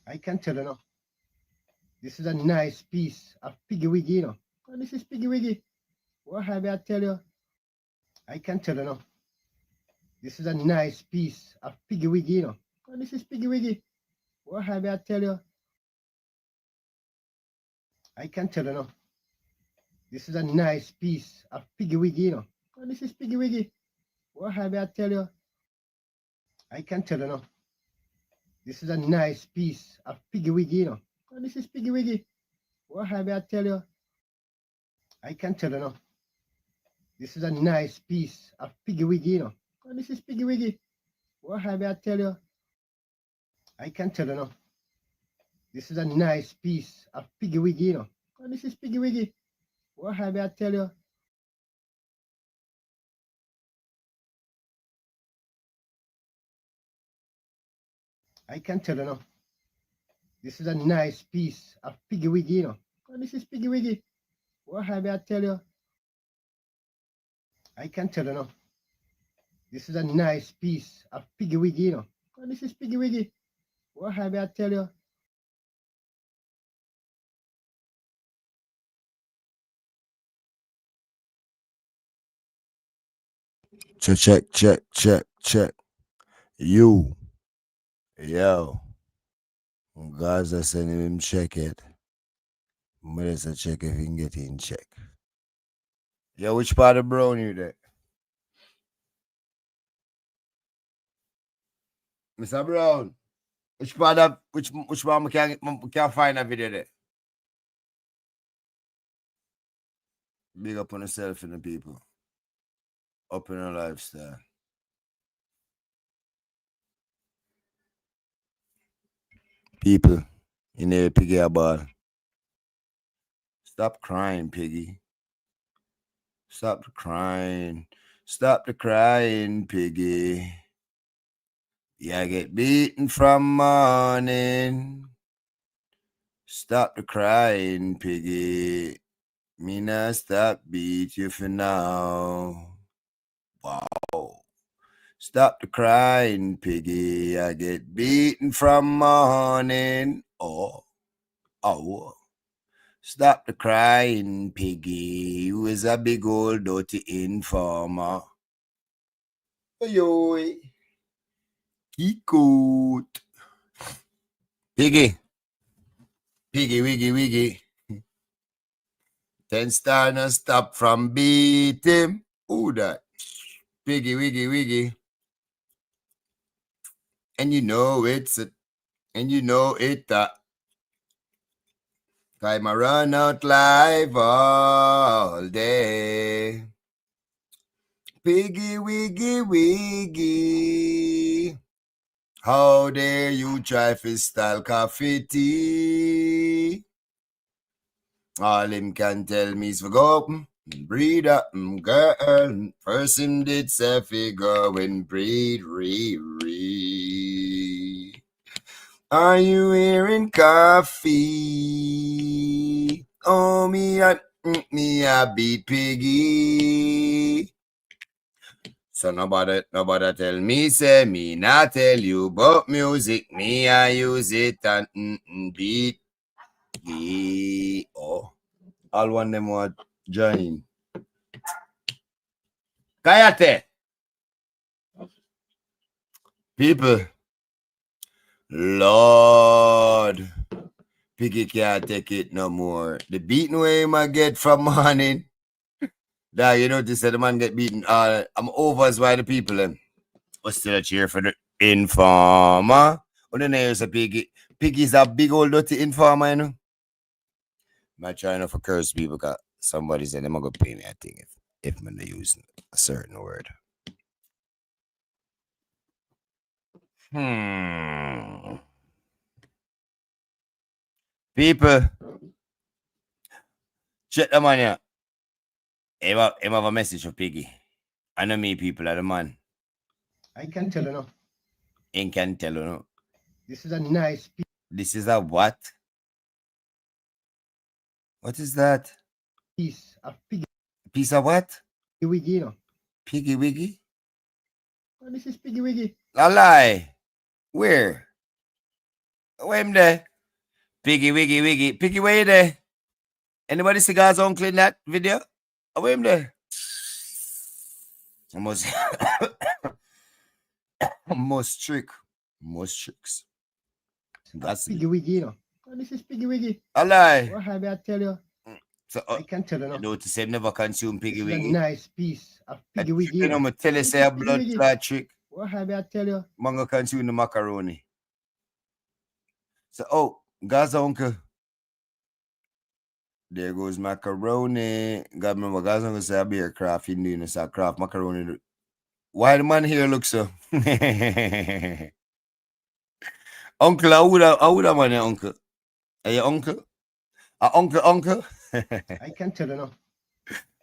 I can tell you now. This is a nice piece of Piggy Wiggy, you know. Oh, this is Piggy Wiggy. What have I tell you? I can tell you now. This is a nice piece of Piggy Wiggy, you know. Oh, this is Piggy Wiggy. What have I tell you? I can tell you now. This is a nice piece of Piggy Wiggy, you know. Oh, this is Piggy Wiggy. What have I tell you? I can tell you now. This is a nice piece of Piggy Wiggy, you know. Oh, this is Piggy Wiggy. What have I tell you? I can tell you now. This is a nice piece of Piggy Wiggy, you know. Oh, this is Piggy Wiggy. What have I tell you? I can tell you now. This is a nice piece of Piggy Wiggy, you know. Oh, this is Piggy Wiggy. What have I tell you? I can tell you now. This is a nice piece of Piggy Wiggy, you know. Oh, this is Piggy Wiggy. What have I tell you? I can tell you now. This is a nice piece of Piggy Wiggy, you know. Oh, this is Piggy Wiggy. What have I tell you? Check. You. Yo. Gaza sending him check it. Melissa check if he can get in check. Yo, which part of brown you there? Mr. Brown. Which part of which one we can find a video there? Big up on yourself and the people. Up in a lifestyle. People, in there, Piggy a ball. Stop crying, Piggy. Stop the crying. Stop the crying, Piggy. Yeah, I get beaten from morning. Stop the crying, Piggy. Me not stop beat you for now. Wow. Stop the crying, Piggy. I get beaten from morning. Oh. Stop the crying, Piggy. You is a big old dirty informer. Yo. Kikoot. Piggy. Piggy, wiggy. 10 star no stop from beat him. Who that? Piggy, wiggy. And you know it's a, and you know it time I run out live all day. Piggy, wiggy. How dare you try to style coffee tea? All him can tell me is forgotten. Breed up, girl. First him did say figure and breed, re. Are you hearing coffee? Oh, me a beat Piggy. So nobody tell me, say me not tell you about music. Me I use it and beat. Oh, all one them want join. Kayate. People. Lord. Piggy can't take it no more. The beating way I get from morning. Dog, you notice that the man get beaten. I'm over as why the people but still a cheer for the informer. What the name is a Piggy? Piggy's a big old dirty informer, you know. I'm not trying to curse people because somebody said they're gonna pay me, I think, if I'm using a certain word. People, check the man here. Him have a message for Piggy. I know me people are the man. I can tell you now. Ain't can tell you no. This is a nice piece. This is a what? What is that? Piece of Piggy Piece of what? Wiggy, you know. Piggy Wiggy? Oh, this is Piggy Wiggy. A lie. Where? Where him there? Piggy, wiggy, wiggy. Piggy, where you there? Anybody see God's uncle in that video? Where him there? Most, most trick. Most tricks. That's Piggy wiggy, you know. Oh, this is Piggy wiggy. a lie. What have I tell you? So, I can tell you you now. notice him never consume This Piggy is a wiggy. nice piece of Piggy wiggy. You know, I tell you, This say is a Piggy blood wiggy. clot trick. What have I tell you? Mango consume the macaroni. So, oh, Gaza uncle. There goes macaroni. God remember, Gaza uncle say a beer craft in doing this, a craft macaroni. Why the man here look so? Uncle, I would have money, uncle. Are you uncle? Uncle? I can tell you now.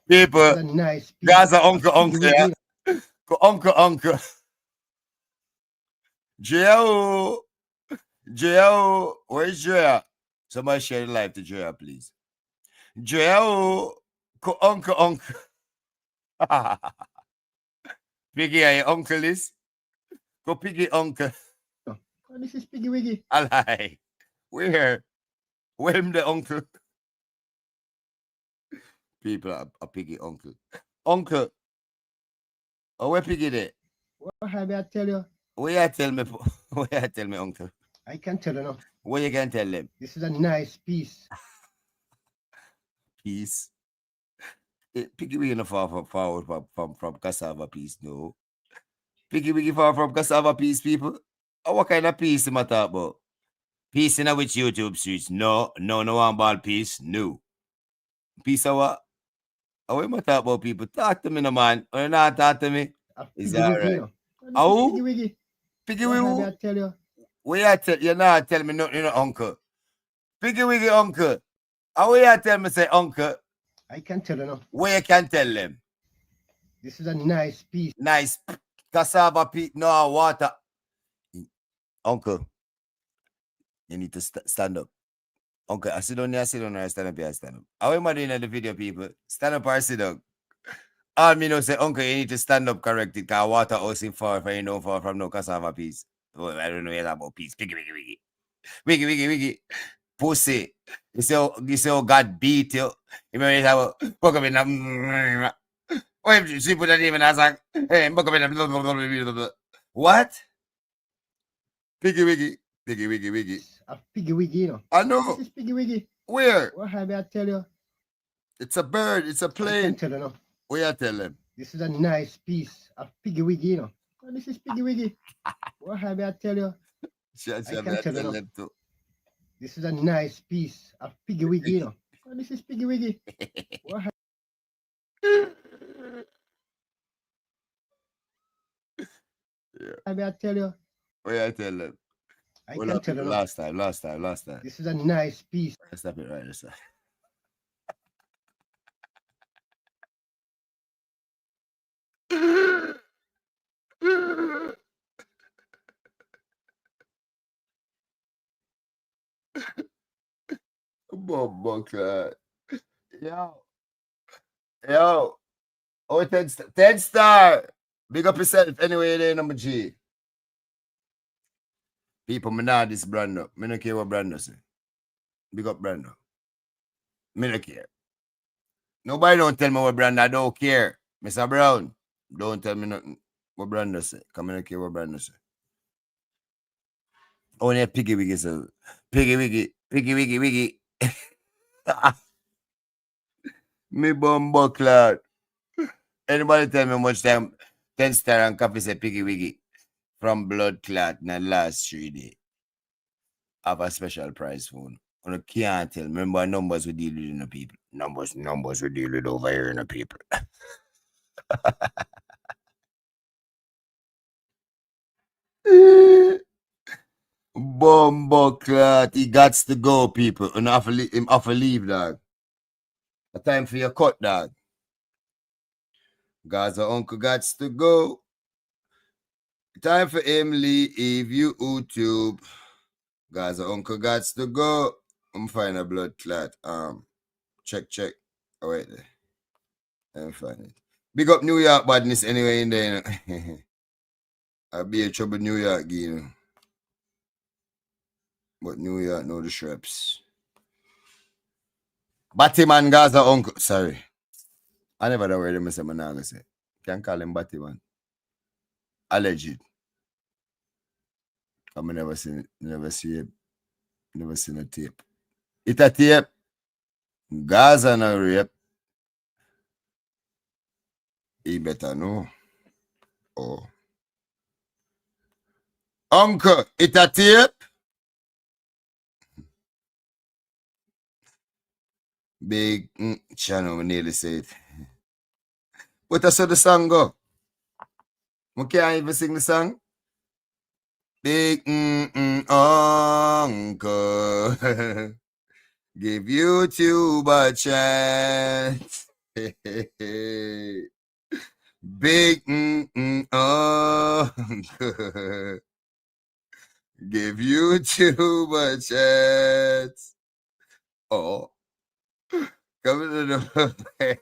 People, This is a nice piece. Gaza of uncle, Piggy uncle, wiggy. yeah. Uncle. Joe, where's Joe? Somebody share the life to Joe, please. Joe, uncle. Piggy, are your uncle is? Go Piggy, uncle. Oh, this is Piggy wiggy. I like. Where him the uncle? People are Piggy uncle. Uncle. Oh, where Piggy there? What have I tell you? Where you tell me? Where you tell me, uncle? I can tell you now. Where you can tell them? This is a nice piece. Peace. Piggy we gonna far from cassava piece, no. Piggy we far from cassava piece, people. What kind of piece am I talk about? Piece in which YouTube streets? No one ball piece. No. Piece of what? What am I talk about, people? Talk to me, no man. Or you not talk to me? Is that right? Oh, Piggy wiggy. Piggy What wiggy. have I tell you? Where you tell you not tell me nothing, uncle. Piggy wiggy, uncle. How where you tell me say uncle? I can tell you now. Where you can tell them? This is a nice piece. Nice cassava piece. No water. Uncle, you need to stand up. Uncle, I sit down, or stand up, stand up. How am I doing in the video, people? Stand up or sit down? All me know say, uncle, you need to stand up correctly, because water house in far from you know far from no cassava piece. Well, I don't know anything about peace. Piggy. Wiggy. Pussy. You see how God beat you. You remember how fuck up in the wait, she put that even as like, hey, fuck up in the what? Piggy wiggy. A Piggy wiggy, you know. I know. This is Piggy wiggy. Where? What have I tell you? It's a bird. It's a I plane. can tell you now. Where you tell them? This is a nice piece of Piggy wiggy, you know. This is Piggy wiggy. What have I tell you? I can tell them too. This is a nice piece of Piggy wiggy, you know. This is Piggy wiggy. What have I tell you? Where I tell them? I can tell you. Last time. This is a nice piece. Stop it right there. Buckler. Yo. Oh, 10 star. Big up yourself anyway, there, number G. People, me not this brand up. Me don't care what brand say. Big up brand up. Me don't care. Nobody don't tell me what brand I don't care. Mr. Brown, don't tell me nothing what brand say. Come in and care what brand say. Only Piggy wiggy so. Piggy wiggy. Me bumbo cloud. Anybody tell me how much time 10 star and coffee say Piggy wiggy from blood clot in the last 3 days. Have a special price phone. I can't tell. Remember, numbers we deal with in the people. Numbers we deal with over here in the people. Bumbo clot. He gots to go, people. And him off a leave, dog. A time for your cut, dog. Gaza uncle gots to go. Time for him leave YouTube. Gaza uncle gots to go. I'm find a blood clot. Check. Oh, wait there. I'm find it. Big up New York badness anyway in there. You know. I'll be a trouble New York, you know. But New York know the Shreps. Batman Gaza uncle. Sorry. I never know where them say my name say. Can't call him Batman. Alleged. I never seen a tape. It a tape. Gaza no rape. He better know. Oh. Uncle, it a tape. Big channel, we nearly say it. But I saw the song go. We can't even sing the song. Big uncle. Give YouTube a chance. Big uncle. Give YouTube a chance. Oh. Coming to the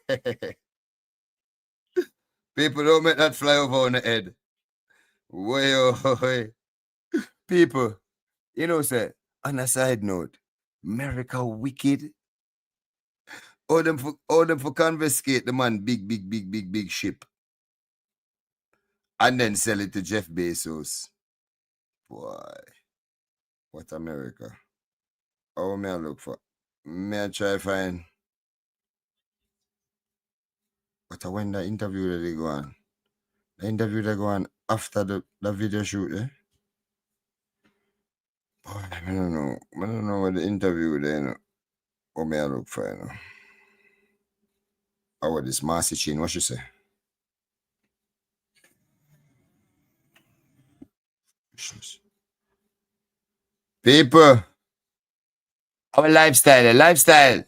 people don't make that fly over on the head. Way, oh, way. People, you know, say, on a side note, America wicked. All them for confiscate the man big ship. And then sell it to Jeff Bezos. Boy. What America? How may I look for? May I try find? But when the interview that they go on? The interview that go on after the video shoot, eh? Boy, I don't know. I don't know what the interview there, you know. What may I look for, you know? Oh, what this Marcy Chin, what you say? People, our lifestyle.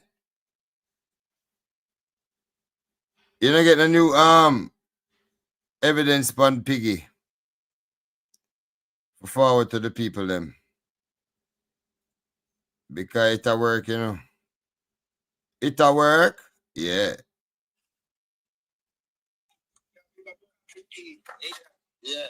You don't get a new evidence on Piggy. Forward to the people them. Because it a work, you know. It a work? Yeah. Yeah. Yeah.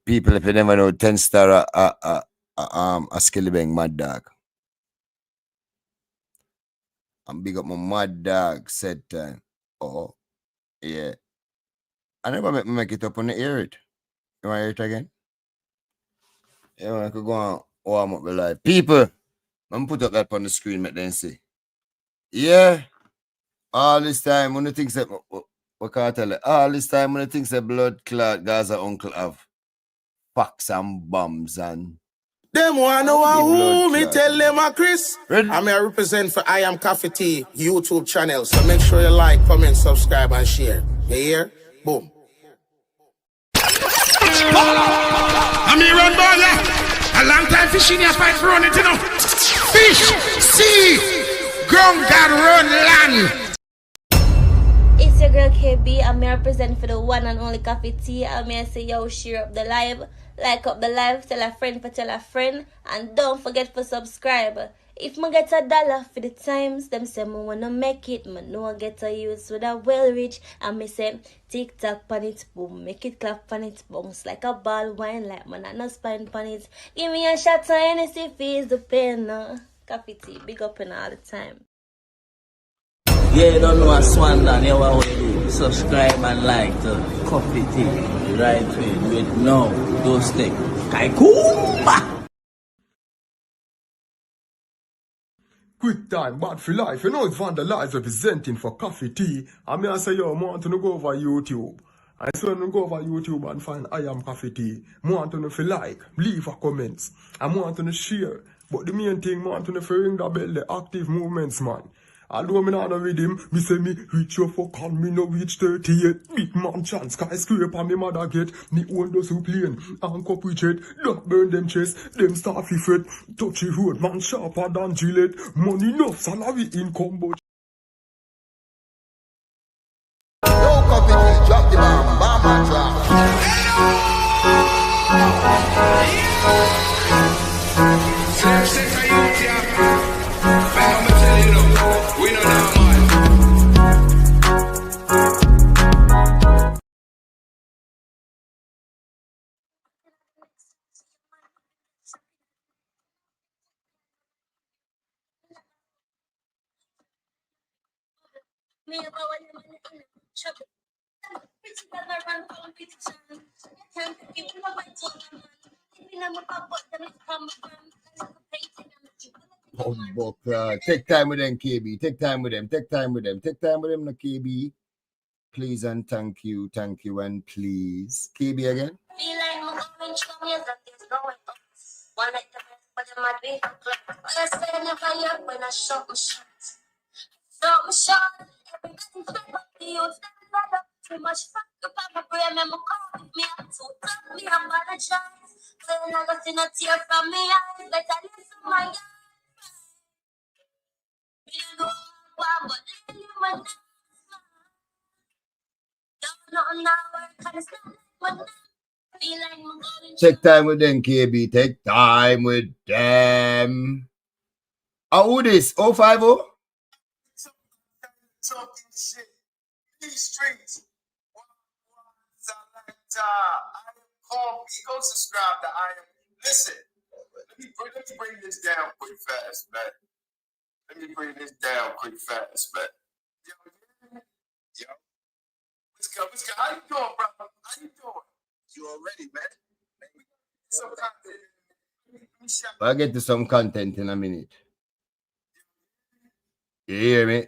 People, if you never know, 10 star a Skillibang mad dog. I'm big up my mad dog said time. Oh, yeah. I never make it up on the hear it. You want to hear it again? Yeah, I could go on warm up the live. People, I'm put up that on the screen, make them see. Yeah. All this time, when the things that what can I tell you? All this time, when the things that blood clot Gaza uncle have facts and bombs and them wanna know who me tell them a Chris. I'm here represent for IAMCOFFEETEA YouTube channel. So make sure you like, comment, subscribe, and share. You hear? Boom. I'm here run burger. A long time fishing here fight for run it, you know. Fish, sea, ground got run land. It's your girl KB. I'm here represent for the one and only Coffee I'm here say yo, share up the live, like up the live, tell a friend for tell a friend, and don't forget to subscribe. If me get $1 for the times, them say me wanna make it, me know I get a use with a well rich, and me say tick tock pan it, boom, make it clap pan it, bounce like a ball wine, like man I no spine pan it. Give me a shot of Hennessy fees the pain, Coffee tea, big up in all the time. Yeah, you don't know what Swan done, you know what we do. Subscribe and like to Coffeetea the right way. Do it now. Don't stick. Kaikumba! Quick time, bad for life. You know it's Vandalize representing for Coffeetea. I mean I say yo, I want to go over YouTube. I say you go over YouTube and find IAMCOFFEETEA. I want to like, leave a comments. I want to share. But the main thing, I want to ring the bell, the active movements, man. Although me not with him, me say me reach your fuck and me no reach 38. Big man chance, skyscraper me mother get. Me own those who plane, and cup with it. Don't burn them chest, them starfy fret. Touchy road, man sharper than Gillette. Money enough, salary income, but Yo, Coffee, drop the bomb and drop. Me about when I'm in trouble. Pretty girl I run competition. Can't keep no white on them. Even I'm about what them is come from. Oh, book, take time with them, KB. Take time with them. Take time with them. Take time with them, no KB. Please and thank you, and please. KB again. Feel like my orange from years that there's no way up. One like the best, but it might be for club. I say never yet when I shot my shot. Shot my shot. Everybody flip up the youth. Stand up. Too much fuck up on my brain. And my car with me. I'm too tough. Me, I apologize. When I got in a tear from me eyes. Better listen my eyes. Me know I'm but lately when I'm don't know now where I kind of stand like when feel like I'm going. Take time with them, KB. Take time with them. Who this? 050? Talking shit. These streets. I am coffee. Go subscribe to I am. Listen. Let me bring this down quick fast, man. Let me bring this down quick fast, man. Yo. What's good? How you doing, bro? How you doing? You already, man. Some content. I'll get to some content in a minute. You hear me?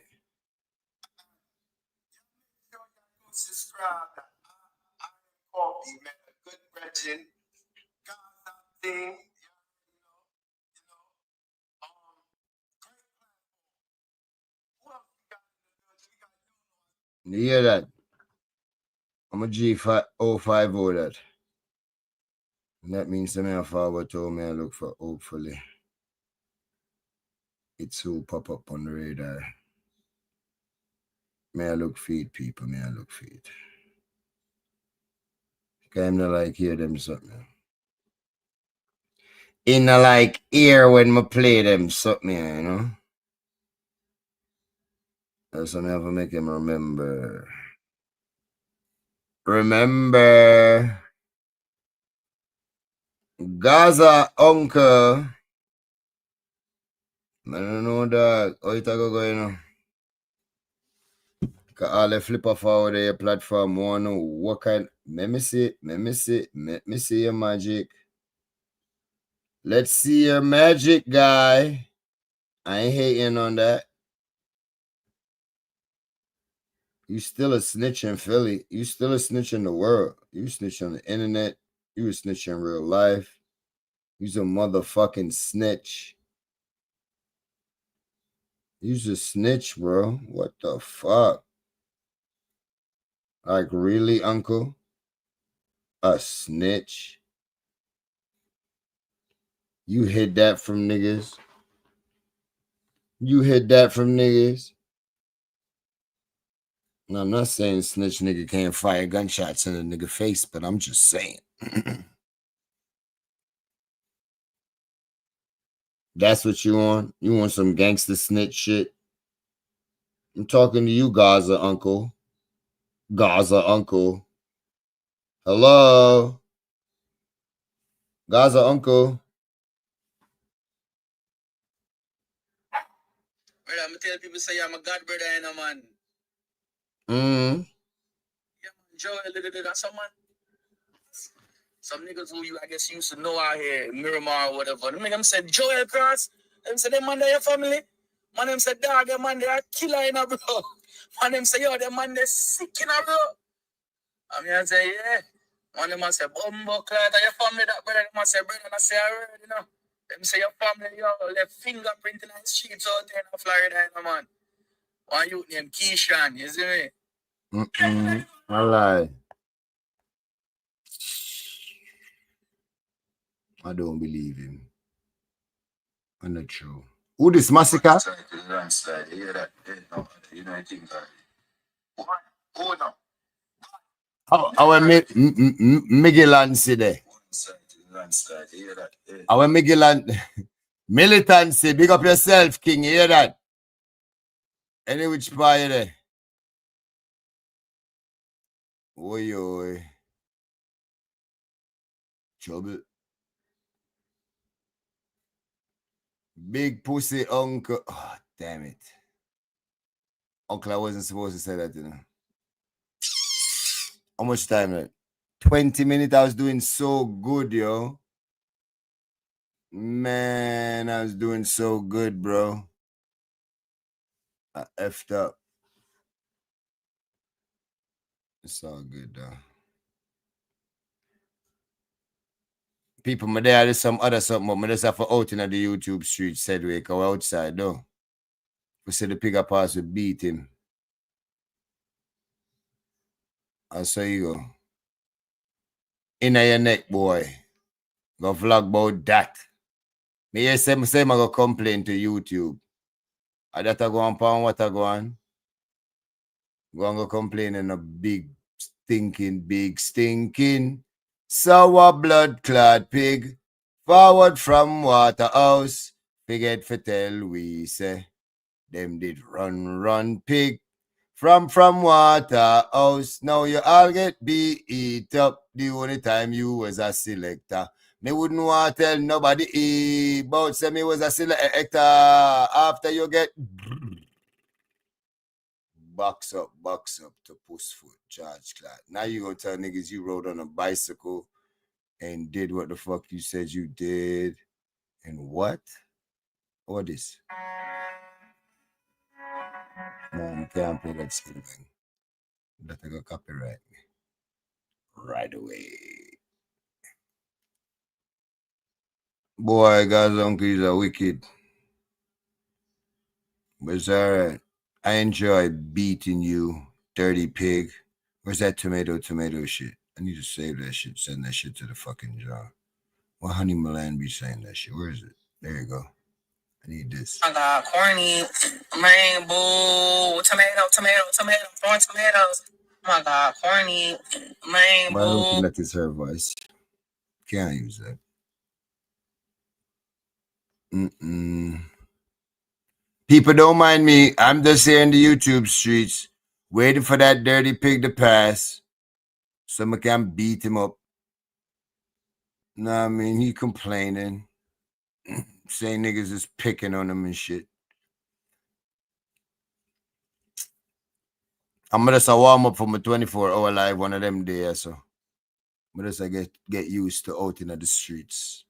Subscribe to I am coffee, man. A good brethren. God's thing. You hear that? I'm a G050 that. And that means I forward to me I look for, hopefully, it's will pop up on the radar. May I look feed people, may I look feed. Because I'm not like hear them something. In a like ear when I play them something, you know? That's what I have to make him remember. Remember. Gaza uncle. I don't know that. How it go going on? Cause all the flipper forward your platform want know what kind. Let me see your magic. Let's see your magic, guy. I ain't hating on that. You still a snitch in Philly. You still a snitch in the world. You snitch on the internet. You a snitch in real life. You's a motherfucking snitch. You's a snitch, bro. What the fuck? Like, really, uncle? A snitch? You hid that from niggas? You hid that from niggas? No, I'm not saying snitch nigga can't fire gunshots in a nigga face, but I'm just saying. That's what you want? You want some gangster snitch shit? I'm talking to you, Gaza uncle. Gaza uncle. Hello? Gaza uncle. Brother, I'm tell people say I'm a god brother, you know, man. Mm-hmm. Yeah, man, Joe, that's some man. Some niggas who you, I guess, used to know out here, Miramar or whatever. Them said, Joel Cross. Them said, them man, they your family. Man, them said, dog, them man, they are killer in a bro. Man, them say, yo, them man, they sick in a bro. I mean, I say, yeah. Man, them man say, Bumbo, Clyde, your family, that brother. Them man say, brother, and I say, I heard, you know. Them say, your family, yo, left fingerprint in the streets out there in Florida, you know, man. One youth named Keyshawn, you see me? I lie. I don't believe him. I'm not true. Who this massacre? You hear that? You know, I think that. Who no? Our Migelancy there. Our Migelan militancy. Big up yourself, King. You hear that? Any which part you there? Oi, oi. Trouble. Big pussy uncle. Oh, damn it. Uncle, I wasn't supposed to say that, you know. How much time, right? 20 minutes. I was doing so good, yo. Man, I was doing so good, bro. I effed up. It's all good, though. People, my dad is some other something, but I just have to out in the YouTube street, said we go outside, though. We said the Piggy pass would beat him. I say you go. Inna your neck, boy. Go vlog about that. Me hear say I go complain to YouTube. I that I go on pound what I go on. Go complain in a big stinking sour blood clad pig. Forward from Waterhouse. Forget for tell we say. Them did run pig. From Waterhouse. Now you all get beat up. The only time you was a selector. Me wouldn't want to tell nobody about say me was a selector. After you get box up to Pussfoot, Charge Clot. Now you gonna tell niggas you rode on a bicycle and did what the fuck you said you did. And what? What is? No, you can't play that skill thing. That I got copyright me. Right away. Boy, God's uncles are wicked. But it's alright. I enjoy beating you, dirty pig. Where's that tomato shit? I need to save that shit, send that shit to the fucking jar. What Honey Milan be saying that shit? Where is it? There you go. I need this. I got corny, mango, tomato, throwing tomatoes. Oh my God, corny, mango. I don't think that is her voice. Can't use that. People don't mind me. I'm just here in the YouTube streets waiting for that dirty pig to pass so I can beat him up. Nah, I mean, he complaining. Saying niggas is picking on him and shit. I'm gonna just warm up for my 24-hour live one of them days, so I'm just get used to out in the streets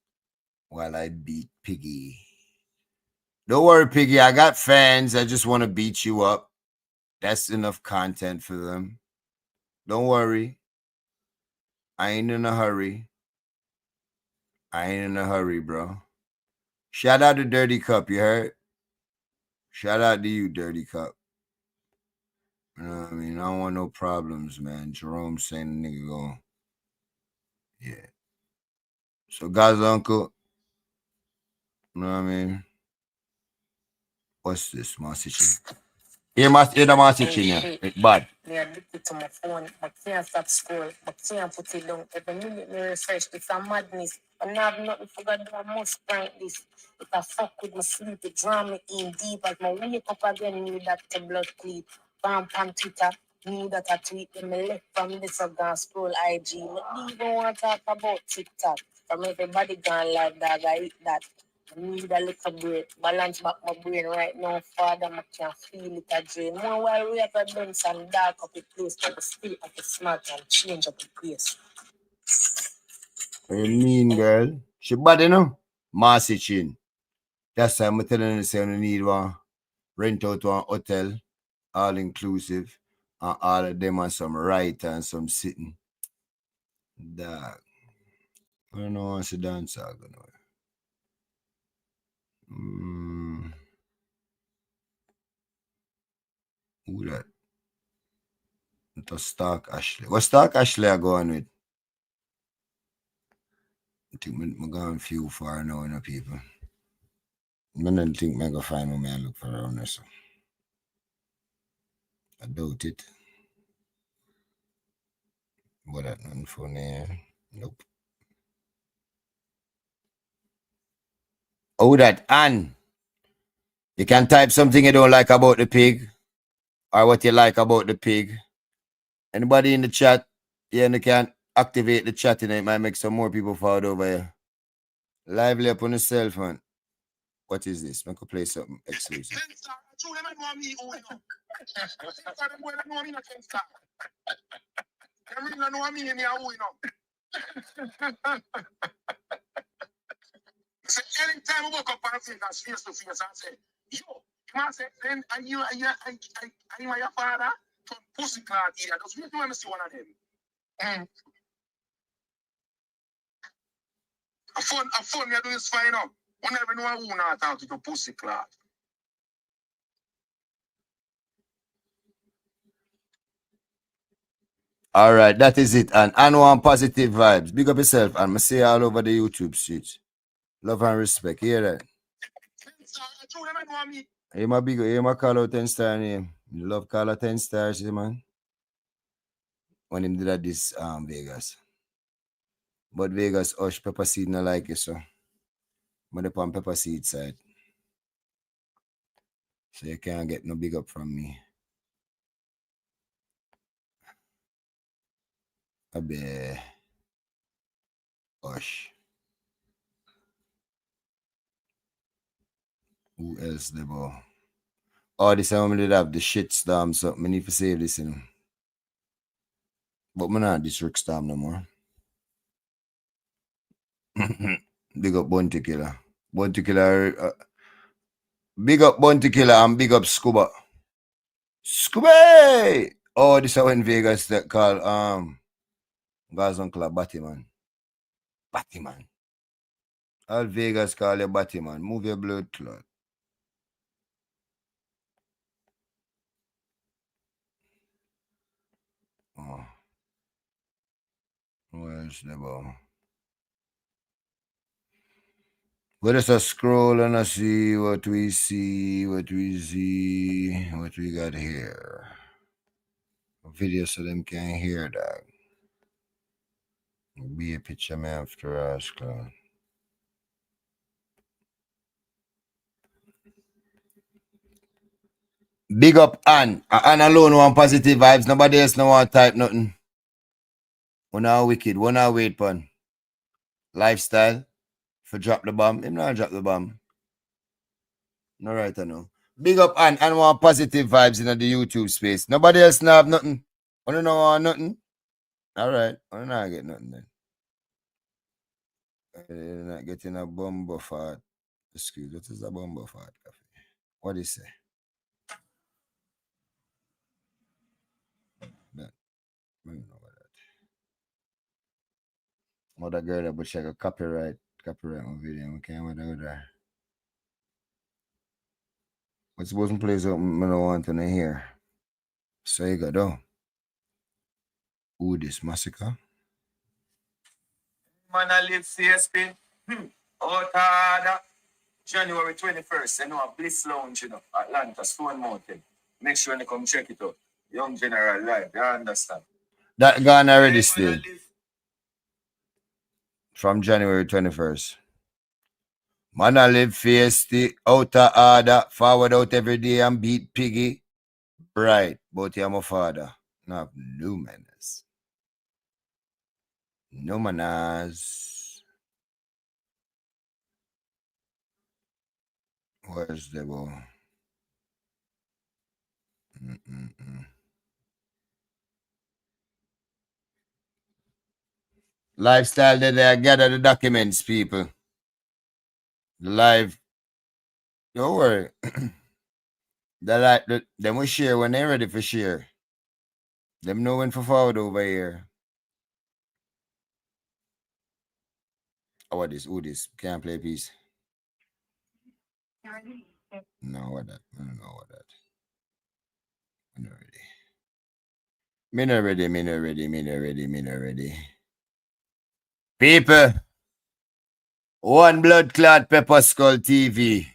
while I beat Piggy. Don't worry, Piggy. I got fans. I just want to beat you up. That's enough content for them. Don't worry. I ain't in a hurry. Bro. Shout out to Dirty Cup, you heard? Shout out to you, Dirty Cup. You know what I mean? I don't want no problems, man. Jerome saying the nigga go. Yeah. So, God's uncle, you know what I mean? What's this, Marcy? You're the Marcy, yeah. It's bad. Me addicted to my phone. I can't stop scroll. I can't put it down. Every minute me refresh. It's a madness. I don't have nothing for God. I must prank this. If I fuck with my sleep, it draw me in deep. As my wake up again, need that the blood clip. Bam, Twitter. Me that I tweet. Then me left from this I gone scroll IG. Me don't even want to talk about TikTok. From everybody gone like that. I eat that. I need a little break. Balance back my brain right now, Father. I can feel it a drain. More while we have a dance and dark up the place, but still at the smart and change up the place. What you mean, girl? She bad, you know? Marcy Chin. That's why I'm telling you, say you need one. Rent out one hotel, all inclusive, and all of them and some right and some sitting. Dog. I don't know what's the dance I'm gonna wear. Who that? It's Stark Ashley. What Stark Ashley I going with? I think I'm going few far now, you know, people. I don't think I'm going to find a man look for around there, so. I doubt it. What that nothing for there? Nope. Oh, that Ann. You can type something you don't like about the pig, or what you like about the pig. Anybody in the chat, yeah, and you can activate the chat, and it might make some more people forward over here. Lively up on the cell phone. What is this? I could play something exclusive. true, them know me who, you know. For them boy that know me, not can start. Them really know me and me who, you know. So anytime I walk up on face to face and say, yo, you must say, then are you my father? From pussy card here. That's really when I see one of them. A fun, you do this fine up. You never know who not talk to the pussy card. All right, that is it. And one positive vibes. Big up yourself. And I say all over the YouTube streets. Love and respect. Hear that? Hey, my big, hey, my call out 10 star name. You love call out 10 stars, man. When him did at this Vegas. But Vegas, Ush, Pepper Seed not like it, so. But upon Pepper Seed side. So you can't get no big up from me. A bit. Ush. Who else the boy? Oh, this time I did have the shit storm, so I need to save this, you know. But I'm not this Rick Storm no more. Big up Bounty Killer. Bounty Killer. Big up Bounty Killer and big up Scuba. Scuba! Oh, this is when Vegas that call God's uncle Batman. Batman. All Vegas call you Batman. Move your blood clot. Oh. Where's the ball? Let us scroll and I see what we got here. Video so them can't hear that. Be a picture man after us, clown. Big up Ann. Ann alone want positive vibes. Nobody else no want type nothing. One hour wicked. 1 hour wait pun. Lifestyle. For drop the bomb. Him not drop the bomb. No right I know. Big up Ann want positive vibes in the YouTube space. Nobody else not have nothing. Wanna know want nothing? Alright. Wanna not get nothing then. You're not getting a bumbo fart. Excuse me, what is a bumbo fart coffee? What do you say? That, I don't know about that. What a girl that but check a copyright my video. We can't wait there. What's supposed to play something I don't want to hear? So you go though. Who this massacre? Man, I live CSP. Out of January 21st, you know, a Bliss Lounge, you know, Atlanta, Stone Mountain. Make sure you come check it out. Young General Live, you understand? That gone already still. From January 21st. Man, I live feisty, out of order, forward out every day and beat Piggy. Right, but you're my father. No, no manners. No manners. Where's the ball? Lifestyle that they gather the documents, people. The live. Don't worry. Them will share when they're ready for share. Them know when for forward over here. Oh, what this? Who this? Can't play peace. No, what that? I don't know what that. I'm not ready. Me not ready. People. One Blood Clot Pepper Skull TV.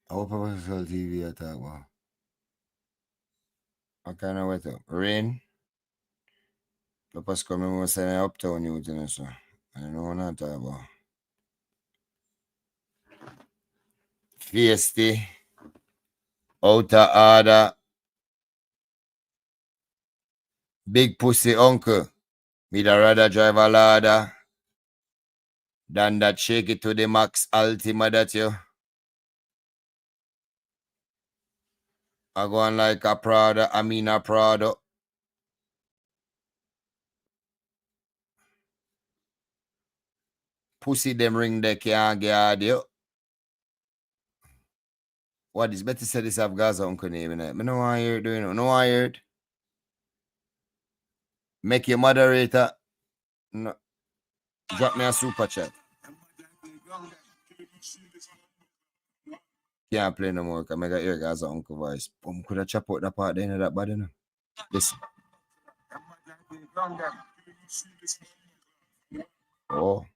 How Pepper Skull TV I talk about? I kind of wait up. Rain. Pepper Skull, me was saying uptown youth, you know, so I don't know what I'm talking about. Feisty. Outer order. Big pussy uncle. Me da rather drive a ladder. Than that shake it to the max ultima that you. I go on like a Prada, I mean a Prada. Pussy them ring they can't get you. What is better say this have Gaza uncle name in it? I no want to hear it doing it. No want to hear it. Make your moderator. No. Drop me a super chat. Can't play no more because I got hear Gaza uncle voice. Could I chop out that part then of that body now? Listen. Oh.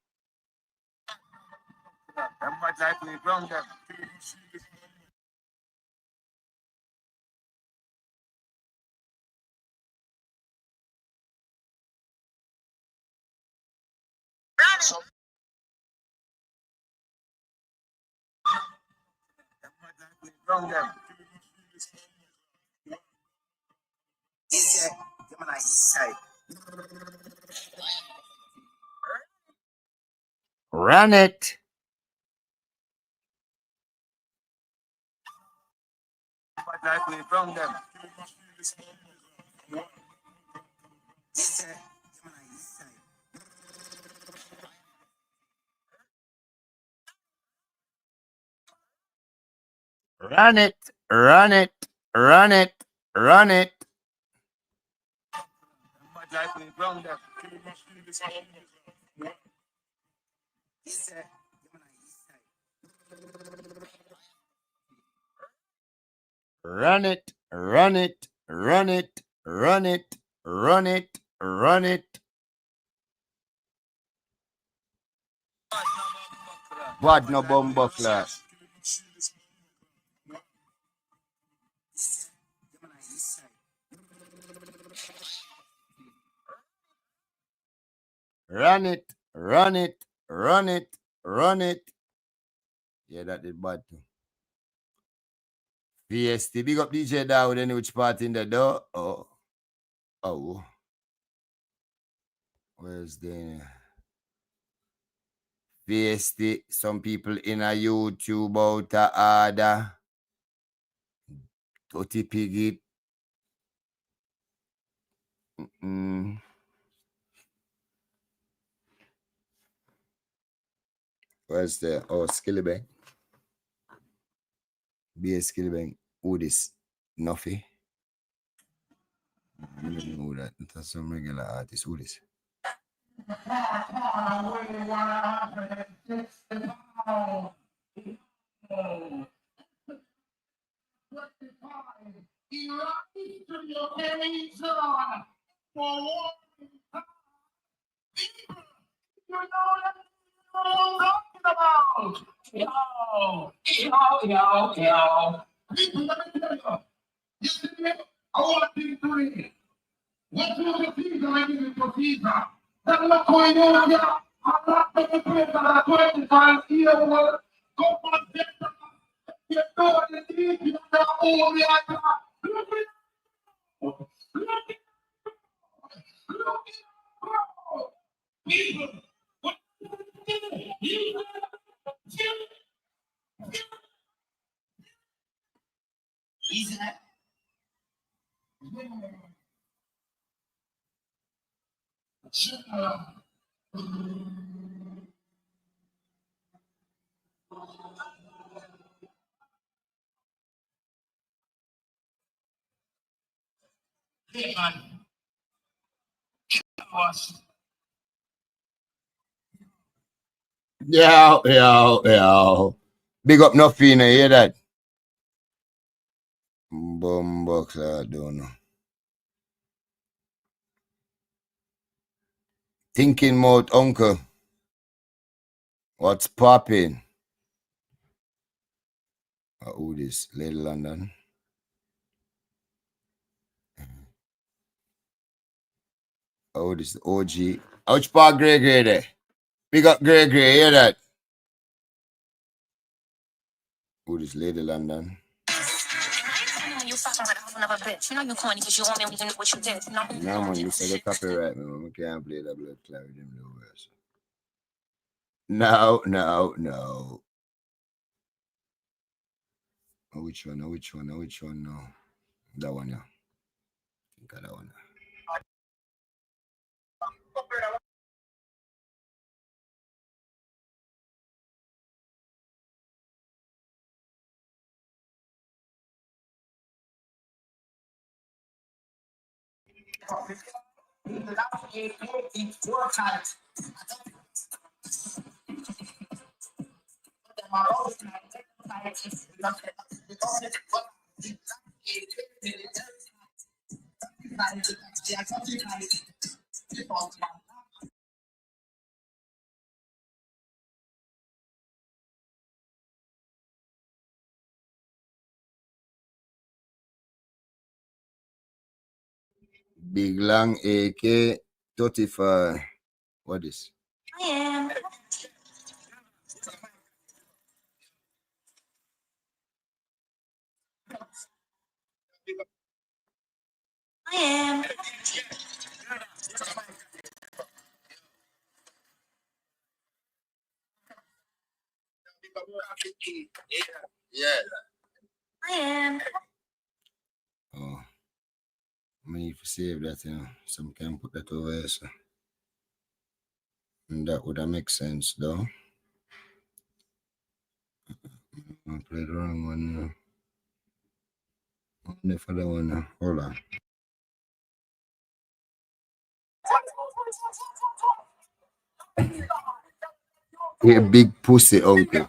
Run it. Run it. Run it. Run it. Run it. Run it. Run it. Run it. Run it. Run it. Run it. Bad no bumbo class. Run it. Run it. Run it. Run it. Yeah, that did bad too. VST, big up DJ Dawood, any which part in the door? Oh. Oh. Where's the VST? Some people in a YouTube out a order. Dirty Piggy. Where's the Skillibang? BS Skillibang. Who this? Nuffy. I don't know that. That's some regular artist. Who this? What do the things I give you for Caesar? That's not going on here. I'm not going to pray for that 25 year old. Go for the you know the deed, you know all the other. People, what is that? Hey, man. Yo. Big up nothing, you hear that? Bumbox, I don't know. Thinking mode, uncle. What's popping? Who this? Little London. Oh, this is OG. Ouch, Park Grey there. Big up Grey, hear that? Who this? Lady London. You fucking with a whole nother bitch. You know you corny because you want me when you do what you did. No, man, you said the copyright, man. We can't play that blood cloud in the words. No. Which one? No. That one, yeah. Think of that one. Big Long AK 35. What is? I am. I am. Yeah. I am. Oh, I need to save that, you know. Some can put that over here, so. And that would have make sense, though. I played the wrong one. Only for the one. Hold on. Yeah, big pussy uncle.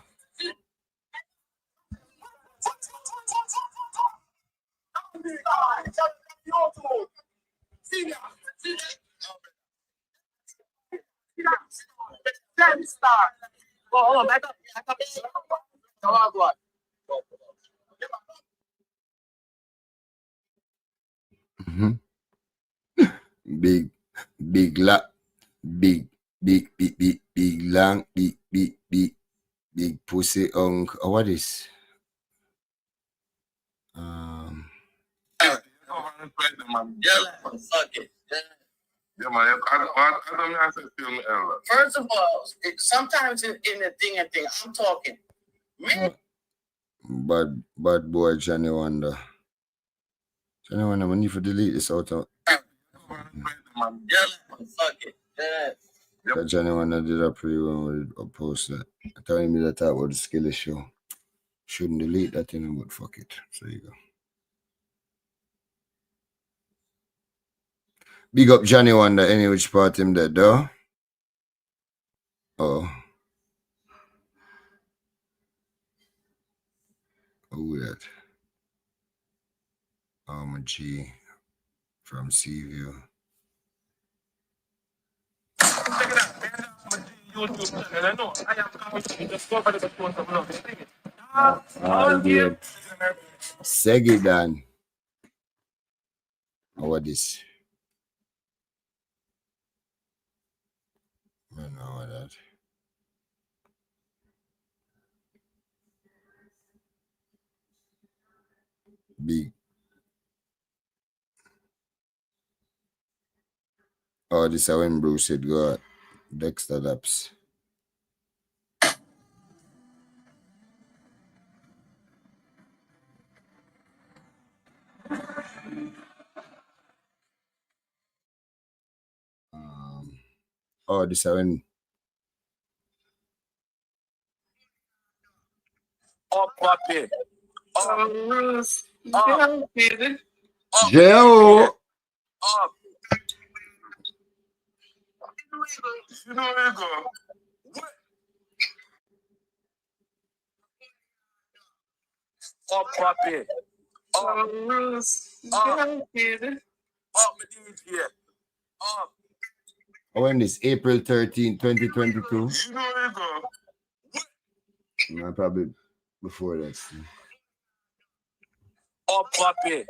Hold on, back up. Go on. Big long, big long, big pussy uncle. Oh, what is? Yeah, fuck it. Yeah, man. I don't have to feel me ever. First of all, sometimes in the thing, I'm talking. Bad boy Johnny Wonder. Johnny Wonder, I need to delete this out of. Yeah, fuck it. Yeah. Johnny Wonder did a pretty one with a post that. Telling me that about the Skilly show. Shouldn't delete that, you know, but fuck it. So you go. Big up Johnny Wonder, any which part him dead, though. Oh. Who that? My G from Seaview. Check it out, man. My YouTube channel. I know. I am coming. Just go for the support of love. All good. Segidan. What this? I don't know what that. Big. Oh, this is when Bruce said go Dexter Laps. Oh, this is when. Oh, papi. Joe. You know where you go. What? Oh, papi. When this April 13, 2022. You know where you go. No, probably before that. Oh, papi.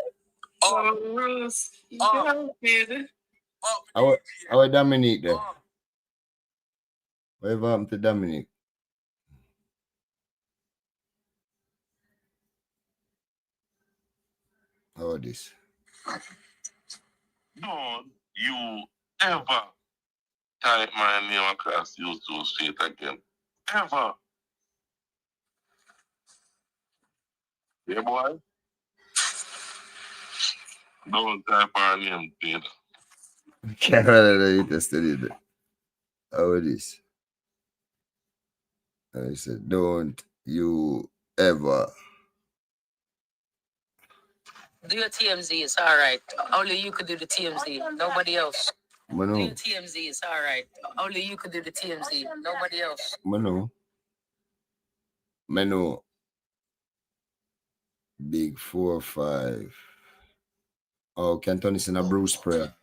Our Dominic there. Whatever happened to Dominic? How this? Don't you ever type my name across those two streets again. ever. Yeah, boy. Don't type our name, Peter. Canada, you tested it. How it is? I said, don't you ever. Do your TMZ, it's alright. Only you could do the TMZ, nobody else. Mano. Do your TMZ, it's alright. Only you could do the TMZ, nobody else. Mano. Big 4-5. Oh, can turn this in a Bruce prayer.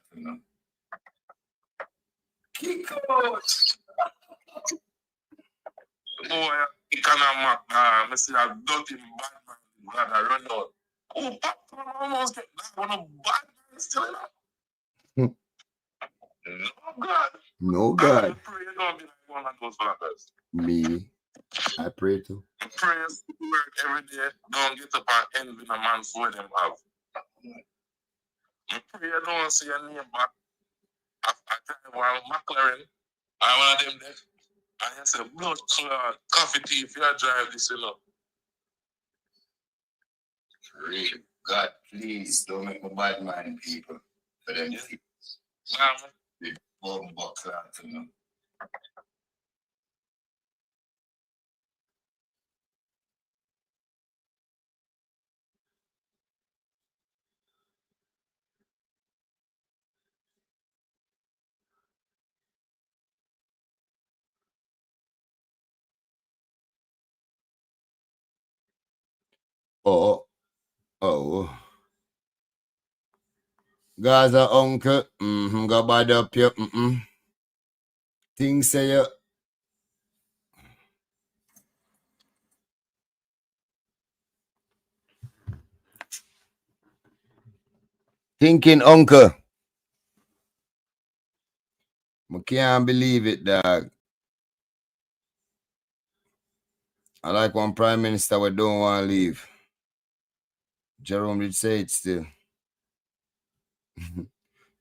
Kick out. Boy, he cannot make I see a dirty bad man glad I run out. Oh, Papa almost get that one of bad man still in that. No God. No God. I pray you don't be like one of those fuckers. Me. I pray to. Pray work every day. Don't get up and envy a man for them have. I pray you don't see your name back. I tell you one McLaren. I one of them there. And I said, blood clot, coffee tea if you drive this, you know. Pray God, please don't make me bad mind people. For them things. Big bomb box out to them. Oh. Gaza uncle, go bad up you, Things say you. Thinking uncle. I can't believe it, dog. I like one prime minister we don't want to leave. Jerome did say it still.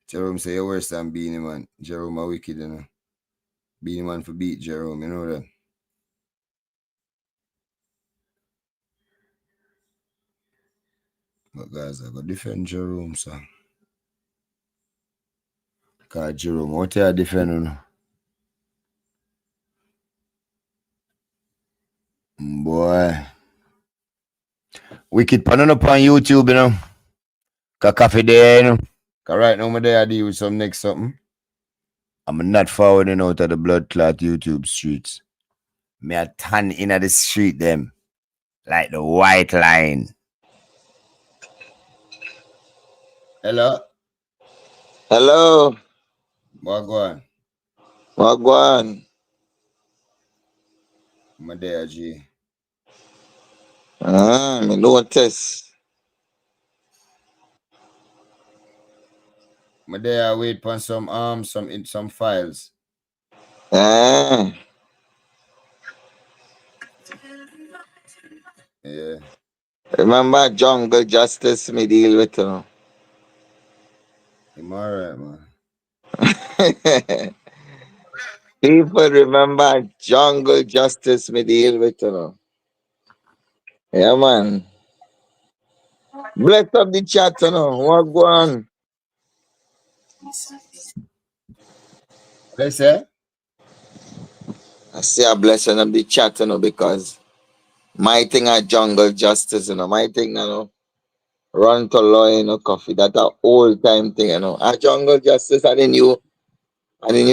Jerome say you're worse than Beanie Man. Jerome a wicked, you know. Beanie Man for beat Jerome, you know that. But guys, I got defend Jerome, so. Because Jerome, what you defend, you know? Boy. Wicked pan up on YouTube, you know. Coffee there, you know. Because right now, I'm there, I deal with some next something. I'm not forwarding out of the blood clot YouTube streets. Me a turn in the street them. Like the white line. Hello? Hello, Wagwan. Wagwan. I'm there, G. Me notice. I'm there, wait for some files. Ah, Yeah. remember Jungle Justice me deal with you. I'm alright, man. People remember Jungle Justice me deal with you. Yeah, man. Bless up the chat, you know. Wagwan. They say? I say a blessing of the chat, you know, because my thing are Jungle Justice, you know. My thing, you know, run to law, you know, coffee. That's a old time thing, you know. A Jungle Justice are the new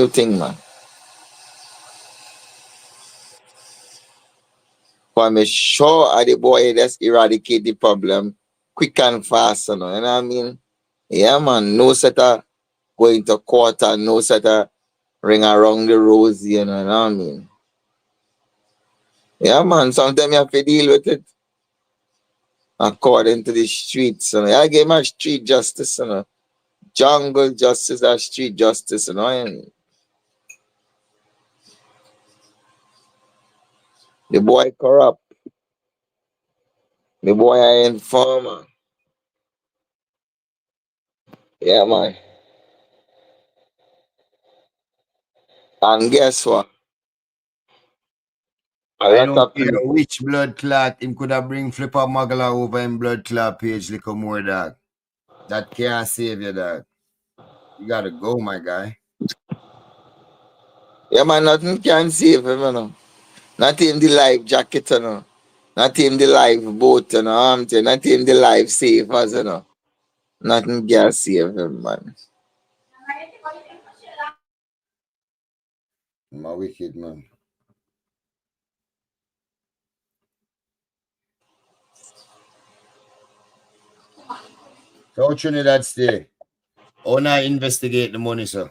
thing, man. For me sure the boy just eradicate the problem quick and fast, you know what I mean? Yeah, man, no set of going to court and no set of ring around the rosy, you know what I mean? Yeah, man, sometimes you have to deal with it according to the streets, you know. I give my street justice, you know. Jungle justice or street justice, you know what I mean? The boy corrupt. The boy a informer. Yeah, man. And guess what? A I lot don't of care people. which blood clot him could have bring Flipper Magala over in blood clot page little more, dog. That can't save you, dog. You gotta go, my guy. Yeah, man, nothing can save him, you know. Not even the life jacket, you know. Not even the life boat, you know. Not even the life savers, you know. Nothing can save him, man. My wicked man. So Trinidad stay. Oh, now investigate the money, sir.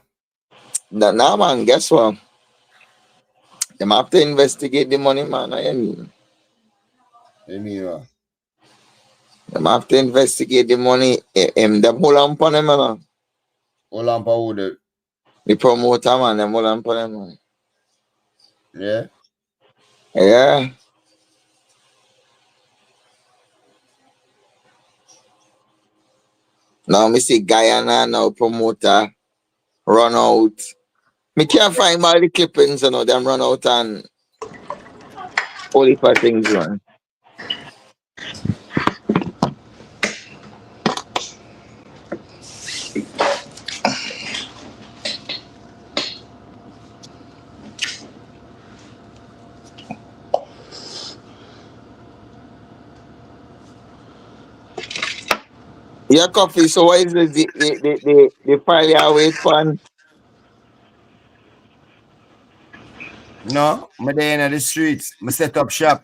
Nah, man, guess what? Them have to investigate the money, man. I mean, You mean what? them have to investigate the money. Them hold on upon him, you know. Hold on, powder. The promoter, man, them hold on upon him, man. Yeah? Yeah. Now, me see Guyana now promoter run out. Me can't find all the clippings, you know. Them run out and only for things, man. Yeah, coffee. So what is the file you wait for? No, I'm there in the streets. I set up shop.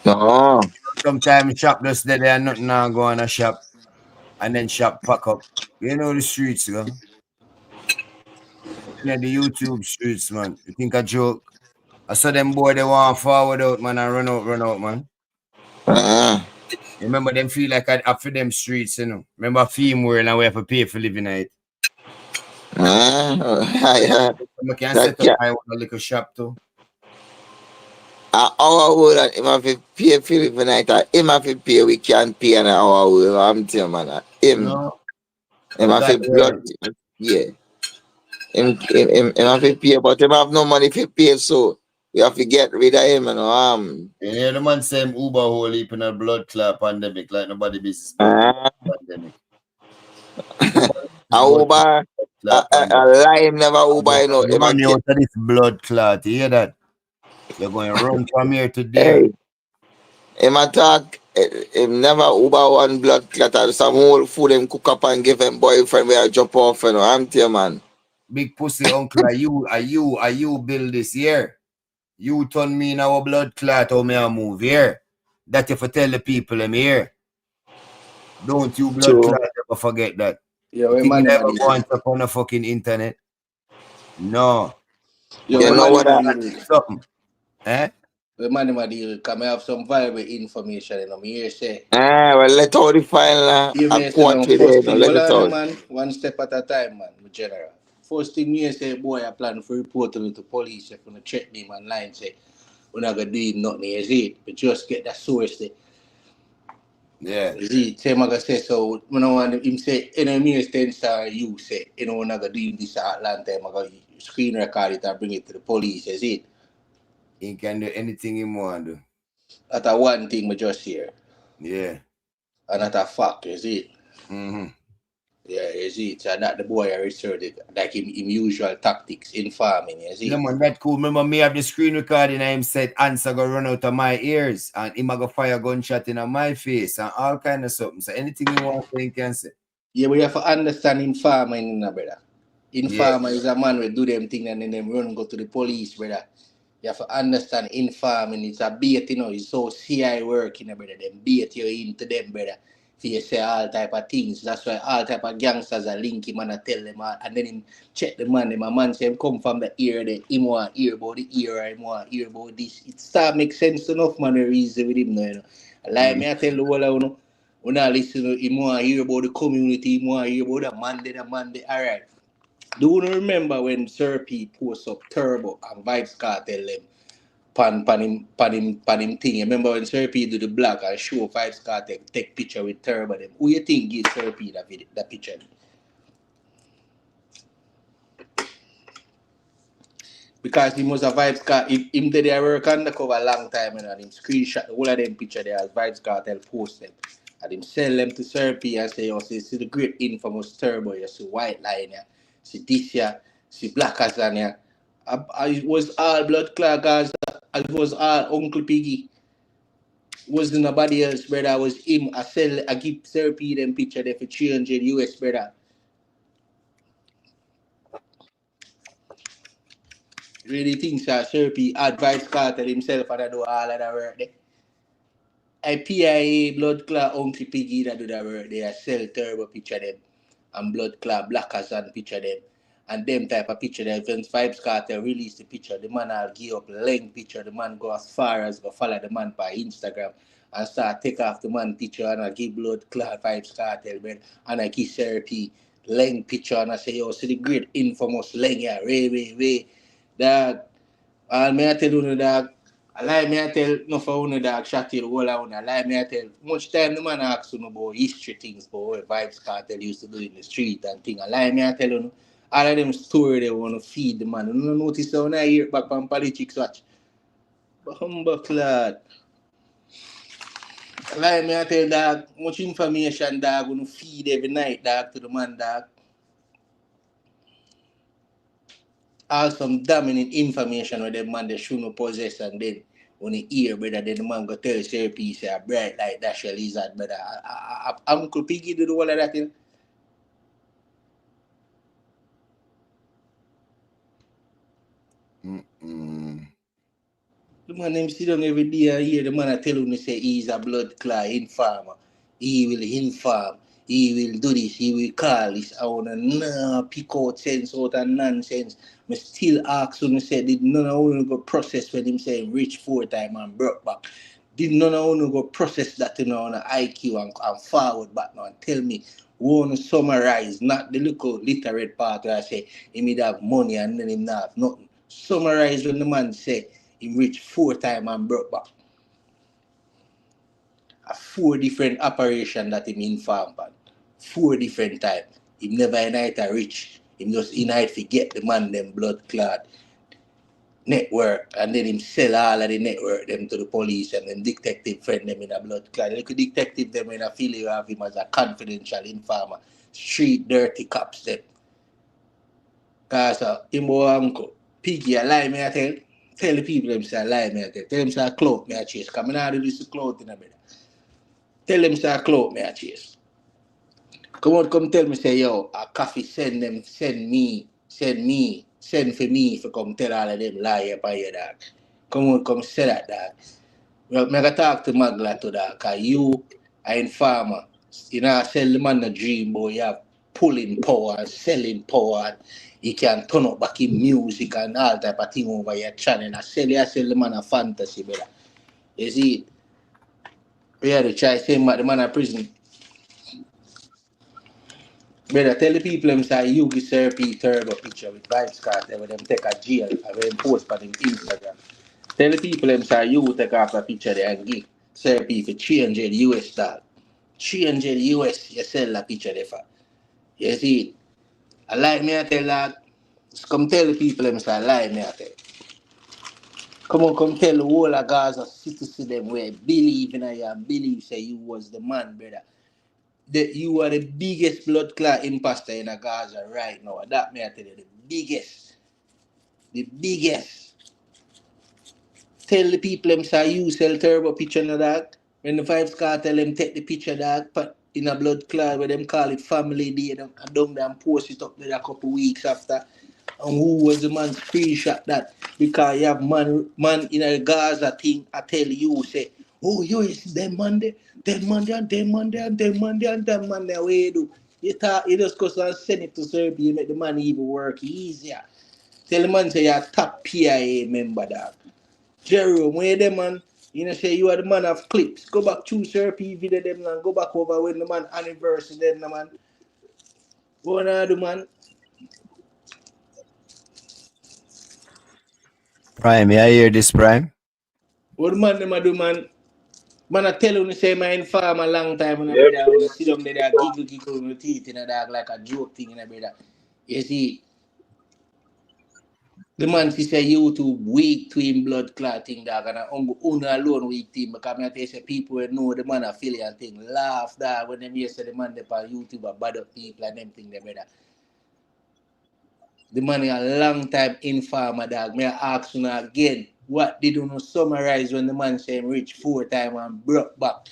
No. Sometimes shop just there and nothing now go on a shop. And then shop pack up. You know the streets, go. You know the YouTube streets, man. You think a joke? I saw them boy they want forward out, man, and run out, man. Ah. You remember them feel like I for them streets, you know. Remember Fame World and we have to pay for living at it. Yeah. I can That set up can my own little shop too. our word and him have to pay for the night. Him have to pay, we can't pay an hour word. I'm telling you, man. No, Him I have got to blood. Yeah. Him have to pay, but him have no money to pay, so we have to get rid of him, you know. You hear the man say Uber whole heap in a blood clot pandemic, like nobody business about Ah. pandemic. A About Uber, clot a pandemic. lie him never Uber, you know. Him a Run you get, out of this blood clot. You hear that? You're going to run from here to there. hey, him attack, him never Uber one blood clot and some whole food him cook up and give him boyfriend where I drop off, you know. I'm telling you, man. Big pussy uncle, are you build this here? You turn me in our blood clot or me I move here. That if I tell the people I'm here. Don't you blood True. clot ever forget that. Yo, You we think me man them a never go deal. on top on the fucking internet? No. Yo, You we know man what them a I, deal. Something. Eh? We man them a deal. Cause I have some valuable information. You know, me here say. well, let all the file You a may say quote now with it, you first know, thing. let Well, it on out. man, one step at a time, man. My general. First thing you say, boy, I plan for reporting to police. If you check them online, say we're not gonna do him nothing. Is it? But just get that source. There. Yeah. Is it? Same like I say. So when I want him say, me stands you say, we're not gonna do him this at Atlanta. I'm gonna screen record it and bring it to the police. Is it? He can do anything he want to do. That's a one thing we just hear. Yeah. And that's a fact, is it? Mm-hmm. Yeah, is it? So that the boy I researched like him usual tactics in farming, is Yeah, it? man, that cool. Remember me have the screen recording and him said answer go run out of my ears and him a go fire gunshot in my face and all kind of something. So anything you want to say, he can say. Yeah, we have to understand in farming, brother. In Yeah. farmer is a man will do them thing and then them run go to the police, brother. You have to understand in farming it's a bait, it's so CI work, brother. Them bait you into them, brother. For you say all type of things. That's why all type of gangsters are link him and I tell them all, and then him check the man, a man say him come from the ear there, him want hear about the ear, him want hear about this. It start make sense enough, man, the reason with him now, Like me I tell the whole of you, when I listen to him want hear about the community, him want hear about the man there, alright. Do you remember when Sir P post up Turbo and Vibes Cartel them pan him thing? Remember when Sir P do the black and show Vibes Cartel take picture with Turbo them? Who you think give Sir P that video, that picture? Because he was a Vibes Cartel. Him did their work undercover a long time, and him screenshot the whole of them picture there as Vibes Cartel post them. And him sell them to Serpy and say, see the great infamous Turbo, you see White Line, yeah. See this here, see Black Hazan, yeah. It was all blood clot guys. It was all Uncle Piggy. Wasn't nobody else, brother. It was him. I give Serpy them picture there for 300 US, brother. Really thinks that Serpy advised Cartel himself and I do all of that work there. I PIA blood clot Uncle Piggy that do that work. They sell Turbo picture them and blood clot Black Hazan picture them. And them type of picture there. When Vibes Cartel release the picture, the man will give up length picture. The man go as far as go follow the man by Instagram and start take off the man picture and I give blood clot Vibes Cartel, man. And I give Serpy length picture and I say, yo, see the great infamous length here, way. That all me I tell you dog. I lie me I tell no for you dog shot you the whole of I lie me I tell much time the man ask you about history things about what Vibes Cartel used to do in the street and thing. I lie me I tell you all of them story they want to feed the man. You don't notice how I hear back on politics watch. But humble clad. I lie me I tell dog much information dog want to feed every night dog to the man dog. All some dominant information where them man they shouldn't possess and then when you hear brother then the man go tell Serpy say a bright like dash a lizard brother. Uncle Piggy do the whole of that thing. The man them sit down every day and hear the man I tell him say he's a blood clot informer. He will inform. He will do this. He will call this. I wanna pick out sense out of nonsense. I still ask him say did none of you go process when him say rich 4 times and broke back. Did none of you go process that on an IQ and forward back now and tell me want to summarize, not the little literate part where I say he may have money and then him not have nothing. Summarize when the man say he reached 4 times and broke back. 4 different operations that him informed on. 4 different times. He never unite a rich. He just unite to get the man them blood clot network and then him sell all of the network them to the police and then detective friend them in a blood clot. They could detective them in a feel you have him as a confidential informer. Street dirty cops them. Cause him uncle Piggy a lie me I tell the people them say a lie me I tell them say a clout me I chase. Cause I not do this clout in a bed. Tell them say a clout me I chase. Come tell me say yo a coffee send for me for come tell all of them lie up on your dog. Come say that dog. Well, I talk to Magla to that cause you are informer. You know sell the man a dream boy you have pulling power and selling power and you can turn up back in music and all type of thing over your channel. I sell the man a fantasy brother. You see we had to try saying about the man a prison. Brother, tell the people them say you give Serpy Turbo picture with Vibes Cartel where them take a jail and them post on them Instagram. Tell the people them say you take off a picture there and give Serpy for 300 US dog. 300 US you sell a picture there for. You see it? I like me I tell that. Just come tell the people them say I like me I tell. Come tell the whole of Gaza city to them where believe in you and believe say you was the man, brother. That you are the biggest blood clot imposter in Gaza right now. That may I tell you, the biggest. Tell the people them say you sell Turbo picture of that. When the Vibes Cartel them take the picture that put in a blood clot where them call it family day and down there and post it up there a couple weeks after. And who was the man screenshot that? Because you have man in a Gaza thing, I tell you, say, oh, you is them man there, where you do? You just go and send it to Serbia, you make the man even work easier. Tell the man say you're a top PIA member, dog. Jerome, where you them man? You know, say you are the man of clips. Go back to Serbia video them and go back over when the man anniversary then, man. What on do, man? Prime, I hear this, Prime. What the man them a do, man? Man, I tell you, say my inform a long time and I brother, sit down there, giggle with teeth in a dog like a joke thing in a brother. You see, The man she say YouTube weak to him blood clotting dog and only alone weak team because I tell you people will know the man affiliate thing laugh dog when them hear say the man they on YouTube are bad up people and them thing they better. The man is a long time informer dog. May I ask you again, what did you summarize when the man say him rich 4 times and broke back?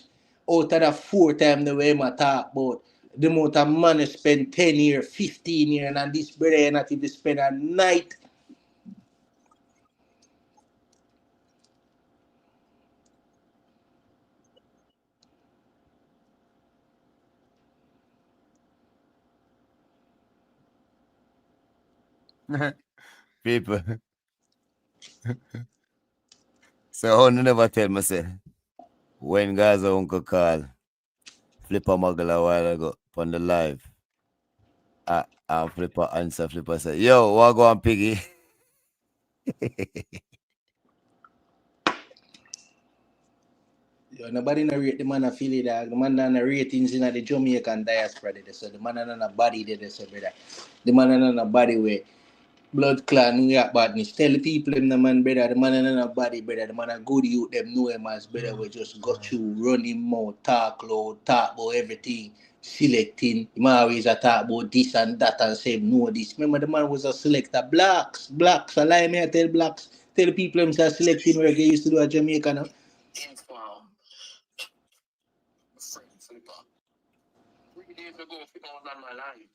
Out of the 4 times the way I talk about the amount of money spend 10 years, 15 years and this brother not even spend a night. People. So, you never tell me, say, when Gaza uncle call Flipper Muggle a while ago on the live, and Flipper answer, Flipper say, yo, what go on, Piggy? Yo, nobody no rate the man affiliate dog. The man done the ratings in the Jamaican diaspora there. So the man done a body there, so brother. The man done a body where blood clan New York badness. Tell the people him the man brother, the man done a body brother, the man a good youth, them know him as brother. We just got through, run him mouth, talk loud, talk about everything, selecting. Him always a talk about this and that and say know this. Remember the man was a selector. Blacks. I lie me I tell blacks. Tell the people him say selecting where they used to do at Jamaica now. Flipper. 3 days ago, Flipper was on my live.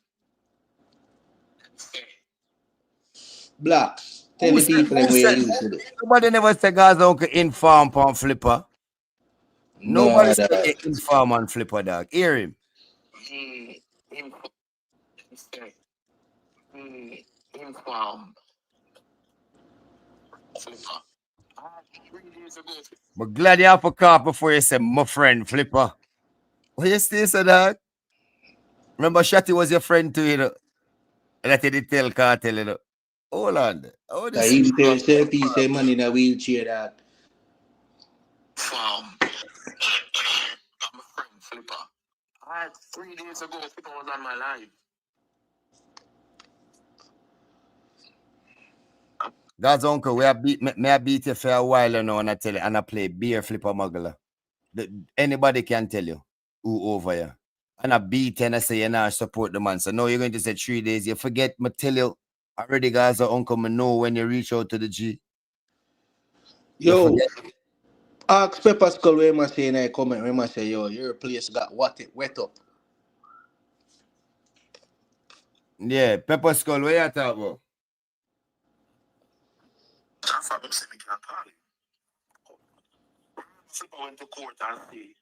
Blacks. Tell the people them where you used to do. Nobody never say Gaza uncle inform on Flipper. Nobody say inform on Flipper, dog. Hear him. Inform. Flipper. 3 days ago. I'm glad you have a car before you say my friend Flipper. What you still say, dog? Remember Shotty was your friend too, you know? And that did tell cartel, you know. Hold on. Oh, this He tell Serpi say man in a wheelchair that. I'm a friend, Flipper. 3 days ago, Flipper was on my live. God's uncle, may I beat you for a while, you know, and I tell you, and I play beer Flipper Muggler. Anybody can tell you who over you. And I beat and I say, you know, support the man. So now you're going to say 3 days. You forget, me tell you, already guys are uncle, me know when you reach out to the G. Yo, ask Pepper Skull where I say in a comment, where I say, yo, your place got wet up. Yeah, Pepper Skull, where you talk about? Flipper went to court and see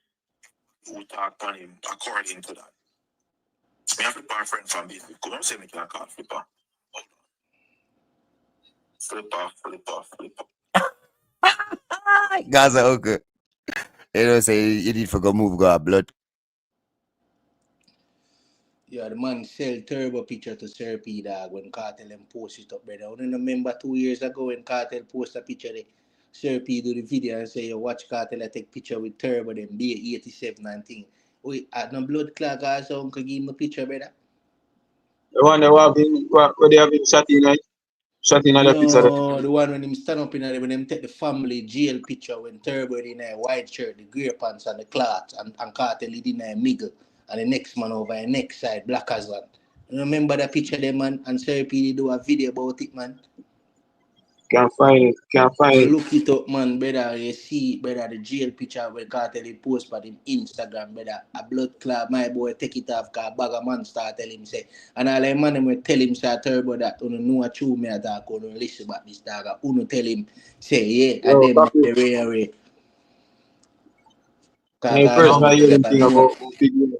who talked on him according to that. Me and Flipper friend from business. Couldn't say me can call Flipper. Flipper. Gaza uncle. You know, say you need to go move, go blood. Yeah, the man sell turbo picture to Serpi dog when Cartel and post it up, brother. I don't remember 2 years ago when Cartel post a picture there. Serpi do the video and say, you watch Cartel I take picture with turbo them be 87 and thing. Wait, at no blood clot guys, so uncle give me a picture, brother. The one that where they have been shot in the picture. No, the one when him stand up in there, when them take the family jail picture when Turbo in a white shirt, the grey pants and the cloth, and Cartel in a middle, and the next man over the next side, black as one. You remember that picture there, man? And Sir P do a video about it, man. Can't find it. Look it up, man, brother. You see, brother, the jail picture where Cartel post by him Instagram, brother. A blood clot, my boy, take it off, cause bag of man start tell him, say. And all the man will tell him, say, Turbo, that you know a true me attack, you know, listen about this dog. You tell him, say, yeah, and them the rare. I first not hear anything about Piggy.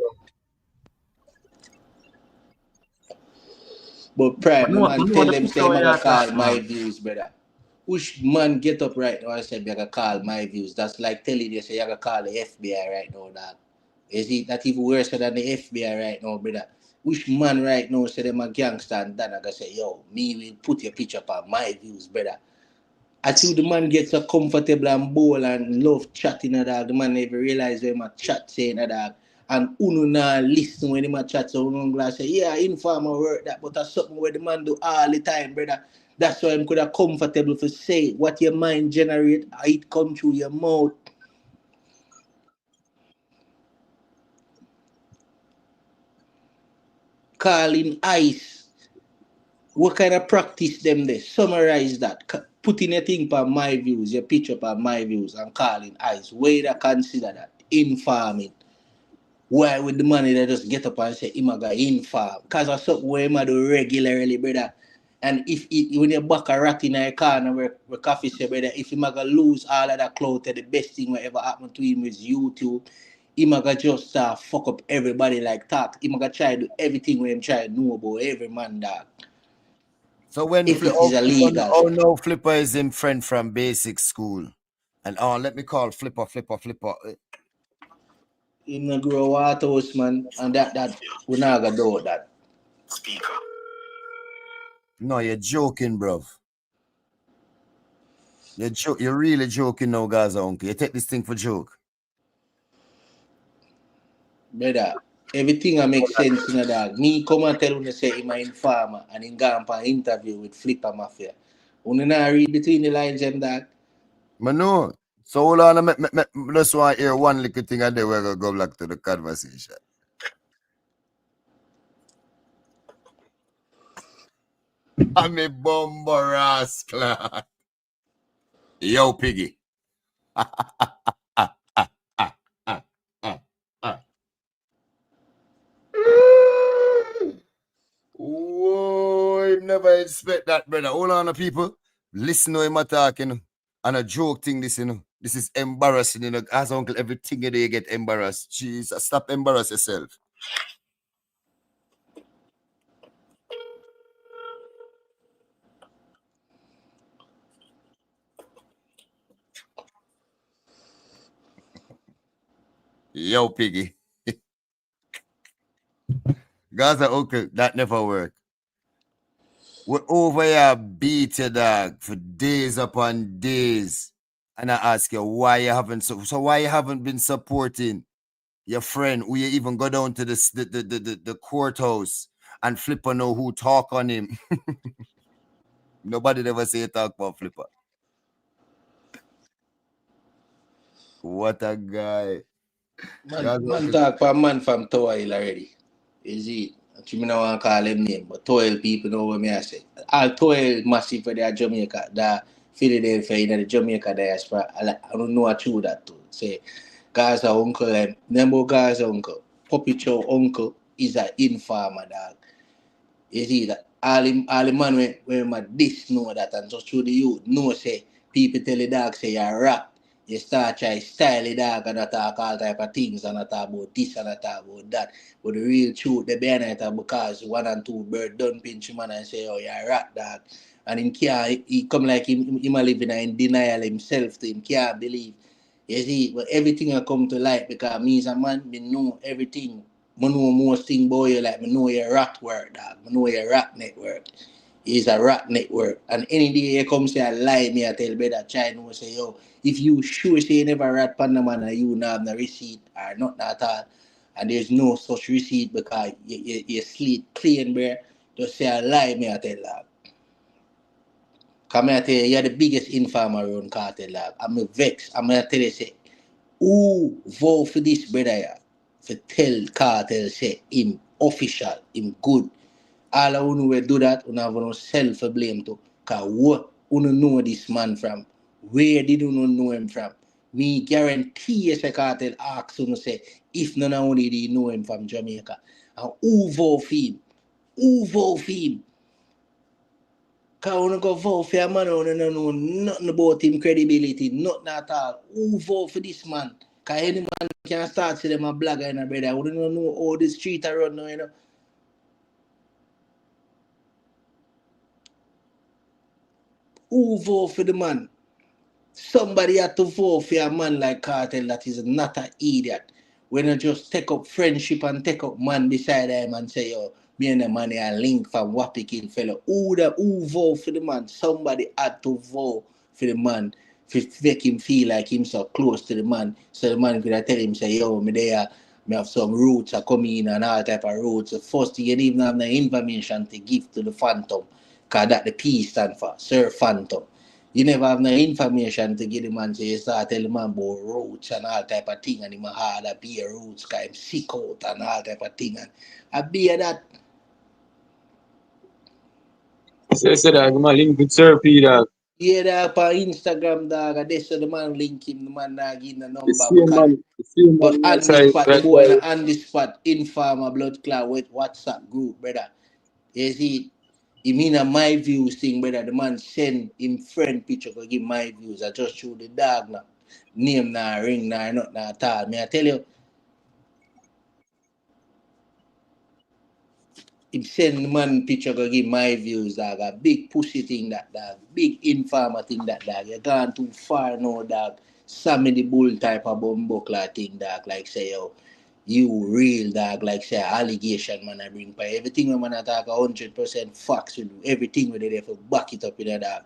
But Prime, man, tell them, say, I'm gonna call my views, brother. Which man get up right now and say, I gotta call my views? That's like telling you, say, you gotta call the FBI right now, dog. Is it that even worse than the FBI right now, brother? Which man right now say them a gangster and then I gotta say, yo, me will put your picture up on my views, brother. Until the man gets so comfortable and bold and love chatting a dog, the man never realize when my chat saying a dog. And uno na listen when him a chat, so uno gonna say, yeah, informer work that, but that's something where the man do all the time, brother. That's why I'm could have comfortable to say what your mind generate, it come through your mouth. Calling ice. What kind of practice them there? Summarize that. Putting a thing for my views, your picture for my views, and calling ice. Way to consider that informing. Why with the money they just get up and say imaga inform? Because of something where I do regularly, brother. And if when you back a rat in a corner where coffee say, brother, if you maga lose all of that clout, the best thing that ever happened to him is YouTube. He maga just fuck up everybody like that. He maga try to do everything when him try to know about every man dog. So when If it is illegal. no, Flipper is him friend from basic school. And let me call Flipper. Him no grow water house, man, and that we not gonna do that. Speaker. No, you're joking, bruv. You're really joking now, Gaza uncle. You take this thing for joke. Brother, everything make sense in a dog. Me come and tell you say I'm an informer and in gone for an interview with Flipper Mafia. You not read between the lines, them dog. Man, no. So hold on, I just want to hear one little thing and then we're going to go back to the conversation. I'm a bomber rascal. Yo, Piggy. Whoa, I never expect that, brother. Hold on, people. Listen to him talking. And a joke thing, this, This is embarrassing, As uncle, everything you do, you get embarrassed. Jeez, stop embarrass yourself. Yo, Piggy. Gaza uncle, that never worked. We're over here beat you, dog, for days upon days. And I ask you why you haven't why you haven't been supporting your friend who you even go down to the courthouse and Flipper know who talk on him. Nobody never say you talk about Flipper. What a guy. Man talk for a man from Toil already. Is it? You know want to call him name, but Toil people know what I say. All Toil massive for their Jamaica, the Philadelphia in the Jamaica diaspora. I don't know what you that too. Say Gaza uncle and Nembo Gaza uncle, Puppy Show uncle is an informer dog. You see that all the man when my this know that and just through the youth know say people tell the dog say you're rap. You start try style the dog and talk all type of things and talk about this and talk about that. But the real truth the behind it because 1 and 2 bird don't pinch man and say, oh, you're a rat dog. And him can't, he come like him living in denial himself to him can't believe. You see, but everything I come to light because me as a man, me know everything. I know most thing about you, like I know your rat work, dog. I know your rat network. It's a rat network. And any day you come say a lie, me I tell better try to say, yo, if you sure say you never rat panda man and you not have no receipt or not at all, and there's no such receipt because you sleep clean, bro, just say a lie, me I tell dog. Come I tell you, you're the biggest informer around cartel, dog. I'm a vex. I'm gonna tell you, say, who vote for this brother here? For tell cartel say him official, him good. All of you will do that, you have no self-blame too. Because what you know this man from? Where did you know him from? Me guarantee you, cartel ask you say, if none of you did know him from Jamaica. And who vote for him? Who vote for him? Because you go vote for a man, you don't know nothing about him credibility, nothing at all. Who vote for this man? Because any man can start to them a blogger and a brother. You don't know how the street around now, Who vote for the man? Somebody had to vote for a man like Cartel that is not an idiot. When you just take up friendship and take up man beside him and say, yo, me and the man are link from Wapikin fellow. Who vote for the man? Somebody had to vote for the man to make him feel like him so close to the man. So the man could tell him, say, yo, me there, me have some roots are coming in and all type of roots. The first thing you didn't even have no information to give to the phantom. Because that the P stand for, Sir Phantom. You never have no information to give the man, so you start tell the man about roots and all type of thing, and he hard a beer roots, because him sick out and all type of thing. And I beer that. So that my link with Sir P dog. Yeah, dog, on Instagram, dog, and that's the man link him, the man dog in the The number, same man but on that's the right, spot, the that's boy right. on the spot, inform blood clot with WhatsApp group, brother. You see, he mean a my views thing, brother. The man send him friend picture to give my views. I just show the dog now. Name now, ring now, not now at all. Me I tell you, him send the man picture to give my views, dog. A big pussy thing that dog. Big informer thing that dog. You gone too far now, dog. Sammy the bull type of bumbuckler thing, dog. Like say yo. You real dog, like say allegation man I bring by everything when man attack 100% facts with everything with there for back it up in the dog.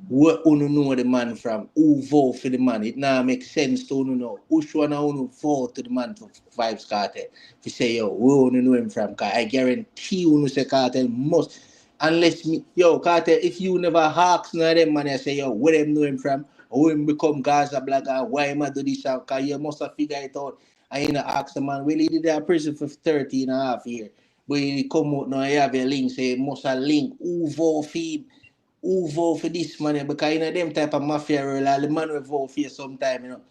What uno know the man from? Who vote for the man? It now make sense to uno know. Which one uno vote to the man for Vibes Cartel? If you say yo, who uno know him from? Cause I guarantee uno say Cartel must unless me yo Cartel if you never ask none of them man I say yo where them know him from or when him become Gaza black and why him a do this cause you must have figured it out. I ain't ask the man, well he did that prison for 13 and a half years. But he come out now, he have a link, say must have link who vote for him, who vote for this man, because you know them type of mafia role, all the man will vote for you sometime, you know.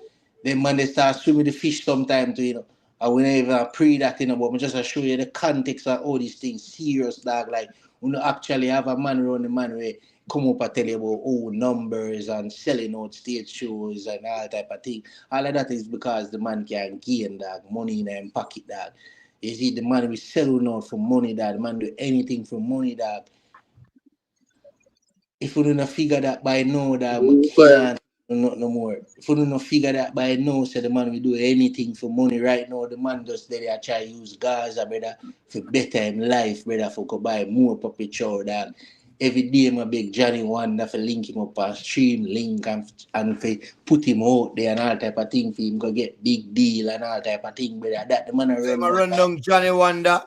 Them man they start swimming the fish sometime too, you know. I will never pre that, you know, but I just show you the context of all these things, serious dog, like when you actually have a man around the man where come up and tell you about numbers and selling out stage shows and all type of thing. All of that is because the man can gain dog, money in him pocket dog. You see, the man will sell out for money dog, the man do anything for money dog. If we don't figure that by now, that we can't do not no more. If we don't figure that by now, so the man will do anything for money right now. The man just there I try to use Gaza, brother, for better in life, brother, for go buy more puppet show that. Every day, my big Johnny Wonder for link him up on stream, link and for put him out there and all type of thing for him go get big deal and all type of thing, brother. That the man Say run my one run down Johnny Wonder.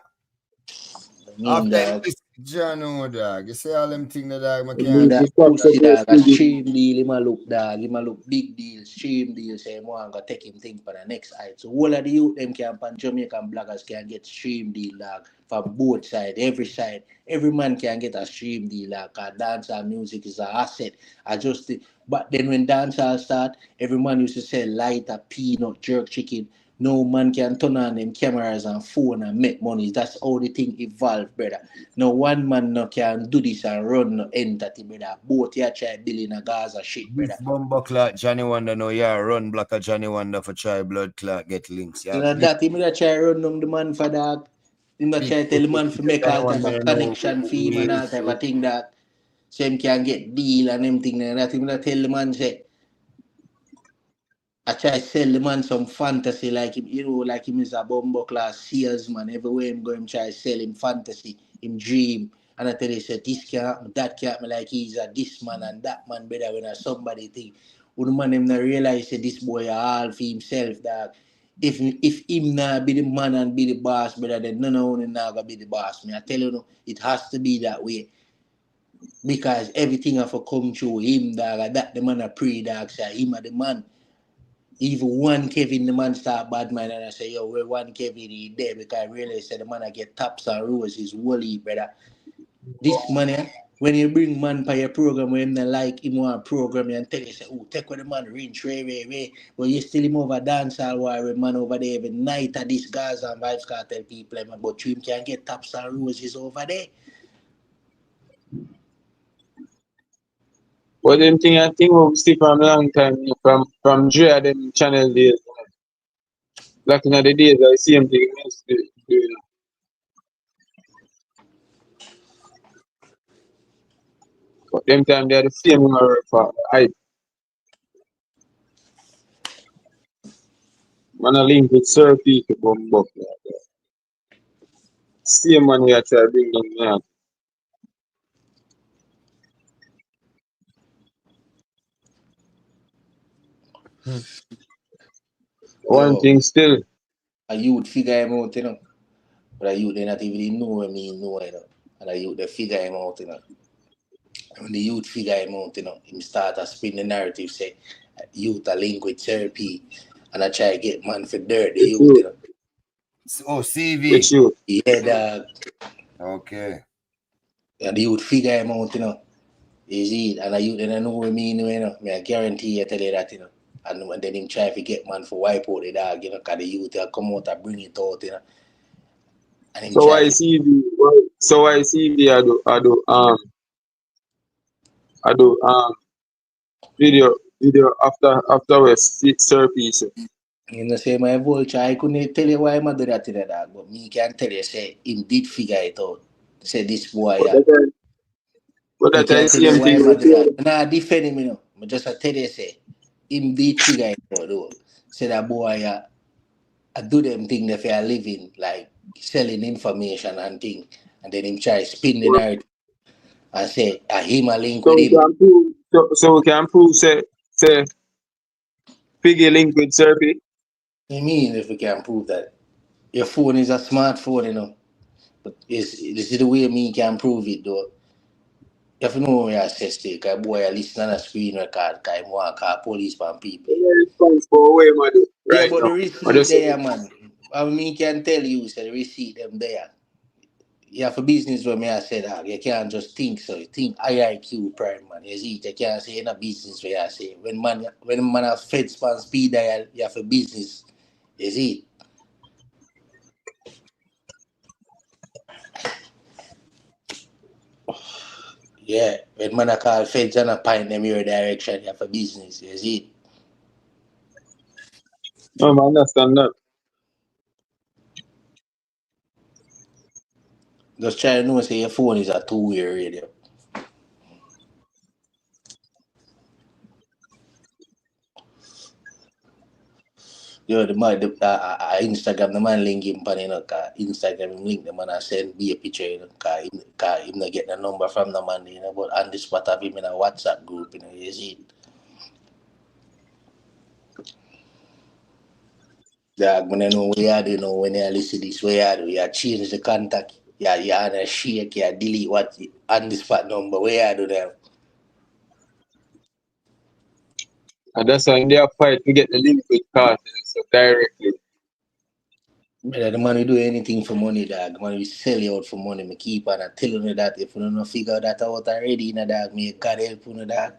him After him dog. this Johnny dog. You see all them things that dog I And link can't That with Factor pussy First dog, a Piggy. stream deal, him a look dog, him a look big deal, stream deal, say him want to take him thing for the next height. So all of the youth them can pan Jamaican bloggers can get stream deal dog from both sides, every side. Every man can get a stream deal dog, cause dancehall music is an asset. I just but then when dancehall start, every man used to sell lighter, peanut, jerk chicken. No man can turn on them cameras and phone and make money. That's how the thing evolved, brother. No one man no can do this and run no entity, brother. Both you try building a Gaza shit, This brother. bumbo clot Johnny Wonder no yeah run block a Johnny Wonder for try blood clot get links. You Yeah. know that him not try run them the man for that. Him not Big try tell the pussy man to for make Johnny all type Wonder of you know connection for who him he and all is. type of thing that. So him can get deal and them thing like that. Him not tell the man say I try sell the man some fantasy like him, you know, like him is a bumbo class salesman. Everywhere him go, him try sell him fantasy, him dream. And I tell you, say, this can't happen, that can't happen, like he's a this man and that man better when somebody think. When the man him not realize say this boy all for himself, dog. If him not be the man and be the boss, brother, then none of them not gonna be the boss. Me, I tell you, no, it has to be that way. Because everything have to come through him, dog. And that the man a pray, dog. Say him a the man. Even one Kevin, the man start bad man, and I say, yo, where one Kevin he there because I realize that the man I get taps and roses, woolly, brother. This man, when you bring man by your program, when him not like him want program you and tell you, say, oh, take with the man reach, way. But you still him over dance all while with man over there every night at this Gaza and Vibes Cartel people, man, but you can get taps and roses over there. But them thing I think will still from a long time, you know, from Dre them channel days. You know. Back in the days I see him thing used to do, you know. But them time they are the same work for hype. Man a link with Sir P to bumbo. Same man we are trying to bring them now. One Yo, thing still, a youth figure him out, you know. But a youth they not even know what me know, you know. And a youth they figure him out, you know. When the youth figure him out, him start to spin the narrative, say, youth are linked with therapy, and I try to get man for dirt, the It's youth, you. Oh, CV. It's you. Yeah, dog. Okay. And the youth figure him out, is it? And the youth, and I know what I mean, I guarantee you tell you that, And then him try to get man for wipe out the dog, because the youth will come out and bring it out, And him So try why to, CV? So why CV? I do video after we surface. say my vulture, I couldn't tell you why I'm do that, dog, but me can tell you, say, him did figure it out. Say this boy, But that me I can't tell you same why thing I'm with do that. Nah, defend him, I just tell you, say, him did figure it out, though. Say that boy, I do them thing that for a living, like selling information and thing. And then him try spin the narrative and say, him a link so with we him. can prove so we can prove say Piggy link with Surfy. I mean, if we can prove that. Your phone is a smartphone, But this is the way me can prove it, though. You have to know what I say, because boy, I listen on a screen record, because I want to call police on people. Responsible way, man. Yeah, Right but now. the I receipt just there, man. I me can tell you, say the receipt them there. You have a business where me I say that you can't just think so. You think IIQ prime man. You see, you can't say in a business where I say when man have fed span speed dial, you have a business. You see? Yeah. When man a call feds and a pint them your direction, you have a business. You see? no man understand that. Just try to know say your phone is a two-way radio. Yo, the man, Instagram, the man link him pan, Instagram him link the man and send me a picture, him not get the number from the man, but on the spot of him in a WhatsApp group, you see. Dog, when I know what you do, when you listen this, what you do, you change the contact, you wanna shake, you delete what on the spot number, what you do now. And that's why in their fight to get the link with cartels so directly. But the man will do anything for money, dog. The man will sell you out for money. Me keep on telling you that if you don't figure that out already, dog, me God help you, dog.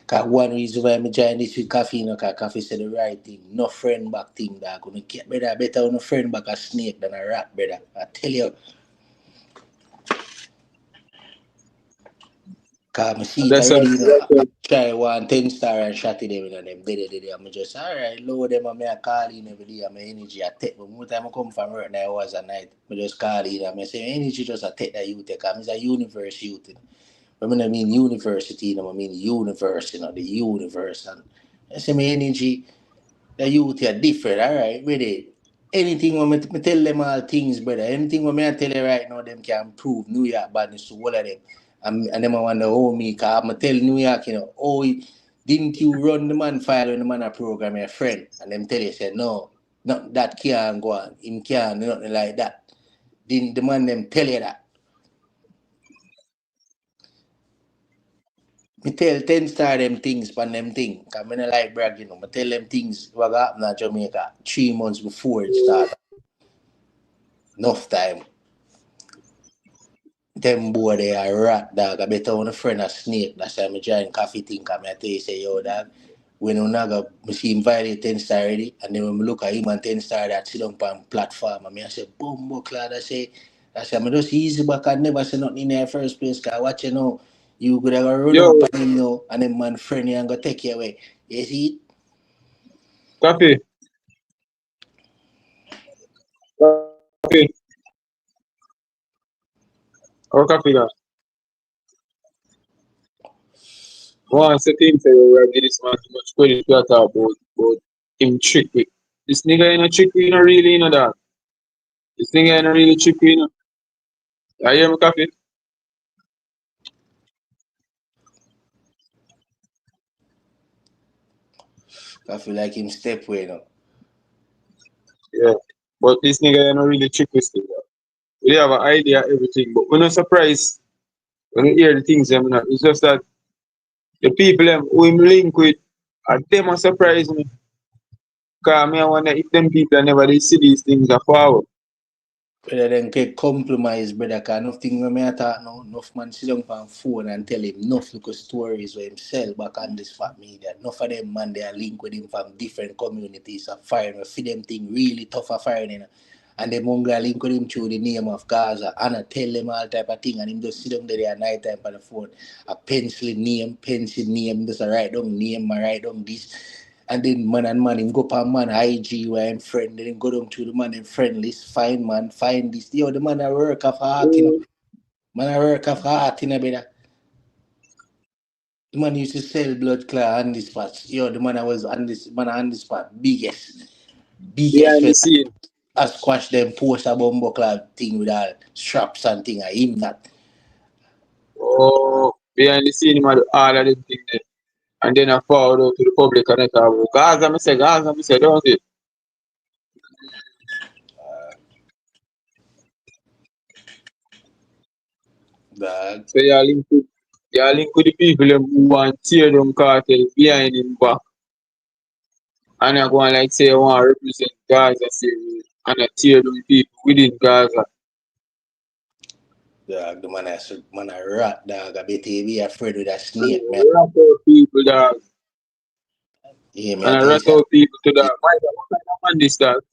Cause one reason why me join this with coffee, cause coffee said the right thing. No friend back thing, dog. Gonna get better on a friend back a snake than a rat, brother. I tell you. Cause I see And it that's why already, I try 1 10 star and shot it them, them did. I'm just alright, lower them and me I call in every day and my energy I take. But more time I come from work now hours a night, I just call in and I say energy just I take that you take. Cause it's a universe youth. But I mean university, I mean universe, the universe. And I say my energy, the youth are different, alright, ready. Anything when me tell them all things, brother. Anything when me I tell you right now, them can prove New York badness to all of them. And them I wonder, oh, me, because I'm tell New York, oh, didn't you run the man file when the man a program your friend? And them tell you, say, no, not that can't go on. Him can't, nothing like that. Didn't the man them tell you that? Me tell 10 star them things pan them thing. Cause me not like brag, Me tell them things what happened in Jamaica 3 months before it started. Enough time. Them boy they are rat dog. I better on a friend a snake. That's why I join coffee thing. Cause I tell you say yo dog. When you naga me see him violate 10 star already. And then when me look at him and 10 star that sit down on platform and me I say bumbo clad I say me just easy back and never say nothing in the first place. Cause watch you could have run yo, up on him now and then man friend you and go take you away. You see it? coffee. Coffee. Or coffee that. One second say we have this man too much credit to talk about him trick with. This nigga ain't a trick with, really, that. This nigga ain't a really trick with, I hear me coffee. I feel like him step way. Yeah. But this nigga ain't a really trick with still. We have an idea of everything, but we're not surprised When you hear the things, it's just that the people them who him link with, them a surprise me. Because I wonder if them people never they see these things are forward. Brother, then get compromise, brother, because nothing when me talk now, enough man sit down on phone and tell him enough little stories where him sell back on this fat media. Enough of them man they are linked with him from different communities of firing. We feed them thing really tough of firing, you know. And them hungry link with him through the name of Gaza and I tell them all type of thing and him just sit down there at night time on the phone. A pencil name, just a write down name, I write down this. And then man and man, him go pa man IG where I'm friend, then him go down to the man and friend list, find man, find this. Yo, the man a work of heart, you know. Man a work of heart, you know, brother. The man used to sell blood clot on the spot. Yo, the man was on this man on the spot. Biggest Behind the when scene. I squash them post a bumbo clot thing with all straps and thing. I him that. Oh, behind the scene, man, do all of them things there. And then I forward out to the public and I talk about Gaza, me say, don't it? Dog. So you link with the people them who want tear down cartel behind him back. And I go and like say I want to represent Gaza, say, and I tear down people within Gaza. Dog, the man a rat, dog. I bet he be afraid with that And snake, man. I rat out people, dog. Yeah, me I And I tell you, rat out people to that. Why what kind of man this, dog?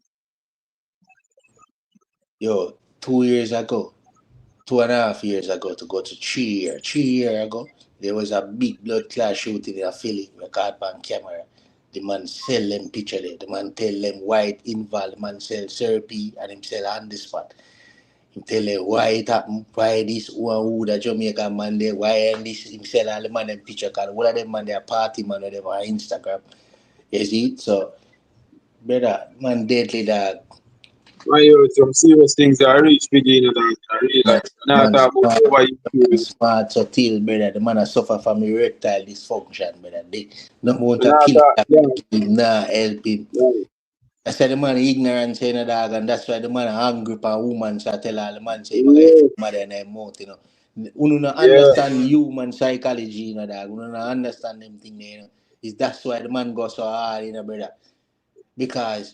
yo, 2 years ago, 2.5 years ago, to go to 3 years ago, there was a big blood clot shooting in a Philly, we caught on camera. The man sell them picture there. The man tell them white involved. The man sell therapy and him sell on the spot. Him tell them why it happen, why this one who the Jamaican man there, why and this him sell all the man them picture cause all of them man they are party man or them on Instagram. You see? So brother, man deadly dog. Why you some serious things that I reach beginning, dog. I realize. And I Man talk about smart, over man YouTube. smart subtle, brother. The man a suffer from erectile dysfunction, brother. They don't want And to I kill talk, yeah, him, nah, help him. yeah, I said the man ignorant saying a dog, and that's why the man angry for woman. So I tell all the man say, "Maga yeah, mother in their mouth, you know." You don't yeah. understand human psychology, you know, dog. You don't understand them thing, you know. Is that's why the man goes so hard, you know, brother. Because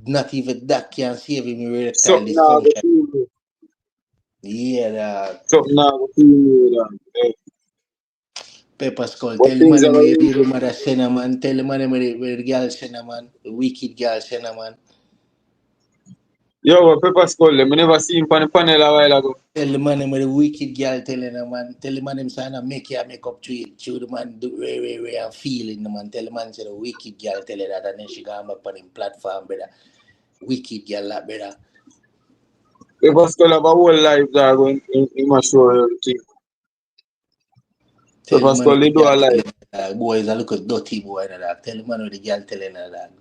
not even that can save him erectile Something now go dysfunction. feel me. Yeah, dog. Something now go feel me, dog. Yeah. Pepper Skull, But tell the things man are where your really baby mother send a man. Tell the man where the girl send a man. The wicked girl send a man. yo, Pepper Skull, them, I never seen him on the panel a while ago. Tell the man where the wicked girl telling a man. Tell the man him saying make you make up to it. Show the man do and feeling the man. Tell the man say the wicked girl tell her that and then she got up on him platform, brother. Wicked girl that brother. Pepper Skull have a whole life, dog, in my show everything. Tell the Pepper man Skull, where the they do girl a life. telling her boy is a look at dirty boy and that. Tell the man where the girl telling her that.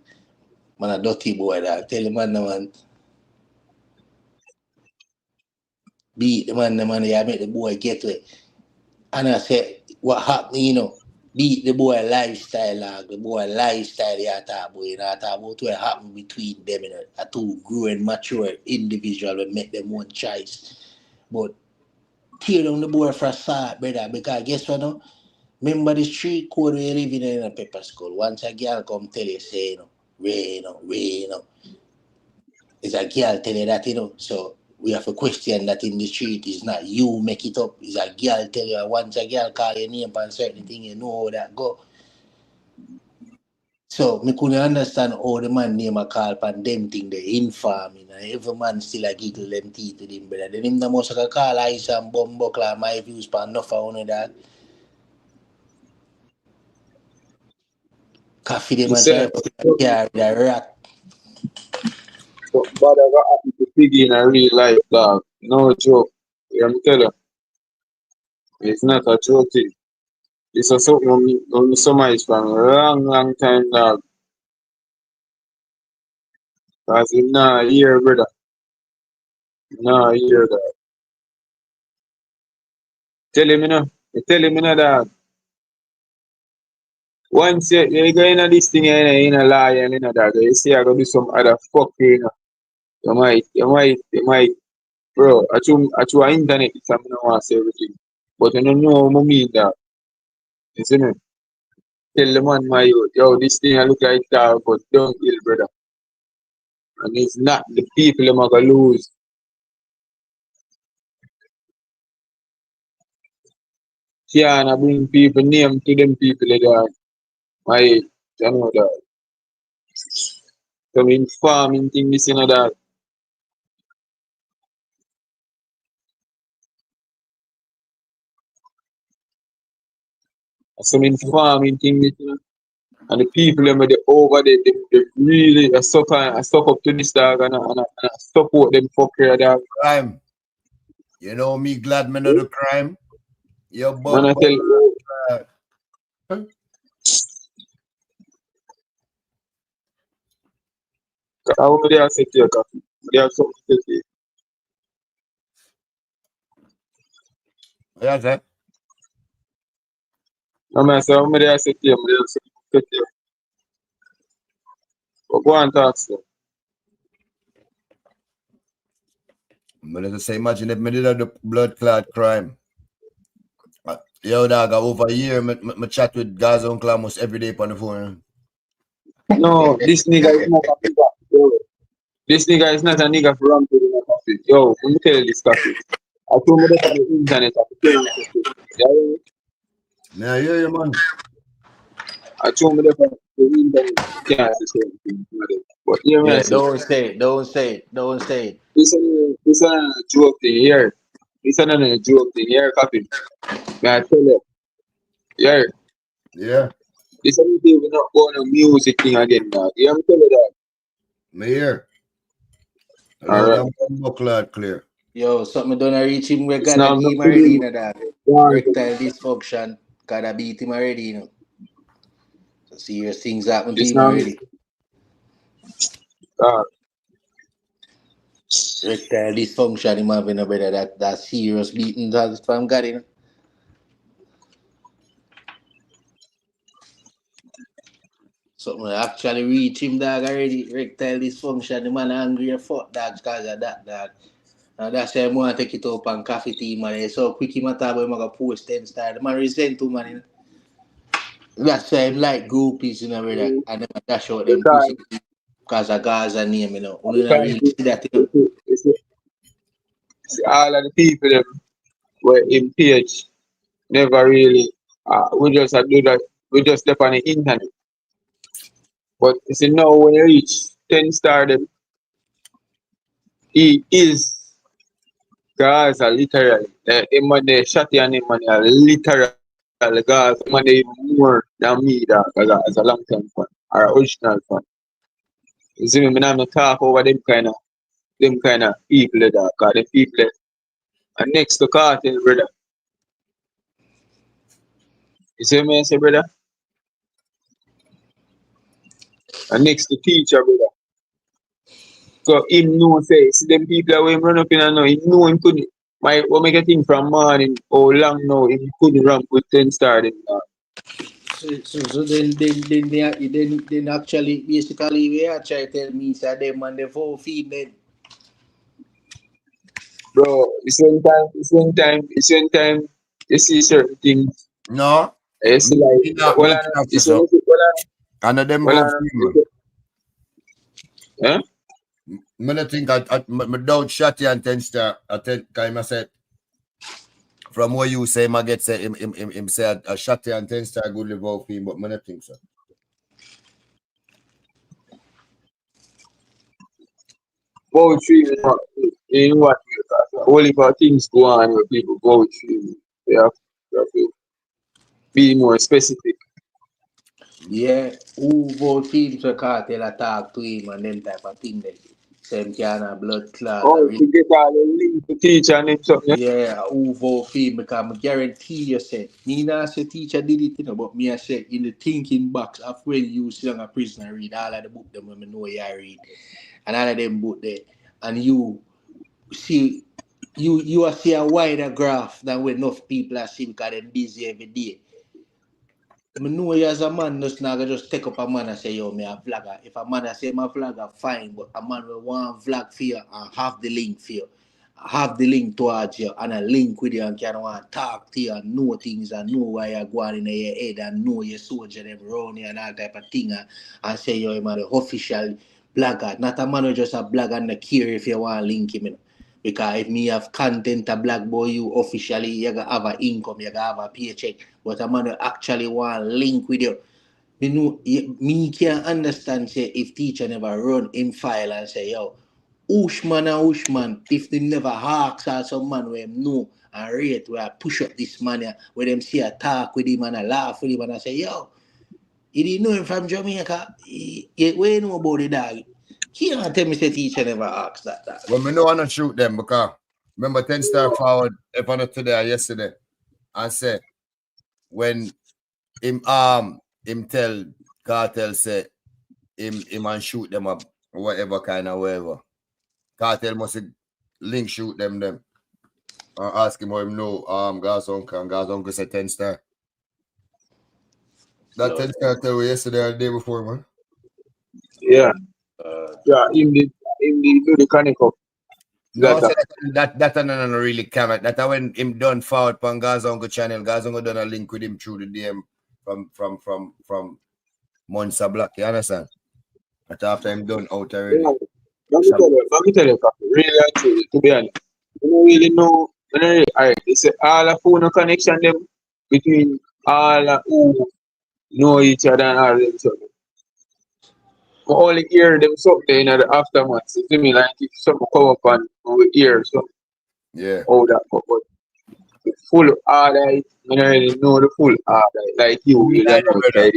Man a dirty boy that. Tell the man the man. Beat the man, yeah, make the boy get away. And I said, what happened, you know? Beat the boy lifestyle, like the boy lifestyle, yeah, talk boy, you know, talk about what happened between them, you know, a two growing, mature individual will make them one choice. But tear down the boy for a start, brother, because guess what, no? Remember the street code we living in a Pepper School. Once a girl come tell you, say, you know, Ray, you know, it's a girl tell you that, you know. So we have a question that in the street is not you make it up. It's a girl tell you. Once a girl call your name and certain thing, you know how that go. So me couldn't understand how the man name a call pan them thing the infam, you know. Every man still a giggle them teeth to him, brother. Then him the most like a call ice and bomb buckler my views pan enough for one that. Coffee them He and try said, to put a car with a rat. something bad ever happened to Piggy in a real life, dog. No joke. Yeah, I'm tell you, it's not a joke thing. It's a something on me summarize from a long time, dog. Cause him nah hear, brother. Nah hear, dog. Tell him, you know. Tell him, you know, dog. Once you go into this thing, you know, lie, and you know, dog. You see, I go do some other fuck, you know. You might, bro. I choose internet, it's something I want to say everything. But you don't know how I mean that. You see me? Tell the man my youth, yo, this thing I look like that, but don't kill, brother. And it's not the people I'm gonna lose. Can't I bring people name to them people that my age. You know that. Some farming thing, this and that. Some farming thing, this and that. And the people them they over there, they really suck up to this dog and support them for career dog. Crime. You know me glad me know the crime. Yo, Man, I but tell you, how many are set here, coffee? They have something to say. yeah, sir. I say, how many are set here? They have something to say. But go and talk, sir. But as I say, imagine if me did have the blood clot crime. Yo, dog, over a year, me chat with Gaza Uncle almost every day on the phone. No, this nigga is not a nigga. Yo, this nigga is not a nigga for run to the coffee. Yo, let me tell you this coffee. I told me that on the internet. I tell you this. Yeah, Yeah, yeah, yeah, man. I told me that on the internet. You can't say something. But yeah, man, I Yeah, say, don't say it. Don't say it. Don't say it. this is a joke thing here. This is another joke thing here, coffee. May I tell you? Yeah, Yeah, this is we're not going on music thing again now. You know, tell you that. me here. All Hello, right. that clot clear. Yo, something done reach him. We It's gotta now beat not him to already, do. you know that. Erectile dysfunction. Gotta beat him already, you know. So serious things happen to It's him now. already. Erectile dysfunction, him having a better that serious beating that from God, you know. Something actually reach him, dog, already. Erectile dysfunction, the man angry as fuck, dog, because of that, dog. And that's why I want to take it up on coffee tea, man. It's so quick him at all, but I'm going to post 10 star. The man resent to, man, you know. That's why I'm like groupies, you know, brother. And them dash out them pussy because of Gaza name, you know. We don't really see that, you know. See, all of the people them were in page never really. We just do that. We just step on the internet. But you see now when you reach 10 star, them, he is Gaza literally. Him man they shot and him man are literal Gaza. Him man they even more than me that as a long time fan or original fan. You see me, I'm not talk over them kind of people that cause the people are next to cartel, brother. You see me, I say, brother? And next to teacher, brother. So him know say, see them people that when him run up in and know, he know him couldn't. What make a thing from morning, how long now, him couldn't run with 10 star them. So then actually basically we are trying to tell me that them and the 4 feet then. Bro, the same time, you see certain things. No, You see like, me not think you see, so. I know them both film. huh? Me not think me don't shot you and 10 star. I tell kind of say from what you say, I get say him say a shot you and 10 star good live out film, but me not think so. Poetry, in what only for things go on with people poetry. They have to be more specific. Yeah, who vote team so cartel attack to him and them type of thing then. Same kind of blood clot. Oh, to get all the link to teacher and him something. Yeah, who vote for him because I guarantee you say, me not say teacher did it, you know, but me I say in the thinking box of when you young a prisoner read all of the book them when I know you read. And all of them book there. And you see you are see a wider graph than what enough people are seeing because they're busy every day. I know you as a man just not gonna just take up a man and say, yo, me a vlogger. If a man say I'm a vlogger, fine, but a man will want vlog for you and have the link for you. have the link towards you and a link with you and can want to talk to you and know things and know why you're going in your head and know your soldier them around you and all type of thing and say you're the official blogger. Not a man who just a blogger and care if you want to link him. Because if me have content a black boy you officially, you gotta have an income, you gotta have a paycheck. But a man who actually want to link with you. Me know, me can't understand say if teacher never run in file and say, yo, Ushman, if they never hawks or some man where him know and rate where I push up this man here, where them see a talk with him and I laugh with him and I say, yo, he didn't know him from Jamaica. Where you know about the dog? He can't tell me say teacher never asked that. Well, me know I not shoot them because remember 10 star forward if I not today or yesterday and say when him tell Cartel say him and shoot them up or whatever kind of whatever. Cartel must link shoot them or ask him how him know God's uncle and God's uncle said 10 star. That 10 star tell we yesterday or the day before, man. Yeah. Yeah, him did do the connect up. No, that no really comment. That when him done forward on God's uncle channel, God's uncle done a link with him through the DM from Monster Black, you understand? But after him done out already. Yeah. Let me tell you, really and truly, to be honest. You don't really know. Alright, it's all a phone connection them between all who know each other and all them stuff. We only hear them something in the aftermath. So to me, like if something come up and we hear something, Yeah. all that, but the full order, I don't really know the full order. Like you don't know it.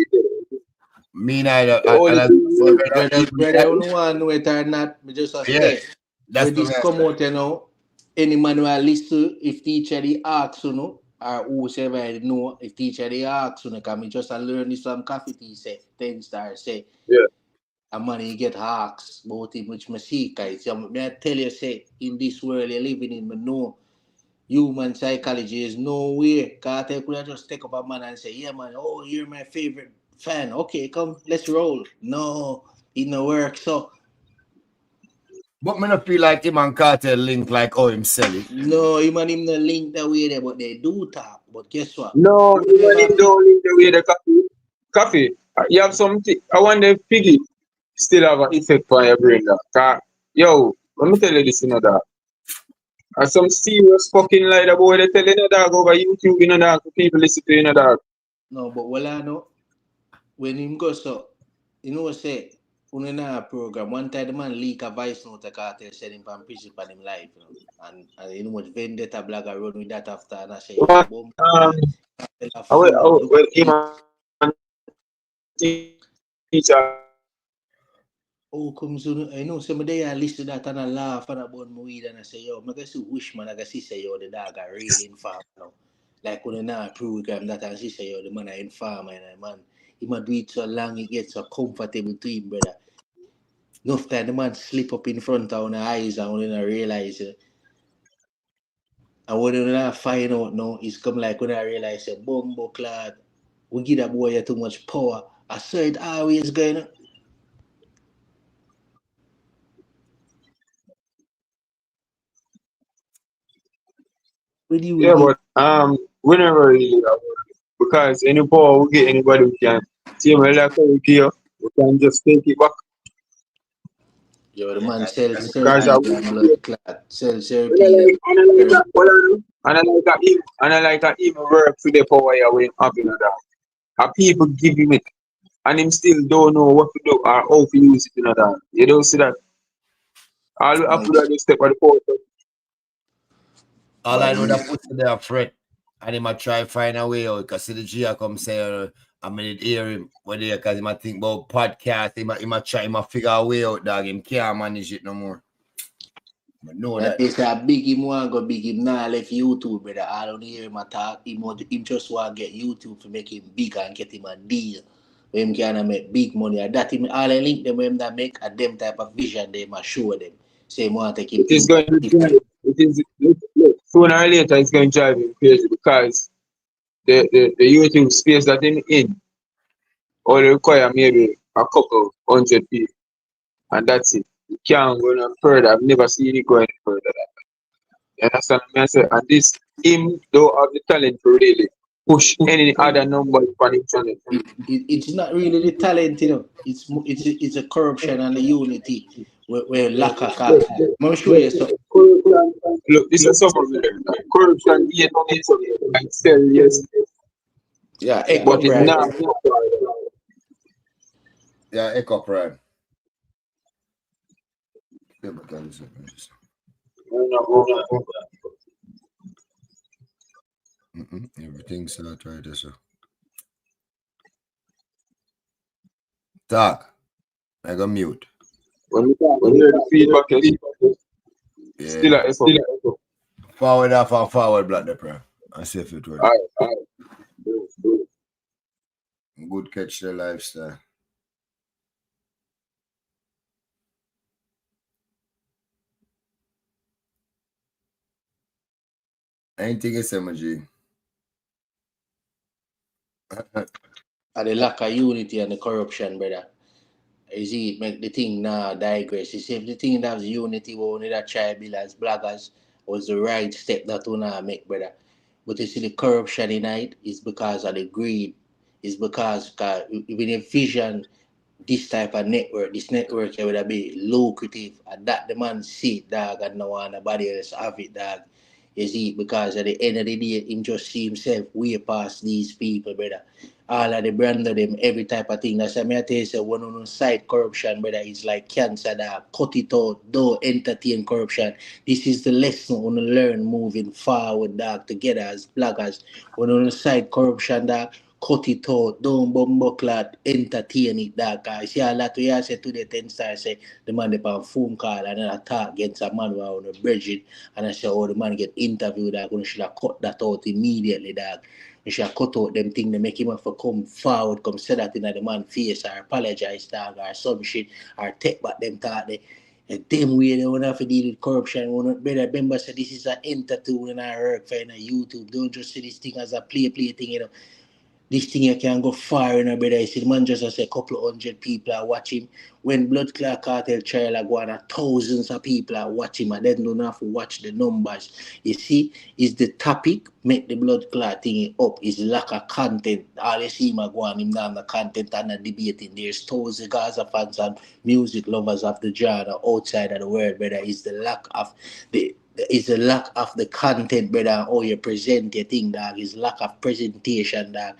Me neither. Brother, you don't want to know it or not, me just say, that's when this come out, you know, any man will listen, if teacher they ask, you know, or whoever I know, if teacher they ask, you know, because me just learn this from Coffee Tea, say, 10 star, say, yeah. And man, you get hawks about him, which me see, guys. So, may I tell you, say, in this world you're living in, me know human psychology is nowhere. Because I could just take up a man and say, yeah, man, oh, you're my favorite fan. Okay, come, let's roll. No, it no work. So, but me not feel like him and Cartel link like how him sell it. no, him and him no link that way there, but they do talk. But guess what? No, even him don't link the way the coffee. You have something. I wonder if Piggy still have an effect on your brain. That. Yo, let me tell you this, you know, that. And some serious fucking lie that boy they tell you, know, dog, over YouTube, you know, dog, people listen to you, know, dog. No, but well, I know, when him go so, you know what say, when in a program, one time the man leak a voice note to Cartel said him from prison for him life, you know. And you know what vendetta blogger run with that after and I say, yo, boom, Well, him and teacher. oh, come soon. I know some day I listen to that and I laugh and I burn my weed and I say, yo, I can see wish man, I can see say, yo, the dog are really informed now. Like when in a program that I see say, yo, the man are informed and man, he might do it so long, it gets so comfortable to him, brother. Enough time the man slip up in front of our eyes and when I realize it. And when I find out now, it's come like when I realize, bumbo clad, we give that boy too much power. I saw it always going on. Yeah, but whenever really, because any power we get anybody we can. See, when like how we here, we can just take it back. Yo, the man sells Because blood clot, sells and I like that him work for the power here when him having that. And people give him it, and him still don't know what to do or how to use it, you know that. You don't see that. All we have to do is step on the power. All I know that puts there fret. And he might try find a way out because see the G come say I mean hear him when they because he might think about podcast, he might try he might figure a way out, dog. Him can't manage it no more. But know that it's a big him want go big him now left YouTube, brother. I don't hear him attack. Him just want to get YouTube to make him bigger and get him a deal. Where him can make big money. And that him all I link them when that make a them type of vision they must show them. Say want to take him. It is going to drive. It is look, sooner or later it's going to drive him crazy because the YouTube space that him in only require maybe a couple hundred people. And that's it. You can't go no further. I've never seen it go any further than that. You understand me? I say, and this, him don't have the talent to really push any other numbers on his channel. It's not really the talent, you know. It's a corruption and the unity where lack of car. I'm show you something. Corruption, look, this is some of it. Corruption, yet needs like sell, yes, Yeah, but echo it pride. now. Yeah, echo prime. Yeah, but that is it. Everything's not right, so. Talk. I go mute. When you hear the feedback, it's still Yeah. a echo. Forward off and forward black the prayer. And see if it works. Alright. Good catch the lifestyle. Anything is emoji. And the lack of unity and the corruption, brother. You see, it make the thing now digress. You see, if the thing that was unity, we only that try build as bloggers was the right step that we now make, brother. But you see, the corruption in it is because of the greed. It's because when you vision this type of network, this network here would be lucrative, and that the man see it, dog, and no one nobody else have it, dog. You see, because at the end of the day, him just see himself way past these people, brother. All of the brand of them, every type of thing. That's why I tell you, say, when on side corruption, brother, is like cancer, dog. Cut it out, don't entertain corruption. This is the lesson on learn moving forward, dog, together as bloggers. When on side corruption, dog, cut it out, don't bumbuckler, entertain it, dog. I see a lot of you say today, 10 stars say the man they on phone call and then attack against a man who on the bridge. And I say, oh, the man get interviewed, dog. We should have cut that out immediately, dog. We should have cut out them thing, they make him have to come forward, come say that in the man face or apologize, dog, or some shit, or take back them thought they. And them way they want to have to deal with corruption. Better remember, say this is an entertainment and I work for in YouTube. Don't just see this thing as a play thing, you know. This thing here can go far, you know, brother. You see, the man just say a couple of hundred people are watching. When Blood Clot Cartel trial are going on, thousands of people are watching, and they don't have to watch the numbers. You see, is the topic make the blood clot thing up? Is lack of content. All you see him go on, him down the content and the debating. There's thousands of Gaza fans and music lovers of the genre outside of the world, brother. Is the lack of the content, brother, how you present your thing, dog. Is lack of presentation, dog.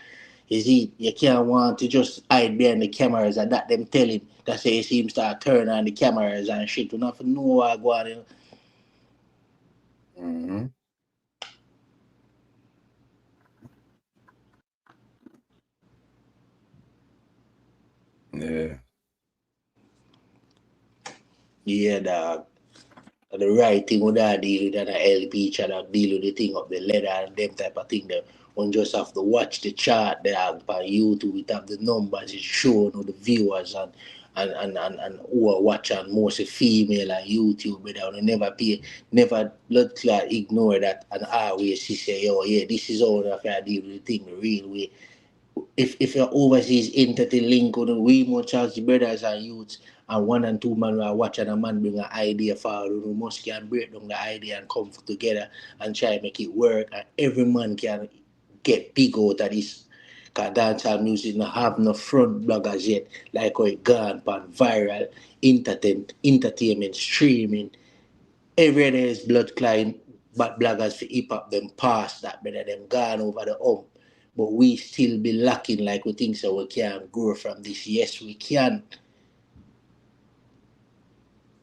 You see, you can't want to just hide behind the cameras and that them tell him. That's why you see him start turning on the cameras and shit. You don't know what going on. Mm-hmm. Yeah. Yeah, dog. The right thing would I deal with and I help each other deal with the thing of the leather and them type of thing. One just have to watch the chart there on YouTube, it have the numbers, it's showing the viewers and who are watching mostly female on YouTube, but I never blood clot ignore that and always say, oh yeah, this is all if I deal with the thing the real way. If your overseas entity link on we much as the brothers and youths and one and two man are watching a man bring an idea forward, we must can break down the idea and come together and try and make it work and every man can get big out of this. Cause dancehall music not have no front bloggers yet, like how it gone pan viral, entertainment, streaming. Every day is blood clotting, but bloggers for hip hop them past that, better them gone over the hump. But we still be lacking like we think so we can grow from this. Yes, we can.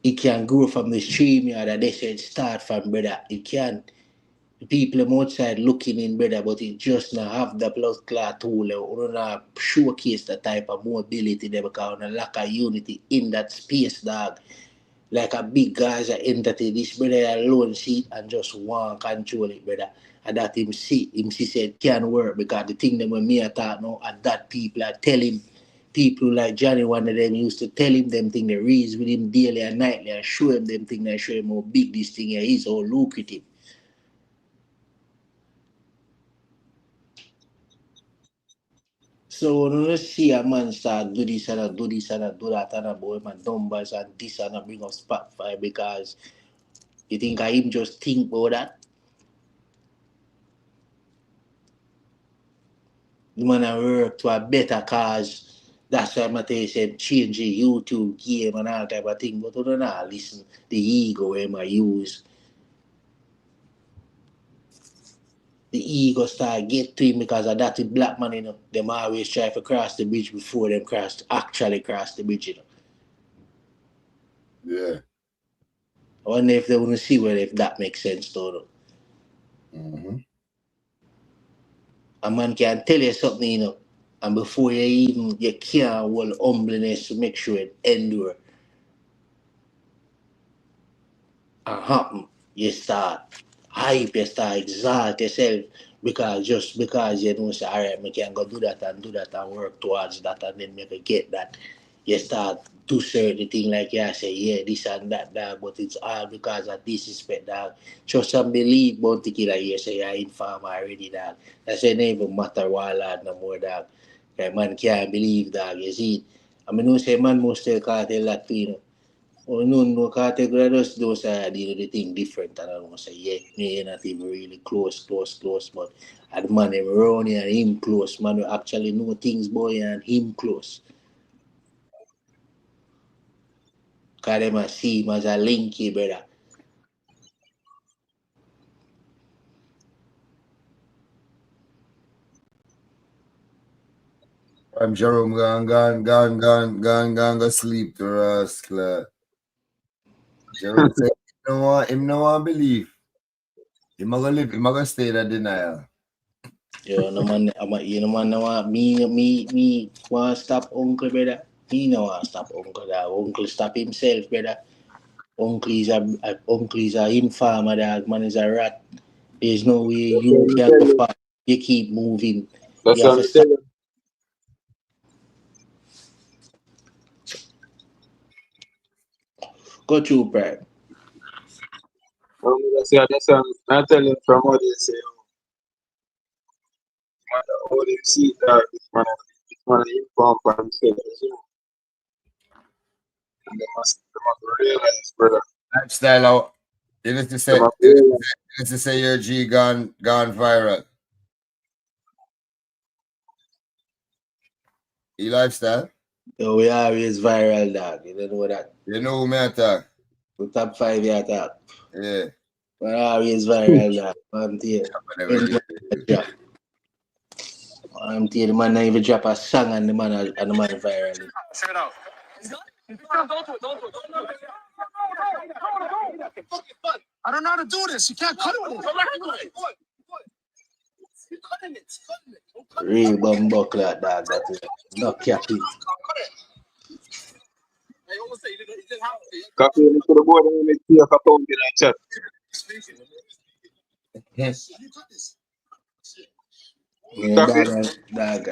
It can grow from the stream yard that they said start from, brother. It can. The people them outside looking in, brother, but it just not have the blood clot tool or not showcase the type of mobility they because on a lack of unity in that space, dog. Like a big Gaza entity, this brother alone see it and just want control it, brother. And that him see said can work because the thing that when me attack now and that people are telling people like Johnny, one of them used to tell him them thing they reads with him daily and nightly and show him them thing and show him how big this thing is, how lucrative. So when you see a man start do this and do this and do that and about him and numbers and this and bring up Spotify because You think I him just think about that? The man I work to a better cause. That's why I'm saying change the YouTube game and all type of thing. But I don't know, listen, the ego where I use. The ego start get to him because of that black man, you know. Them always try to cross the bridge before them actually cross the bridge, you know. Yeah. I wonder if they want to see whether if that makes sense though. Mm-hmm. A man can tell you something, you know, and before you can't hold humbleness to make sure it endure and happen. You start hype, you start exalt yourself just because you know say, all right, I can go do that and work towards that and then make it get that. You start do certain thing like you say, yeah, this and that, dog, but it's all because of disrespect, dog. Trust and believe, bounty killer, you say you're informed already, dog. That's why it don't even matter what lad no more, dog. Like, man can't believe, dog, you see. I mean, no say man must tell cartel that to, you know. Oh, no, category those the thing different and I don't say, yeah, me not even really close, but the man him around here and him close, man who actually know things boy and him close. Cause them a see him as a linky brother. I'm Jerome gone, go sleep to rascal. Jerome said, him no want believe. Him a go live, him a go stay in a denial. You know man, you know man, no want me want stop uncle brother. Me no want stop uncle dog. Uncle stop himself brother. Uncle is a informer dog. Man is a rat. There's no way That's you what me can tell go you. far. You keep moving. That's You have what to me tell stop. you. Go through, Brad. That's what I tell him from what they say. All they see that this man informed for himself. You know. And they must realize, brother. Lifestyle out. You need to They say, must you realize. need to say your G gone viral. E lifestyle. Yo, we always viral, dog. You don't know that. You know who me attack. We top 5 year top. Yeah. We're always viral, dog. I'm here. Whatever When you the man drop. I'm here. The man not even drop a song and the man viral. Check it out. I don't know how to do this. You can't cut it. Real bumbuckler, dog. That is not capping. Copy him to the board and make tea account in the chat. Yes. Yeah, Copy. dog,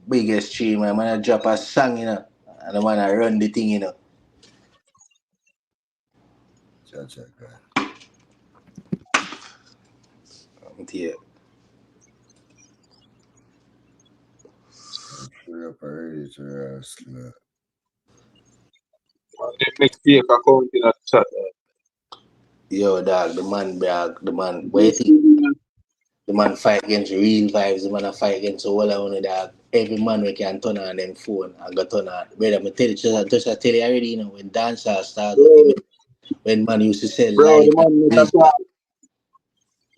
biggest streamer. Man, I drop a song, you know. And the man I run the thing, you know. Check. I'm here. Free up already to rascal. They make fake account in the chat. Yo, dog, the man, what you think? The man fight against real vibes, the man a fight against all I want dog. Every man we can turn on them phone and go turn on. Brother, I tell you, just I tell you already, you know, when dancers start when man used to sell Bro, light the man make a talk.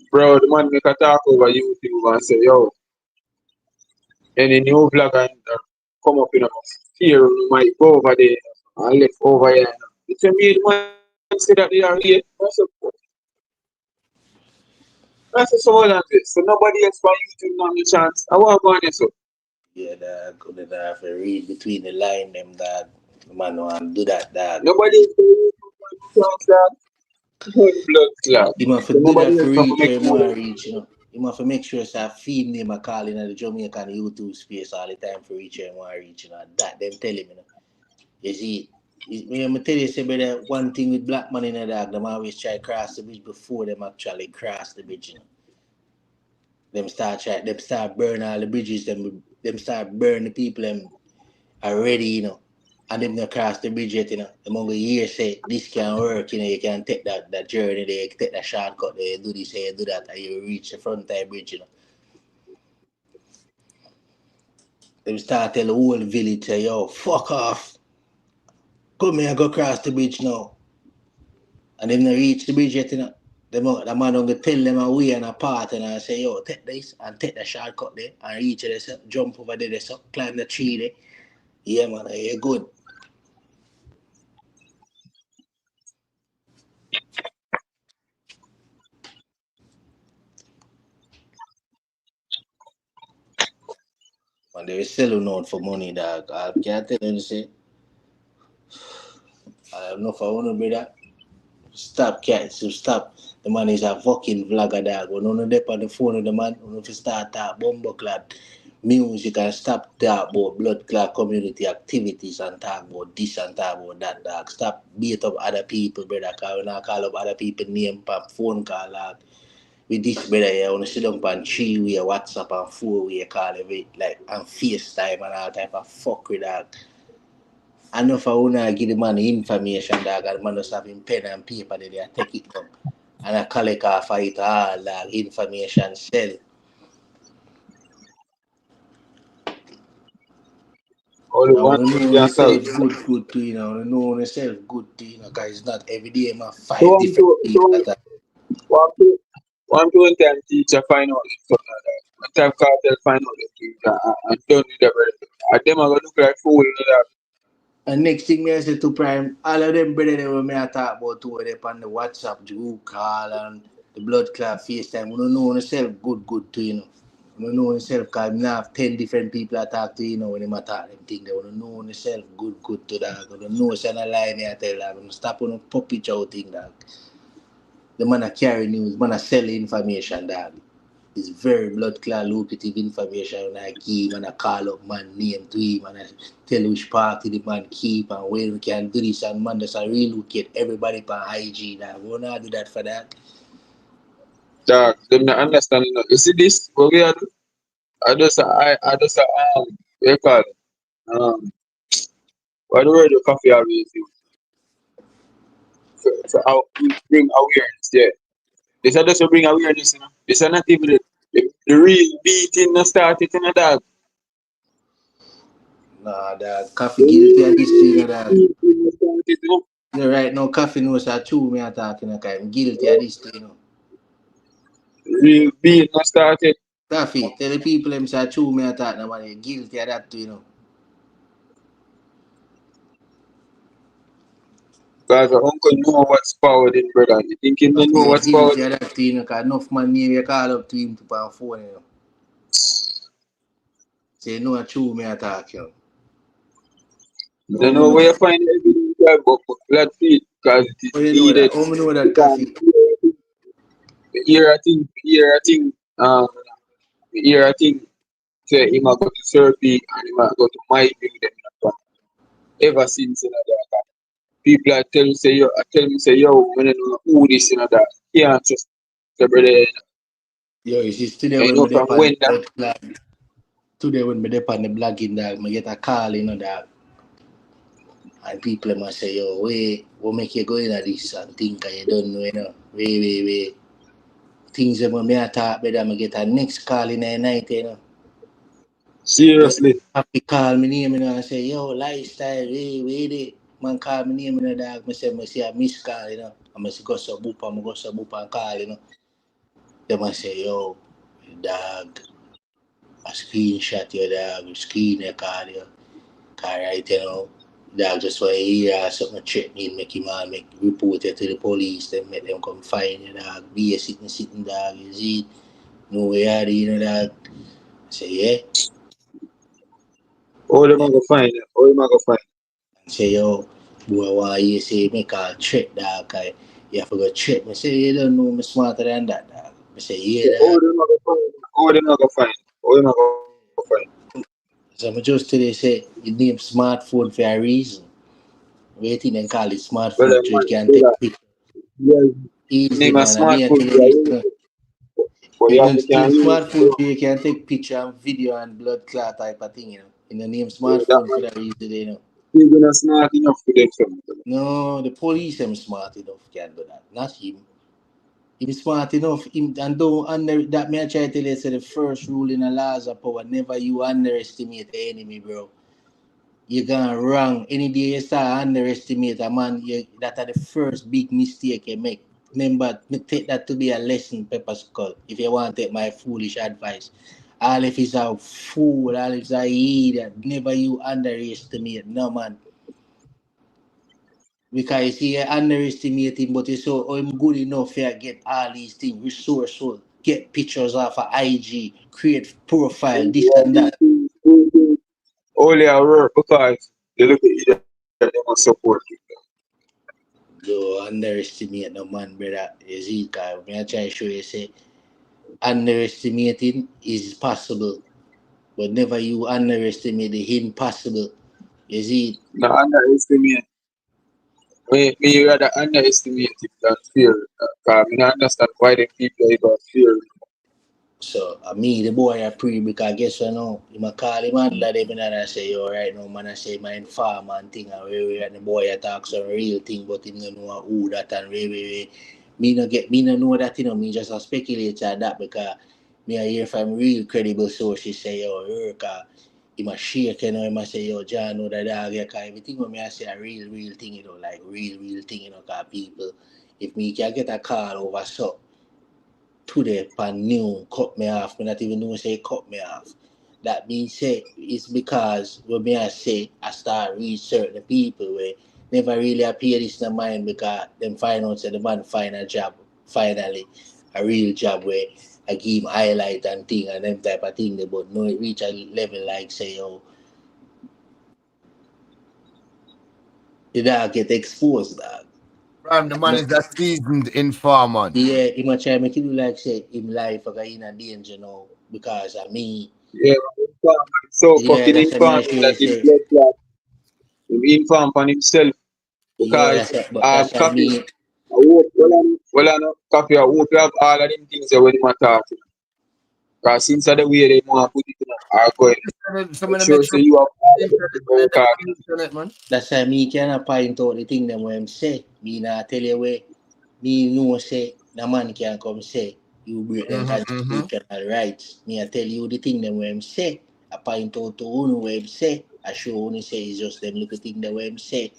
Bro, the man make a talk over YouTube and say, yo, any new vlogger come up in a fear might go over there and left over here. It's a me, the man say that they are here. That's a soul and this. So nobody else by YouTube not the chance. I want to go on this. yeah, dog, couldn't have to read between the line them dog. The man want do that dog. Nobody else by YouTube not the chance, dog. Blood clot. You must So do that nobody for else can reach make where you want more. to reach, you know. You must make sure it's a feed name a calling at the Jamaican YouTube space all the time for reach where you want to reach, you know. That them tell him, you know. You see, I'm tell you, say, brother, one thing with black man in the dog, them always try to cross the bridge before them actually cross the bridge, you know. Them start burn all the bridges, them start burn the people them already, you know. and them not cross the bridge yet, you know. Them only year say this can work, you know, you can take that journey there, you can take that shortcut there, you do this, you do that, and you reach the front of the bridge, you know. Them start tell the whole village, say, yo, fuck off. Come here, go cross the bridge now. And them not reach the bridge yet, you know. The man don't tell them a way and a path and I say, yo, take this and take the shortcut there and reach it, so, jump over there, so, climb the tree there. Yeah, man, you're good. And they were selling out for money, dog. I can't tell you, say, I don't know if I want to be that. Stop, cats, so stop. The man is a fucking vlogger, dog. When you dep on the phone with the man, when you start talk bumbo clad music and stop talk about blood clot community activities and talk about this and talk about that, dog. Stop beat up other people, brother, because when I call up other people name per phone call, dog. With this brother here, when you sit down on 3-way WhatsApp and 4-way call every, like, and FaceTime and all type of fuck with that. I know if I want to give the man the information, dog, and the man just have him pen and paper, they take it up. And I collect off of it all, dog, information sell. Only I one want to thing know can solve yourself it. good to, you know. I want to know yourself good to, you know, because it's not every day, man, So 5 different people that are. one to time teacher find out the stuff like that. One time cartel find out the things and done with everything. And them are gonna look like fool, you know. And next thing me I say to Prime, all of them brother they were me I talk about to them on the WhatsApp group call and the blood clot FaceTime. We don't know yourself good to, you know. We don't know yourself because we have 10 different people I talk to, you know, when they talk them thing. They want to know yourself good to that. We don't know it's on a line here I tell that. We stop on a puppy chow thing, dog. The man a carry news, man a sell information, dog. It's very blood clot lucrative information when I give and I call up man name to him and I tell which party the man keep and where we can do this and man just relocate everybody on IG that we wanna do that for that. Dog, them not understand, you know. You see this, what we are do? What you call it? What the word of coffee always use? For how we bring awareness, yeah. This are just to bring awareness, you know. This are not even the real beating no started, you know, dog. Nah, that coffee The guilty real of this thing, you know, that. beating no started, you know. You know, right now, coffee knows that true me I'm talking, okay? I'm guilty of this thing, you know. The real beating no started. Coffee, tell the people them say true me I'm talking about it. Guilty of that too, you know. Because your uncle know what's power in, brother. You think he don't know Coffee what's power guilty of that too, you know, because enough man name you call up to him to put on phone, you know. Say no true me attack you. You Oh don't me know know where you that. find the evidence, dog, but blood feet, because it is Oh you know that. needed. Oh me know that Because coffee. um, the a thing, say, he might go to Serbia and he might go to my building. Ever since, you know, that. People are tell me say yo, when you know who this you know that can't trust the brother. Yo, you see today And you when know me from dep on when the that blood clot. Today when me dep on the blogging dog, me get a call, you know that. And people must say, yo, wait, what make you go in at this and think you don't know, you know. Wait. Things that me I talk better, me get a next call in the night, you know. When seriously. happy call me name, you know, and say, yo, lifestyle, wait it. Man call me name, you know, dog. Me say a miss call, you know. I must go so boop and call, you know. They must say, yo, dog, a screenshot your dog, screen your call you. Cause right, you know, dog just want to hear something threatening, make him all make report it to the police, then make them come find you, dog. Be a sitting dog, you see, no way out, you know, dog. I say, yeah. All them are gonna find it. All them are gonna find Say, yo, boy, why you say make a threat, dog? Cause you have to go threat. Me say, you don't know me smarter than that, dog. I say, it. yeah, All dog. them are gonna find it. All them are gonna find it. All them are gonna find it. So I just today say, you name smartphone for a reason. Waiting and call it Brother smartphone so it man, can take brother, picture. yeah, Easy, name a man. I mean, I smartphone tell for you this, you, you know. but You you have know, to still can use it, smartphone bro. for you can take picture and video and blood clot type of thing, you know. In the name Yeah, that smartphone for man. that reason, you know. Piggy not smart enough for them. Son. No, the police am smart enough can do that, not him. Him smart enough, him and don't under that me I try to tell you say the first rule in the laws of power, never you underestimate the enemy, bro. You're gone wrong. Any day you start underestimate a man, that are the first big mistake you make. Remember, take that to be a lesson, Pepper Skull, if you want to take my foolish advice. All if he's a fool, all if he's a idiot, never you underestimate no man. Because you underestimate him, but you so I'm good enough to get all these things, resourceful, get pictures off of IG, create profile, this and that. Only I work because they look at you that they must support you. Don't underestimate no man, brother. You see, because me I try to show you, say, underestimating is possible, but never you underestimate the impossible. You see, Now underestimate. Me rather underestimate it than fear. Because I understand why the people got fear. so me, the boy, I pray because guess what now? He call him and let him in and I say, yo, right now, man, I say, my informer and thing, and and the boy I talk some real thing, but him don't know who that and me no know that, me just a speculate at that because me I hear from real credible sources say, yo, Erica, he must shake, he must say, yo, John, know that dog, because everything when me I say a real thing, like real thing, because people, if me can get a call over so, today pan new cut me off. Me not even know say cut me off. That means say it's because when me I say I start research the people where never really appear this in mind because them find out say the man find a job finally a real job where I give him highlight and thing and them type of thing but no it reach a level like say oh the dog get exposed dog. Prime, the man is a seasoned informant. Yeah, he might try make it look like say him life are in a danger now because of me. Yeah, inform so Yeah, fucking that's what me I informed should that him say. blood clot. He informed on himself Yeah, because that's it. But that's what coffee. me. I hope I know coffee. I hope you have all of them things that when you talk. Because since the way they want to put it in are going, Some make of them sure make say you have all of them things when you talk. internet, man. That's why me cannot point out the thing them when him say. Me not tell you where. Me know say the man can come say you break them constitutional rights. Me I tell you the thing them when him say. I point out to one where him say. I show only say it's just them little thing that where him say.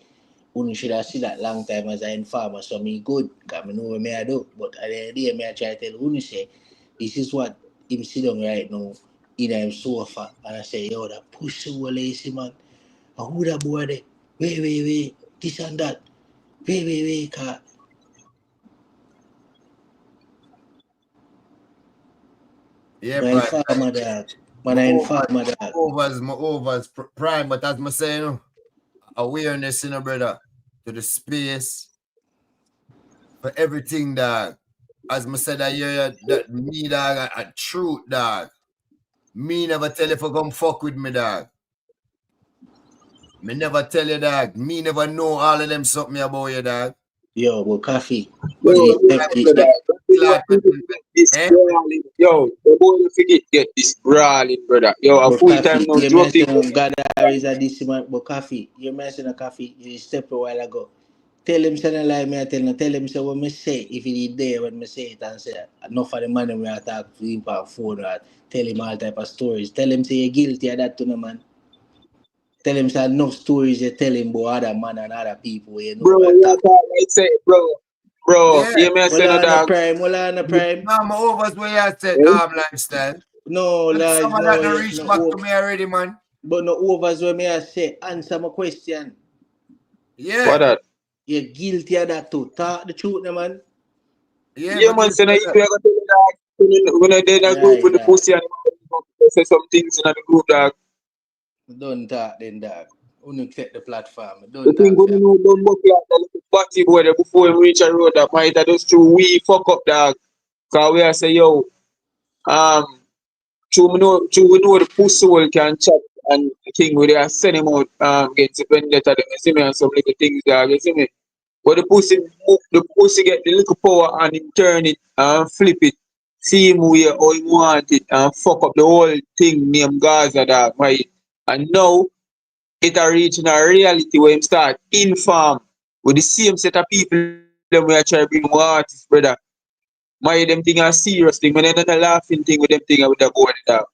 Unu should have seen that long time as an informer, so me good, because I know what me I do. But at the end of the day, me I try to tell Unu say, this is what him sit down right now in him sofa, and I say, yo, that pussy will lazy man. And who that boy there? Wait, this and that. Wait, car. Yeah, My Prime. informer dog. Man, My I overs, informer dog. my overs, Prime. But as I say, awareness, brother, to the space for everything, dog. As I said that year, that me, dog, a truth, dog. Me never tell you if you come fuck with me, dog. Me never tell you, dog. Me never know all of them something about you, dog. Yo, but coffee. Yo, But It you is, remember that. This eh? brawling. Yo, the boy you forget get this brawling, brother. Yo, a but full time coffee. now You drop the mentioned God is a this man, but coffee. You mentioned a coffee. You stepped a while ago. Tell him say no lie, me I tell him. Tell him say what me say. If he did there when me say it and say enough of the money we talk to him on phone or tell him all type of stories. Tell him say you're guilty of that to no man. Tell him say enough stories you tell him about other man and other people you know bro. what You talk. talk like say, bro. Yeah. You may say no dog. Well on the prime. No, my overs where you said Eh? lifestyle. No And lies, some of that no, don't yes, reach no back to me already, man. but no overs when me I say answer my question. Yeah. What that? You're guilty of that too. Talk the truth, no, man. Yeah, Yeah, but man. you Say no, said if that. you ever tell the dog, when I did a group with the Right. pussy and say some things in the group, dog. Don't talk then, dog. Only take the platform. The Don't thing talk, going fam. on, don't buck like that little body boy there before him reach a road that might have just too we fuck up, dog. Cause we are say, yo, um, we know the pussy hole can chat and the thing where they are send him out, get to vendetta, them, you see me, and some little things, dog, you see me. But the pussy get the little power and him turn it and flip it. See him where how he want it and fuck up the whole thing named Gaza, dog, right? And now, it a reach in a reality where him start inform with the same set of people them we are trying to bring more artists, brother. My them thing a serious thing, when they not a laughing thing with them thing with the boy dog.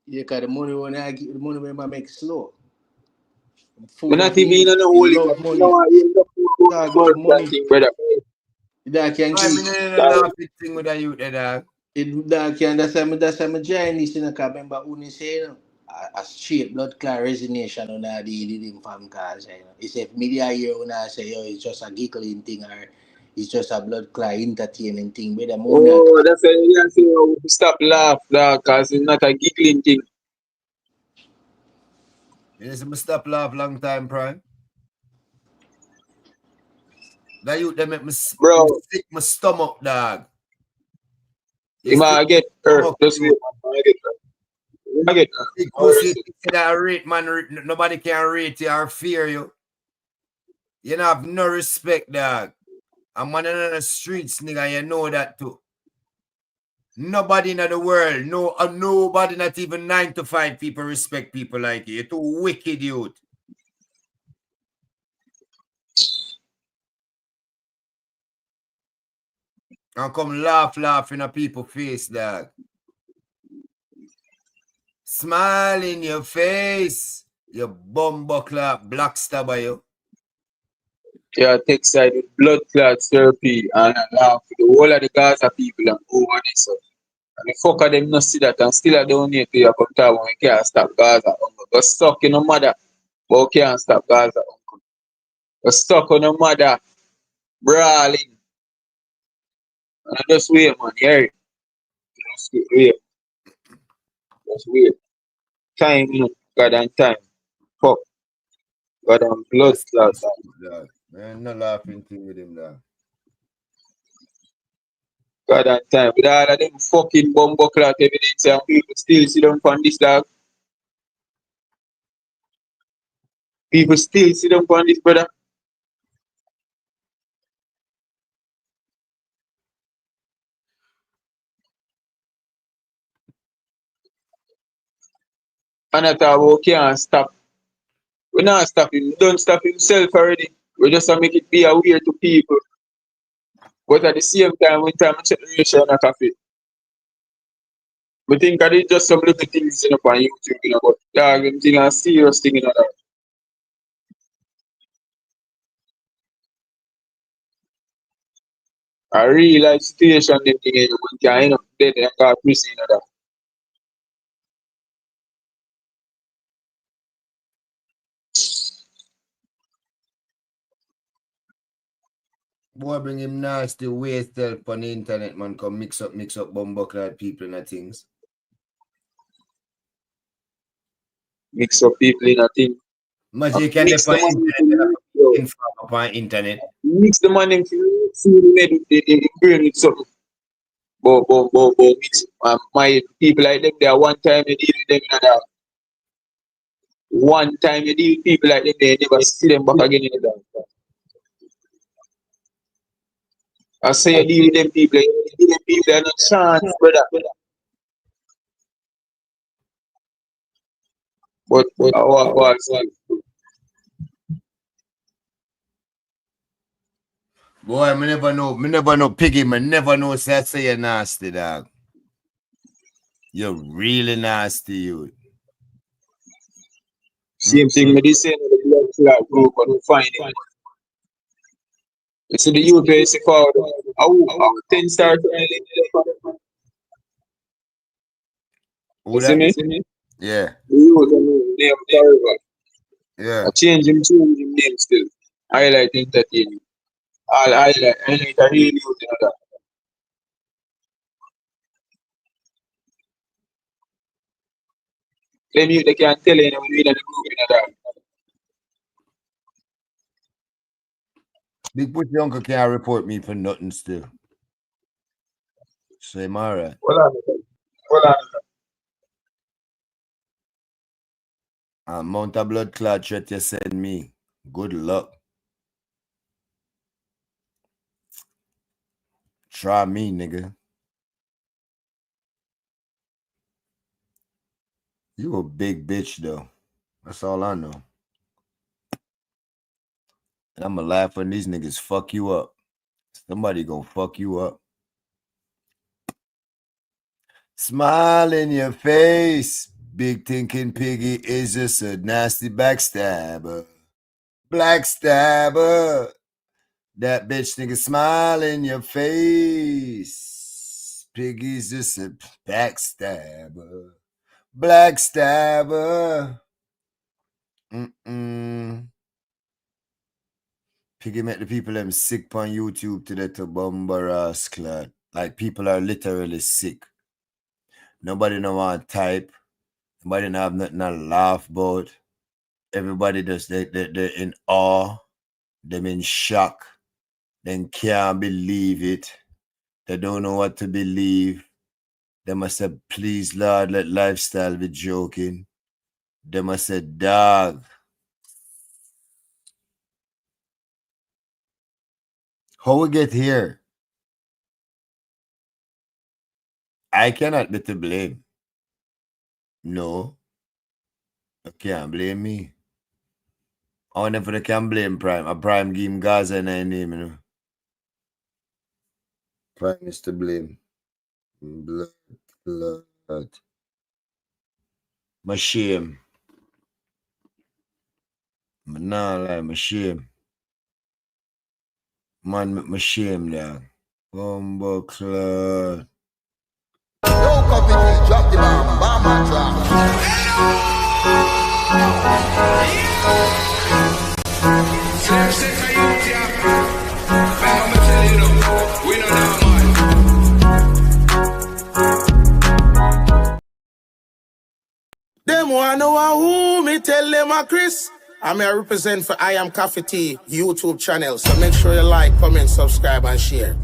Yeah, cause the money when I get the money when I make slow. Me Fool not if even in he, the he holy love cup. You know money. what? You know Dog about love that money. thing, brother. The dog can I give. mean, in a Dog, laughing thing with the youth, dog. It dog can that's why me join this, you know, cause remember Uni say, you know, a straight blood clot resignation on the him from cause, you know. He say if media here when I say yo it's just a giggling thing or it's just a blood clot entertainment thing, but the money oh, that's why you can say oh, stop laugh, dog, cause it's not a giggling thing. You see me stop laugh long time, Prime. The youth, they make me Bro, sick my stomach, dog. You you still might get hurt. stomach, Just wait, you. man. I get hurt. I get hurt. Big How are you pussy, say? you say that rate, man. Nobody can rate you or fear you. You don't have no respect, dog. I'm on the streets, nigga. You know that too. Nobody in the world, nobody, not even 9 to 5 people respect people like you. You're too wicked, youth. And come laugh in a people's face, dog. Smile in your face. You bumbuckler, black stabber, you. Yeah, take side with blood clot therapy and laugh with the whole of the Gaza people and over this. And the fuck of them not see that and still I don't need to you come talk when we can't stop Gaza hunger. Go stuck in no mother, but we can't stop Gaza hunger. Go stuck on no mother, brawling. And I just wait, man, yeah. Just wait, just wait. Time, you know, God and time. Fuck, God and blood That's clot. dog. Man, no laughing thing with him, dog. God and time. With all of them fucking bumbo clock evidence and people still sit down on this dog. People still sit down on this, brother. And I thought, well, can't stop. We not stop him. We don't stop himself already. We just make it be aware to people. But at the same time, when time I check the ratio on a coffee, we think that it's just some little things you know, on YouTube, you know, but dog, them thing a serious thing, you know, that. A real life situation, them thing, you know, when you end up dead and got prison, you know, that. Boy, bring him nasty waste help on the internet, man. Come mix up bumbuckler people and things. Mix up people in a thing. Imagine you can Mix the define money internet into and mix, bro. inform upon internet. Mix the money into food made with the brain with something. But mix my people like them there one time you deal with them in that. One time you deal with people like them there, you never see them back again in that. I say you deal with them people, you deal with people that are not chance, brother. But what's Boy, me never know Piggy, me never know say you're nasty, dog. You're really nasty, you. same thing with this saying the blood clot group and we find it. You see the youth where you see forward, how 10 start early. Who You see that? me? Yeah, The youth name Forever. yeah. I change him name still. Highlight entertainment. All highlight a real youth, you know that. Them youth they can't tell you when we in the group, you know that. Big Pussy Uncle can't report me for nothing still. So I'm alright. Hold on. Hold on. Amount of blood clot shot you send me. Good luck. Try me, nigga. You a big bitch though. That's all I know. And I'ma laugh when these niggas fuck you up. Somebody gonna fuck you up. Smile in your face. Big thinking Piggy is just a nasty backstabber. Black stabber. That bitch nigga smile in your face. Piggy's just a backstabber. Black stabber. Piggy make the people them sick on YouTube today to bumper ass clot. Like people are literally sick. Nobody no want type. Nobody no have nothing to laugh about. Everybody just they're in awe. Them in shock. They can't believe it. They don't know what to believe. They must say, please, Lord, let lifestyle be joking. They must say, dog. How we get here? I cannot be to blame. No. You can't blame me. I wonder if they can blame Prime. A Prime give him Gaza in their name, you know. Prime is to blame. Blood. My shame. But nah, like, my shame. Man, make my shame, dog. Bumbo clot. Yo, Coffee, drop the bomb, bomb drop. Them wanna know who me tell them a Chris. I'm here represent for IAMCOFFEETEA YouTube channel. So make sure you like, comment, subscribe, and share.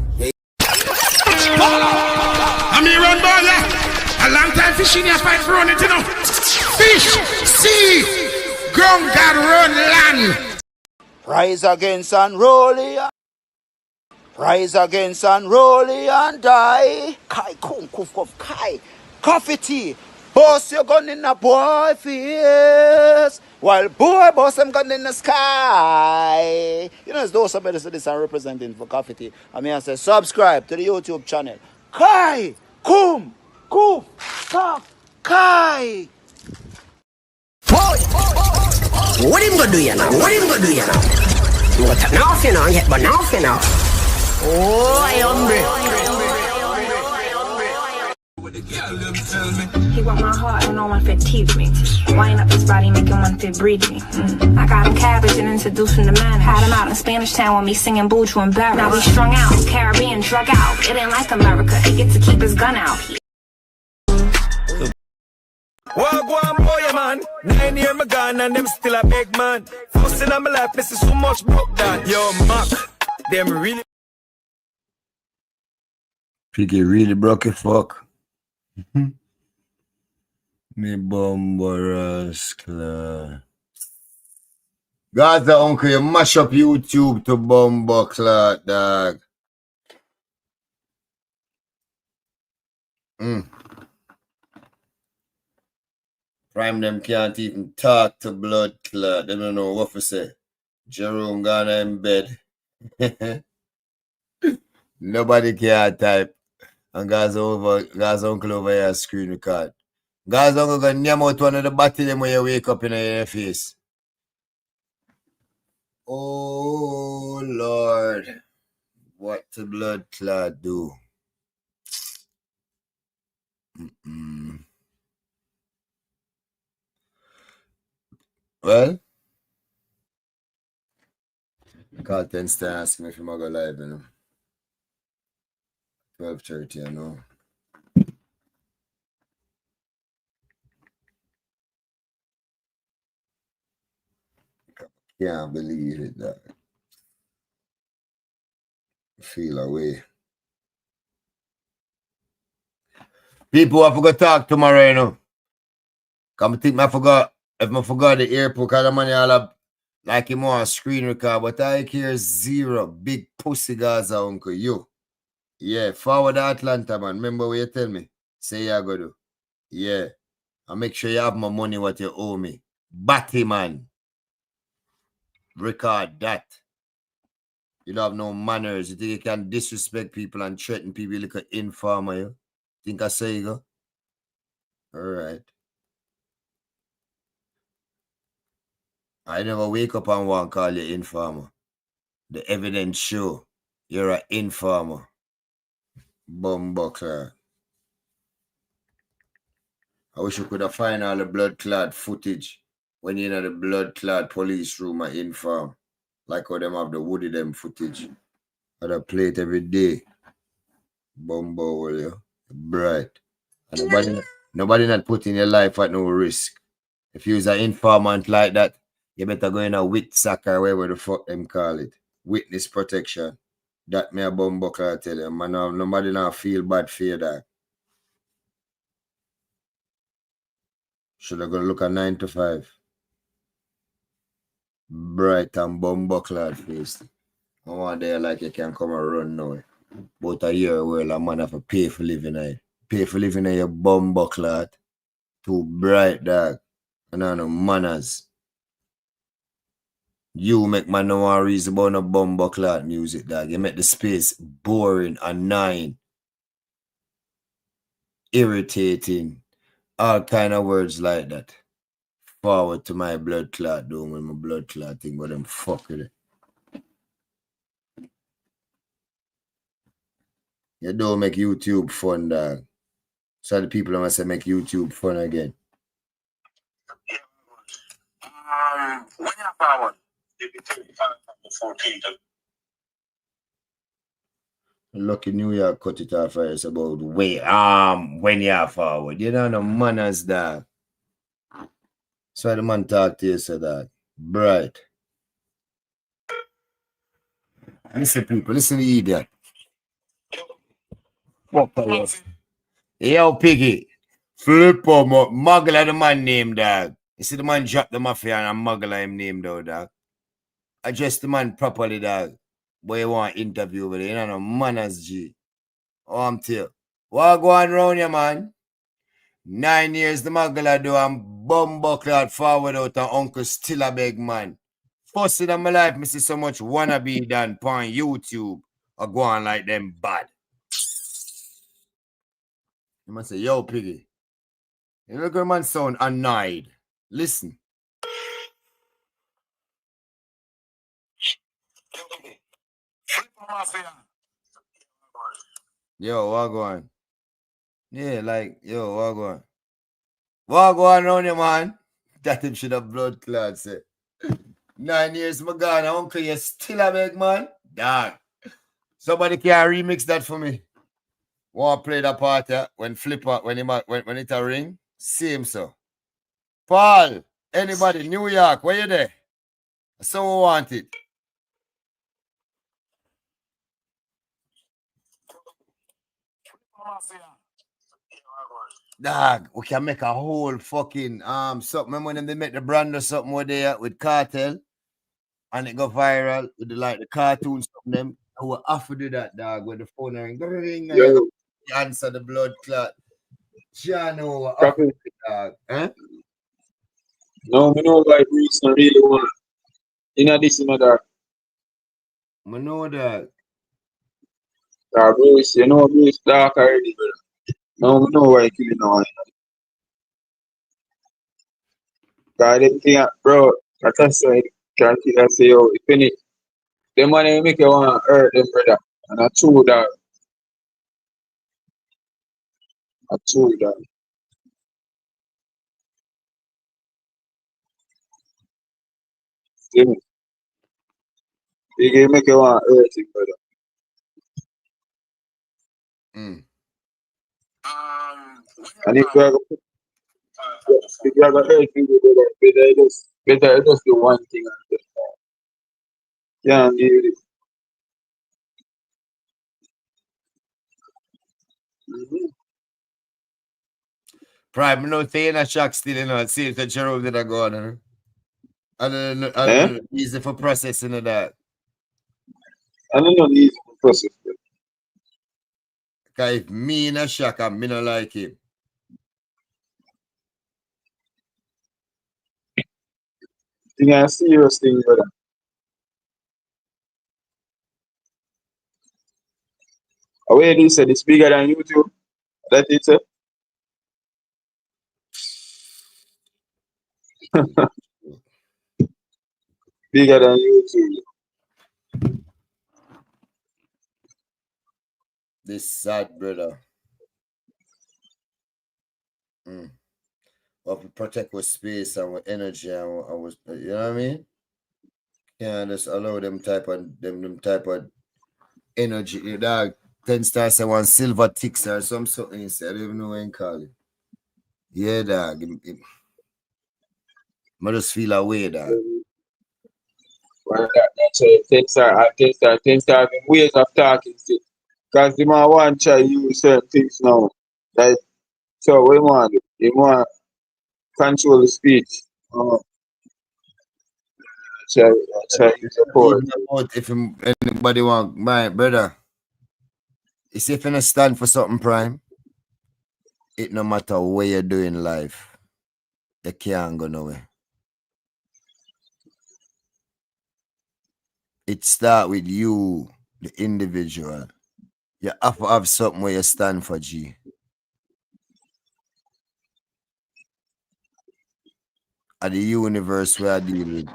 I'm here run baller. A long time fishing here fight for it, you know. Fish, sea, ground God run land. Rise against unruly. Rise against unruly and die. Kai, kum, kuf, kuf, kai. Coffee tea. Boss your gun in a boy face. While boy boss them gun in the sky. You know, as though somebody said this are representing for Coffee Tea. I mean, I say subscribe to the YouTube channel. Kai, kum, kuf, kaf, kai. What him gonna do you now? What him gonna do you now? You gonna turn off you now and get but off you now. Oh, I hombre. He want my heart and don't want to teeth me. Wind up his body, make him want to breathe me. I got him cabbage and introduced him to man. Had him out in Spanish Town with me singing Buju and Barrett. Now we strung out, Caribbean drug out. It ain't like America, he get to keep his gun out. Well, go on, boy, man. 9 years my gone and them still a big man. First in my life, this is so much broke down. Yo, Mac, them really. Piggy really broke it, fuck. Me bumbarous clot. Gaza uncle, you mash up YouTube to bumbo clot, dog. Prime them can't even talk to blood clot. They don't know what to say. Jerome gone in bed. Nobody can type. And Gaza uncle over here screen record. Gaza uncle gonna name out one of the battle them when you wake up in your face. Oh Lord. What the blood clot do? Well, Carlton still asking me if I'm going to go live, you know. 12:30, I know. Can't believe it, that. Feel away. People have to go talk tomorrow, you know. Come think I forgot. If I forgot the airport, because the money all up like him on screen record, but I hear zero. Big pussy Gaza uncle, you. Yeah, forward to Atlanta, man. Remember what you tell me? Say you go do. Yeah. And make sure you have my money what you owe me. Batty, man. Record that. You don't have no manners. You think you can disrespect people and threaten people like an informer, you? Think I say you go? Alright. I never wake up and want to call you informer. The evidence show you're an informer. Bumbuckler. I wish you could have find all the blood clot footage when you're in the blood clot police room and inform. Like how them have the Woody them footage. I play it every day. Bumbo, will you? Bright. And nobody not putting your life at no risk. If you was an informant like that, you better go in a wit sack or whatever the fuck them call it. Witness protection. That me a bumbuckler tell you. Man, nobody now feel bad for you that. Should I go look at 9 to 5? Bright and bumbuckler face. I want there like you can come and run now. But a year well, a man have to pay for living there. Pay for living in your bumbuckler. Too bright, dog. And I no manners. You make man no one reason about no bumbuckler music, dog. You make the space boring, annoying, irritating. All kind of words like that. Forward to my blood clot, doing with my blood clot thing, but them fuck with it. You don't make YouTube fun, dog. So the people must say make YouTube fun again. When you forward, you can take the 14th. Lucky New York cut it off for us about when you're forward. You don't know manners, dog. So the man talk to you, so that. Bright. Listen, people, listen to the idiot. Yo, Piggy. Flip up, Muggle the man name, dog. You see the man drop the mafia and Muggle him name, though, dog. Address the man properly, dog. Boy, you want interview with it. You know, manners, G. Oh, I'm tell you. What go on round you, man? 9 years the Muggle do and bumbuckler forward out and uncle still a big man. First in my life, me see so much wannabe done on YouTube or go on like them bad. You must say, yo, Piggy. You look at man sound annoyed. Listen. Yo, what go on? Yeah, like, yo, what go on? What go on around you, man? That him should have blood clot, say. 9 years my gone, uncle, you still a big man? Dog. Somebody can remix that for me. Want to play that part when Flipper, when it a ring? Same so. Paul, anybody, New York, where you there? Someone want it. Dog, we can make a whole fucking something when they make the brand or something over there with cartel and it go viral with the cartoons from them. I will have to do that, dog, with the phone ring. You answer the blood clot. Jano, dog. Huh? No, me know like Bruce not really want. You know this, you know that. I know that. Bruce, you know Bruce dark already, brother. No, me know why you killing now. God, them thing, bro, that's why can't kill say, yo, if any, the money make you want to hurt them, brother. And I true that. I true that. See me? They make you want to hurt him, brother. And if you are going to hurt people, brother, better just do one thing and just can't deal with it. Prime, no saying a shock still, you know. See if the Jerome did I go on. And easy for processing of that. I don't know the easy process. Because if me in a shock and me not like him. Thing a serious thing, brother. Where they said it's bigger than YouTube. That it's bigger than YouTube. This sad brother. Of protect our space and our energy and our, you know what I mean? Can't just allow them type of energy. Dog 10 stars say one silver ticks or something instead. I don't even know what you call it. Yeah, dog. I just feel away, dog. Well, that's it. 10 star having ways of talking still. Because the man want to try use certain things now. Like, so what you want to do? You want to control the speech. Try use your power. If anybody want, my brother, it's if you stand for something prime, it no matter what you do in life, you can't go nowhere. It start with you, the individual. You have to have something where you stand for, G. At the universe where I deal with.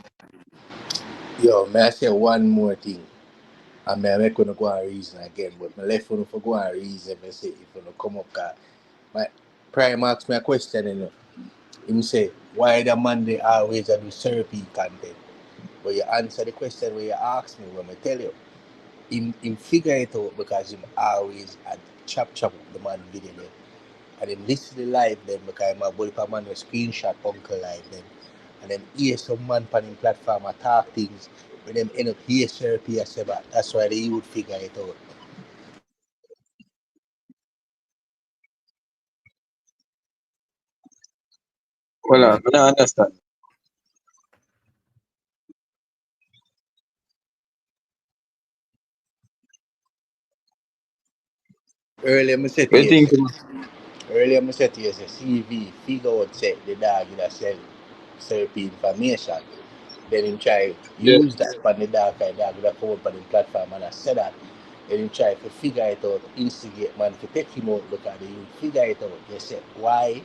Yo, may I say one more thing? I mean, I'm not going to go and reason again, but my left one for go and reason and say if you come up, cause my Prime asked me a question, you know. Him say, why the man they always do therapy content? But you answer the question where you ask me, when I tell you, him figure it out because him always had chop the man video there. And then listen to the live then because my boy man a screenshot Uncle live then. And then hear some man on him platform attack things, but them end up here therapy as well. That's why they would figure it out. Well, I don't understand. Earlier I said to you, say CV figure out say the dog that sell therapy information. Then him try Yeah. use that on the dog that come up on the platform and I said that. Then him try to figure it out, instigate man to take him out because he figure it out. They said why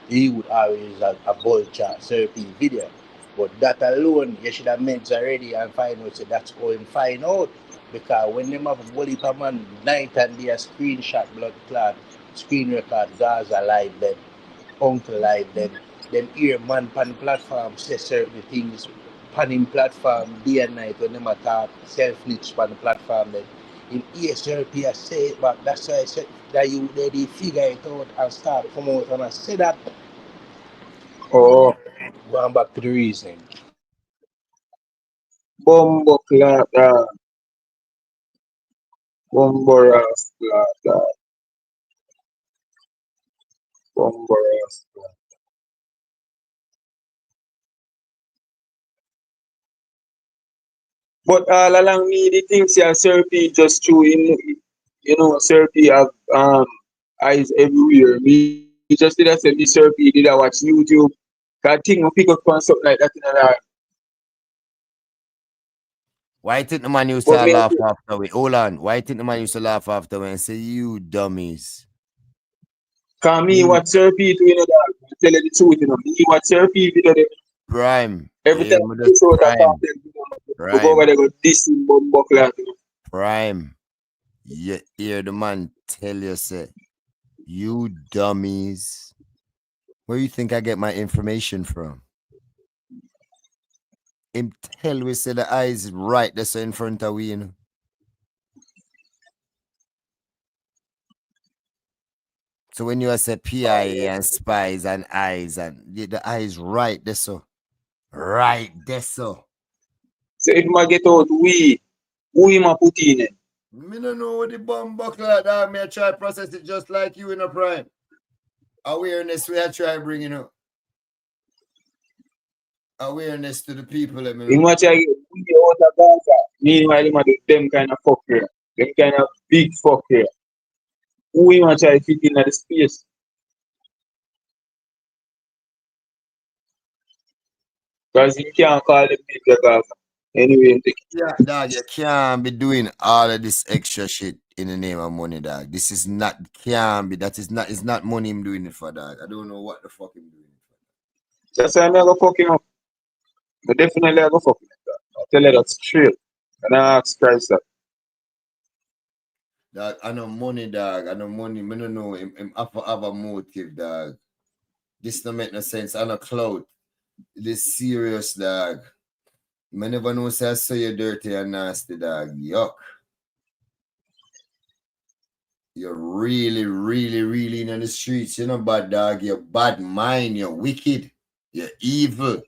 he would always have a vulture therapy video. But that alone, you should have meant already and find out, so that's how him find out. Because when them have a bully per man, night and day a screenshot, blood clot, screen record, Gaza live then, Uncle live then, them hear man pan platform say certain things, pan him platform day and night when them attack, self-niche pan the platform then. In ear therapy, I say it back, that's why I said that you they figure it out and start come out and I say that. Oh, Going back to the reasoning. Bombo Clata. Bomboras Clata. Bomboras. But all along me, the things here, Serpy just true in, you know, Serpy have eyes everywhere. Me just did I say me Serpy did I watch YouTube. That thing will pick up on something like that in a lot. Why think the man used But to me, laugh after we? Hold on. Why think the man used to laugh after we and say, you dummies? cause me what Serpy do, you know, that I tell you the truth, you know. Me what Serpy video them. Prime. Every Yeah, time me you just show that prime. content, you know, go over Prime. there, go this in Bombo Clata. You know. Prime. You hear the man tell you, say, you dummies. Where you think I get my information from? Him tell we say the eyes right there so in front of we, you know. So when you say PIA and spies and eyes and the eyes right there so. Right there so. So if I get out, who am I put in it? Me no know what the bomb buckle like that. Me I try process it just like you in a prime. Awareness we I try bringing up. Awareness to the people. I mean, You must try get out of Gaza. Meanwhile, you do them kind of fuck here. Them kind of big fuck here. Who you want to try fit in the space? Because you can't call them big Gaza. Anyway, yeah, dog, you can't be doing all of this extra shit in the name of money, dog. This is not, can be, it's not money him doing it for, dog. I don't know what the fuck him doing it for. That's why I'm gonna fuck him up. But definitely I go fuck him up. I tell you that straight. And I ask Christ that. Dog, I know money, dog. I know money. I don't know him have a motive, dog. This don't make no sense. I know clout. This serious, dog. I never know say I saw you dirty and nasty, dog. Yuck. You're really, really, really in the streets. You're not bad, dog. You're bad mind. You're wicked. You're evil.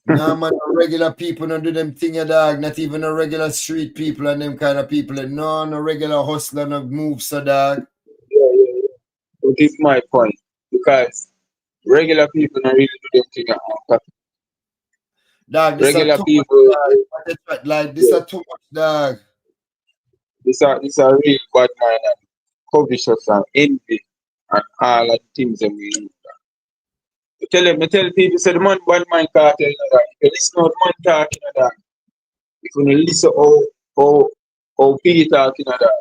No, man, regular people don't do them thing, dog. Not even the regular street people and them kind of people. No regular hustler no move, so, dog. Yeah. But this is my point. Because regular people don't really do them thing. Dog, this Regular are too people, much, dog. Like, this are too much, dog. This are real bad mind and covetous and envy and all the things that we do. I tell people, say the man bad mind cartel, you know that. If you listen to the man talking, you know that. If you listen how Piggy talking, you know that.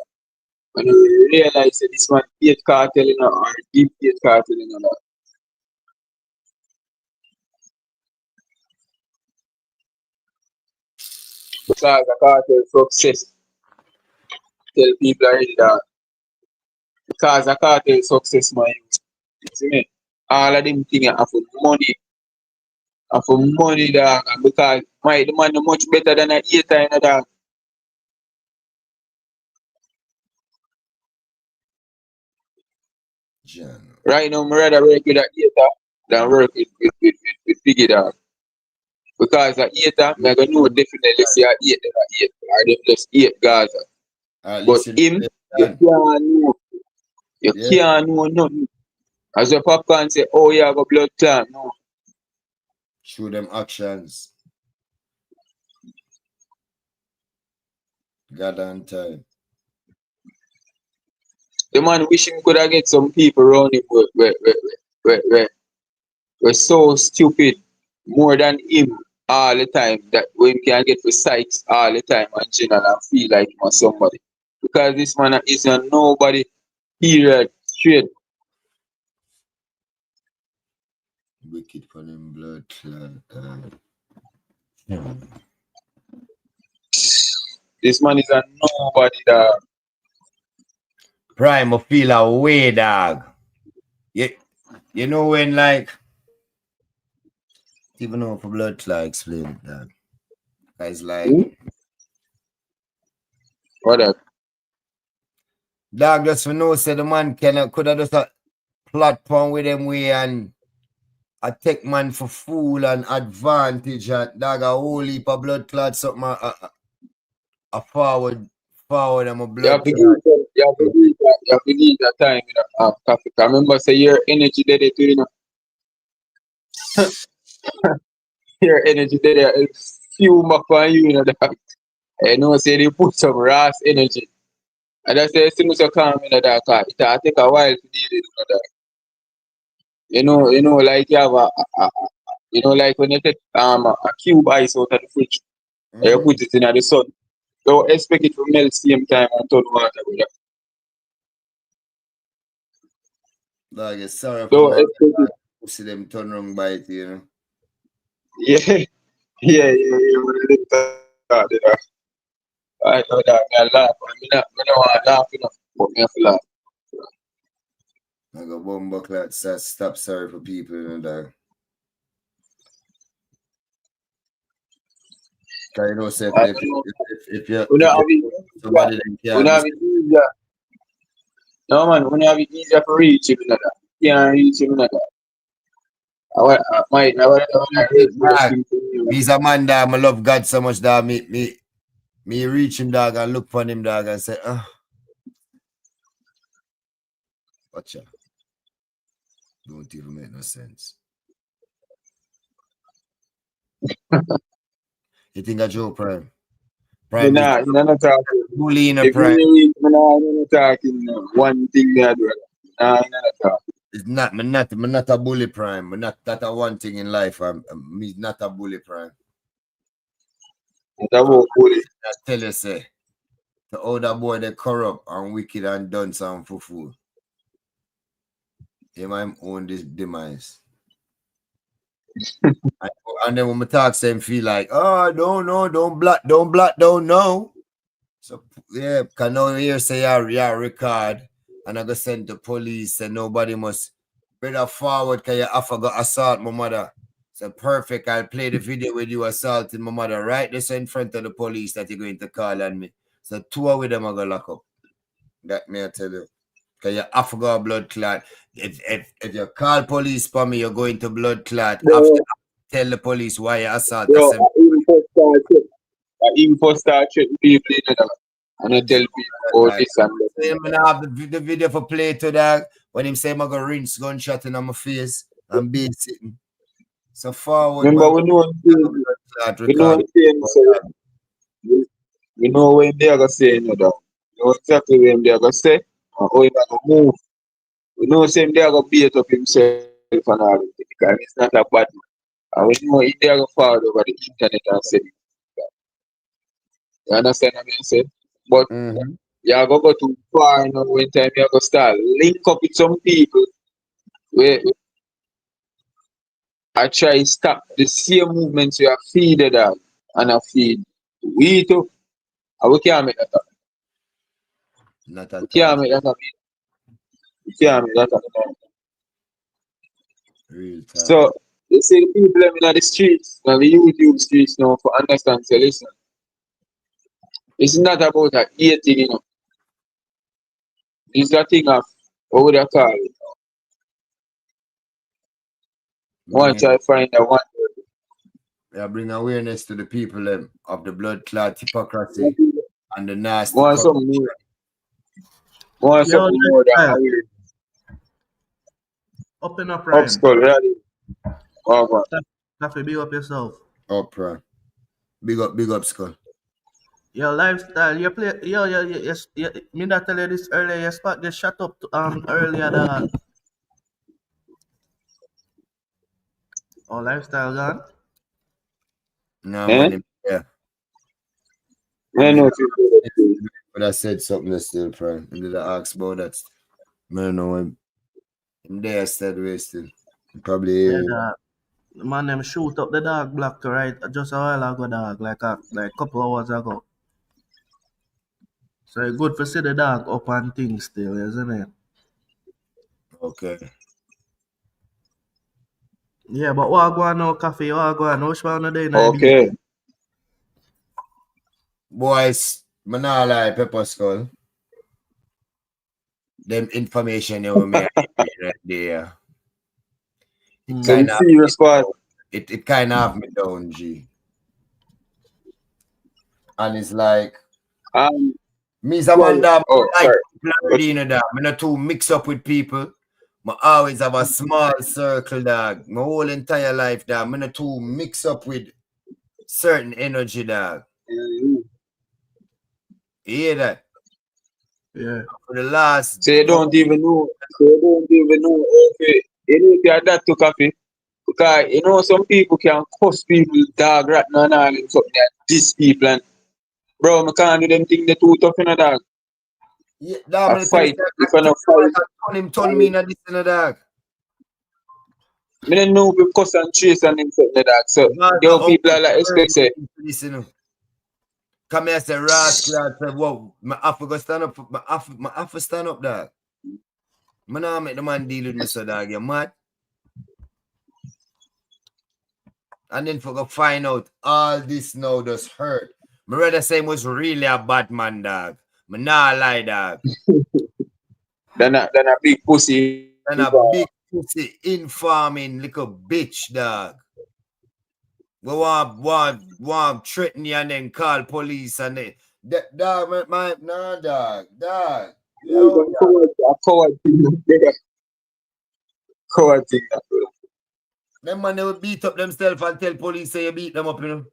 And you realize that this man hate cartel, you know, or deep hate cartel, you know that. Because the cartel success, tell people already that. Because the cartel success, man, you see me? All of them things are for money. And for money, dog. And because the man is much better than a hater, you know, dog. John. Right now, I'd rather work with a hater than work with Piggy, dog. Because a hater, I gonna know definitely say a hate them a hate. Or them just hate Gaza. But him, you can't know. You can't know nothing. As your popcorn say, oh, you have a blood clot. No. Show them actions. Goddamn time. The man wish him could have get some people around him we're so stupid more than him all the time that we can get for sites all the time and general and feel like him or somebody. Because this man is a nobody, period, straight. Wicked for them blood clot. This man is a nobody, dog. Prime, I feel a way, dog. You know when, like, even though for blood clot, explain it, dog. Guys, like, What up? dog, just for know, say the man could have just a platform with them way and I take man for fool and advantage and dog a whole heap of blood clot something a forward and my blood clot. You have to need that time, you know, Africa. Remember, say your energy there too, you know. Your energy there, few back on you, you know, that. I know, say they put some raw energy. And that's the thing so calm, you know, that it take a while to deal with, you know, that. You know, like you have you know, like when you take a cube ice out of the fridge, and you put it in the sun. Don't expect it to melt same time and turn water with that. Dog, sorry for my pussy them turn wrong by it, you know. Yeah. I know that I laugh. I don't want to laugh enough, but me have to laugh. I got one buckler that stop sorry for people, you know, dog. Cause you know, say if you somebody that can't no man, when you have it easier for reach him, you know that. You can't reach him, you know that. He's a man that I love God so much that me reach him, dog, and look for him, dog, and say, watch out. Don't even make no sense. You think I joke, Prime? Prime, you're not talking. Bully in a if Prime. You're not talking one thing that you're not talking. It's not, I'm not a bully, Prime. I'm not that a one thing in life. I'm not a bully, Prime. Not about bully. I tell you, say. to how that boy they corrupt and wicked and done some fufu. He might own this demise. And then when we talk to him, feel like, oh, no, don't block, don't know. So, yeah, can now here say, yeah, record, and I go send the police, and nobody must better forward, because you have to assault my mother. So, perfect, I'll play the video with you assaulting my mother right there in front of the police that you're going to call on me. So, 2 of them are going to lock up. That may I tell you. Because you have to go blood clot. If you call police for me, you're going to blood clot. After tell the police why you assault Bro, them. I even first start treating people in that. And I tell people about this and that. So I'm gonna have the video for play to that when him say I'm gonna rinse gunshot in my face and be sitting. So forward, Remember, man. we know one thing, so we know when they are going to say, you know, we know exactly when they are going to say, and how he going to move. We know same they are going to beat up himself and all that, because it's not a bad man. And we know if they are going to forward over the internet and say, you understand what I'm saying? But you are going to go too far, you know, when time you are going to start link up with some people where I try to stop the same movements you are feeding them and I feed we too. And we can't make that happen. Not at We can't all. make that happen. We can't make that happen. Real time. So, you see the people them in the streets, and the YouTube streets now, for understand, say, listen, it's not about a hating, you know. It's a thing of, what would I call it? One try to find a one. Yeah, bring awareness to the people of the blood clot hypocrisy and the nasty Want something more. Want something more than awareness. Open up, Ryan. Upskull, ready? Over. Coffee, big up yourself. Opera. Big up, Skull. Your lifestyle, you play, me not tell you this earlier, your spot get shut up earlier than. Oh, lifestyle gone? No, man. Yeah. I know but I said something that's still prime. I did ask about that. I don't know him. Him there said wasted. Probably Yeah, the man them shoot up the dog block right just a while ago, dog, like a couple hours ago. So it's good to see the dog up and things still, isn't it? Okay. Yeah, but what go on now, Coffee? What go on? Which one day now? Okay. Boys, I not lie, Pepper Skull. Them information you may right there. It kind of have me down, G. And it's like me's a man that you know that. I'm not too mix up with people. I always have a small circle, dog. My whole entire life, dog. I'm not too mix up with certain energy, dog. You hear that? Yeah. For the last. So you don't even know. Okay. You know if you had that to Coffee. Because you know some people can cuss people, dog, rat and all and something like these people and bro, I can't do them things they too tough in a dog. Yeah, dog, I fight. If I not fight. Turn me in a this in a dog. I don't know if cuss and chase and them something like that. So your people are like expect say. Come here, say rascal. I said, whoa, my have to go stand up. My have to stand up, dog. I not make the man deal with me, so dog. You mad? And then for go find out all this now does hurt. My rather say was really a bad man, dog. Me nah lie, dog. Then a big pussy. Then a big pussy informing little bitch, dog. We want threaten you and then call police and then dog, dog. Yo, a coward thing. Coward thing. Them man they will beat up themselves and tell police say you beat them up, you know.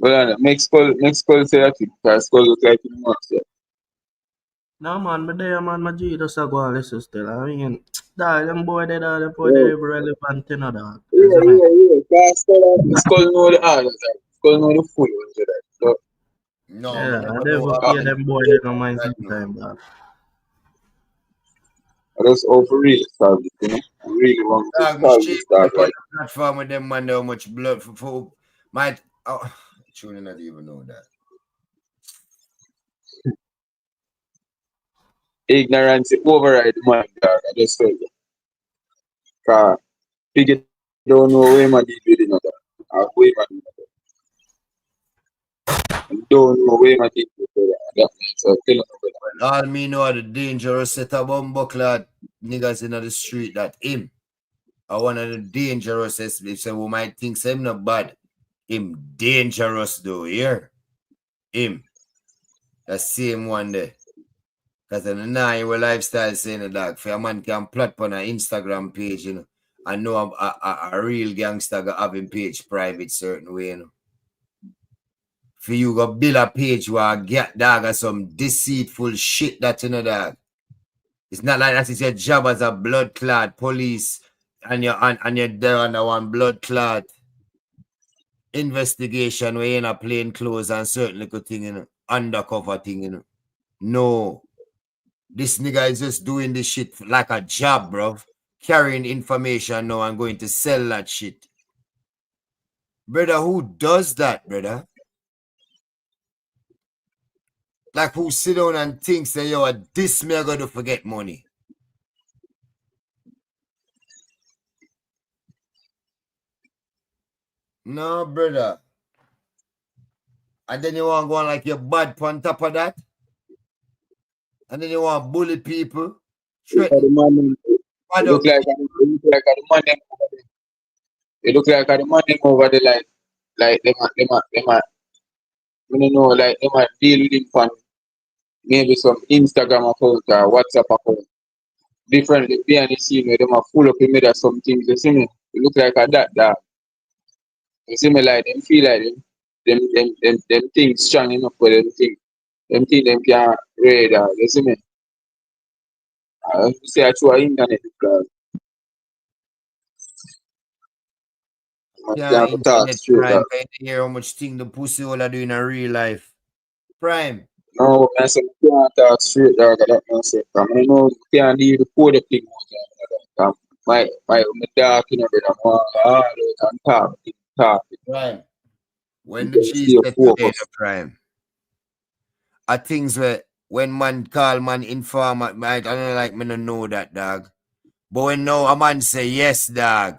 Well, make skull say that thing. Because skull look like him once, yeah. No man, but there man, my G just a go and listen still. I mean, dog, them boy they relevant, you know, dog. Yeah. Because skull know the other side. Skull know the full one, so that. So, No, I Yeah, never I know never what pay happened them boy to they don't mind that, no. sometime, dog. That's all for real, solve it, you know. I really want to Dog, me solve shame this dog up on like the platform with them man how much blood for might oh truly not even know that. ignorance override the mind, dog. I just tell you. Cause Piggy don't know where my deal with another. Or where my don't know where my deal with another. That means I tell you Well, all me know are the dangerous set of bumbuckler niggas in the street that him are one of the dangerousest. If someone might think him not bad, him dangerous though, here. Him. The same one there. Because I know your lifestyle saying the dog. For a man can plot on an Instagram page, you know. I know a real gangster got having page private certain way, you know. For you go build a page where get dog or some deceitful shit that you know dog. It's not like that is your job as a blood clot police and you're there under one blood clot investigation where you're in a plain clothes and certain little thing, you know, undercover thing, you know. No. This nigga is just doing this shit like a job, bro. Carrying information now and going to sell that shit. Brother, who does that, brother? Like who sit down and thinks that, yo, this me I got to forget money. No, brother. And then you want to go on like you're bad on top of that? And then you want to bully people? Threaten. the man, it look like the man them over there. It look like the man them over there like them are I don't know, like they might deal with him from maybe some Instagram account or WhatsApp account. Differently behind the scene where they might full up him with some things, you see me? It look like a that. You see me like them feel like them things strong enough for them think them can raid out, you see me? I say I through internet because I Yeah, can't talk internet straight prime. out. Can you hear how much thing the pussy all are doing in real life? Prime. No, I say I can't talk straight out, that man say. I know you can't deal with the code thing more. My dark, you know, but I'm all out and talk. Prime. When the Because cheese stay set today, the focused. prime. Are things where when man call man informer, I don't like me to know that dog. But when now a man say yes, dog.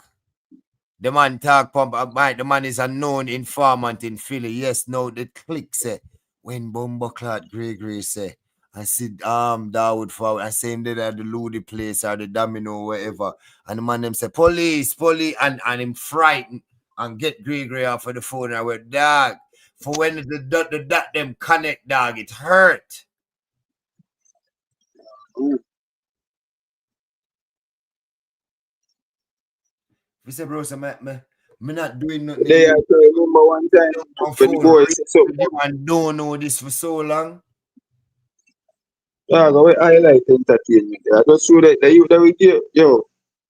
The man talk pump the man is a known informant in Philly. Yes, no, the click say when Bumbleclot Gregory say I see Dawood for I say him did at the Ludi place or the domino wherever. And the man them say police and him frightened and get Gregory off of the phone and I went, dog. For when the them connect, dog, it hurt. We say, bro, so me not doing nothing They I illegal. can remember one time On when the phone, boy read said something. them and don't know this for so long. Yeah, go highlight entertainment. I just show that you that we get yo.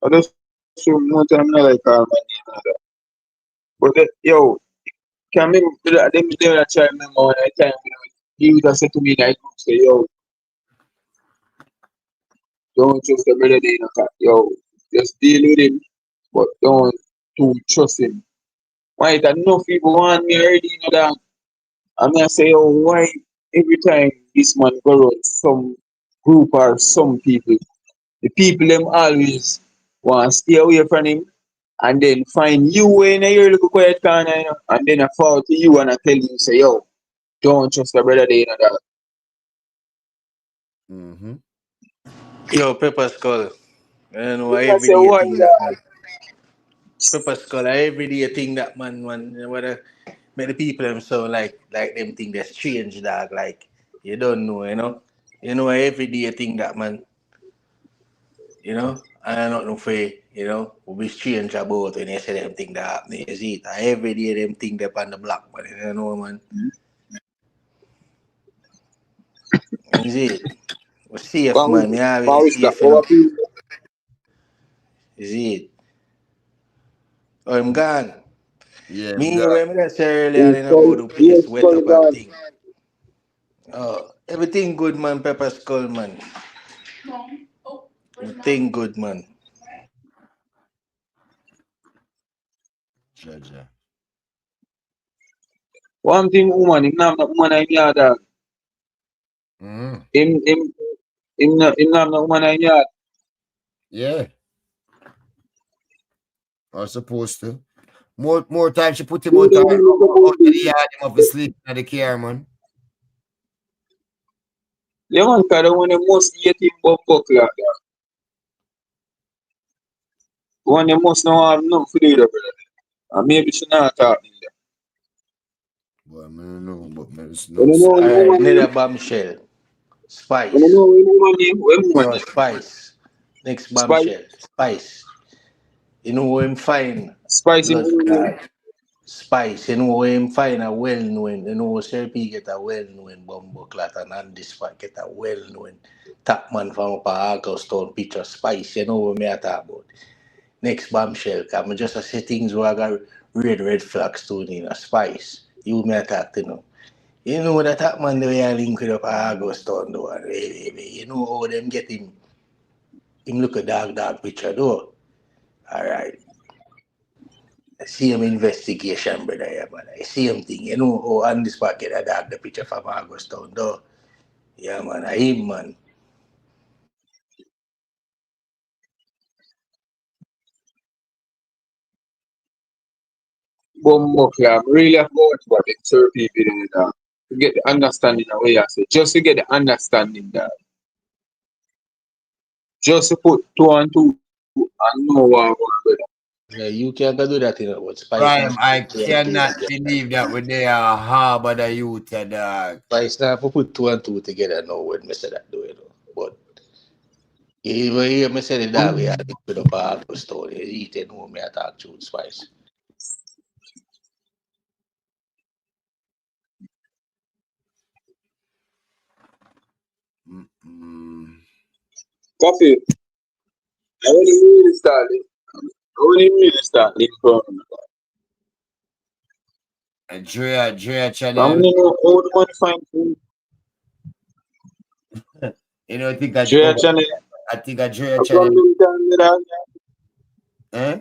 I just show more time not like call my name and that. But yo, can remember that them there I try remember one time he would have said to me like say yo, don't trust the brother they not yo, just deal with him, but don't too trust him. Why that enough people want me already, you know that. I'm gonna say, oh, why every time this man go out, some group or some people, the people them always want to stay away from him and then find you in your little quiet corner, you know, and then I fall to you and I tell you, say, yo, don't trust the brother, they you know that. Mm-hmm. Yo, Pepper Skull. I know You can say, everyday why thing that that? man. Pepper Skull, everyday thing that man, whether make the people them so like them think they're strange dog, like you don't know, you know. You know everyday thing that man, you know, and I not know for you know, we be strange about when you say them thing that happen, you see it. And every day them thing they on the block, but you know man. You see it. We safe man, me always Maurice, safe, you our know. people, You see it. Oh, I'm gone. Yeah, I'm Me God. when I say earlier, we you know, call, about the place yes, wet call up and God. thing. Oh, everything good, man. Pepper Skull, man. Everything good, man. Jaja. One thing, woman, him not woman in yard, dog. Mm. Him not woman in yard. Yeah. Or supposed to. More time she put him Who out, them out him look to about the this? yard, him have to sleep in the car, man. Yeah, man, because the one them must get him bump like that. The one them must not have nothing to do with it, brother. And maybe she not talking there. Boy, I don't know, but man, it's You no know sad. when Alright, woman another name? bombshell. You Spice. know when woman name? When woman No, name? Spice. Next Spice? bombshell. Spice. You know who him find? Spice in Blood woman name? clot. Spice. You know who him find a well-known. You know Sir P get a well-known bumbo clot and Andy Spot get a well-known top man from up a Augustone picture. Spice. You know what me I talk about. Next bombshell. Cause I just a say things where I got red flags to in a Spice. You me I talk to know. You know that top man the way I link it up a Augustone though. You know how them get him look a dog picture though. Alright. Same investigation, brother, yeah, man. Same thing. You know how on this spot get a dog the picture from Augustown though. Yeah, man. I him, man. Bumbo club. Really have to watch what them Sir people in it, dog. To get the understanding of what you say. Just to get the understanding, dog. Just to put two and two and know what I want, brother. Yeah, you can't go do that, you know, but Spice and Prime, I two and two cannot together. believe that when they are harbor the youth, dog. Spice now for put two and two together now when me say that do it. But you even hear me say the dog we had to put up Augustown. You eat it know me I talk to Spice. Mm-mm. Coffee. I want to really start it. I want to really start it from. And Drea I channel, want to know how the money find food. you know, I think I Drea over. channel. I think a Drea From channel. them time that Eh?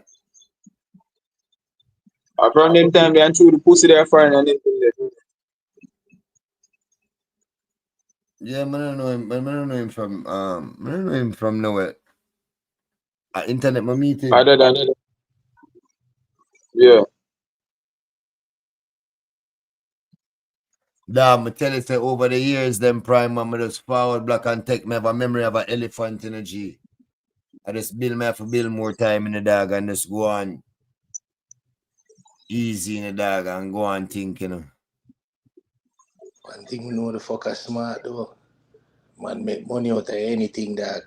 from them time they threw the pussy there for and anything there. Yeah, man, I don't know him. Man, I don't know him from I don't know him from nowhere. Internet my meeting. Other than that. Yeah. Damn, I tell you, say over the years, them prime man, I just forward block and take me have a memory of an elephant in a G. I just build me have to build more time in the dog and just go on easy in the dog and go on think, you know. One thing we know the fucker smart though. Man make money out of anything that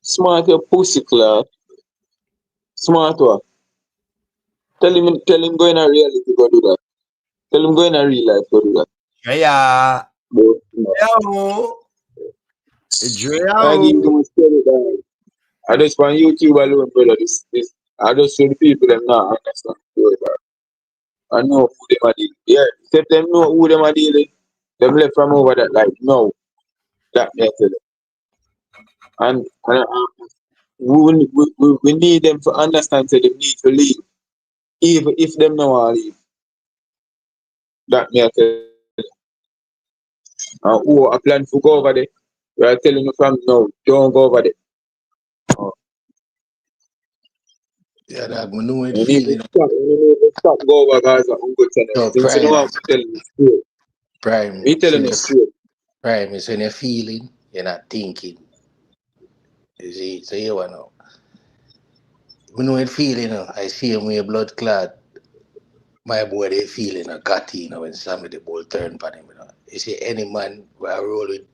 Smart your pussy club. Smart one. Tell him go in a reality go do that. Tell him go in a real life go do that. Yeah. But, no. Yo. I give him a story dog. I just on YouTube alone, brother. This I just show the people them now understand the story, dog. I know who them are dealing. Yeah, except them know who them are dealing. Them left from over that like no. That me I tell them. And we need them to understand that they need to leave. Even if them no want to leave. That me I tell them. And who I plan to go over there. We are telling you from now, don't go over there. yeah, that we know it You need to feeling. stop go over Gaza and go tell them. So Things you know what I'm telling you straight. prime, Me telling you straight. prime is when you're feeling, you're not thinking. You see, so you know. We know it feeling, I see him with a blood clot. My boy, they feeling a gut, when somebody ball turn on him, You see, any man where I roll with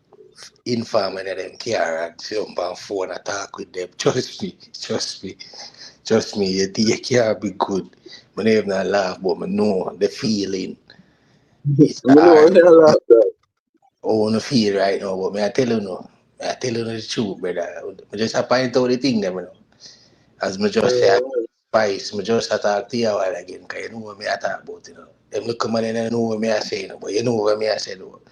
inform and them care and jump on phone and talk with them. Trust me, you can't be good. I never not laugh, but I know the feeling. It's You know hard. what I laugh that. How I feel right now, but I tell you no. I tell you the truth, brother. I just point out the thing them, As I just say, Spice, me just attack to you a while again, because you know what me attack about, you know. Them look come and they know what me I say, you know, but you know what me I say, though.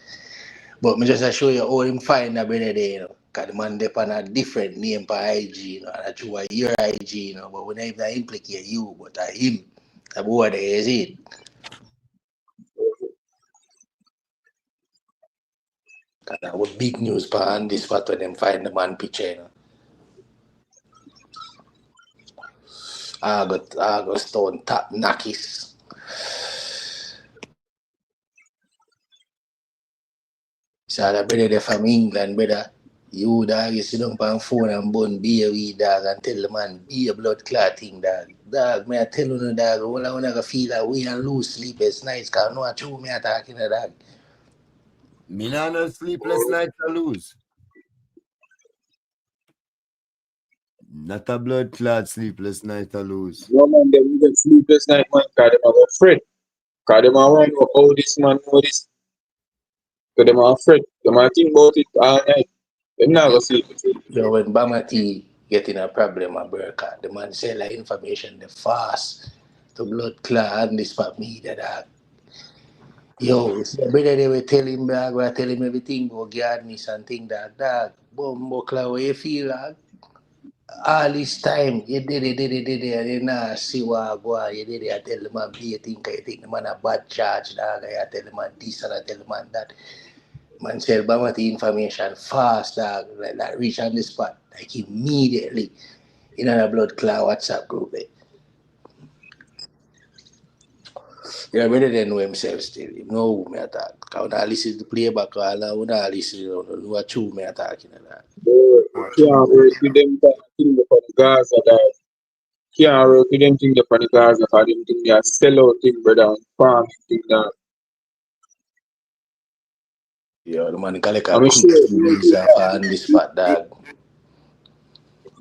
But me just show you how him find a brother there, you know. Because the man dep on a different name for IG, you know, and I true a your IG, you know, but we not even implicate you, but him, the boy there is it. Because that was big news on this spot when them find the man picture, you know. August Stone top knackies. So the brother there from England, brother. You dog, you sit down on phone and bun beer weed dog and tell the man be a blood clotting dog. Dog, me I tell you dog, all I wanna feel that we and lose sleepless nights, cause no true me attacking the dog. Me not no sleepless night to lose. Not a blood clot sleepless night to lose. No man, them get sleepless night, man, because them are afraid. Because them are want to know how this man know this. Because them are afraid. Them are think about it all night. Them not go sleep with it. So when Bama T getting a problem at Burka, the man sell like information the fast to blood clot and this for me the dog. Yo, see the brother they were tell him dog, we tell him everything about gardeners and thing dog. Bumbo cloud, what you feel dog? All this time, you did it, and you nah see what go on, you did it, I tell the man, you think the man a bad charge, dog, I tell the man this and I tell the man that. Man sell Bama the information fast, dog, like reach on the spot, like immediately, in a blood clot WhatsApp group, eh. You know, better than know himself still, you know who me attack, because when I listen to playback, when I listen, you know what true me attacking, that. But can't work with them thing for the Gaza, dog. Can't work with them thing for the Gaza, for them thing they are sell out thing, brother, and farming thing, dog. Yeah, the man can like a I'm quick sure visa for on this fat dog.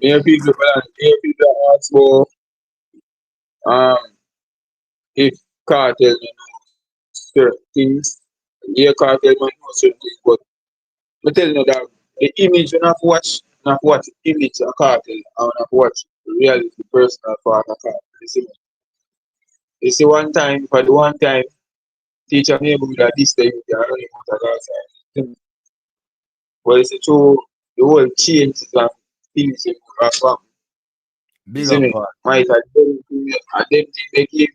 many people, brother, many people ask for if cartel you know certain things, yeah, cartel might know certain things, but I tell you that the image you have to watch, you have to watch the image of cartel, and you have to watch the reality, personal part of cartel. You see one time, for the one time, teacher me able that this time they are running out of gas. But it's true, the whole changes and things in the farm. Big See up, me, man. might I them think they give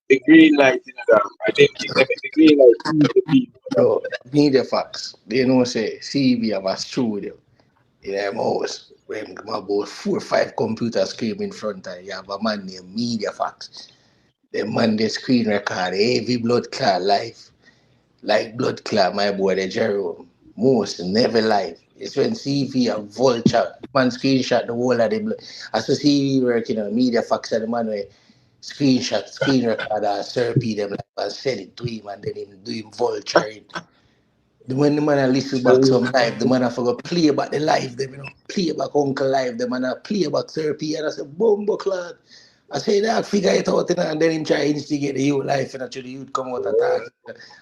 the green light in the I them think they make the green light to the people. Yo, media facts. They know say CB have a studio in them house where him come about 4 or 5 computer screen in front of you have a man named Media Facts. The man they screen record every blood clot live. Like blood clot, my boy the Jerome. Most never live. It's when CV a vulture. Man screenshot the whole of the blood. As the CV working on Media Facts and the man where screen record and Serpy them like and send it to him and then him do him vulturing. When the man a listen back some live, the man a forgot play back the live them, you know. Play back Uncle live, the man a play back Serpy and I say, Bumbo Clad. I say that figure it out, you know, and then him try to instigate the youth life and actually the youth come out attack.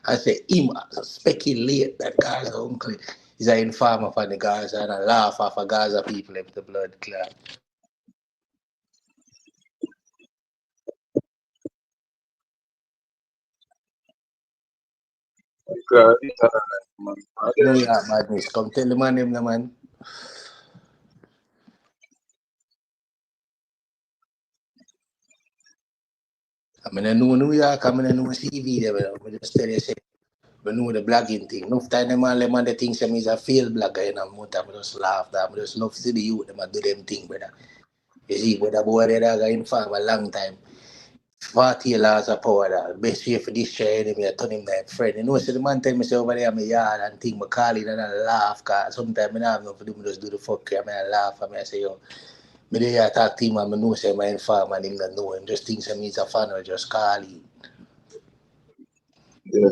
I say him speculate that Gaza uncle is an informer for the Gaza and I laugh off of Gaza people if the blood clot. No, yeah, madness. Come tell the man him the man. I mean, I know New York, I mean, I know CV them, I just tell you, say, I know the blogging thing. Enough time, them all them the things, them is a failed blogger, you know, more time, I just laugh, that, I just love to see the youth, them do them thing, brother. You see, but the boy, they are inform a long time. 40 laws of power, that best way for this share enemy, I turn him like friend. You know, so the man tell me, say, over there, I'm a yard and thing, I call it and I laugh, because sometimes I don't have nothing to do, I just do the fuck, I laugh, and I say, yo, me dey talk to him and I know say my inform and him not know him. Just think say he's a fan or just call him. Yeah.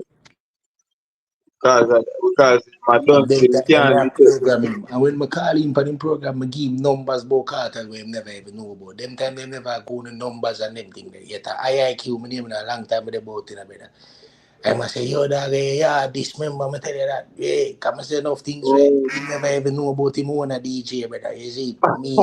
Because my And don't then say you that time can't I be program him. And when I call him for him program, I give him numbers about cartel where him never even know about. Them time they never go the numbers and them thing there. Yet I IQ my name in a long time with about in a better. I must say, yo, dog, yeah, this member, I tell you that. Yeah, come and say enough things where you never even know about him on a DJ, brother. You see, me,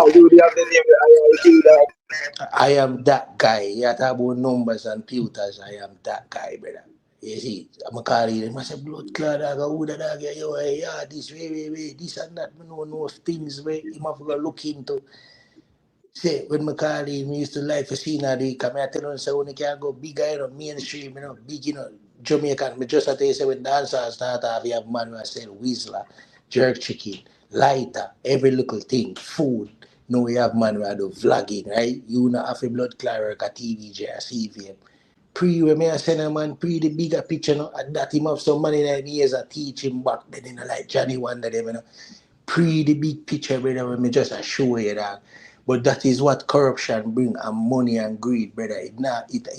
I am that guy. You talk about numbers and pewters, I am that guy, brother. You see, I'm a call him, I say, blood clot, dog, who the dog, yo, yeah, this, way, this and that, I know things where you have to go look into. Say, when I call him, we used to like to see now, come here, tell him, say, when you can go bigger, mainstream, big, Jamaican. I just tell you, say, when dancers start off, you have man who sell Whistler, jerk chicken, lighter, every little thing, food. Now we have man who do vlogging, right? You not have a blood clot work at TVJ or CVM. Pre when I send a man, pre the bigger picture, and that him have some money that he has a teach him back then, like Johnny Wonder, them, pre the big picture, brother, when me just show you that. But that is what corruption bring, and money and greed, brother. It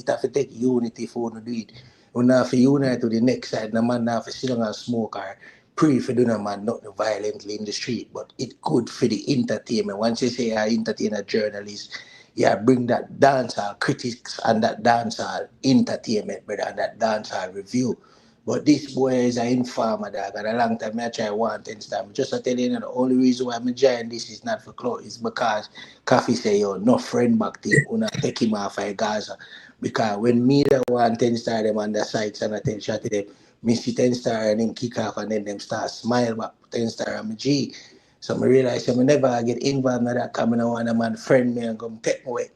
have to take unity for to do it. You have to unite to the next side. No man have to sit down and smoke or pray for doing a man not violently in the street. But it good for the entertainment. Once you say you're entertainer journalist, yeah, bring that dancehall critics and that dancehall entertainment, brother, and that dancehall review. But this boy is an informer, dog, and a long time I try one thing time. Just to tell you, the only reason why I'm joining this is not for clothes, it's because Coffee say, yo, no friend back team, una take him off of Gaza. Because when me the one 10 star them on the sites and I 10 shot to them, me see 10 star and then kick off and then them start smile back 10 star and me G. So I realize I never get involved in that coming on a man friend me and come take me away.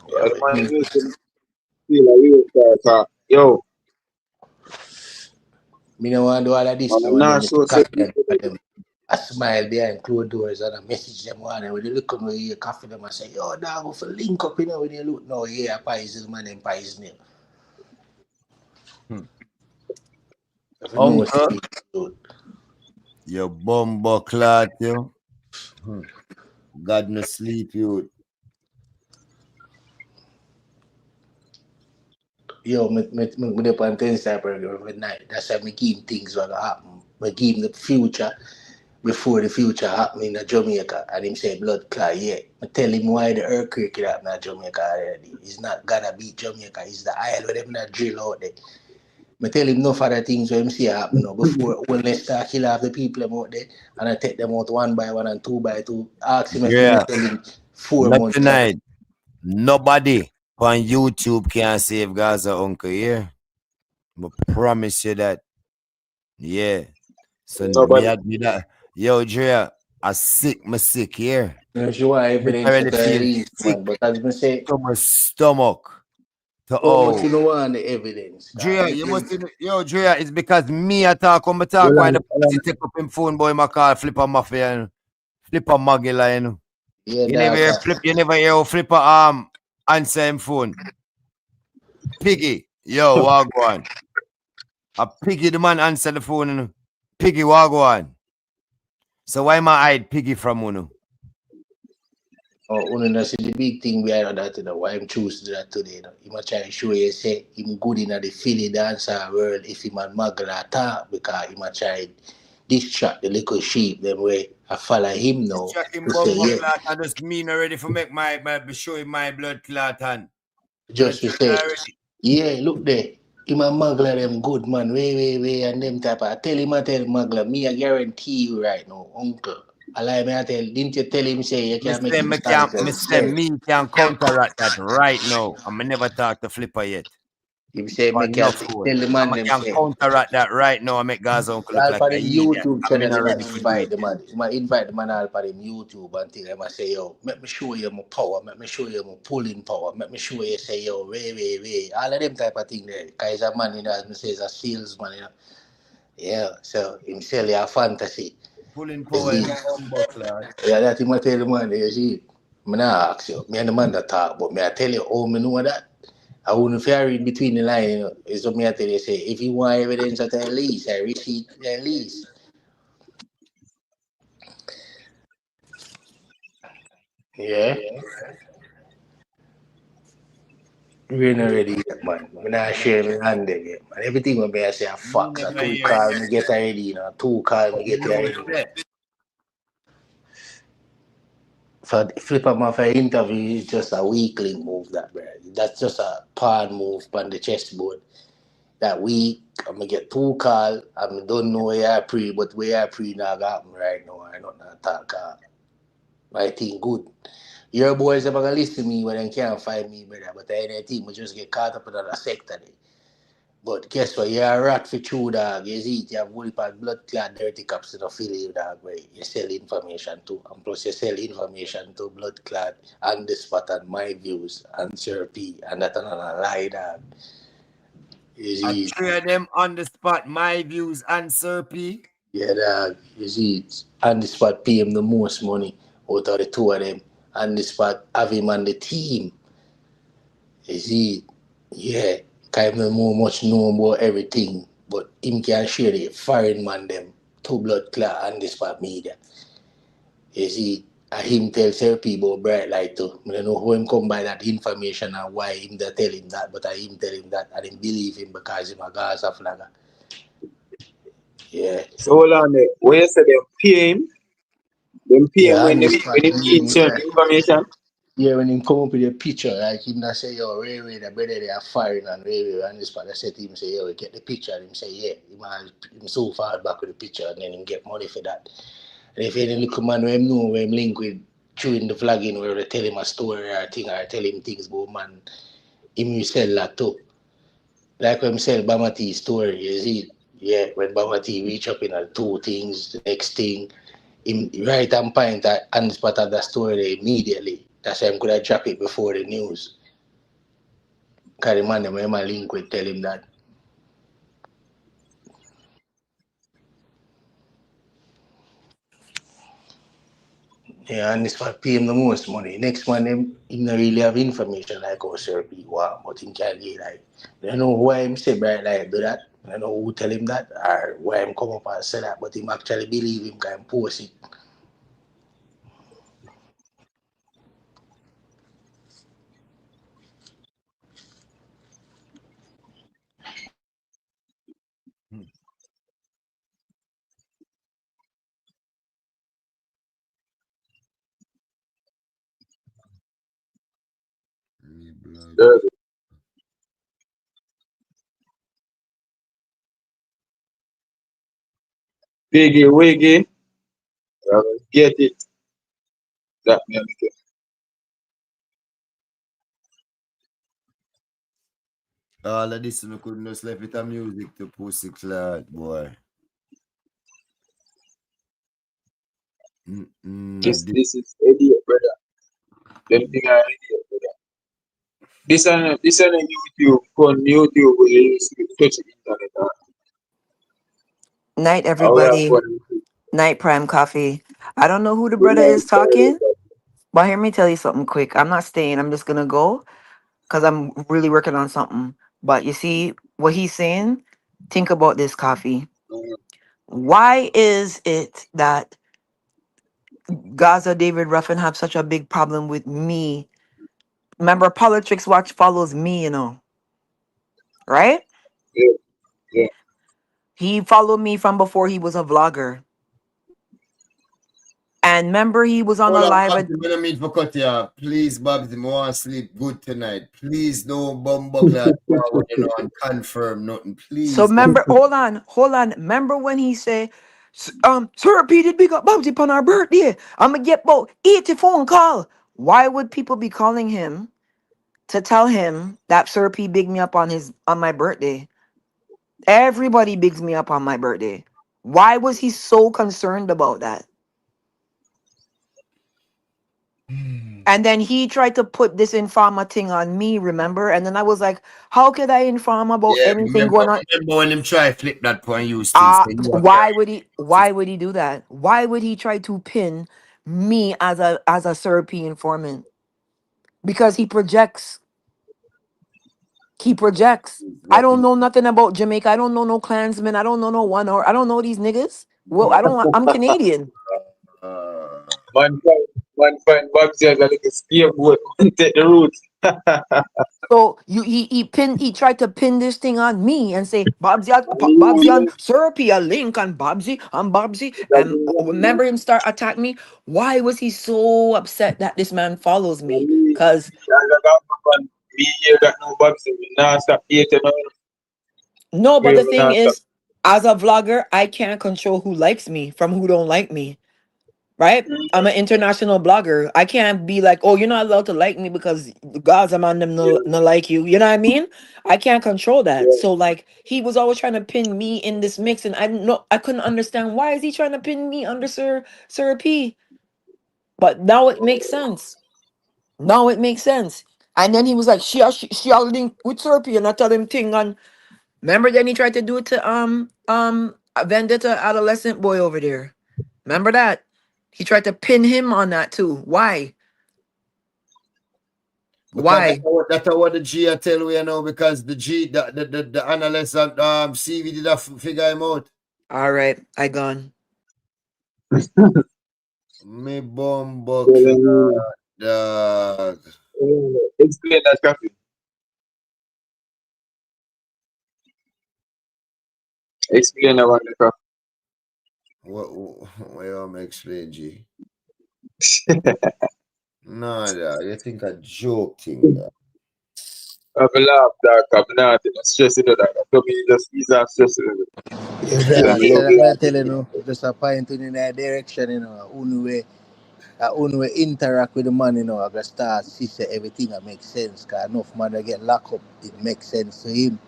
Yeah, man, you used to feel a real star. Yo, Me no want to do all of this man, now I'm and then not me so copy certain. them. I smile behind closed doors and I message them one and when they look on me, coffee them and say, yo, dog, go for link up, when they look. No, yeah, Pais man and Pais name. If you know, Uncle, dude. you bumbo clot, you. God no sleep, you. Yo, me up on 10 type every night. That's how me give him things what happen. Me give him the future before the future happen in Jamaica. And him say blood clot, yeah. I tell him why the earthquake happen in Jamaica already. It's not gonna beat Jamaica, it's the isle where them not drill out there. I tell him no further things where him see happen now. Before when they start kill off the people them out there and I take them out one by one and two by two. Ask him if me Yeah. tell him 4 Not months. tonight. Nobody on YouTube can save Gaza, Uncle, yeah? I promise you that. Yeah. So me Nobody. had me that. Yo, Drea, I sick here. No sure evidence Literally that I feel release, sick man. But as I say, to my stomach. To how much you know want the evidence? Drea, you must yo, Drea, it's because me I talk on my talk Well, why the police take up him phone boy my car, flipper mafia, you know. Flipper magula, you know. Yeah, You never hear flipper answer him phone. Piggy, yo, wagwan. A Piggy the man answer the phone, you know. Piggy wagwan. So why my hide Piggy from you? Oh, that's the big thing behind that, why I'm choosing that today. He might try to show you, say, him good in the Philly dancer world if he man magla talk, because he might try distract the little sheep, them way I follow him now. Checking To say, bumbo yeah, clot, I just mean already for make my show him my blood clot and just to check say, already. yeah, look there. Him a magla them good, man, way, and them type of, I tell magla, me I guarantee you right now, uncle. I like me, I tell, didn't you tell him, say, you can't make him stand Me can counteract that right now. I'm never talk to Flipper yet. Him say, Or make no you phone. tell the man I them can say. counteract that right now. I make Gaza uncle look All like for a them idiot. YouTube I'm channel, not they ready might for do invite it. the man. You might invite the man all for them YouTube and thing. They might say, yo, let me show you my power, let me show you my pulling power, let me show you, say, yo, way. All of them type of thing there. Because he's a man, as I say, he's a salesman, Yeah, so him sell you a fantasy. Pulling You power see? is bumbo clot. Yeah, that him tell the man, you see. I'm not ask you, me and the man that talk, but me I tell you how me know that. I wouldn't fear read between the lines, It's what me I tell you, say, if you want evidence at least, I receipt at least. Yeah. We're not ready yet, man. We're not sharing my hand there yet, man. Everything will be I say a fox. A Never 2 hear call it. me get ready, 2 call me get You ready. say, for flip him off an interview is just a weakling move, that bro. That's just a pawn move on the chessboard. That week, I'm gonna get two call. I don't know where I pre, but where I pre now got me right now. I don't know talk. I think good. Your boys are gonna listen to me when they can't find me, brother. But any team will just get caught up in another sector. There. But guess what? You're a rat for true, dog. You see, you have whole part blood clot dirty cops in the field, dog, where you sell information to. And plus, you sell information to blood clot on the spot and my views and Sir P. And that's another lie, dog. You I see, three of them on the spot, my views and Sir P. yeah, dog. You see, it. On the spot, pay him the most money out of the two of them. On the spot, have him on the team. You see, yeah, kind of know much know about everything, but him can share the foreign man them two blood clot and this part media. You see, and him tell certain people bright light too. I don't know how him come by that information and why him that tell him that, but I him tell him that and him believe him because him a Gaza flagger. Yeah. So hold on there. When you say them pay him Yeah, when and them this part when him gain certain information. yeah, when him come up with a picture, like him that say, yo, Ray, the brother they are firing and Ray, and this part, I said to him, say, yo, get the picture. And him say, yeah, him so far back with the picture, and then him get money for that. And if any little man where him know, where him link with, chewing the flagging, where they tell him a story or a thing, or tell him things about man, him will sell that too. Like when him sell Bama T story, you see, yeah, when Bama T reach up in two things, the next thing, him right and point at on the spot of the story immediately. That's why I'm gonna drop it before the news. Cause the man them my link with tell him that. Yeah, and this for pay him the most money. Next one him not really have information like how Sir P want, but him can get like I don't know why him say bright like do that. I don't know who tell him that or why him come up and say that, but him actually believe him can post it. Dirty. Piggy wiggy. Get it. That me get. All of this, we couldn't just left with a music to pussy clot, boy. This is idiot, brother. Them thing are idiot, brother. This on YouTube, on YouTube where you used to touch the internet. Night, How we have everybody. fun. Night, Prime Coffee. I don't know who the Good brother night, is talking, but hear me tell you something quick. I'm not staying. I'm just gonna go because I'm really working on something. But you see what he's saying? Think about this, Coffee. Why is it that Gaza David Ruffin have such a big problem with me? Remember, Politics Watch follows me, right? Yeah, yeah. He followed me from before he was a vlogger. And remember, he was on a Hold on, live. Babsy, we don't mean for cut you off. Please, Babsy, I want to sleep good tonight. Please don't bumbuckle forward, and confirm nothing. So Please, remember, hold on. Remember when he say, Sir P did big up Bubsy upon our birthday. I'ma get about 80 phone call. Why would people be calling him to tell him that Sir P big me up on my birthday? Everybody bigs me up on my birthday. Why was he so concerned about that? And then he tried to put this informer thing on me, remember? And then I was like, how could I inform about yeah, anything going on? remember when him try flip that point you still say you are Why would he do that? Why would he try to pin me as a Sir P informant? Because he projects. He projects. I don't know nothing about Jamaica. I don't know no Klansmen. I don't know no one or I don't know these niggas. Well, I'm Canadian. Man find Babsy as a little scapegoat and take the route. So he tried to pin this thing on me and say Babsy on Syrupy a link on Babsy and remember him start attack me. Why was he so upset that this man follows me? Cause Me here that no boxing. We now stop eating now. no, but We the will thing not stop. is, as a vlogger, I can't control who likes me from who don't like me. Right? I'm an international blogger. I can't be like, oh, you're not allowed to like me because the gods I'm on them no like you. You know what I mean? I can't control that. So like he was always trying to pin me in this mix, and I couldn't understand why is he trying to pin me under Sir P. But now it makes sense. Now it makes sense. And then he was like, she all link with Sir P, and I tell him thing on. Remember, then he tried to do it to a Vendetta adolescent boy over there. Remember that? He tried to pin him on that too. Why? Because Why? that's what the G I tell you now, because the analyst and CV did have figure him out. All right, I gone. Me bumbuck for dog. Explain that, Coffee. Explain about the Coffee. What you want me explain, G? No, dog. You think a joke thing, dog. I laugh, dog. I'm not stressing it, dog. So me just ease off stressing it. Yeah, Yeah, brother, me so love like I tell laughing. you, no, just a point in that direction, you know, when we interact with the man, you know, I gotta start see say everything that makes sense. Cause enough man that get locked up, it makes sense to him.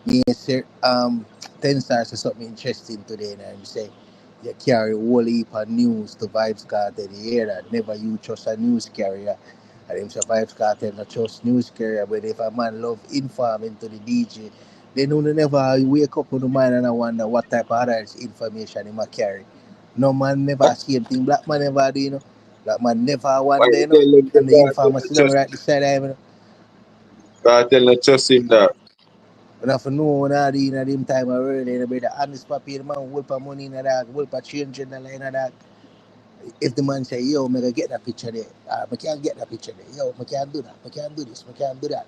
Me say 10 stars is something interesting today, and him say you carry a whole heap of news to Vibes Cartel. You hear that? Never you trust a news carrier. And him say Vibes Cartel not trust news carrier, but if a man love informing to the DJ, then you never wake up on the mind and I wonder what type of other information he might carry. No man never same thing. Black man never do, you know. Black man never Why one day, you you know. tell them And the the cartel informer not sit down trust right him? beside him, you know. Cartel not trust him, dog. And if you know when I do in them time of early, you better honest papi, the man will put money in that, will put change in the line of that. If the man say, yo, me go get that picture there, I can't get that picture there. Yo, I can't do that, I can't do this, I can't do that.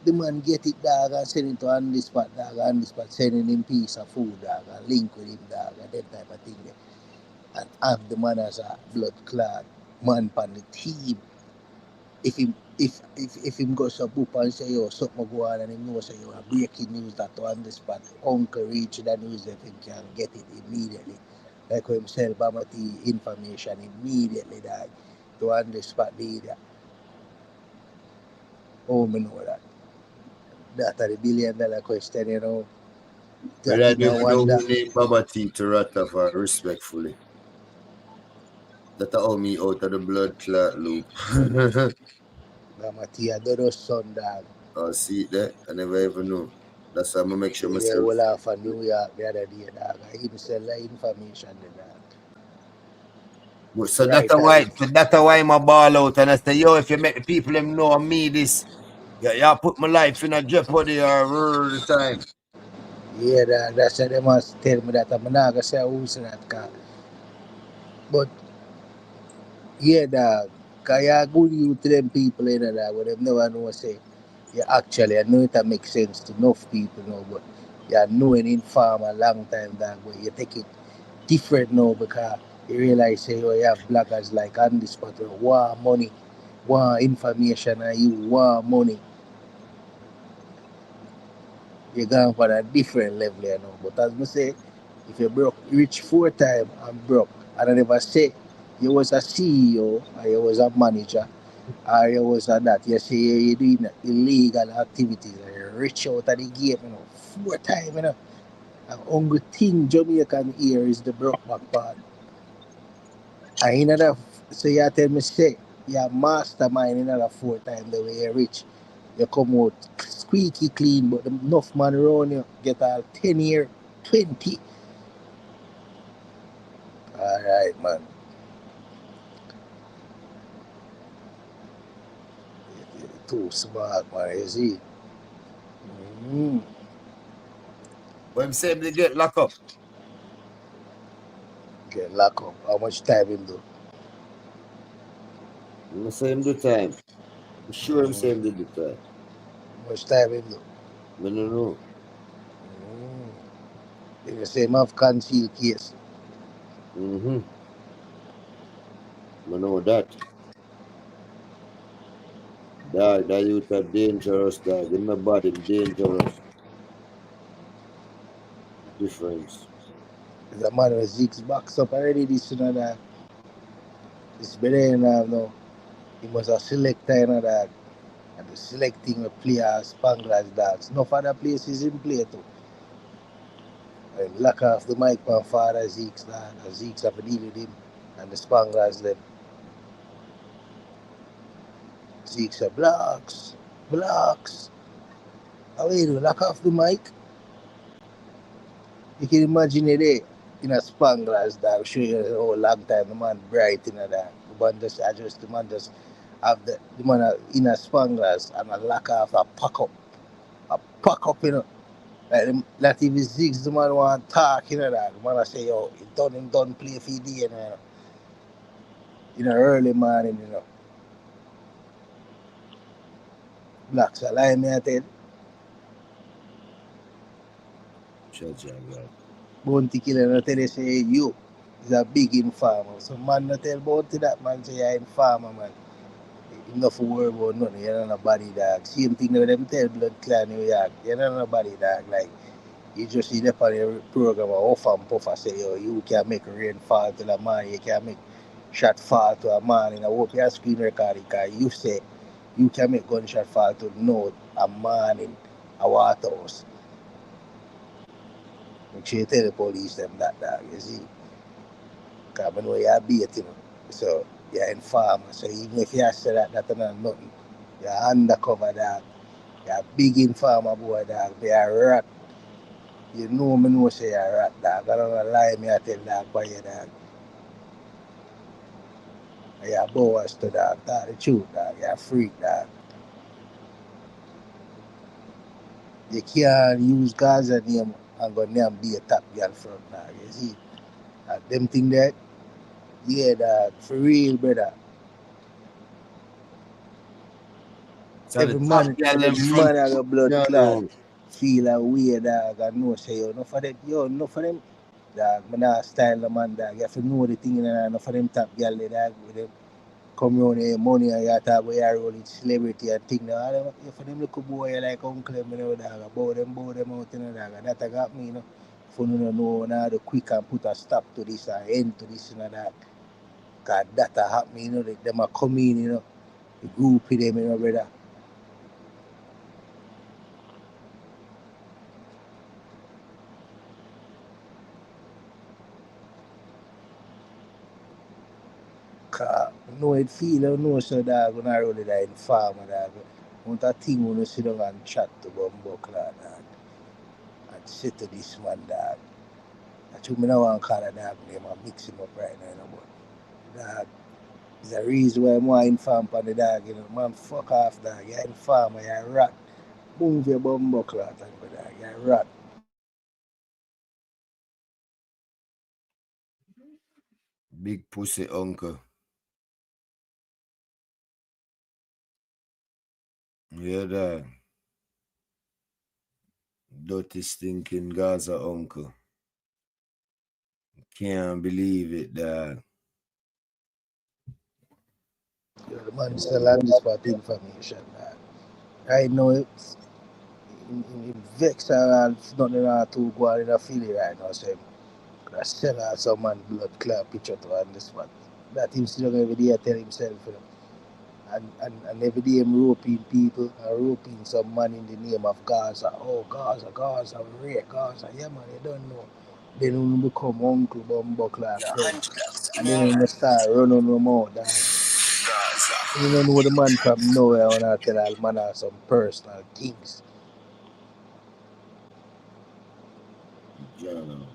The man get it, dog, and send it to on the spot, dog, on the spot, sending him piece of food, dog, and link with him, dog, and that type of thing there. And have the man as a blood clot man on the team. If him go sub up and say yo something go on and him know say yo a breaking news that on the spot uncle reach the news if him can get it immediately. Like when him sell Bama tea information immediately that to on the spot leader. Oh me know that. That are the $1 billion question, you know. But That I in don't a even know wonder. who named Baba T to Ratafa respectfully. That all me out of the blood clot loop. Bama tea a do son dog. I see it there. I never even know. That's why I'm gonna make sure Yeah, myself. well off from New York the other day, dog. I him sell the information the dog. So that's Right why. away. So that's why I'm a ball out and I say, yo, if you make the people them know me this, yeah, y'all put my life in a jeopardy all the time. Yeah, that's why they must tell me that I'm not gonna say who's that car. But yeah, dog, cause you good you to them people in that, but them never know say you actually I know it makes sense to enough people now, but you know an inform a long time dog, but you take it different now because you realize say oh you have bloggers like on this spot want money, want information and you want money. You're going for a different level, you know. But as I say, if you broke, rich 4 times and broke, and I never say you was a CEO or you was a manager or you was a that, you say you're doing illegal activities and you're rich out of the game, you know, 4 times, you know. And only thing Jamaican here is the broke back part. And in another, so you tell me say you're mastermind in another 4 times the way you're rich. You come out squeaky clean, but enough man around you get all 10 year, 20. Alright, man. You're too smart, man. You see? Mm. When I'm saying they get locked up. Get locked up. How much time him do? I'm saying the time. I'm sure I'm saying the time. much time him do? I don't know. They say him have concealed case. Mm-hmm. I know that. Dog, that youth are dangerous, dog. In my body, dangerous. Difference. There's a man with 6 box up already this you know that. It's better now. He must have selected you know that. And the selecting the players, Spanglers dogs. No other places in play too. And lock off the mic from father Zeke's dog. And Zeke's have to deal with him. And the Spanglers them. Zeke said, blocks. How you do? Lock off the mic. You can imagine it there. In a Spanglers dog. Show you a whole long time. The man bright in that. The man just adjust. The man just have the man in a Spanglers and a lock off a pack up. A pack up, you know. Like if it's 6, the man want to talk, you know that. The man say, yo, him done play for the you know. In the early morning, you know. Blacks a lie me I tell. God. Bounty killer no tell you say you is a big informer. So man no tell Bounty that man say you're informer man. Enough worry about nothing, you know nobody dog. Same thing that them tell Blood Clan New York, you know nobody dog. Like you just see that on your program of off and puff and say yo you can make rain fall to the man, you can make shot fall to a man and I hope your screen record because you say you can make gunshot fall to note a man in a water house. Make sure you tell the police them that dog, you see. Because I know you're baiting. So you're informer. So even if you say that, that's not nothing. You're undercover dog. You're a big informer boy dog. You're a rat. You know me know say you're a rat dog. I don't know lie me I tell dog by your dog. You're a boss to dog. Tell the truth dog. You're a freak dog. You can't use Gaza name and go there and be a top girl from dog. You see? Them thing that, yeah dog. For real brother. So the Every top man girl them from has a blood no clot. no. Feel a way dog and know say yo enough of them dog man not style the man dog. You have to know the thing enough of them top girl they dog with them come round here money and you talk about your role with celebrity and thing now. You for them little boy you like uncle them you know dog about them out you know dog and that got me you know. If you don't know now the quick and put a stop to this and end to this you know dog. Cause that happen you know them a come in you know. The group with them you know brother. Cause know it feel, I know so dog when I roll it in farmer dog. Want a thing when you sit down and chat to Bumbuckler dog. And say to this man dog. That's why I don't want to call a dog name and mix him up right now, you know, but dog, there's a reason why I'm more inform on the dog, you know. Man, fuck off dog, you're informer, you're a rat. Move your Bumbuckler dog, you're a rat. Big pussy uncle. Yeah dog. Dirty stinking Gaza uncle. Can't believe it, dog. Yo, the man still on this part information dog. I know it's in vex and nothing to go on in a feeling right now, so I sell out some man blood clear picture to on this one. That him still every day tell himself, you know. And every day him roping people and roping some man in the name of Gaza. Oh Gaza, rape Gaza, yeah man, you don't know. Then when you become Uncle Bumbuckler and friend. And then when you start running no more, dog. You don't know the man from nowhere when I tell all man of some personal things. John,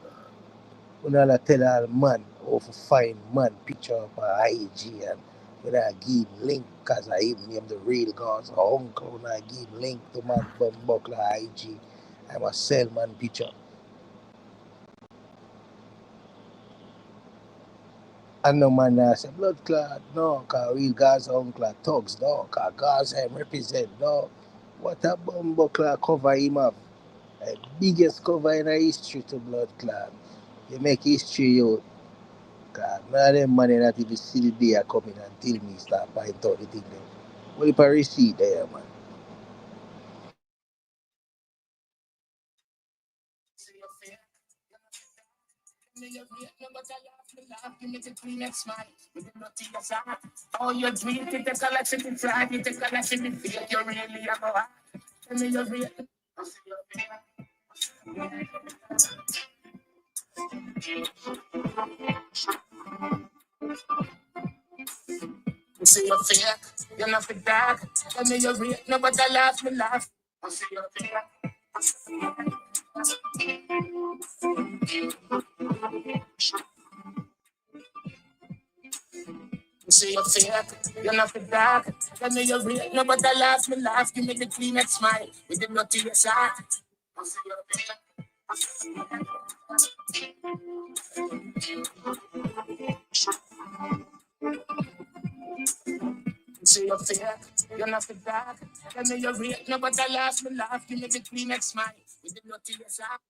When I tell all man how to find man picture up on IG and when I give him link cause I even name the real Gaza uncle when I give him link to man Bumbuckler IG. I must sell man picture. And no man say blood clot, no, cause real Gaza uncle are thugs, no, cause Gaza him represent, no. What a bumbuckler cover him have. The biggest cover in the history to blood clot. You make history, you. God, none of them money that if you see the day are coming until me start buying out the thing them. What if I receipt there, man? Oh, you dream to take a lesson in flight, you take a lesson in fear, you really are go hard. Tell me your real. You see your fear, you're not the dark. Tell me your real, nobody laugh, me laugh. You see your fear. You see your fear, you're not the dark. Tell me your real, nobody laugh, me laugh. Give me the cleanest smile, with the naughtiest heart. You see your fear. You see your fear, you're not the dark. Tell me your real, nobody laugh, me laugh. Give me the cleanest smile, with the naughtiest heart.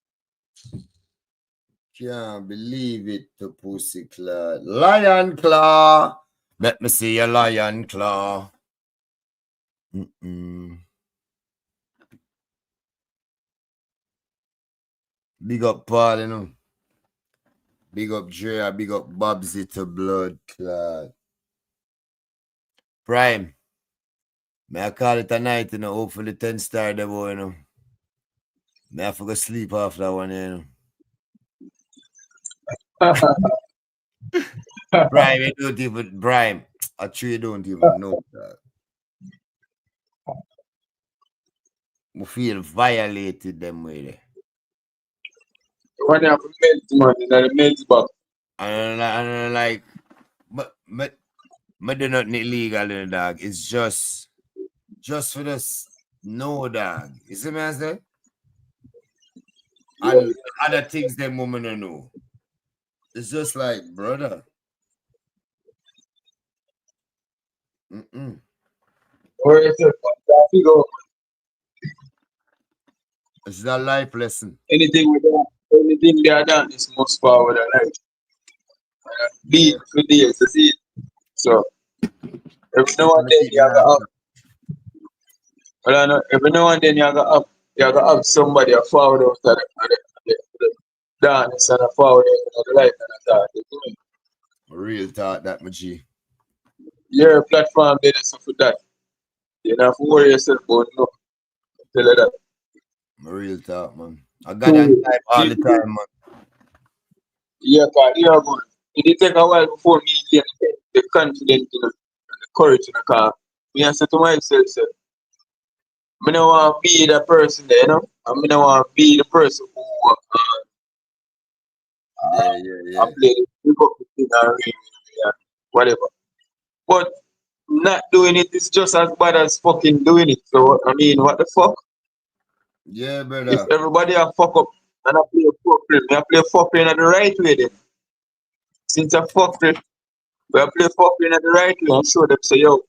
Can't believe it, the pussy claw. Lion claw. Let me see your lion claw. Big up Paul, you know. Big up Dre, big up Bobsy to blood clot. Prime. May I call it a night, you know. Hopefully 10 star the boy, you know. May I forget sleep after that one, you know. Prime, you don't even Prime. Actually, you don't even know that. I feel violated them way. When you have a melt, man, in the melt box. And like, but do nothing illegal, you know, dog. It's just for this no dog. You see me I say? And other things them women don't know. It's just like, brother. Or it's It's a life lesson. anything they are done is most forward in life. Beat for days, you see it. So every now and then you have to up. Well, I know, every now and then you have to up. You have to up somebody a forward out of the dance and a forward out of the life and a thought. You know what I mean? Real thought that, my G. Your platform there is for that. You don't have to worry yourself about no. Tell you that. Real thought, man. I got on time all the time, man. Yeah, cause you are going. It take a while before me get the confidence, you know, and the courage, you know, cause me I say to myself, say, I don't want to be the person there, you know, and I don't want to be the person who Yeah. I play the thing and whatever. But not doing it is just as bad as fucking doing it. So I mean, what the fuck? Yeah, brother. If everybody a fuck up and I play a fuck play, I play fuck play in the right way then. Since I fuck play, we play fuck play in the right way and show them say, yo,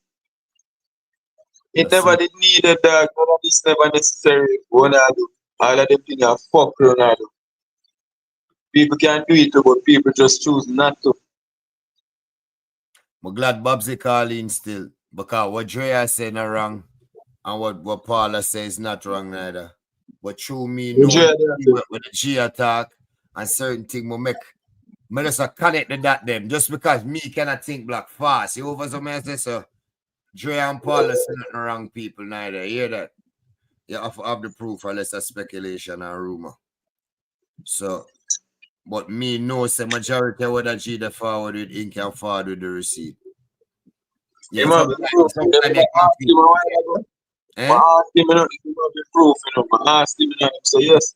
it never did needed that. None of this never necessary. Ronaldo, all of them things are fuck Ronaldo. People can do it, but people just choose not to. I'm glad Bobsy calling still. Because what Drea said not wrong. And what Paula says not wrong neither. But through me knowing with the G attack and certain things will make me just connect the dot them. Just because me cannot think black fast. You over some say so Dre and Paula say nothing wrong people neither. You hear that? You have to have the proof unless it's speculation and rumor. So but me know say majority of what the G the forward with ink and forward with the receipt. Yeah, sometimes they confuse. I asked him, you know, if you have the proof, you know, I asked him, you know, so yes.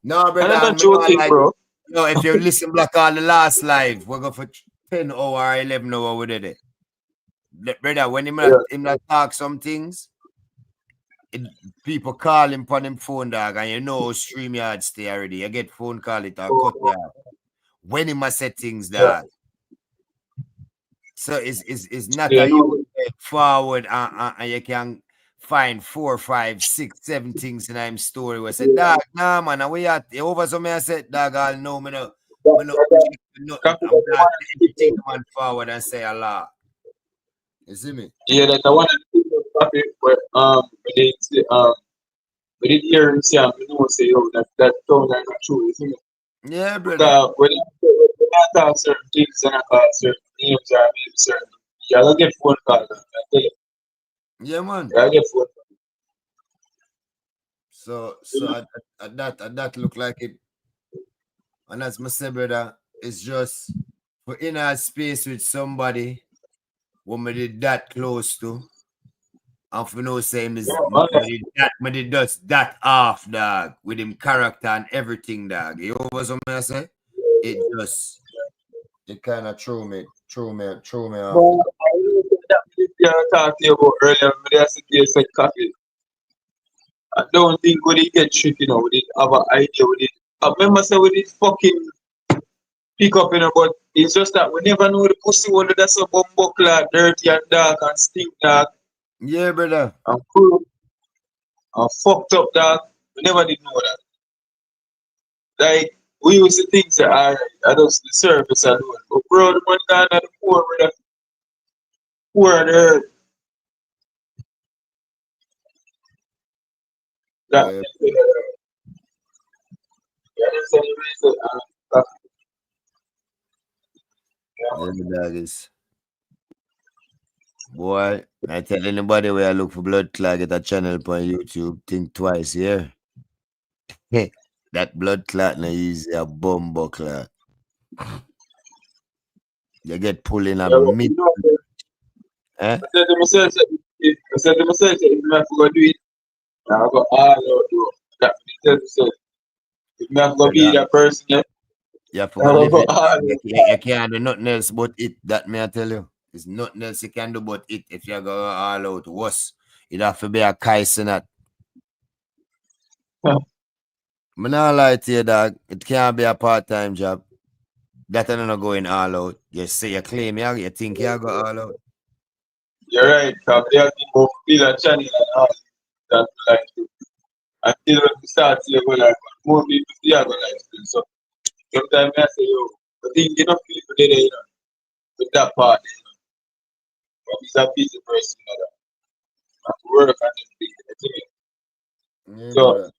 No, brother, I'm not joking, like, bro. No, if you listen back on the last live, we're going for 10 hour, 11 hour, we did it. Brother, when him talk some things, people call him on him phone, dog, and you know StreamYard stay already. You get phone call it or cut it out. When he must say things, dog. So it's not a you forward and you can find 4, 5, 6, 7 things in I'm story where I said, dog, nah man, and we at over so me I said, dog, I'll know me no project nothing. I'm not everything man forward and say a lot. You see me? Yeah, that I want to copy, but we did hear him say, I know say, yo, that sound like not true, you see me? Yeah, brother. Because when I talk certain things and I call certain names or maybe certain, yeah, I'll get phone calls. I tell you, Yeah, man. I'll get phone calls. So at that look like it. And as I say, brother, it's just for in a space with somebody when we did that close to, and for no same is me did just that off, dog, with him character and everything, dog. You know what I say? It kind of threw me But off. I really think that we talked to you about earlier, when I said you said coffee. I don't think we did get tricky, you know, we did have an idea, we did. I remember saying we did fucking pick up, you know, but it's just that we never know the pussy whether that's a bumbuckler, dirty and dark and stink dark. Yeah, brother. And cruel and fucked up dark. We never did know that. Like, we used to think that, alright, that was the surface alone. But bro, the one down at the poor, brother, poor of the earth. That, that's the reason. Yeah, dog is. Boy, I tell anybody where I look for blood clot, get a channel on YouTube, think twice, yeah. That blood clot no easy, a bumbo clot. You get pulling a mid. I said to myself, if I have to go do it, I go all out, do that. I tell myself, if I have to go be that person, yeah, You have to I go go live it. all out. You can't do nothing else but it. That me I tell you. There's nothing else you can do but it if you go all out. Worse, it have to be a kaisenat. I'm not lie to you, dog. It can't be a part-time job. That I'm not going all out. You say you claim you think you go all out. You're right, because they have people feel a channel and all that like to. Until when we start to go like more people see I go like still. So sometimes I say, yo, I think enough people there, you know, with that part, you know. But he's a busy person, you know, that. Have to work on everything, you know. Yeah, So brother.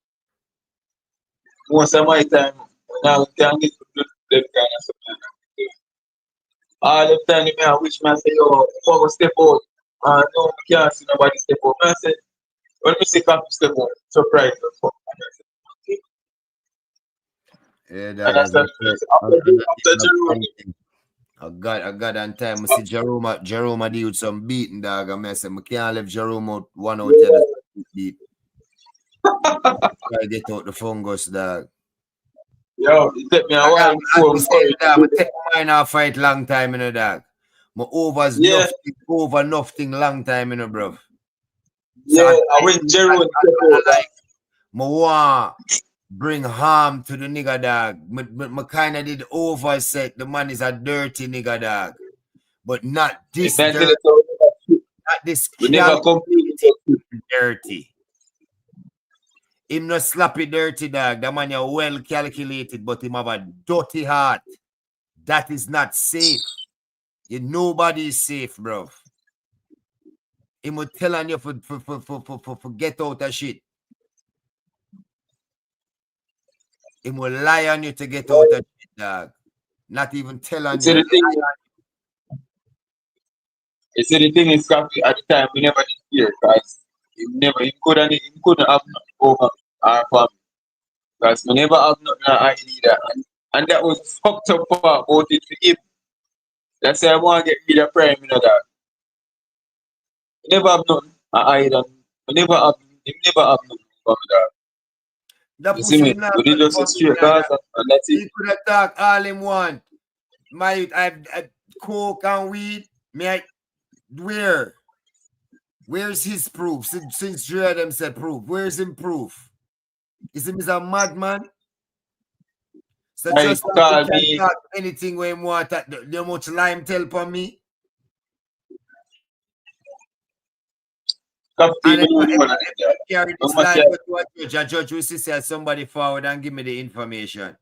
most of my time now we can get to do that kind of stuff like that. All the time I wish man say, yo, I'm gonna step out. No, we can't see nobody step out. Man say, when we see coffee step out, surprise the fuck. And I say, okay. Yeah, And dog. I said, after Jerome, I got on time. I see Jerome deal with some beating, dog. I say, I can't leave Jerome out one out here beat. Try get out the fungus, dog. yo, it take me a while before I take mine off fight long time, you know, dog. My overs over nothing long time, you know, bro. So yeah, I went Jerome like, I want bring harm to the nigga, dog. I kind of did overset. The man is a dirty nigga, dog. But not this dirty. Not this dirty. Him not sloppy dirty, dog. The man is well calculated, but him have a dirty heart. That is not safe. Nobody is safe, bro. Him will tell on you for get out of shit. Him will lie on you to get out of shit, dog. Not even tell on you. You see, the thing is, at the time, we never did hear, because he couldn't have nothing over our family. Because we never have nothing ID that. And that was fucked up part about it for him. That's why I want to get rid of prime, you know that. We never have nothing ID, and we never have nothing from that. That you see me? We did just a straight cars, and that's it. He could have talked all him want. My, I coke and weed. Where's his proof? Since three of them said proof. Where's him proof? Is him a madman? So just talk anything when him want. How much lime tell for me? Stop And taking if over I that. carry How this much live that? to a judge will say somebody forward and give me the information.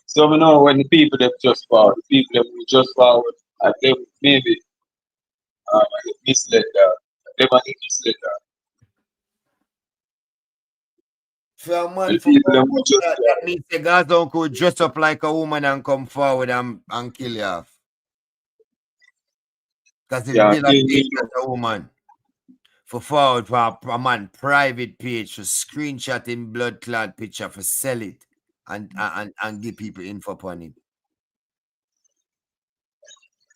So we know when the people that just forward, the people that will just forward, and them maybe misled that. They might get misled that. For a man The for people that will just that means the guys don't go dress up like a woman and come forward and kill you off. Because if you build a page as a woman, for forward for a man private page, for screenshot in blood clot picture, for sell it and give people info upon it.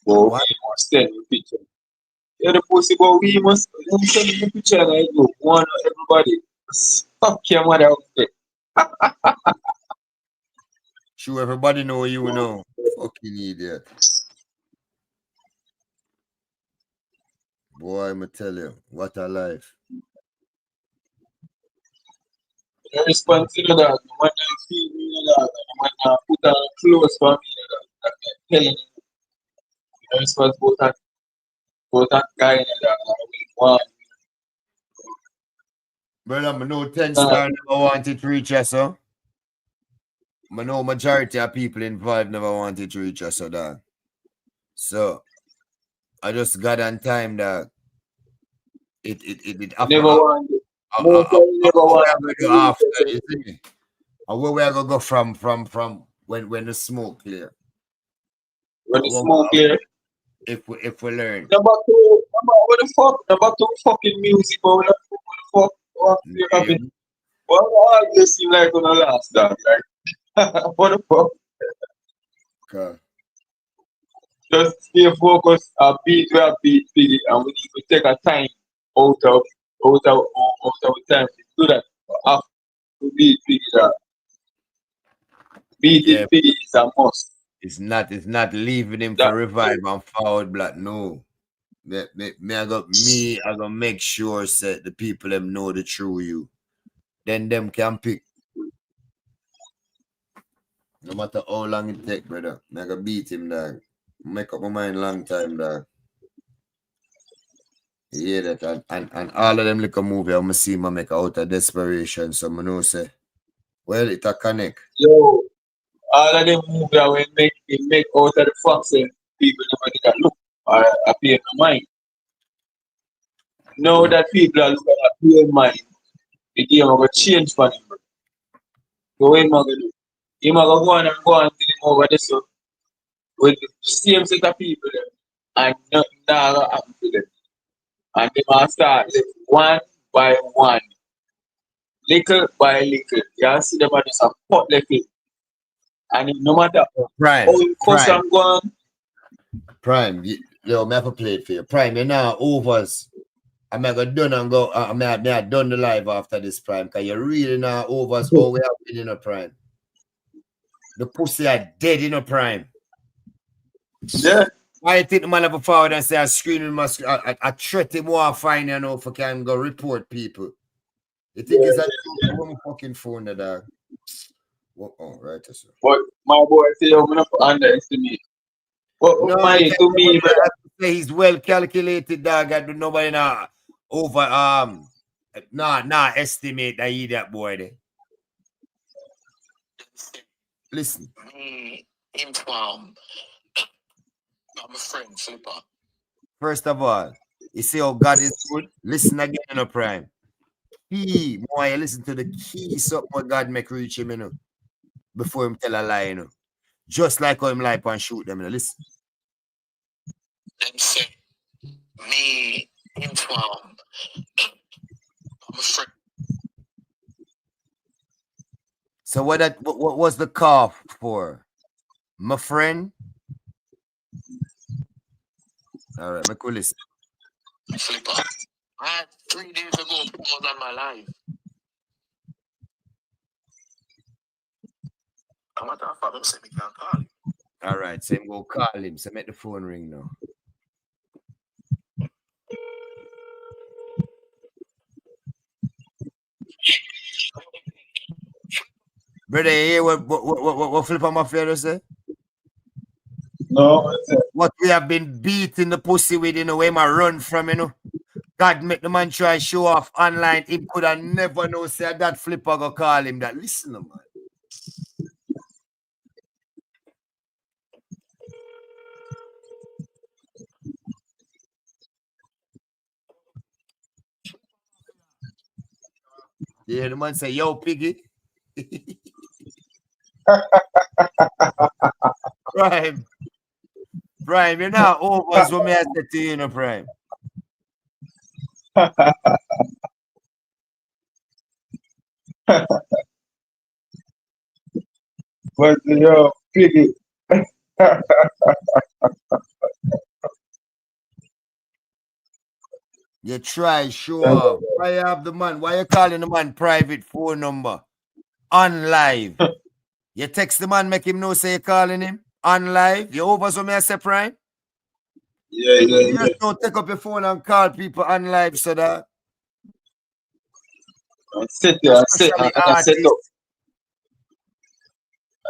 Well, we must send the picture. Yeah, the pussy, but we must send the picture and I go, one everybody. Fuck your mother out there. Sure, everybody know you know. Fucking idiot. Boy, I'ma tell you, what a life. The response to that, the man that feed me that, the man that put on clothes for me that, I'm telling you, the response both that guy that, one. Brother, I know 10 star never wanted to reach us, so. I know majority of people involved never wanted to reach us, so dog. So I just got on time that it never wanted. Most of them never wanted. after, you see me? And where we are gonna go from when the smoke clear. When the smoke clear. If we learn. Number what the fuck? Number two fucking music, but what the fuck you having? Well, all you seem like on the last dog, right? What the fuck? Okay. Just stay focused, beat where beat Piggy, and we need to take a time out of time to do that. After to beat Piggy, that beating Piggy is a must. It's not leaving him for revive and forward black. No. I gonna make sure that the people them know the true you. Then them can pick. No matter how long it take, brother. I gonna beat him, dog. Make up my mind long time, dog. Yeah, that and all of them little movie I'm gonna see my make out of desperation. So I know say, well, it a connect. Yo, all of them movie when make out of the fox and people never did that look or appear in the mind. Now that people are looking at appear in mind, the game will change for him. So what am I gonna do? Him a go on and till him over there so with the same set of people them, and nothing gonna happen to them. And they must start live one by one, little by little. You see them just a pot little. And no matter how you cuss and go on. Prime, yo, me have to play it for you. Prime, you know overs. I'm gonna done and go. I'm done the live after this Prime, because you really know overs all we have been in a Prime. The pussy are dead in a Prime. Yeah. Why you think the man ever forward and say I screen must I threat him more fine, you know, if I can go report people. You think it's a fucking phone that dog. Oh, right, sir. But my boy say I'm gonna underestimate. No, my to me, I have to say he's well calculated, dog. I do nobody now over estimate that he that boy there. Listen. I'm a friend, Flipper. First of all, you see how God is good. Listen again in a Prime. Key, more you listen to the key something what God make reach him, you know, before him tell a lie, you know. Just like how him lie and shoot them, you know. Listen. Them say me I'm a friend. So what was the cough for? My friend? All right, my cool listen. Flipper. I had 3 days ago pause on my life. I'm at that father say me can't call him. All right, so him go call him. So make the phone ring now. Brother, you hear what Flipper Mafia say? No, What we have been beating the pussy with, you know, where I run from, you know. God make the man try show off online. He could have never know say that flipper go call him that. Listen, man. Yeah, the man say, yo, Piggy. Prime. Prime, you're not over as what me I said to you, you know, Prime. but yo, Piggy. You try show off. Why you have the man? Why you calling the man private phone number? On live. You text the man, make him know say you calling him. On live. You over so me I say, Prime? Yeah. You just don't take up your phone and call people on live, so that. Set there, set Especially up.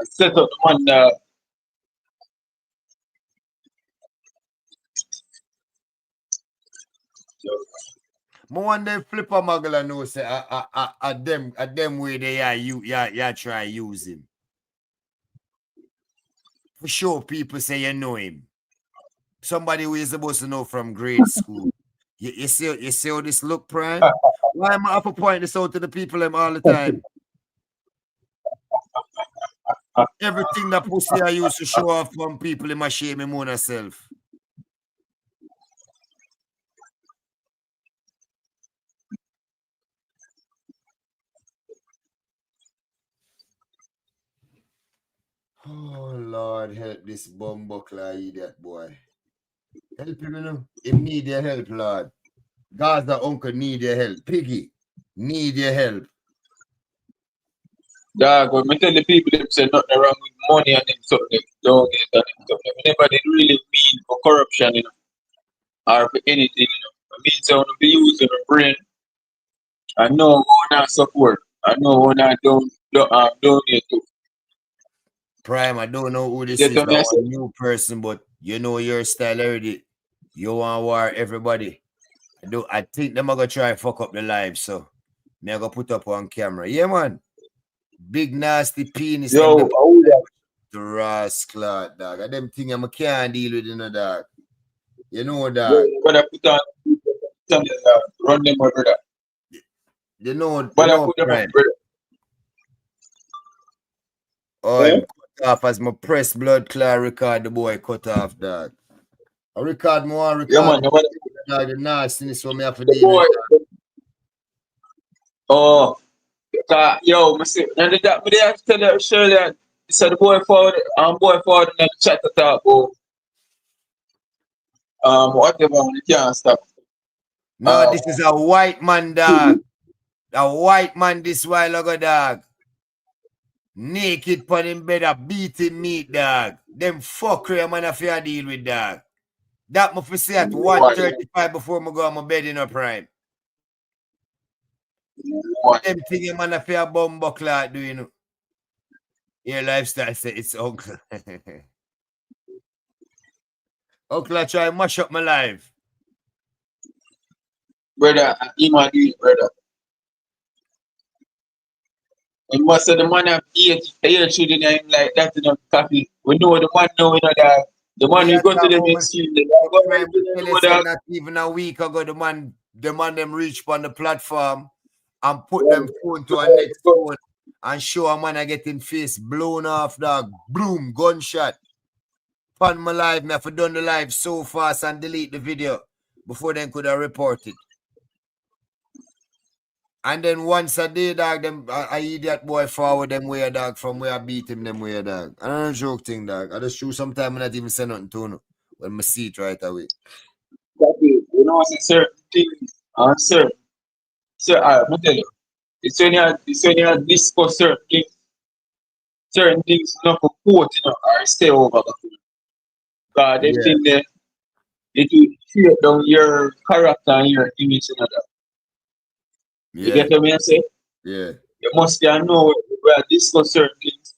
Set up the man. More one day flipper muggler know say them way they you try use him. For sure people say you know him. Somebody who is supposed to know from grade school. You see how this look, Prime? Why am I up to point this out to the people them all the time? Everything that pussy I used to show off from people in my shame him own herself. Oh Lord, help this bumbuckler idiot boy. Help him, you know. He need your help, Lord. Gaza uncle need your help. Piggy need your help. Dog, when I tell the people them say nothing wrong with money and them something, don't get and them something. Whenever they really mean for corruption, you know, or for anything, you know. It means I want to be using my brain. I know when I support. I know when I don't donate to. Prime, I don't know who this You get is. what I I'm say? a new person, but you know your style already. You want war everybody. I think them are gonna try fuck up the live, so me I go put up on camera. Yeah, man. Big nasty penis. Yo, Them who that? the rascal, dog. And them thing I can't deal with, you know, dog. You know, Yo, dog. but I put on run them over brother. You know, But I put them on Prime. brother. Oh, I'm cut off as my press blood clot record the boy cut off, dog. I record more, Yeah, man, dog, the nastiness what me have to the deal boy. with. Oh, yo, I say, and that me have to tell you, sure that so the boy forward in the chat to talk about whatever you can't stop. No, this is a white man, dog. A white man this while ago, dog. Naked pon him bed a beating meat, dog. Them fuckery man have to deal with, dog. That me for say at 1:35 before me go on my bed in a Prime. Them thing man have to bumbo clot do, you know. Your lifestyle say it's uncle. Uncle I try mash up my life. Brother, he might do it, brother. And most of the man have age children him like that in a coffee. We know the man know, you know, that the man we go to them extreme, they go right to them, you know, that. Not even a week ago, the man them reach on the platform and put them phone to a next phone and show a man I getting face blown off, dog. Boom, gunshot. Upon my live, me have to done the live so fast and delete the video before they could have reported. And then once a day, dog, them I idiot boy forward them way, dog, from where I beat him them way, dog. I don't joke thing, dog. I just shoot sometime and not even say nothing to no when I see it right away. You know, it's a certain thing, sir. Sir, I'm tell you, it's when you discuss certain things not for quote, you know, or stay over. Because them thing there, it will create down your character and your image, you know that. You get what I say? Yeah. You must be know where I discuss certain things.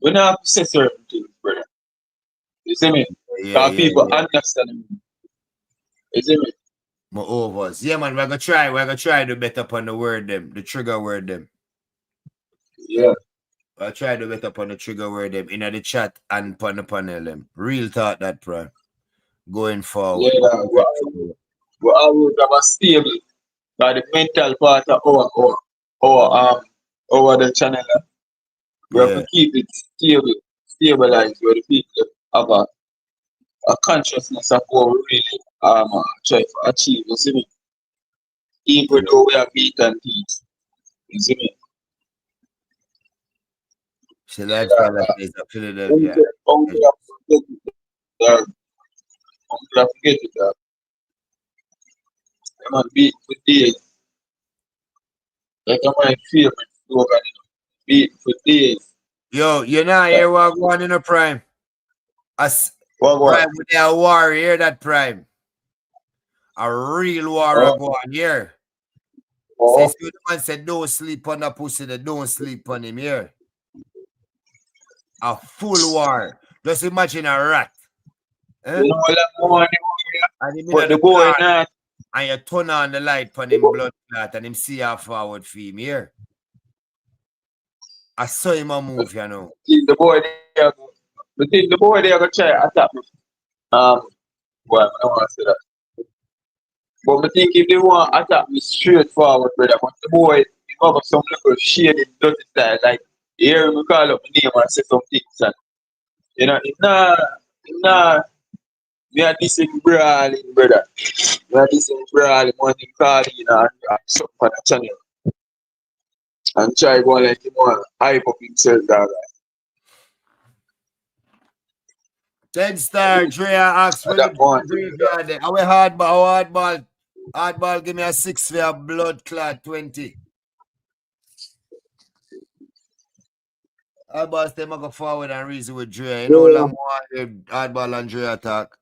We not have to say certain things, brother. You see me? Because people understand him. You see me? My overs. Yeah, man, we're gonna try to bet up on the word them, the trigger word them. Yeah. I'll try to bet up on the trigger word them in the chat and upon the panel them. Real thought that, bro. Going forward. Yeah, we always have a stable by the mental part of our the channel. We have to keep it stabilized where the people have a consciousness of what we really try to achieve, you see me? Even though we are beat and teach, you see me? So lifestyle that is up to the forget it, dog. I'm on beat for days. Like I'm my favorite slogan, you know. Beat for days. Yo, you're not here what going in a prime. Prime with a warrior, that prime. A real warrior go on here. Says the man said don't sleep on the pussy, that don't sleep on him here. A full war. Just imagine a rat. Eh? You know what and him but in the the boy clot, not. and you turn on the light for him blood clot and him see how forward for him here. I saw him a move, you know. The boy there, the boy there gonna try attack me. Well, I don't want to say that. But I think if they want to attack me straightforward, brother, but the boy, he got some little shady, dirty style. Like, you hear me call up my name and say some things. And, you know, me a decent brawling, brother. Me a decent brawling, man, him call in and something on the channel. And try go like him want hype up himself, dog. 10-star, Drea asks for the graveyard. Our hardball, give me a 6 for a blood clot 20. Hardball stay go forward and reason with Drea. You know how long hardball and Drea talk.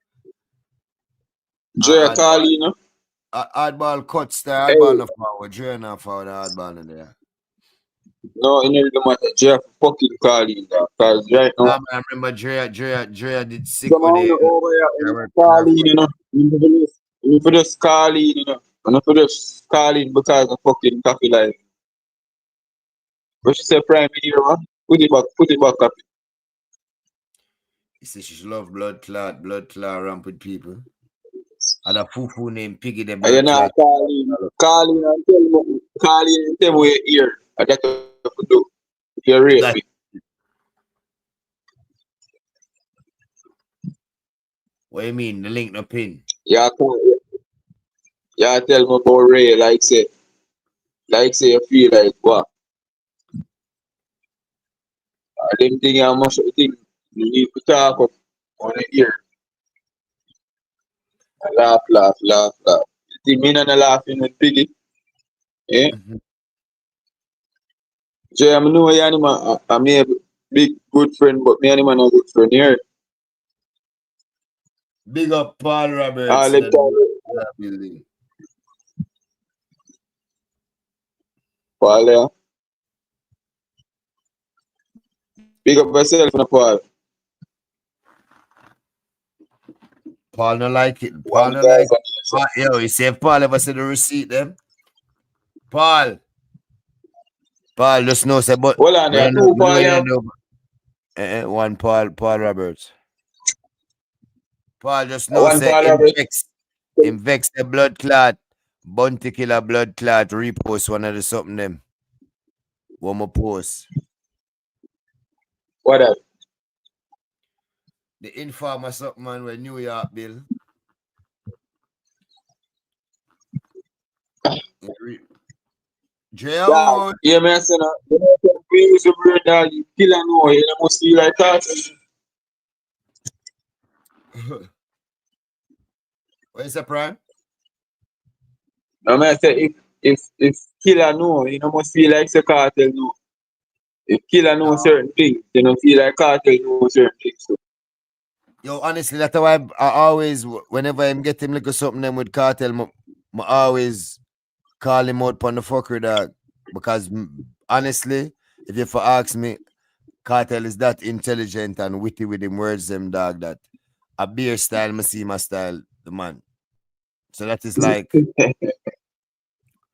Drea call you know. Hardball cuts the hardball no forward. Drea not forward, hardball in there. No, it really matter. Drea fucking call you now. Because right now. I remember Drea did sick Come with it. over here, call in, you know. You for just call in, you know. And if you just call in because of fucking coffee life. What she say, prime here, man? Put it back, coffee. He says she love blood clot rampant people. And a foo named Piggy the blood clot. Call in and tell me where you're here. And that's what you do. If you're real. What do you mean? The link no pin? Yeah, tell me about Ray, like say you feel like what? I didn't think how much thing you need to talk up on the ear. Laugh. You think me not laughing with Piggy? Eh? Jay, I know you anima. I'm a big good friend, but me anima not good friend here. Big up Paul Roberts. Building. Paul, yeah. Big up yourself, no Paul. Paul no like it. Paul no like it. Yo, you say Paul ever see the receipt them? Paul just know say but hold on, there two Paul. One Paul Roberts. Paul just know say him vex the blood clot, bounty killer blood clot, repost one of the something them. One more post. What up? The informer something man with New York Bill. Yeah, man, son. We use the brain dog, you kill and know, you must feel like that. What is the prime? No, man, say if killer know, you must feel like the cartel know. If killer know certain things, you don't feel like cartel know certain things. So. Yo, honestly, that's why I always, whenever I get him like something them with cartel, I always call him out on the fucker, dog. Because honestly, if you ask me, cartel is that intelligent and witty with him words, them dog, that a beer style, me see my style, the man. So that is like,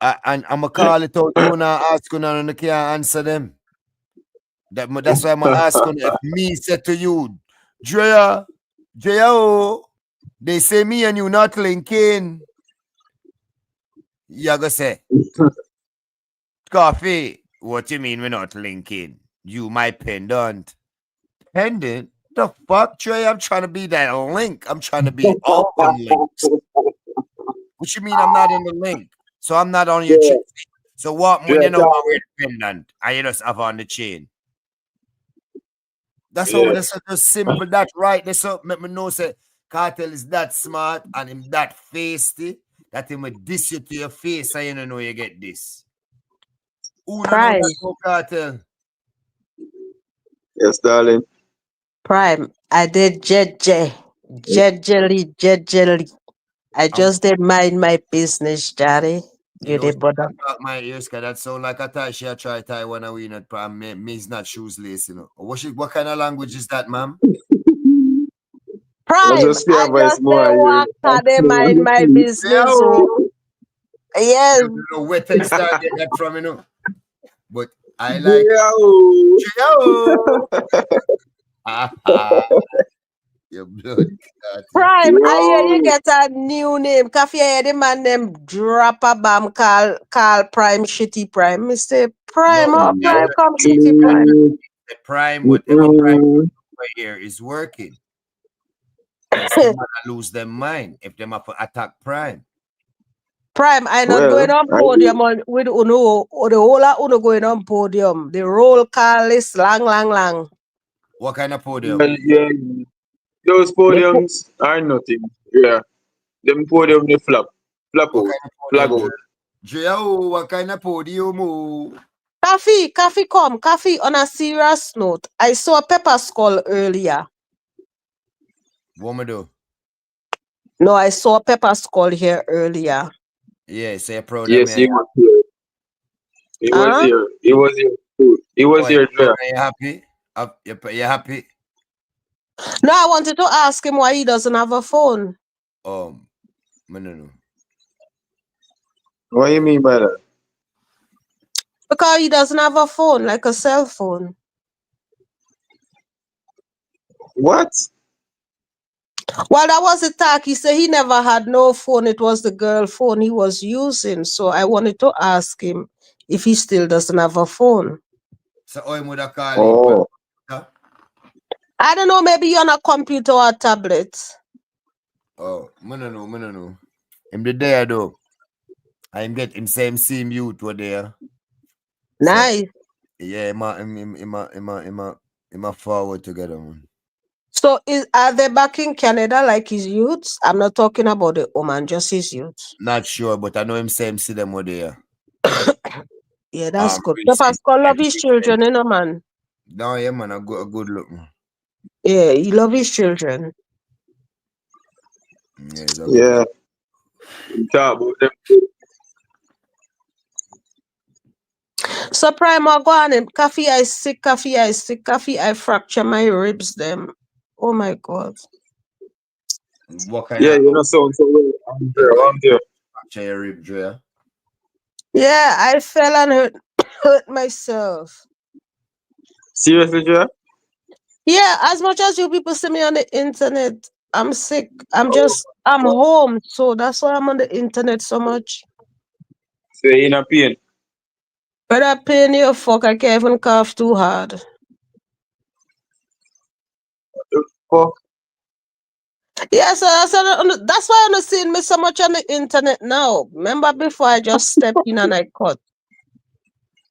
and I'm gonna call it out. You wanna ask you and you can't answer them. That's why I'm gonna ask you if me said to you, Drea, they say me and you not linking. You gonna say, Coffee, what you mean we're not linking? You my pendant. Pendant? The fuck, Trey? I'm trying to be that link. I'm trying to be all them links. What you mean I'm not in the link? So I'm not on your chain. So what when you know what we're pendant and you just have on the chain? That's how that's just simple. That right. That's how make me know say Cartel is that smart and him that feisty that him will diss you to your face and you don't know you get this. Who don't know Prime. that no Cartel? Yes, darling. Prime. I did jelly. I just did mind my business, Daddy. You You know, did, brother. talk my ears, cause that sound like a tie. She a try tie one away not means not shoes lace, you know. What kind of language is that, ma'am? Prime. I just say walk they mind my business. Oh. Yes. You know where things start get that from, you know. But I like your blood. Prime, I hear you get a new name. Coffee, I hear the man name drop a bomb call Prime Shitty Prime. Mr. Prime, No, Prime come Shitty Prime. The Prime, whatever Prime here is working. And some man lose their mind if them have to attack Prime. Prime, I not going on podium with Uno or the whole of Uno going on podium. The roll call is lang. What kind of podium? Well, yeah, those podiums are nothing. Yeah. Them podium they flap. Flap out. Flag out. Gio, what kind of podium? Coffee, Coffee, on a serious note. I saw Pepper Skull earlier. What me do? No, I saw Pepper Skull here earlier. Yeah, say proud yes, of me. he was here. He was here. He was here too. He was here. You happy? You happy? No, I wanted to ask him why he doesn't have a phone. I don't know. What do you mean by that? Because he doesn't have a phone, like a cell phone. What? Well, that was the talk. He said he never had no phone. It was the girl phone he was using. So I wanted to ask him if he still doesn't have a phone. So I'm with a call. I don't know, maybe on a computer or a tablet. Oh, I don't know. Him the there though. I'm getting same youth were there. Nice. So, yeah, I'm forward together, man. So are they back in Canada like his youths? I'm not talking about the Oman, just his youths. Not sure, but I know him same see them were there. Yeah, that's good. Pepper Skull love his children, you know, man. No, yeah, man, a good look, man. Yeah, he love his children. Yeah. Talk about them. So Prime, I go on him. Coffee, I sick. Coffee, I fracture my ribs, them. Oh my God. What kind you know, so well. I'm there. Fracture your rib, Drea. Yeah, I fell and hurt myself. Seriously, Drea? Yeah, as much as you people see me on the internet, I'm sick. I'm home. So that's why I'm on the internet so much. So you're in a pain? But I pain you, fuck. I can't even cough too hard. Fuck. Yeah, so that's why I'm not seeing me so much on the internet now. Remember before I just stepped in and I cut.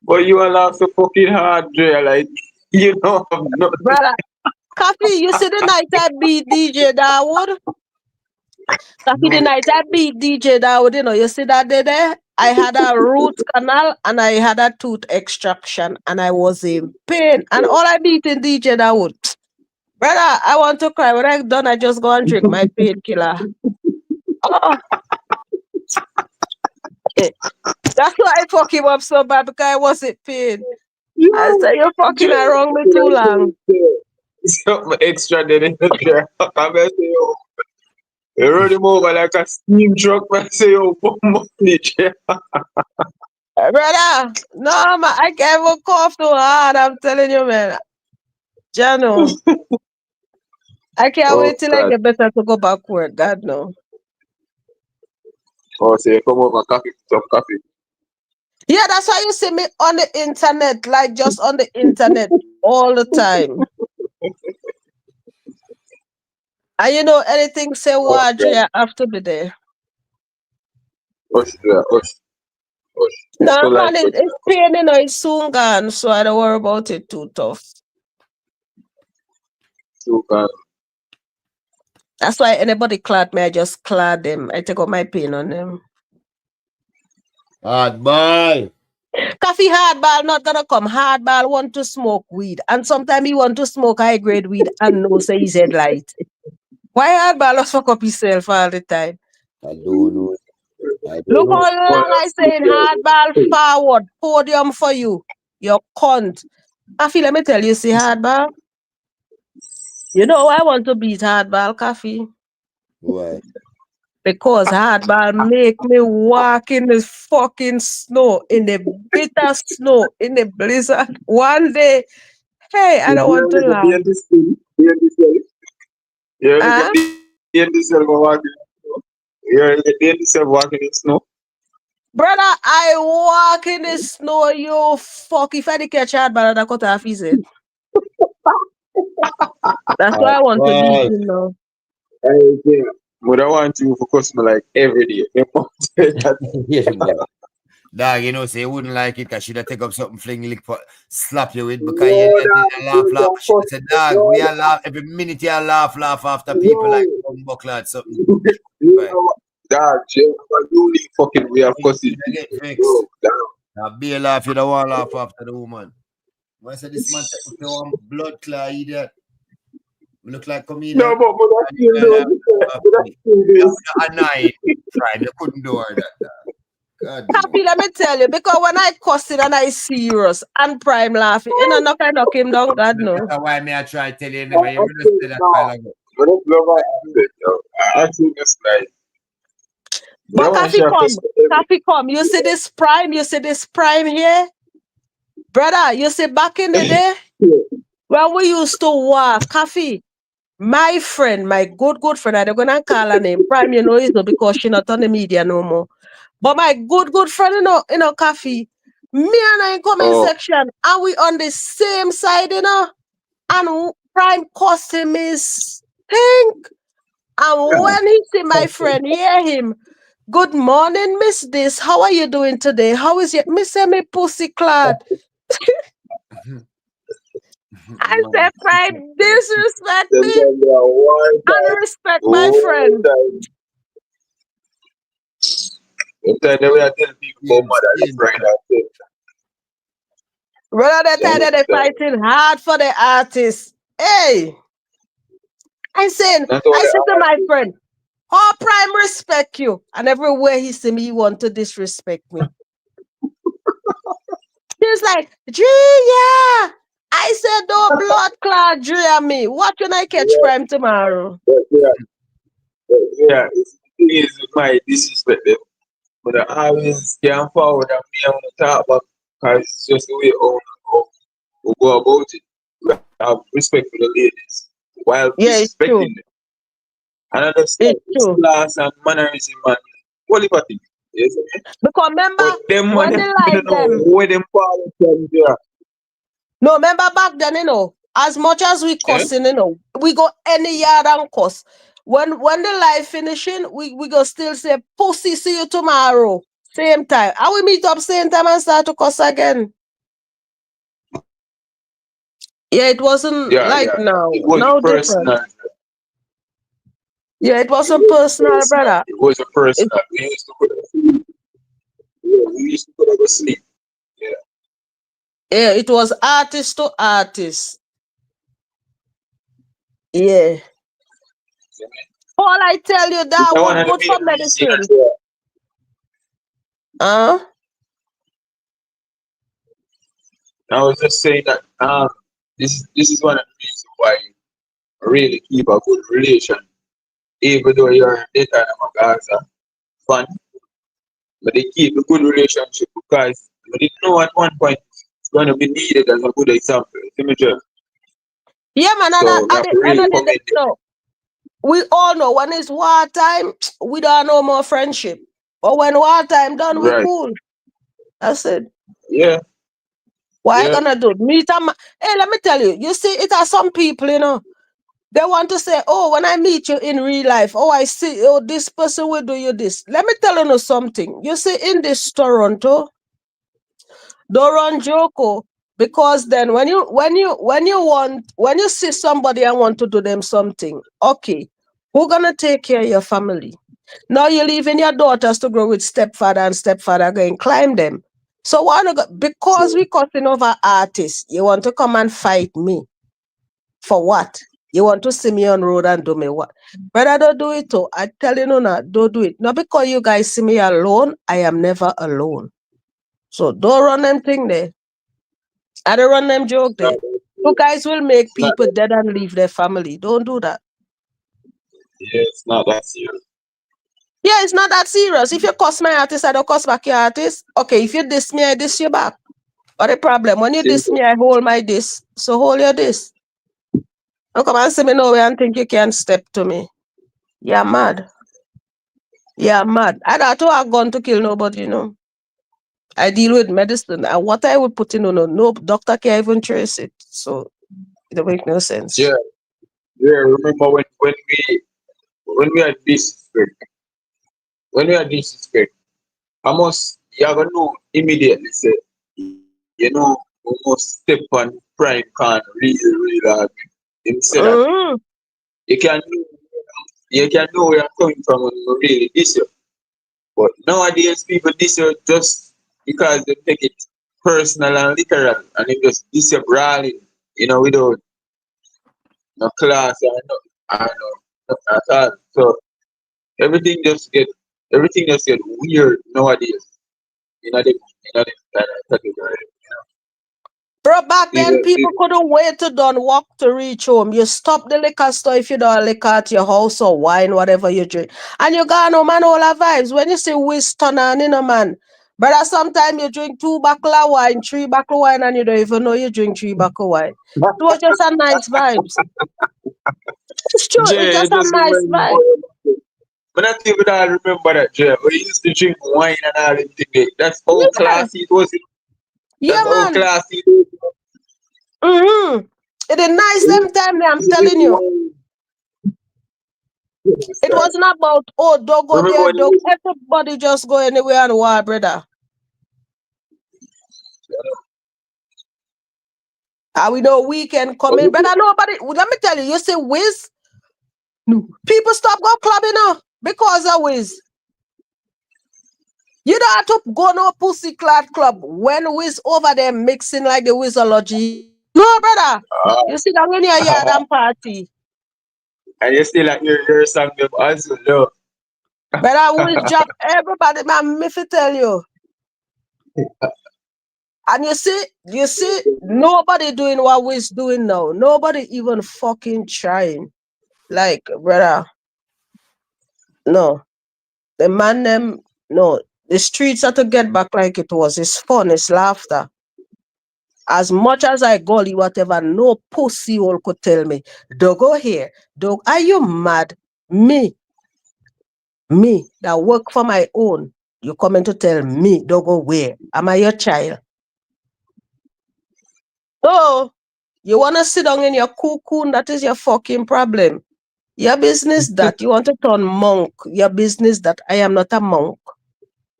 But you all laugh so fucking hard, Drea. Like, you know, I'm not. Brother, Coffee, you see the night I beat DJ Dawood? Coffee, the night I beat DJ Dawood, you know, you see that day there? I had a root canal and I had a tooth extraction and I was in pain. And all I beat in DJ Dawood. Brother, I want to cry. When I'm done, I just go and drink my painkiller. Oh. That's why I fuck him up so bad, because I was in pain. I said, you're fucking around me too long. something extra there in the jar. I'm going to say, yo, you run him over like a steam truck, man. Say, yo, put money jar. Brother, no, man, I can't even cough too hard. I'm telling you, man. Jano, I can't Oh, wait till I God. get better to go back work. God, no. Oh, say, come over, coffee, some coffee. Yeah, that's why you see me on the internet, like just on the internet all the time. And you know, anything say Oh, Wadri, God. I have to be there. Hush, yeah, hush, hush. No, So, like, man, it's pain, you know, it's soon gone, so I don't worry about it too tough. so, That's why anybody clad me, I just clad them. I take out my pain on them. Hardball. Coffee hardball not gonna come. Hardball want to smoke weed. And sometimes he want to smoke high grade weed and no say his head light. Why hardball just fuck up himself all the time? I don't know. I don't Look know. how long I saying hardball forward. Podium for you. You cunt. Coffee, let me tell you, see hardball. You know why I want to beat hardball, Coffee? Why? Because hardball make me walk in the fucking snow, in the bitter snow, in the blizzard. One day, hey, I don't want to you're laugh. being this thing, being this thing. You're Huh? being this thing, walking in snow. You're being this thing, walking in snow. Brother, I walk in the snow, you fuck. If I did catch hardball, I'd cut off his head. That's why I want to beat Hardball. him now. Hey, yeah. But I want you for customer like every day. You know, say that. Yeah, man. Dog, you know, say you wouldn't like it because she'd have take up something, fling, lick, slap you with because you No, did dog, laugh, you laugh. are She said, dog, we no, are laugh every minute you laugh after people no. like buckler or something. You Right. know what? Dog, you have a unique fucking way of cussing I get people. vexed. Bro, dog. Now be a laugh, you don't want to laugh after the woman. When I say this man take me one blood clot idiot. I look like comedian. No, but that's And still you doing like, this. But that's still this. annoying. Prime, you couldn't do all that. Dog. God no. Happy, let me tell you, because when I cuss it and I serious and prime laughing, you know, knock I knock him down, God no. That's why me I try to tell you never. I You just say that while ago. But that's love I accent, yo. I actually just like, But I want to coffee share come, this with everyone. coffee come. You see this prime here? Brother, you see back in the day, when we used to walk, coffee, my friend, my good friend, I'm gonna call her name. Prime, you know, is not because she not on the media no more. But my good friend, you know, coffee, me and her in comment section, and we on the same side, you know, and prime custom is stink. And when he see my friend, hear him, good morning, Miss This. How are you doing today? How is your Miss me pussy clad? I said, prime, disrespect me and respect my friend. Sometimes the way I tell people about mother, it's right out there. Brother, that time they're fighting hard for the artist. Hey, I said to my friend, how prime respect you? And everywhere he see me, he want to disrespect me. He's like, Gia. I said, don't blood clot Gia me. What when I catch prime tomorrow? Yeah, it's the thing is with my disrespect them. But I always can forward and me I want to talk about because it's just the way we go about it. We have respect for the ladies while disrespecting them. And understand it's class and mannerism and what if I think? Yes, because remember them when they like them. Where them power from there. No, remember back then, you know, as much as we cussing, you know, we go any yard and cuss. When the live finishing, we go still say, pussy, see you tomorrow. Same time. And we meet up same time and start to cuss again. Yeah, it wasn't like now. It was now personal. different. Yeah, it wasn't personal, brother. It was a personal. We used to put up a sleep. Yeah. Yeah, it was artist to artist. Yeah. All I tell you, that was good for medicine. I was just saying that this is one of the reasons why really keep a good relation, even though you're a kind of a Gaza fan, but they keep a good relationship because they know at one point it's going to be needed as a good example. See me, Joe? Yeah, man, and So we at have the to end really of the day, commend them. no, we all know when it's war time, we don't know more friendship. But when war time done, we Right. cool. That's it. Yeah. Why Yeah. gonna do? Meet a hey, let me tell you, you see, it are some people, they want to say, oh, when I meet you in real life, oh, I see, oh, this person will do you this. Let me tell you something. You see, in this Toronto, don't run Joko, because then when you see somebody and want to do them something, okay, who gonna take care of your family? Now you're leaving your daughters to grow with stepfather and stepfather going climb them. So because we cussing over artists, you want to come and fight me for what? You want to see me on road and do me what? Brother, don't do it. Oh, I tell you, no, don't do it. Not because you guys see me alone. I am never alone. So don't run them thing there. I don't run them joke there. You guys will make people dead and leave their family. Don't do that. Yeah, it's not that serious. Yeah, it's not that serious. If you cuss my artist, I don't cuss back your artist. Okay, if you diss me, I diss you back. But the problem, when you diss Simple. me, I hold my diss. So hold your diss. Don't come and see me nowhere and think you can step to me. You're mad. You're mad. I don't have a gun to kill nobody, I deal with medicine. And what I would put in, no doctor can even trace it. So it don't make no sense. Yeah. Yeah. Remember when we had disrespect, I must you gonna know immediately say, we must step on prime can really, really hard. Him say that Mm. you can know where you're coming from when you really diss you. But nowadays people diss you just because they take it personal and literal and they just diss you brawling, without no class and no at all. So everything just get weird nowadays. In a kind of category. Bro, back then Even, people couldn't wait to done walk to reach home. You stop the liquor store if you don't have liquor at your house or wine, whatever you drink. And you got no man all our vibes. When you see Winston and man. Brother, sometimes you drink 2 bottle of wine, 3 bottle of wine, and you don't even know you drink 3 bottle of wine. It was just a nice vibes. It's true, it's Jay, just it a just nice reminds me vibe. more. But not even I remember that, Jay. We used to drink wine and all them thing. That's how Yeah, classy it was. yeah, That's how man. classy it was. Mm-hmm. It is nice We them time, I'm used to drink telling you. wine. It Understand? wasn't about, oh, don't go Remember there, when don't. Everybody just go anywhere and war, brother. And we know weekend coming, brother. Nobody, let me tell you, you say Wiz, no. People stop go clubbing now because of Wiz. You don't have to go no pussy clad club when Wiz over there mixing like the Wizology. No, brother. You sit down in your yard and party. and you still like your song them as well. Brother, Wiz drop everybody, man, me fi tell you. And you see, nobody doing what Wiz doing now. Nobody even fucking trying. Like, brother, no. The man them, no. The streets have to get back like it was. It's fun, it's laughter. As much as I golly whatever, no pussy hole could tell me, don't go here. Don't, are you mad? Me, that work for my own. You coming to tell me, don't go where? Am I your child? Oh, you want to sit down in your cocoon? That is your fucking problem. Your business that you want to turn monk. Your business that I am not a monk.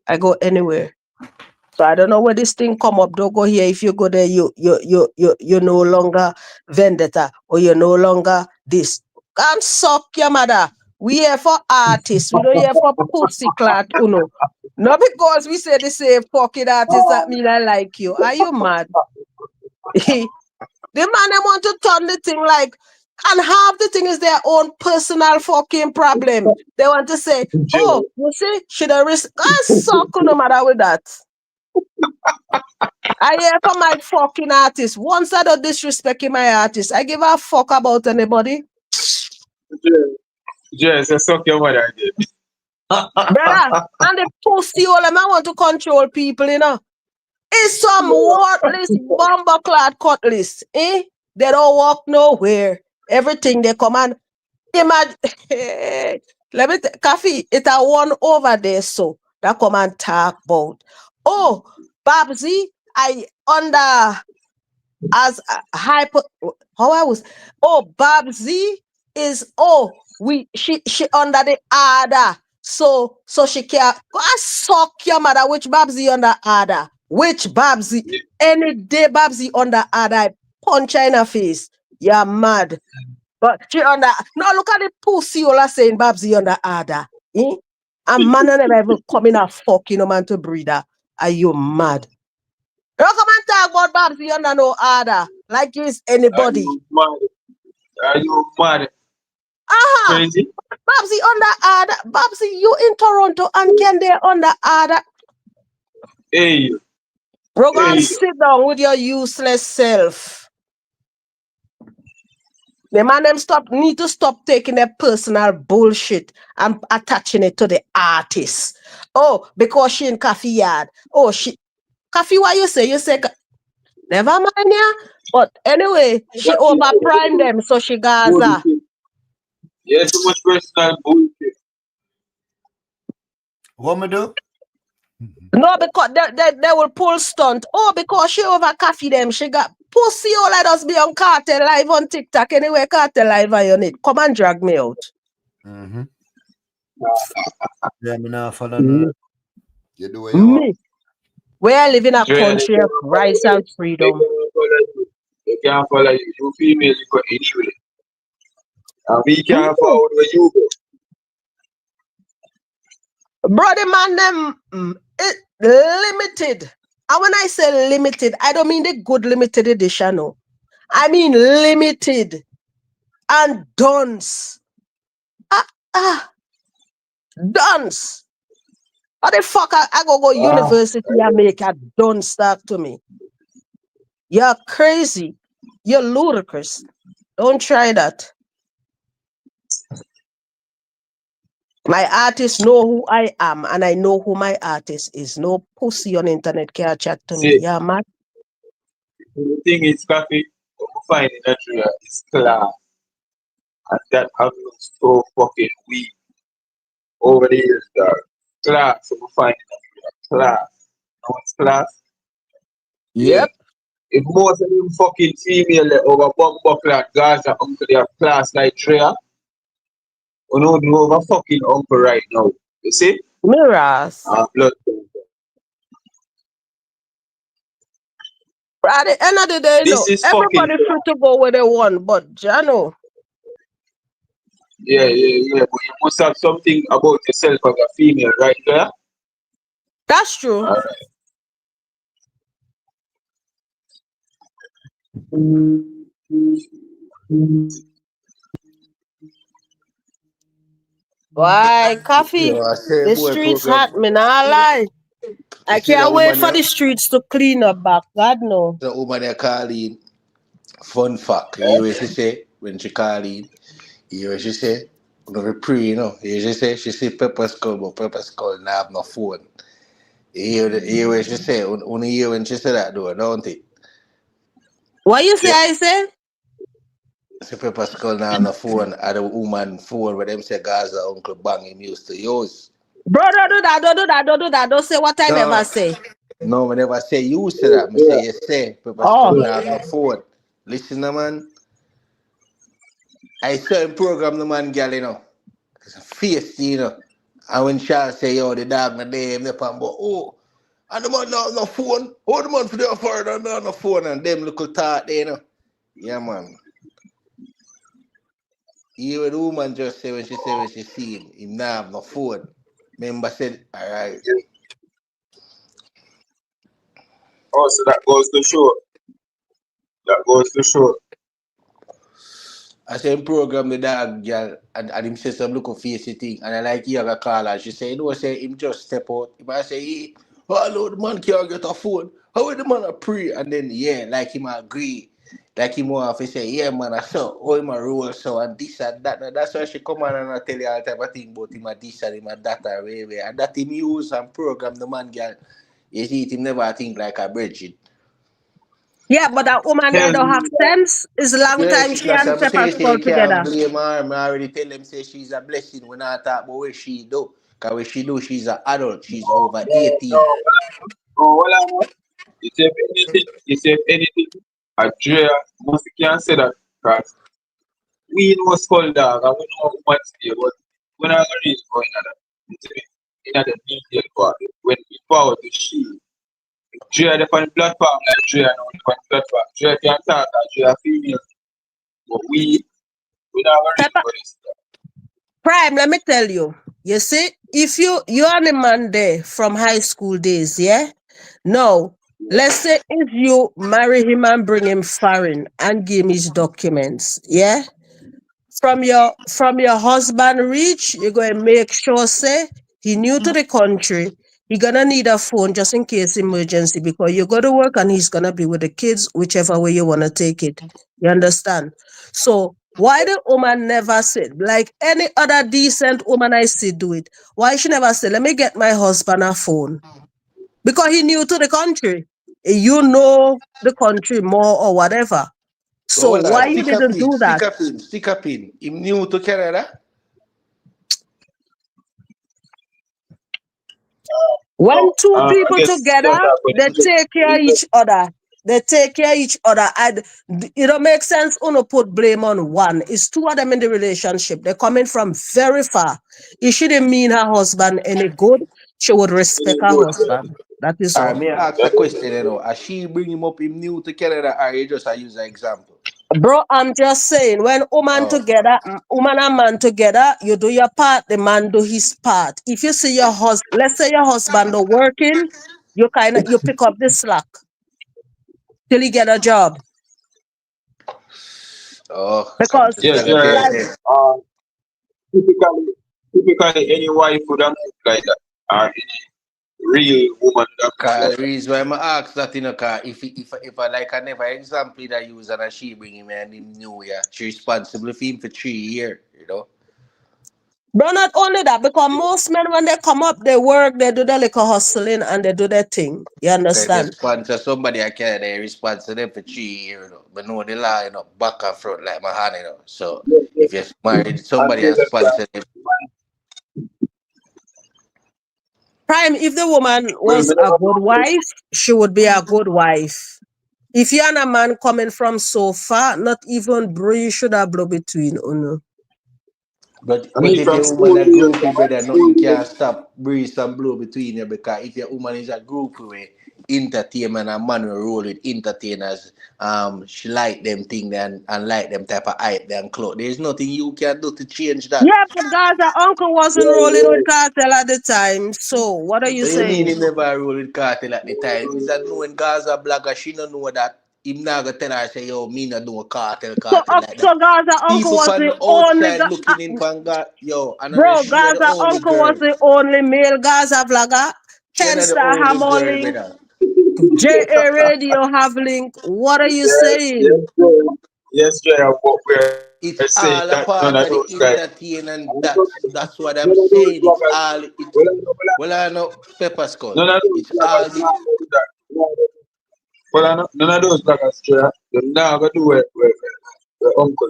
I go anywhere. So I don't know where this thing come up. Don't go here. If you go there, you no longer vendetta or you're no longer this. Can't suck your mother. We here for artists. We don't here for pussy clat, uno. Not because we say the same fucking artist that mean I like you. Are you mad? The man they want to turn the thing like, and half the thing is their own personal fucking problem. They want to say, oh, you see, should I risk? Can't suck no matter with that. I hear from my fucking artist. Once I don't disrespect my artist, I give a fuck about anybody. Yes, I suck your mother again. Brother, and the pussy all them I want to control people, you know. It's some worthless bomber clad cutlass. Eh? They don't walk nowhere. Everything they come and imagine. Let me Coffee, it's a one over there, so that come and talk about. Oh, Babsy, I under as a hyper how I was Babsy is she under the order. So she can go and suck your mother. Which Babsy under order? Which Babsy? Any day Babsy under order, I punch her in her face. You're mad. But she under no look at the pussy all saying Babsy under order. Eh? A man never even come in a fucking man to breed her. Are you mad? Don't come and talk about Babsy under no order. Like it's anybody. Are you mad? Crazy? Babsy under order. Babsy, you in Toronto and can they under order? Hey. Bro, go and sit down with your useless self. The man them need to stop taking their personal bullshit and attaching it to the artist. Oh, because she in Coffee Yard. Oh, she Coffee, what you say? You say never mind, yeah. But anyway, she overprime them, so she Gaza. Yeah, too much personal bullshit. What me do? No, because they will pull stunt. Oh, because she over coffee them. She got pussy all let us be on Cartel Live on TikTok. Anyway, Cartel Live on it. Come and drag me out. Mm-hmm. Yeah, me now follow no. You do what you Me. want. We are living a country of rights and freedom. They can't follow you. You female, you go anyway. And we can't follow where you go. Brother man, them limited. And when I say limited, I don't mean the good limited edition. No. I mean limited and dunce. Dunce. How the fuck I go university and make a dunce talk to me? You're crazy. You're ludicrous. Don't try that. My artists know who I am, and I know who my artist is. No pussy on the internet can chat to me. Yeah, man. The thing is, Coffee, what we find in Nigeria is class. And that has been so fucking weak over the years, dog. Class, what we find in Nigeria. Class. Know what's class? Yep. If most of them fucking female over Bumbuckler, Gaza, uncle, they have class Nigeria, we don't know over fucking uncle right now. You see? Mirrors. Blood. But at the end of the day, This is everybody free to go where they want, but Jano. Yeah. But you must have something about yourself as a female, right there? That's true. All right. Why, Coffee? The streets hot, me not lie. I can't wait for the streets to clean up back. God no. The woman they call in, fun fact. You hear what she say when she call in? You hear what she say? No pre, you know. You hear what she say? She see Pepper Skull, but Pepper Skull not have no phone. You hear what she say? Only hear when she say that though, don't it? What you say? Yeah. I say? See Pepper Skull not have no phone. At the woman phone where them say Gaza Uncle Bang him used to use. Bro, don't do that. Don't say what I never say. No, I never say you say that. I say you say Pepper Skull not have no phone. Listen, man. I saw him program the man, girl, you know. It's a face, you know. And when Charles say, yo, the dog, my name, the pan, but and the man not have no phone. Oh, the man for the offer, and not have no phone, and them little talk there, you know. Yeah, man. Even the woman just say when she see him not have no phone. Remember said, all right. Oh, so that goes to show. I say him program the dog, girl, and him say some little facey thing, and I like you have a call her. She say, you know, say him just step out. He might say, hey, hello, the man can't get a phone. How will the man a pray? And then, yeah, like him agree. Like him off, he say, yeah, man, I saw, oh, my rule, so, and this and that. Now, that's why she come on and I tell you all type of thing about him, and this and him, and that, and that him use and program the man, girl. You see, him never think like a Bridget. Yeah, but that woman there Hell, don't have sense. It's a long Yeah, time she, she that's and what I'm Pepper saying, say Skull you can't together. blame her. I already tell them, say she's a blessing when I talk about what she do. Because what she do, she's an adult. She's over 18. well, I know. You say anything, Andrea must can say that because we know Skull Dog and we know woman stay, but we're not really going at that. You see me? In the detail part, when we power to she, Andrea the on platform like Andrea now the on platform. Andrea can talk and Andrea female, but we not ready Pepper for this. Prime, let me tell you. You see, if you're a man there from high school days, yeah? No. Let's say if you marry him and bring him foreign and give him his documents, yeah? From your husband reach, you're going to make sure say he new to the country. He gonna need a phone just in case emergency because you go to work and he's gonna be with the kids, whichever way you wanna take it. You understand? So why the woman never said like any other decent woman I see do it? Why she never said, let me get my husband a phone? Because he new to the country. You know the country more or whatever. Oh, So hold on. why you didn't do that? Stick up in. Him new to Canada? When two I people guess together, just when they take care of each other. They take care of each other. And it don't make sense to put blame on one. It's two of them in the relationship. They're coming from very far. It shouldn't mean her husband any good. She would respect her husband. That is Alright, all. may I ask a question, you know? As she bring him up him new to Canada, or you just use an example? Bro, I'm just saying, when woman Oh. together, woman and man together, you do your part, the man do his part. If you see your husband, let's say your husband are working, you pick up the slack till he get a job. Oh, I'm Because just yes, gonna tell you, like say, typically any wife would have moved like that, or any real woman would have moved cause like the that. reason why I'm ask that, you know, cause if I like I never example that use and she bring him and him new, yeah, she responsible for him for 3 years, you know. bro, not only that, because most men when they come up, they work, they do their little hustling and they do their thing. You Cause if you understand? sponsor somebody I can they responsible them for 3 years, you know. But know the law, you know, back and front like my hand, you know. So Yes, yes. if you married And somebody say and that sponsor them, Prime, if the woman well, was me a never good wife, she would be a good wife. If you're a man coming from so far, not even bro, you should have blow between uno. I But mean if from your woman school a years, groupie, brother, nothing can stop breeze and blow between you because if your woman is a groupie way entertainment and man will roll with entertainers, she like them thing and like them type of hype and clothes. There's nothing you can do to change that. Yeah, but Gaza uncle wasn't rolling with cartel at the time. So what are you What you mean he saying? never roll with cartel at the time? Is that knowing Gaza blogger, she don't know that. Him not gonna tell her say, yo, me not do a cartel like that. So Gaza uncle People was from the the only outside looking in from God, yo, and then bro. she are the Gaza only uncle was girl. the only male Gaza vlogger. She are 10 the Star only Hammer girl, link. brother. JA Radio have link. What are you yes, saying? yes, Jay. Yes, Jay, what we're It's saying all a that none part of of the those guys, entertainment. none That's what I'm of those saying. It's bloggers, all it. Well, I know Pepper Skull. none of those It's all bloggers the. now do that. Well, none of those bloggers, Jay, they're not gonna do it with uncle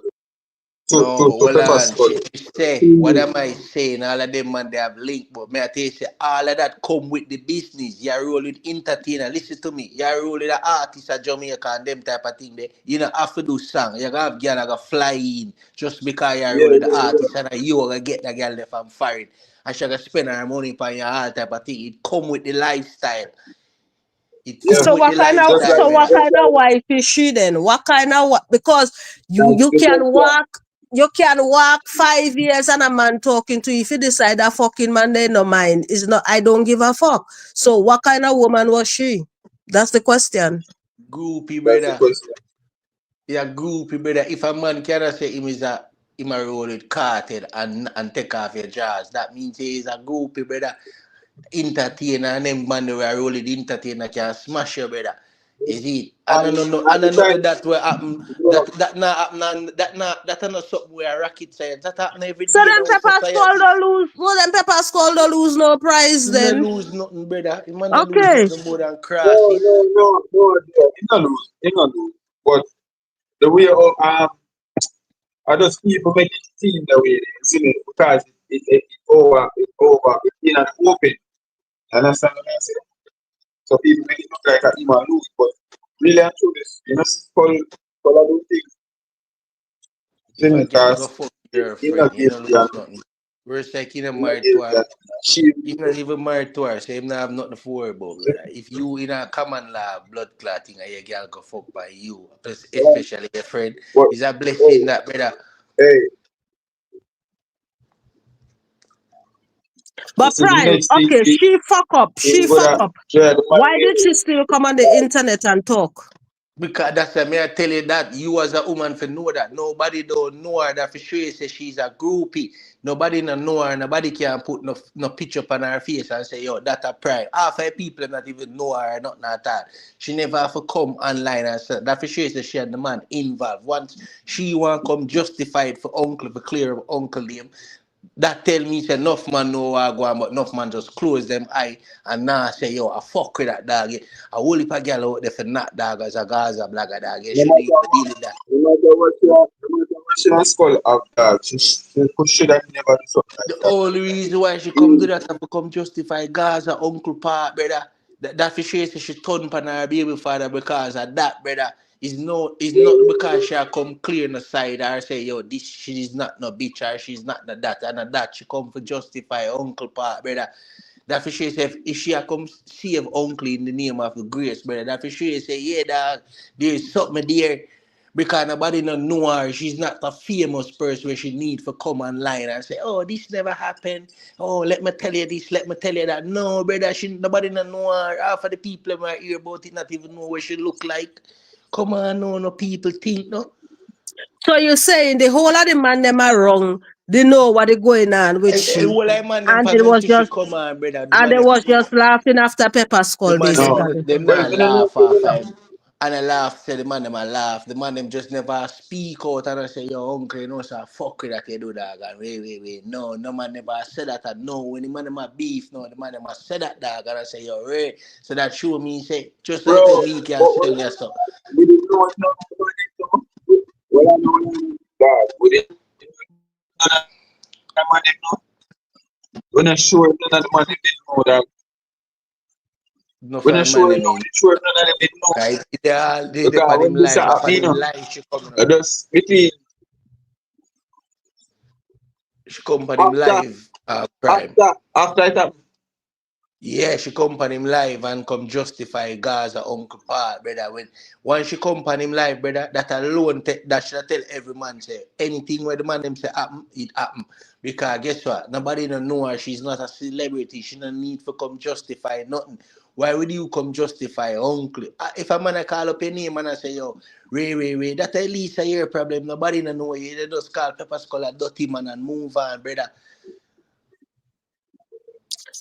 No, but to well, Pepper on. Skull. She say, what am I saying? All of them man they have link, but may I tell you, say, all of that come with the business. You're rolling entertainer. Listen to me. You're rolling the artist of Jamaica and them type of thing. There, you don't have to do song. You gonna have girl that go fly in just because you're Yeah, rolling the yeah, artist and you gonna get the girl there from foreign. And she gonna spend her money on your all type of thing. It come with the lifestyle. It yeah. come with the Just lifestyle, like, What brother. just kind of like, wife is she then? What kind of because you the can best one. walk. You can walk 5 years and a man talking to you. If you decide that fucking man they no mind, is not I don't give a fuck. So what kind of woman was she? That's the question. Groupie, That's the brother. question. Yeah, groupie, brother. If a man cannot say him a roll with cartel and take off your jaws, that means he is a groupie, brother. Entertainer and them man who are rolling entertainer can smash you, brother. You see, and I don't know that will happen. That not happen. That not something where rocket science. That happen every So day in them our Pepper Skull society. don't lose. So them Pepper Skull don't lose no prize You no then. lose nothing, brother. You man no lose Okay. nothing more than No, crosses. he not lose. He not lose. But the way I just people make it seem the way it is, you know, because it's in an open. Understand what I'm saying? So people make it look like a him a lose, but really and truly, you know, Skull I do things. If a girl go Because fuck he girlfriend, not you give don't the lose nothing. Whereas like you not he not married to give her, the she you not even married to her, so him not have nothing to worry about, brother. If you in a common law blood clotting and your girl go fuck by you, plus especially your friend, but is a hey, blessing that, brother. hey, you But see the Prime, next thing okay, she fuck up. is She fuck gonna up. try to Why marry did she still come on the internet and talk? Because that's why I tell you that you as a woman for know that nobody don't know her. That for sure say she's a groupie. Nobody don't know her. Nobody can put no picture up on her face and say, yo, that a pride. Half of people not even know her, nothing at all. She never have to come online and say that for sure say she and the man involved. Once she want come justified for uncle, for clear of uncle name, that tell me say enough man know what I go on, but enough man just close them eye and now say, yo, I fuck with that dog. A whole heap of girl out there for not dog as a Gaza blagger dog. You no shouldn't even matter deal with that. no matter what she has Skull after she should have never do something like The that. only reason why she come do that have to come justify Gaza, Uncle Pa, brother. That for sure say she turn pan her baby father because of that, brother. It's not because she come clear on the side or say, yo, this she is not no bitch or she's not the that and the that. She come for justify Uncle Pa, brother. That for sure say if she a come save Uncle in the name of the grace, brother. That for sure say, yeah, dog, there's something there. Because nobody no know her. She's not a famous person where she need for come online and say, oh, this never happened. Oh, let me tell you this, let me tell you that. No, brother, nobody no know her. Half of the people who hear about it not even know what she look like. Come on, no people think, no. So you're saying the whole of the man them are wrong. They know what is going on with she. Well, I man them And for it them was see she just come on, brother. and they was just laughing after Pepper Skull No. basically. Them Well, not me no know laugh say off that. him. And I laugh, say the man them a laugh. The man them just never speak out and I say, yo, uncle, you know, so fuck with that you do dog. And wait. No man never said that. And no, when the man them a beef, no, the man them a say that dog. And I say, yo, Ray. So that show me, say, just a Bro, little me can but say yes, so. we didn't know it no well I know that we didn't know that man them know. When I sure none of the man them didn't know that. No When I fan man sure them know, in. sure none of them didn't know. Right? They Because put when him this live. Upon happened, you him know, live, she come, I just between she come upon him after live, Prime. after it happened. Yeah, she come on him live and come justify Gaza Uncle Pa, brother. When once she come on him live, brother, that alone that should tell every man say anything where the man them say happen, it happen. Because guess what? Nobody don't know her. She's not a celebrity. She don't need to come justify nothing. Why would you come justify uncle? If a man I call up your name and I say, yo, Ray, that at least a year problem. Nobody don't know you. They just call Pepper Skull a dirty man and move on, brother.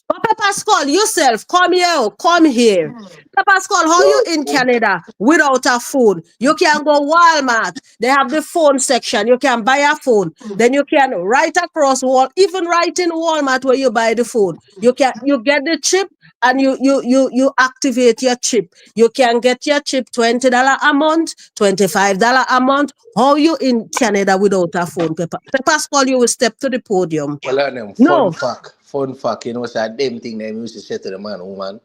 But Pepper Skull, yourself, come here. Pepper Skull, how you in Canada without a phone? You can go Walmart. They have the phone section. You can buy a phone. Then you can write across wall, even write in Walmart where you buy the phone. You get the chip and you activate your chip. You can get your chip $20 a month, $25 a month. How you in Canada without a phone, Pepper Skull, you will step to the podium. Well, on them No. fun fact, you know, it's a damn thing they used to say to the man, woman.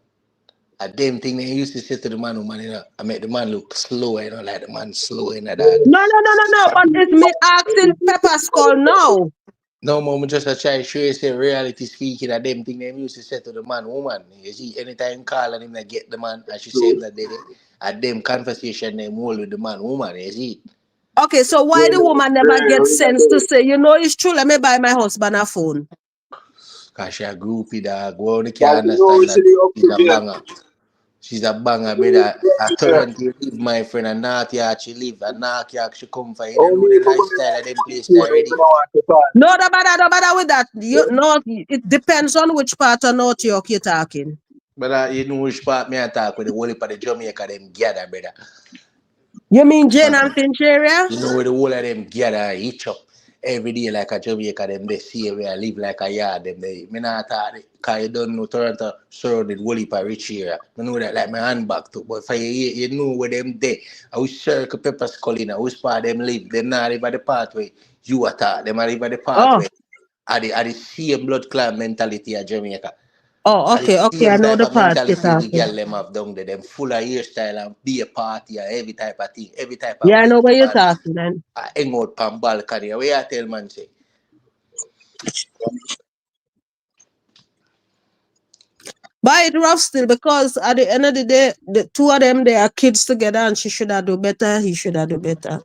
A damn thing they used to say to the man, woman, you know, I make the man look slow, you know, like the man slow in that. No. But it's me asking Pepper Skull now. No, mom, just a try show you say reality speaking, a damn thing they used to say to the man, woman. You see, anytime call and him that get the man, and she say him that did it, a damn conversation they hold with the man, woman, you see. Okay, so why the woman never gets sense to say, you know, it's true, let me buy my husband a phone? Cause she a groupie dog. Well, you But can't you know understand it's that the up she's to a date. banger. She's a banger, brother. I torrent you live, my friend, and not yard she live, and not yard she come for you. Don't know the Only come lifestyle of them place phone already. when I want to talk. No, no bother with that. You no, it depends on which part of North York you're talking. But you know which part me attack with the whole of the Jamaica them gather, brother. You mean Jane and Finch area? You know where the whole of them gather and each up every day like a Jamaica them they see where I live like a yard them they me not thought cause you don't know Toronto surrounded whole heap of rich area. I know that like my handbag too. But for you know where them they I wish circle pepper skull in which part them live. Them not live at the part where you attack. Them are live at the part where are the same blood clan mentality of Jamaica. Oh, okay, The okay. I same know type the of part you're mentality the talking. girl them have down there. Them full of hairstyle and be a party and every type of thing. Every type of Yeah, I weed know what you're and talking then. hang out pan balcony. Where you tell man say? But it's rough still because at the end of the day, the two of them they are kids together and she should have do better, he should have do better.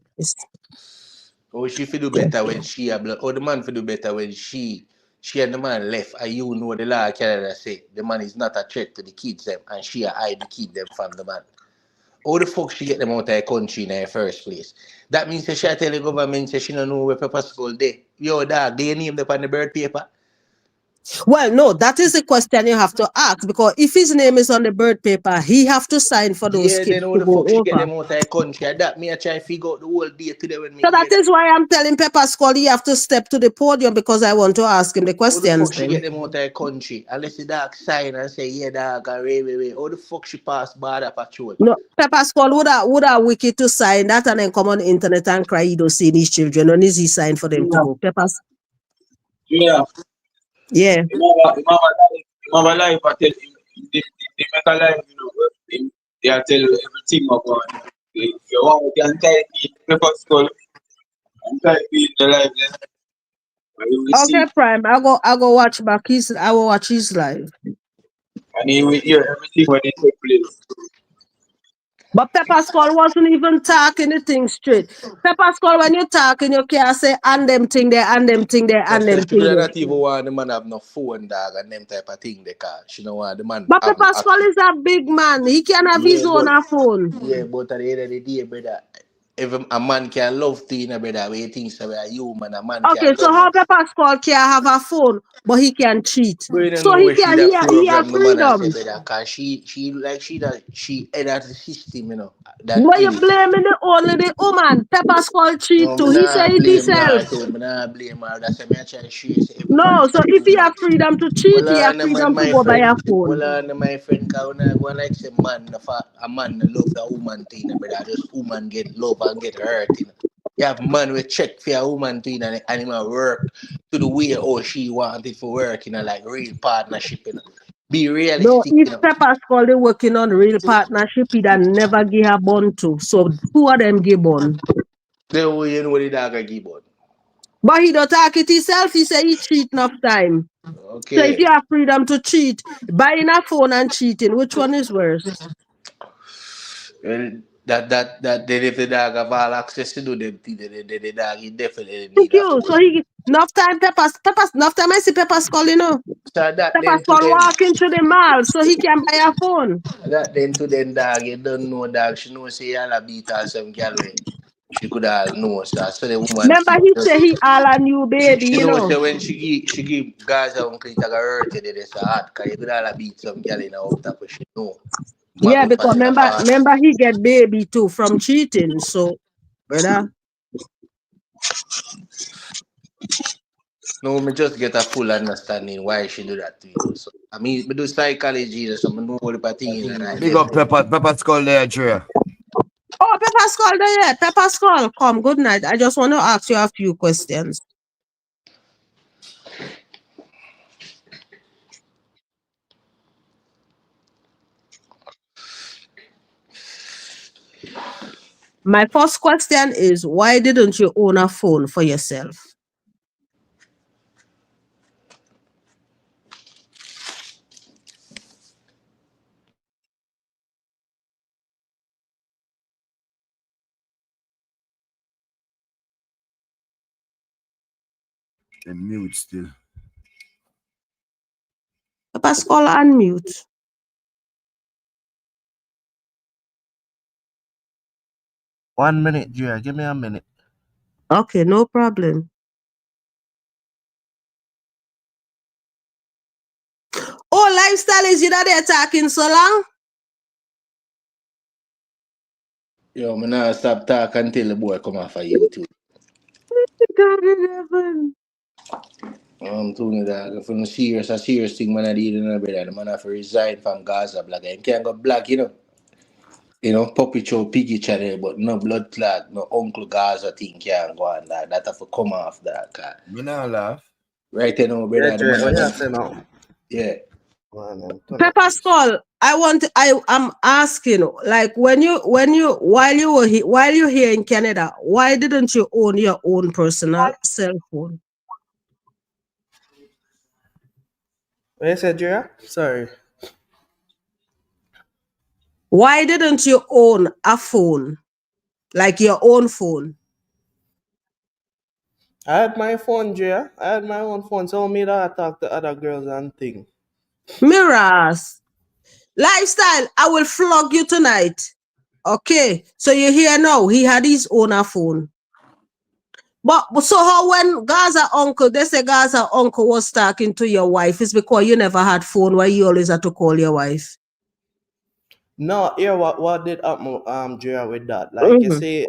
Oh, she feel do Yeah. better when she a blood. Oh, the man feel do better when she and the man left. And you know the law of Canada say the man is not a threat to the kids them and she hide the kid them from the man. How the fuck she get them out of the country in the first place? That means that she tell the government say she don't know where Pepper Skull there. Yo dog, they name them on the birth paper. Well, no, that is the question you have to ask because if his name is on the birth paper, he have to sign for those Yeah, kids then how to the go fuck she get over. them out of the country? That me I try to figure out the whole day today when me So hear that that. is why I'm telling Pepper Skull he have to step to the podium because I want to ask him the How the questions fuck she get then. them out of the country? Unless the dog sign and say, yeah, dog, and wait. How the fuck she pass border patrol? No, Pepper Skull would have wicked to sign that and then come on the internet and cry he don't see these children. When is he sign for them to go? Peppers. Yeah. Yeah. Remember life, I tell him, they make a life, you know, they tell everything about if you want, you can type in Pepper Skull and type in the life, then you will Okay, see. Prime. I go watch back I will watch his live. And you will hear everything when it take place. But Pepper Skull wasn't even talking the thing straight. Pepper Skull, when you talking, you can't say and them thing there, and them thing there, Cause and them she could thing there. not even want the man have no phone dog and them type of thing they car. She don't want the man But have no Pepper Skull access. is a big man. He can have his own phone. Yeah, but at the end of the day, brother, if a man can love Tina, brother, we think so we are human, a man Okay, can so love how Pepper Skull can have a phone, but he can cheat? we don't So know he where she can that he have program the man I say freedom. brother, cause she like she head out the system, you know, that Why you ill. blaming only the woman? Pepper Skull cheat No, too. me He say not it blame himself. her too. Me not blame her. That's why me I try to share say everybody No, so if cheat, he you know. have freedom to cheat, Well, he have man, freedom to my go buy friend. a phone. Well, my friend, cause when I go like say man, a man love the woman thing, brother. Just woman get love and get hurt, you know. You have man we check for a woman thing and him a work to the way or she wanted for work, you know, like real partnership, you know. Be No, realistic, if you know. Pepper Skull they working on real partnership, he done never give a bun to. So two of them give bun. The way you know the dog a give out. But he don't talk it himself. He say he cheat enough time. So if Okay. you have freedom to cheat, buying a phone and cheating, which one is worse? Well, that then if the dog have all access to do them things, the dog he definitely need Thank a you. phone. So he enough time enough time I see Pepper Skull, you know. So that Pepper then to Skull them. walking to the mall so he can buy a phone. That then to them dog, you don't know dog. She know say y'all a beat her some girl way. She could all know so. So the woman Remember see. he say he all a new baby, She you know know. say when she give Gaza uncle it a go hurt you there so hard cause you could all a beat some girl in a out of she know. Yeah, Mago because pan in a part. remember he get baby too from cheating. So brother. No, me just get a full understanding why she do that to you know. So I mean me do psychology so I know what the thing is and I Big up definitely Pepper Skull there, Dre. Oh, Pepper Skull there, yeah. Pepper Skull, come, good night. I just want to ask you a few questions. My first question is, why didn't you own a phone for yourself? And mute still. Pepper Skull, unmute. One minute, Dre. Give me a minute. Okay, no problem. Hold Lifestyle is you that they're talking so long? Yo, me nah stop talking until the boy come off of YouTube. God in heaven. I'm telling you that if you a serious thing, man, I did in brother. The man have to resign from Gaza black. And can't go black, you know. You know, puppy show piggy channel, but no blood clot, no Uncle Gaza thing can't go on that. That have to come off that car. Me not laugh. Right you know, Yeah, brother, the Dre, man what you have say now? yeah. Man, turn up Pepper this. Skull, I'm asking, like while you're here in Canada, why didn't you own your own personal cell phone? What you say, Dre? Sorry. Why didn't you own a phone? Like your own phone? I had my phone, Dre. I had my own phone, so me that I talk to other girls and thing. Mirrors. Lifestyle, I will flog you tonight. Okay, so you hear now, he had his own phone. But so how when Gaza uncle, they say Gaza uncle was talking to your wife, is because you never had phone where you always had to call your wife. No, here what did happen, Dre, with that? Like you Mm-hmm. say,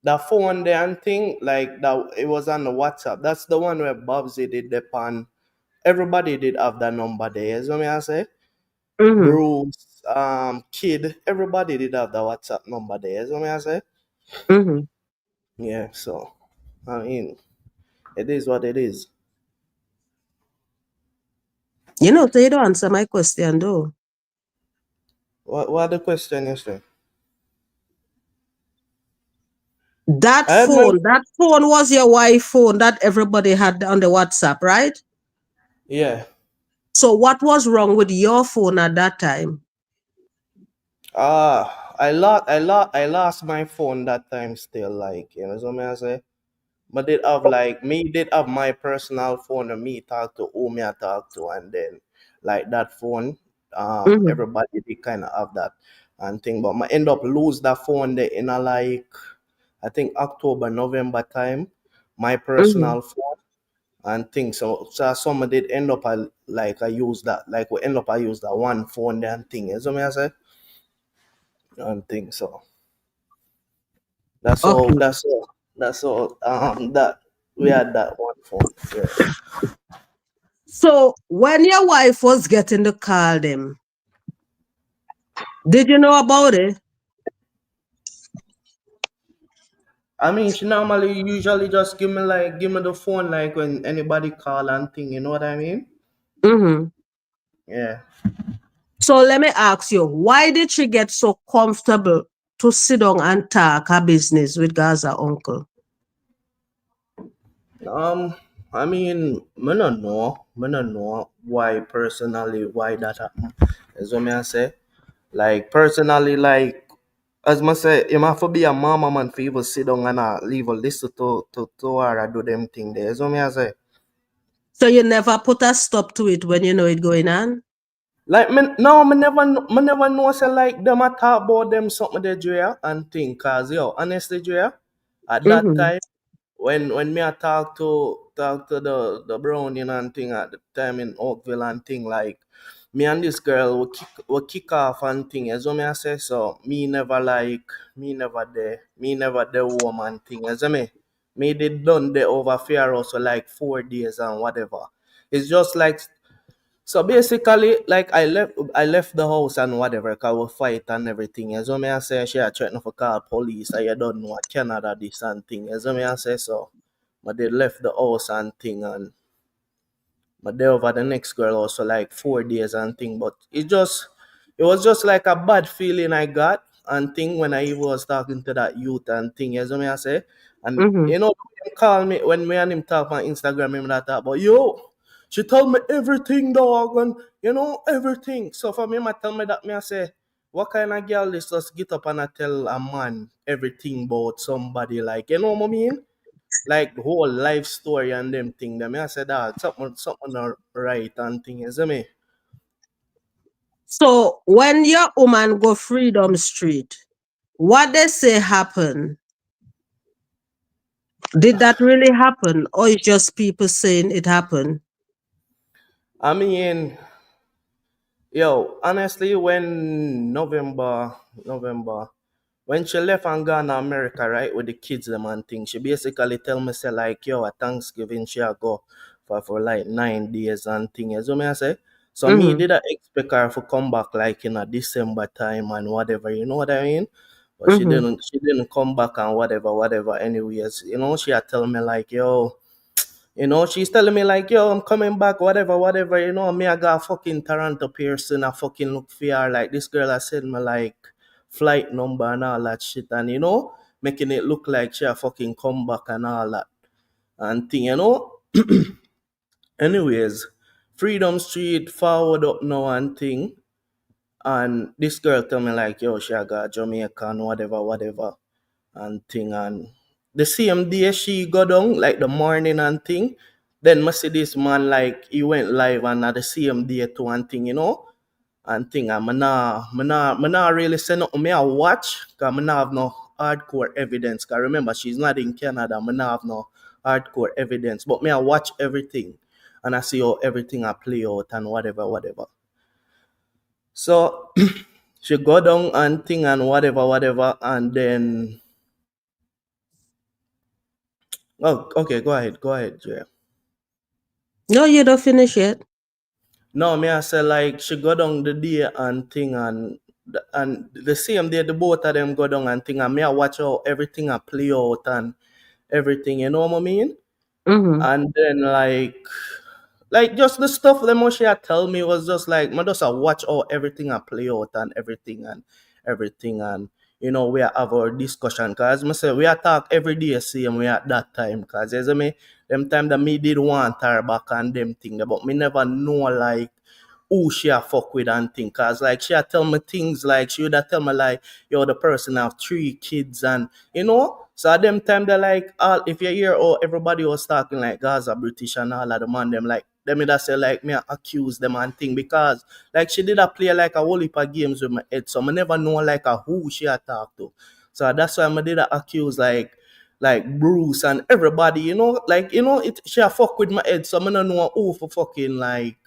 the phone there and thing, like that it was on the WhatsApp. That's the one where Bobsy did the pan. Everybody did have that number there. You know what I say? Mm-hmm. Bruce, Kid, everybody did have the WhatsApp number there. You know what I say? Mm-hmm. Yeah, so I mean, it is what it is. You know, so you don't answer my question though. What the question is then? That I had my phone was your wife phone that everybody had on the WhatsApp, right? yeah. So what was wrong with your phone at that time? I lost my phone that time still, like, you know what I say? But did have my personal phone and me talk to who me I talk to, and then like that phone, Mm-hmm. everybody did kind of have that and thing. But I end up lose that phone there in a like I think October, November time, my Mm-hmm. personal phone and things. So some did end up I use that, like we end up I use that one phone there and thing. You know what I say? And thing. So that's all Okay. that we had that one phone. Yeah. So when your wife was getting the call them, did you know about it? I mean, she normally usually just give me the phone like when anybody call and thing. You know what I mean? Mm-hmm. Yeah. So let me ask you, why did she get so comfortable to sit down and talk her business with Gaza uncle? I mean, I don't know. I don't know why personally why that happened. That's what I say. Like personally, like as I say, you have to be a mama man for even sit down and leave a list to her and do them thing there. That's what I say. So you never put a stop to it when you know it going on? Like me never know say like them a talk about them something they Drea and think cause yo honestly Drea at that Mm-hmm. time when me I talk to the brownie and thing at the time in Oakville and thing like me and this girl will kick off and thing as what me I say so me never there woman thing as me did done the over fair also like 4 days and whatever. It's just like so basically, like I left the house and whatever, cause we fight and everything. As me I say, she had threatened for call police. I don't know what Canada this and thing. As me I say so, but they left the house and thing and but there over the next girl also like 4 days and thing. But it was just like a bad feeling I got and thing when I was talking to that youth and thing, as me I say. And Mm-hmm. he call me when me and him talk on Instagram, him that talk about yo, she told me everything dog and everything. So for me, I tell me that me I say, what kind of girl is just get up and I tell a man everything about somebody like what I mean? Like the whole life story and them thing. Them I said that something not right and thing, you see me? So when your woman go Freedom Street, what they say happened, did that really happen? Or it's just people saying it happened? I mean, Yo, honestly, when November, when she left and gone to America, right, with the kids them and things, she basically tell me say like, yo, at Thanksgiving she a go for like 9 days and thing. You know me I say? So me Mm-hmm. did I expect her to come back like in a December time and whatever, you know what I mean? But Mm-hmm. she didn't come back and whatever. Anyways, you know, she had tell me like, yo, you know, she's telling me like, yo, I'm coming back, whatever. You know, me I got fucking Toronto Pearson. I fucking look for her. Like this girl I sent me like flight number and all that shit, and you know, making it look like she a fucking come back and all that and thing, you know. Anyways, Freedom Street forward up now and thing, and this girl tell me like, yo, she a got Jamaica and whatever and thing, and the same day she go down like the morning and thing, then I see this man like he went live and at the same day to one thing, you know, and thing, and me nah really say nothing. Me I watch because me nah have no hardcore evidence, because remember she's not in Canada. Me nah have no hardcore evidence, but me I watch everything and I see how everything I play out and whatever. So she go down and thing and whatever, and then oh, okay, go ahead, Jay. No, you don't finish yet. No, me I say like she go down the day and thing, and the same day the both of them go down and thing, and me I watch how everything I play out and everything, you know what I mean? Mm-hmm. And then like just the stuff the most she had tell me was just like me just a watch how everything I play out and everything and you know we have our discussion, cause me say we are talk every day same way at that time, cause you see me them time that me did want her back and them thing, but me never know like who she a fuck with and thing, cause like she a tell me things like she would a tell me like, yo, the person have 3 kids and you know, so at them time they like all if you hear oh everybody was talking like Gaza British and all of the man them like them that say like me I accuse them and thing, because like she did a play like a whole heap of games with my head, so I never know like a who she a talk to. So that's why I did a accuse like Bruce and everybody, you know, like you know it she a fuck with my head, so I don't know who for fucking like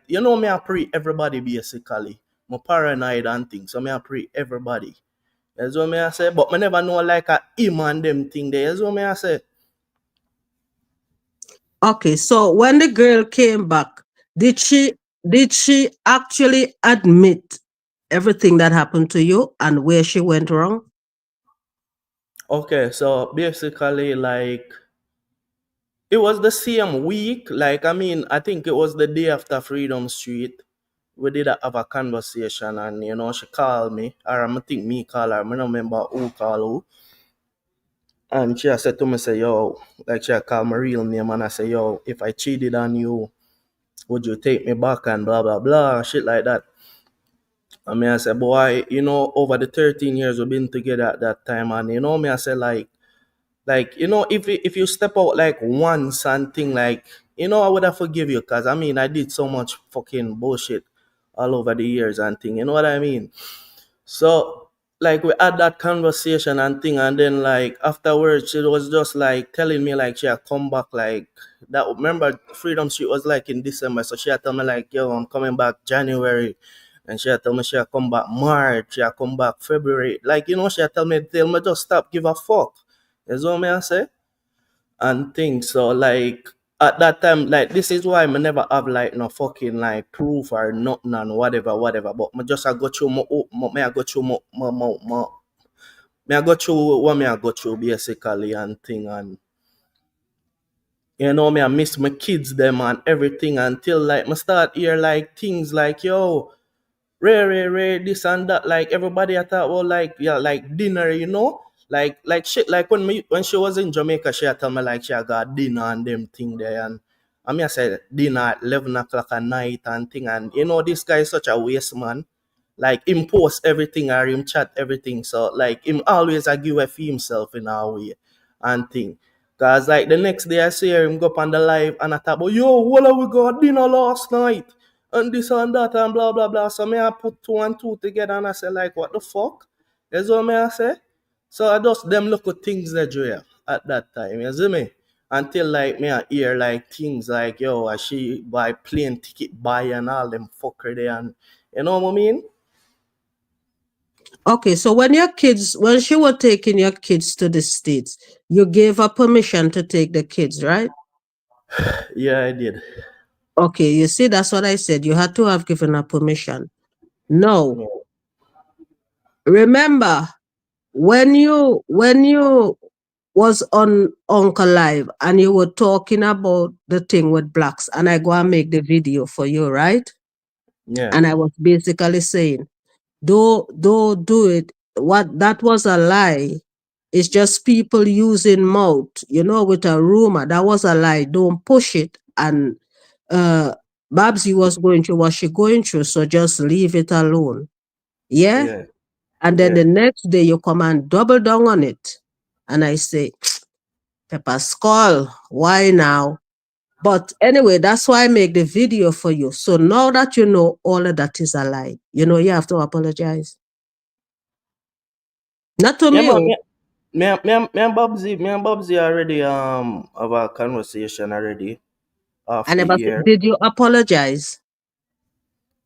you know me I pre everybody basically. I'm paranoid and things, so me I pre everybody. That's what me I say. But me never know like a him and them thing there. That's what me I say. Okay, so when the girl came back, did she actually admit everything that happened to you and where she went wrong? Okay, so basically like it was the same week. Like I mean, I think it was the day after Freedom Street. We did have a conversation and you know she called me, or I think me call her. I don't remember who called who. And she said to me, say, yo, like she called my real name and I say, yo, if I cheated on you, would you take me back and blah blah blah, shit like that. I mean I said, boy, you know, over the 13 years we've been together at that time, and you know me, I said like you know, if you step out like once and thing like, you know, I would have forgive you, because I mean I did so much fucking bullshit all over the years and thing, you know what I mean? So like we had that conversation and thing, and then like afterwards she was just like telling me like she had come back like that. Remember Freedom Street was like in December, so she had tell me like, yo, I'm coming back January, and she had tell me she had come back March, she had come back February. Like you know, she had tell me just stop give a fuck. You know what I say? And things. So like at that time, like this is why I never have like no fucking like proof or nothing and whatever. But I just I go through me I go through me I go through what me I go through basically and thing, and you know me I miss my kids them and everything until like me start hear like things like, yo, Ray, this and that. Like everybody I thought, well, like yeah, like dinner, you know, like shit. Like when she was in Jamaica, she had tell me like she had got dinner and them thing there, and I mean I said dinner at 11 o'clock at night and thing, and you know this guy is such a waste man. Like him post everything or him chat everything, so like him always I give away for himself in a way and thing. Cause like the next day I see him go up on the live and I thought, but yo, what have we got dinner last night? And this and that and blah blah blah. So me I put two and two together and I say like, what the fuck? That's what me I say. So I just them look at things that you at that time, you see me? until like me I hear like things like yo, she buy plane ticket buy and all them fucker there, and you know what I mean? Okay, so when she was taking your kids to the States, you gave her permission to take the kids, right? Yeah, I did. Okay, you see, that's what I said. You had to have given her permission. No. Yeah. Remember, when you was on Uncle Live and you were talking about the thing with blacks, and I go and make the video for you, right? Yeah. And I was basically saying, don't do it. What that was a lie. It's just people using mouth, with a rumor. That was a lie. Don't push it. And Babsy was going through what she going through, so just leave it alone. Yeah? Yeah. And then the next day you come and double down on it. And I say, Pepper Skull, why now? But anyway, that's why I make the video for you. So now that you know all of that is a lie, you have to apologize. Not to Yeah, me. man, me and Bobsy already have a conversation already I after never year. did you apologize?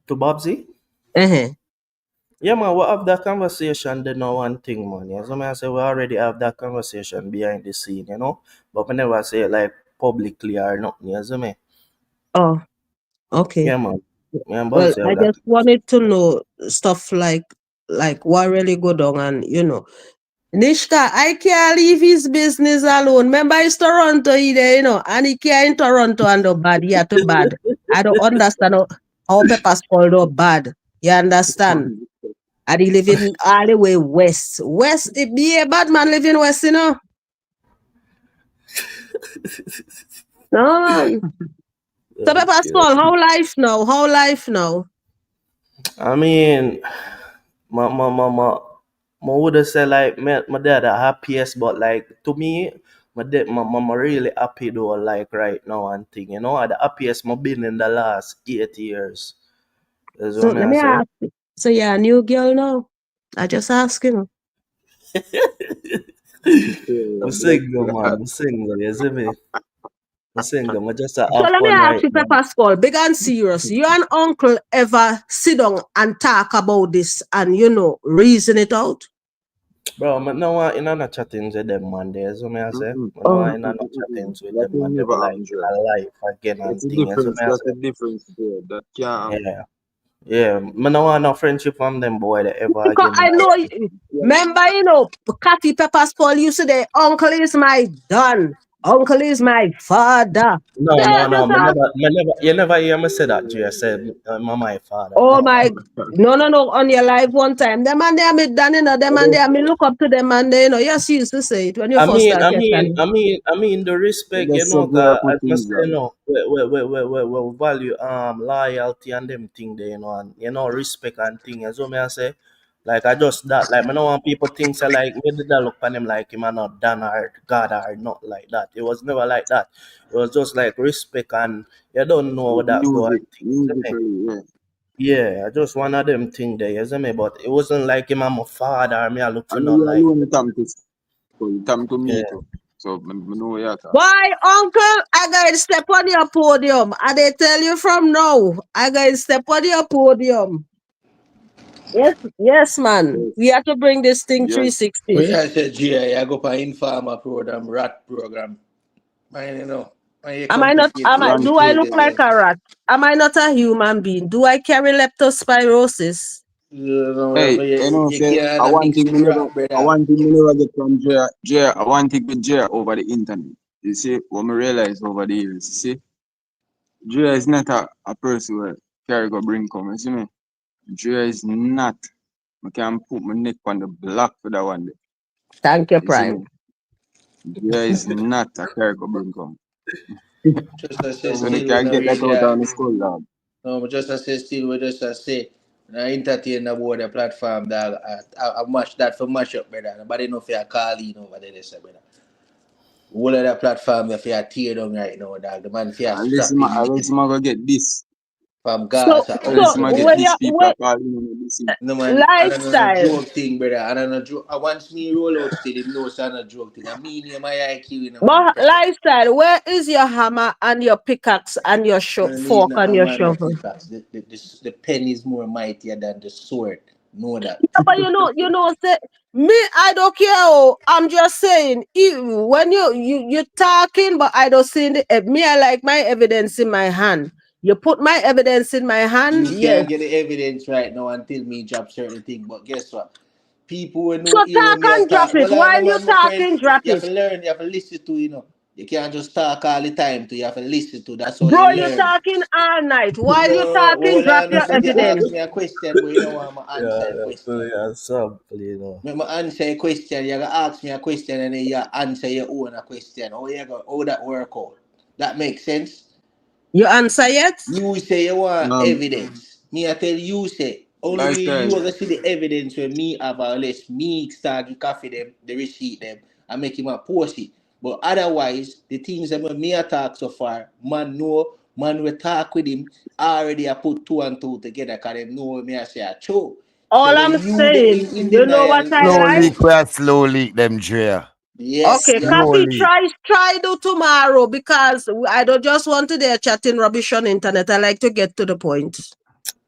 To Bobsy? Uh-huh. Yeah, man, we have that conversation, then no one thing, man. Yeah, so I say we already have that conversation behind the scene, but we never say it like publicly or nothing, you see me? Oh, okay. Yeah, man. Me and Well, Bobsy I have that. just wanted to know stuff like what really go down, and Nishka, I can't leave his business alone. Remember, it's Toronto there, and he can't in Toronto and the bad. Yeah, too bad. I don't understand how Pepper's called bad. You understand? And he living all the way west. West, it be a bad man living west, No. So Pepper's call, how life now? How life now? I mean, my would have said like my dad the happiest, but like to me, my dad, my mama really happy though, like right now and thing, the happiest my been in the last 8 years. That's So what let I me say. ask you. So you're a new girl now? I just ask you. I'm single, man. I'm single, you see me? I'm single. I just have So let me fun ask right you, now. Pepper Skull, big and serious. You and uncle ever sit down and talk about this and, reason it out? Bro, I no want in no chattings with them man there, so me I say. I no want in no chattings with That them will man. They never were like happen, in Joe. a life again and That's a thing, so difference. me I That's say. a difference there. That can't. Yeah. Yeah, I no want no friendship from them boy that ever Because again. I know, remember, Cathy Pepper Skull used to say, uncle is my don. Uncle is my father. No, So no, I no. just ask, You never hear me say that, Jay. I said, my father. oh Never. my, no, on your live one time. Them and they me done, them and they me look up to them and they, yes, you used to say it when you first started. The respect, That's so good. cause as I say, we value loyalty and them thing there, and respect and thing. As me I say, like I just that, like I don't want people think say like me did that look on him like him and not done or God or not like that. It was never like that. It was just like respect and you don't know what that go and thing. You see me? Musically, yeah. Yeah, I just one of them thing there, you see me? But it wasn't like him and my father or me I look I for know not you're like alone time to school, time to yeah. meet too. So I know where you're at. Why, uncle? I got to step on your podium. And they tell you from now, I got to step on your podium. Yes, man. Yes. We have to bring this thing Yes. 360. When I said, Jay, I go for Informer program, rat program. Man, man, you Run Do I through. look like a rat? Am I not a human being? Do I carry leptospirosis? Hey, you say I can't one mix thing with me never, rat, brother. get from Jay. I one thing with Jay over the internet. You see, what me realize over the years, you see, Jay is not a person where carry go bring come. You see me? Jay is not. I can put my neck on the block for that one day. Thank you, You see Prime. me? Jay is not a carry go bring come. Just as say So they still we can not get that really out on the school, dog. no, but just as say still we just as say I entertain about the platform dog. I mash that for mash up, brother. Nobody know if you call in over there, say, brother. All of the platform if you tear down right now, dog. The man if you Unless strap in. I go get this. From So, Gaza So this out so to man there. get when these you people when calling him this thing. No man, I don't know no lifestyle, joke thing, brother. I don't know joke. Once me roll out still, him know it's not a joke thing. I mean, my IQ in a man but pressure. lifestyle, where is your hammer and your pickaxe and your I don't need fork no and your hammer, no shovel? pickaxe. The pen is more mightier than the sword. Know that. Yeah, but say me, I don't care. Oh, I'm just saying, when you talking, but I don't see me. I like my evidence in my hand. You put my evidence in my hand, You yes. can't get the evidence right now until me drop certain thing. But guess what? People will So know here when talk me and drop attack. it. Well, I While know, you man, my friend. talking, drop You have it. to learn. You have to listen to. You can't just talk all the time. You have to listen to. That's how you Bro, you learn. talking all night. While you No, talking, hold drop on. your If you ask evidence. me a question, but you know I'm answer the Yeah, question. sample, you know. When I answer a question, you gotta ask me a question and then you answer your own a question. How that work out? That makes sense? You answer yet? You say you want Um, evidence. Me, I tell you, say, only way lifestyle. you gonna see the evidence when me have or less me start give coffee them, the receipt them, and make him a post it. But otherwise, the things that me attack so far, man we talk with him, already I put two and two together, cause them know me I say a true. So All when I'm you the saying, in you know what denial, I Slow it's like? leak, true. we are slow leak them, Drea. Yes, Okay, yeah. Slow Coffee, leak. try do tomorrow because I don't just want to there chatting rubbish on internet. I like to get to the point.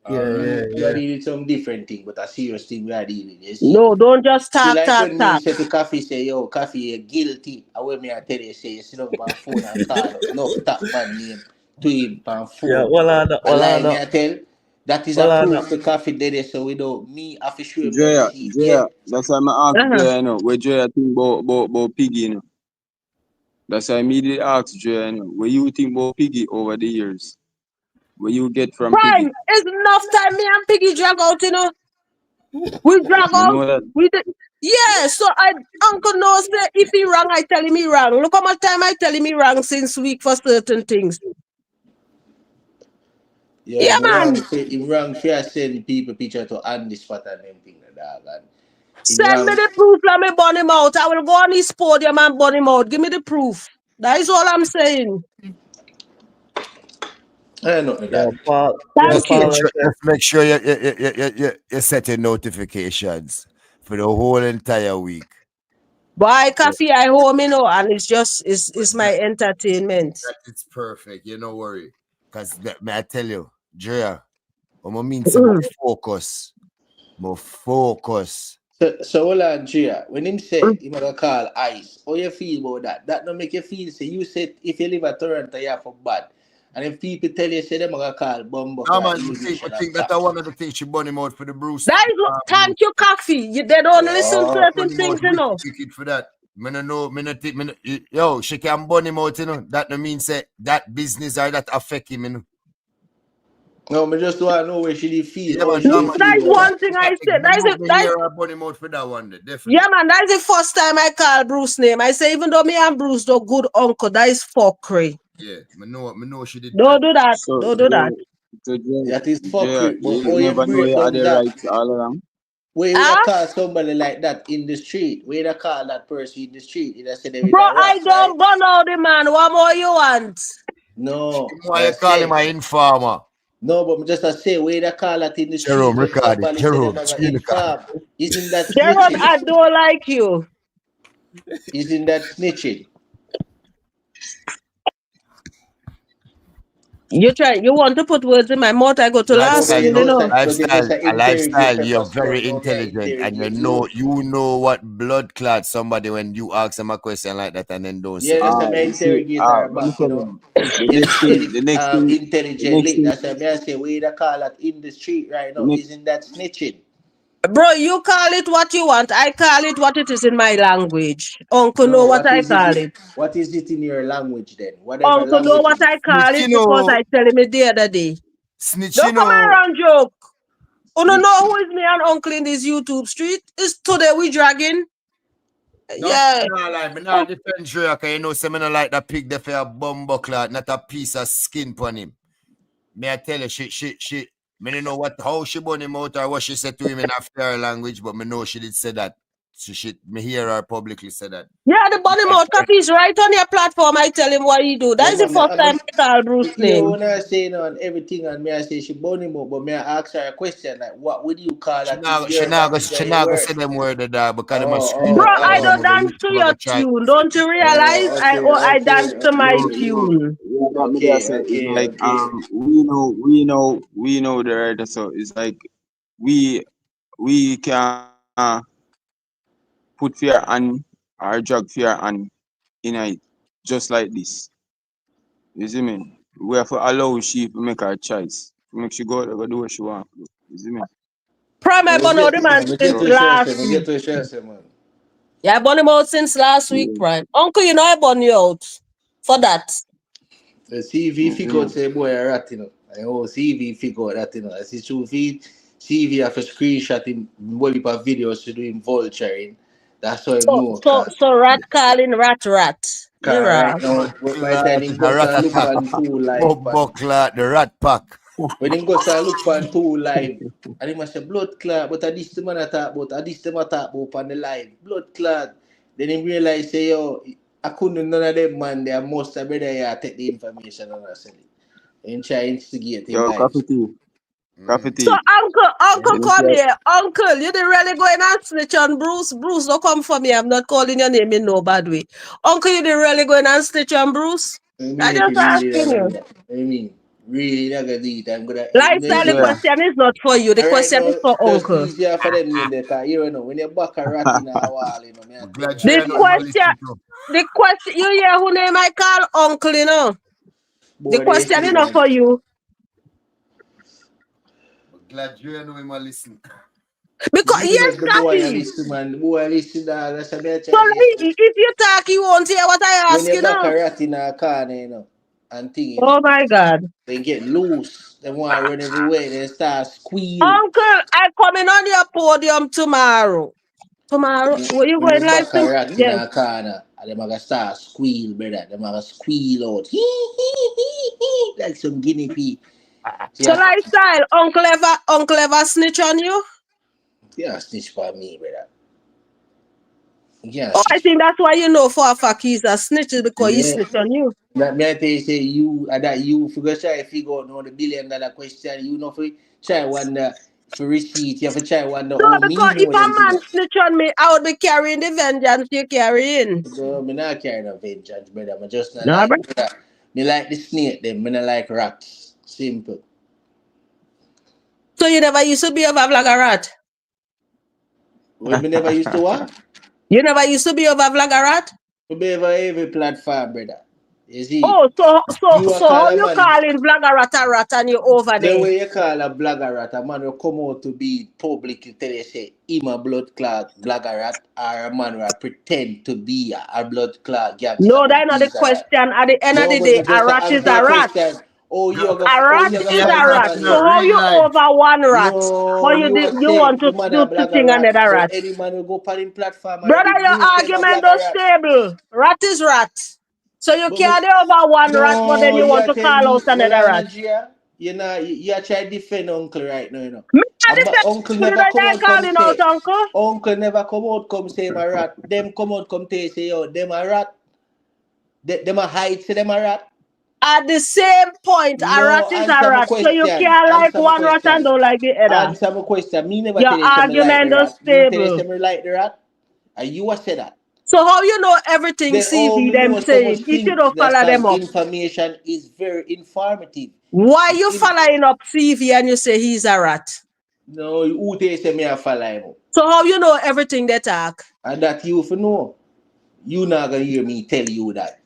You are dealing with some different thing, but a serious thing we are dealing with, you see. No, don't just See, talk, like talk, when me talk. say to Coffee, say, yo, Coffee, you're guilty. And when me I tell you, say, you sit down on phone and call up, enough top man name to him on Yeah, phone. A lie me I tell, that is a proof the Coffee did it, so without me, I have to show him the receipt. Yeah. That's why I ask Uh-huh. Drea, you know, where Drea think about Piggy, you know. That's why I immediately ask Drea, you know, what you think about Piggy over the years? What you get from Piggy? Prime, it's enough time me and Piggy drag out, We drag You out. know that? Yeah, so Uncle knows that if he wrong, I tell him he wrong. Look how much time I tell him he wrong since week for certain things. Yeah, Yeah, him wrong, man. him wrong for send people picture to on the spot and them thing, dog. And him Send me wrong. the proof, let me burn him out. I will go on his podium and burn him out. Give me the proof. That is all I'm saying. I don't know Yeah, that. Paul. Yeah, Thank you. Just make sure you set your notifications for the whole entire week. Buy coffee, I home, and it's my entertainment. That is perfect. You don't worry. Because may I tell you, Drea, what I mean say more focus. More focus. So hold on, Gia. When him say him gonna call ice, how you feel about that? That don't make you feel say you said if you live at Toronto, you have for bad. And if people tell you say them gonna call No, Bumbuckler man, immigration I and think that I tax. one of the things she burn him out for the Bruce. That is what, thank you, coffee. They don't listen Oh. Burn certain him things, out wicked for that. Me no know, me no think, yo, she can burn him out, That no mean say that business or that affect him, No, I just want to know where she did feel. Yeah, How man, she no, did man. That is feel about that. one thing I said. Me know me hear her burn him out for that one, Yeah, definitely. man, that is the first time I call Bruce name. I say, even though me and Bruce do good uncle, that is fuckery. Yeah, me know she did Don't do that. So, Don't do that. That is Drea, fuckery. But you how you never know break you had down the that? rights all along. Where you Ah, call somebody like that in the street? Where you call that person in the street? You say them in bro, a I rat, right? don't go now, the man. What more you want? No, Why I you call him say. an informer? No, but just I say where they call that in the street Jerome, when record it. somebody say them Jerome, as an screen record. inform. Isn't that Gerald, snitching? I don't like you. Isn't that snitching? You want to put words in my mouth, I go to law No, but school, you just a, but you just a interrogate You're pepper very spray. No, me I intelligent, and interrogate you. you know what blood clot somebody when you ask them a question like that, and then don't say Yeah, that's a nothing. me You see, interrogate her let me back. tell you, You said the it next thing, intelligently. That's what me I say. Where they call that in the street right the now? next, Isn't that snitching? Bro, you call it what you want. I call it what it is in my language. Uncle know No, what I call it. what is it in your language then? Whatever Uncle know language what is it? I call it because I tell him it the other day. Don't come around joke. You don't know who is me and uncle in this YouTube street? It's today we dragging. No, Yeah. me not defend Dre, cause you know, say me not like that pig there for a bumbo clot, not a piece of skin pon him. May I tell you, she, me don't know how she burn him out or what she said to him in after her language, but me know she did say that. me hear her publicly say that. Yeah, the bunny mouth coffee is right on your platform. I tell him what you do. That is the first time I call Bruce You name. when I say on everything and me I say she bunny more, but me I ask her a question like what would you call that if She your not go manager say them word that because they must scream Bro, it I out. don't dance to your Try. tune. Don't you realize? I dance to my tune. Yeah, that me just say it's like we know the writer, so it's like we can put fear on or drag fear on in it just like this. You see me? We have to allow she to make her choice. To make she go do what she want to do. You see me? Prime, I been out the man since last me week. get to share man. Yeah, I bun him out since last week, Prime. Uncle, you know I bun you out for that. The CV figure out say boy a rat, you know. I CV figure out that, you know. I see true feed CV have a screenshot him what heap of videos to do him vulturing. That's how I know So rat calling rat. You're right right. now by the time him go to look on two live the rat pack. when him go to look on two live and he must say blood clot, but this the man I talk about, this the man I talk about on the live. Blood clot. Then him realize say yo I couldn't none of them man they most have better take the information and sell it. And try instigate him Yo, life. Coffee So tea. uncle, come here. Uncle, you didn't really go in and snitch on Bruce. Bruce, don't come for me. I'm not calling your name in no bad way. Uncle, you didn't really go in and snitch on Bruce. I just asking you. I mean, really not gonna do it. I'm gonna Lifestyle, the question is not for you. The right question now, is for just uncle. easier for them in there, cause you know when you back a rat in a wall, you know, me I tell you. The question, you hear who name I call uncle, you know. The Boy, they question see is not man. for you. Glad you know him listen. Because Big yes, up the boy I Kathy. listen, man. The boy I listen, dog. That's a better So if you talk, you won't hear what I when ask, you you back know. a rat in a corner, you know, and thing, you know, Oh my God. they get loose. They want to run everywhere. They start squeal. Uncle, I coming on your podium tomorrow. Tomorrow? Where you When going you live back a to? rat in Yes. a corner, and them gonna start squeal, brother. Them gonna squeal out. Hee, hee, hee, hee, like some guinea pig. So Yeah, lifestyle, uncle ever snitch on you? yeah, snitch for me, brother. Yeah, Oh, I snitch. think that's why you know for a fact he's a snitch is because he Yeah. snitch on you. That me I tell you say you that you figure try figure out now the $1 billion question. You know for try wonder for receipt. You have to try wonder No, oh me because if know a them thing. man snitch on me, I would be carrying the vengeance you're carrying. So me not carry no vengeance, brother. I just not No, bro. like brother. Me like the snake them. Me not like rats. Simple. So you never used to be over Vlogger rat? When me never used to what? You never used to be over Vlogger rat? Me be over every platform, brother. You see? Oh, You a so call how a you man. calling Vlogger rat and you over The there? way you call a blogger rat, a man will come out to be public to tell you say him a blood clot blogger rat, or a man will pretend to be a blood clot gangster, No, but that's not the he's a rat. question. At the end of No, the but day, me a just rat is answer your a rat. question. A rat is a rat. So how you over one rat? How No, you you a you say want the to man a do to blogger thing rat, another but rat? any man will go on him platform and Brother, the your news say him a argument blogger don't rat. stable. Rat is rat. So you But me, can't over one rat, but then no, you you want are to tell call out me, hold another on, rat. Nigeria. You know, you are trying to defend uncle right now, you know. Me not But defend uncle you never that come I out come calling out say, uncle. uncle never come out come say my rat. Them come out come tell you say, yo, them a rat. Them a hide say them a rat. At the same point, a rat No, is a answer my rat. So you question. can't like Answer my one rat and question. don't like the other. Answer my question. Me never Your tell you say me like argument the don't rat. Me tell you stable. say me like the rat. And you a say that. So how you know everything They all CV me them know so much saying if you things don't that follow cause them up? information is very informative. Why you following up CV and you say he's a rat? No, who tell you say me a follow him? So how you know everything they talk? And that you for know. You not gonna hear me tell you that.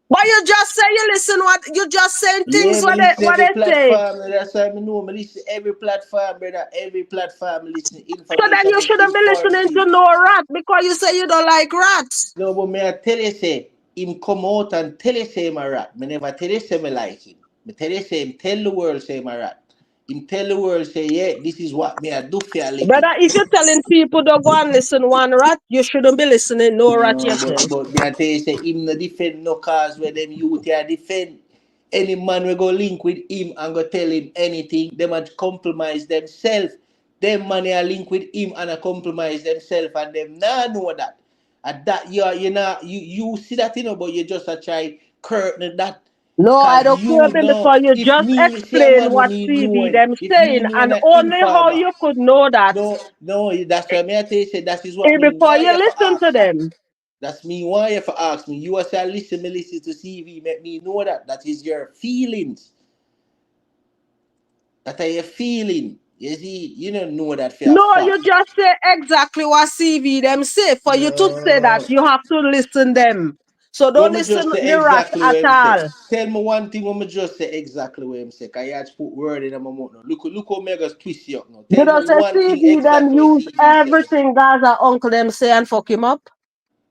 Why you just say you listen what you just saying Yeah, things me listen what every they say? platform. That's why I know. Me listen every platform, brother. Every platform, me listen. So then Information you is shouldn't be listening informative. to no rat because you say you don't like rats. No, but me I tell you say him come out and tell you say him a rat. Me never tell you say me like him. Me tell you say him tell the world say him a rat. Him tell the world say yeah, this is what me I do for a living. Brother, if you're telling people don't go and listen one rat, you shouldn't be listening no rat No, yourself. but me I tell you say him no defend no cause where them youth here defend. Any man we go link with him and go tell him anything, them might compromise themselves. them money are linked with him and a compromise themselves and them nah know that. And that you see that but you just a try curtain that. No, I Cause don't you care know because you if just me see a explain man with what me CV knowing, them if me saying, knowing and an only how informer. you could know that No, that's why me I tell you say that is what me before want you you for listen to ask me. them. That's me why you for ask me. You say listen to CV, make me know that. That is your feelings. That are your feeling. You see, you don't know that for a No, you fact. just say exactly what CV them say. For you to say that, No. you have to listen them. So don't When me listen just say the rat exactly at what him say. all. Tell me one thing when me just say exactly what him say. Cause you had to put word in my mouth now. Look how me just twist you up now. You Tell me don't say one thing CV them exactly what use CV say me say. everything Gaza uncle them say and fuck him up.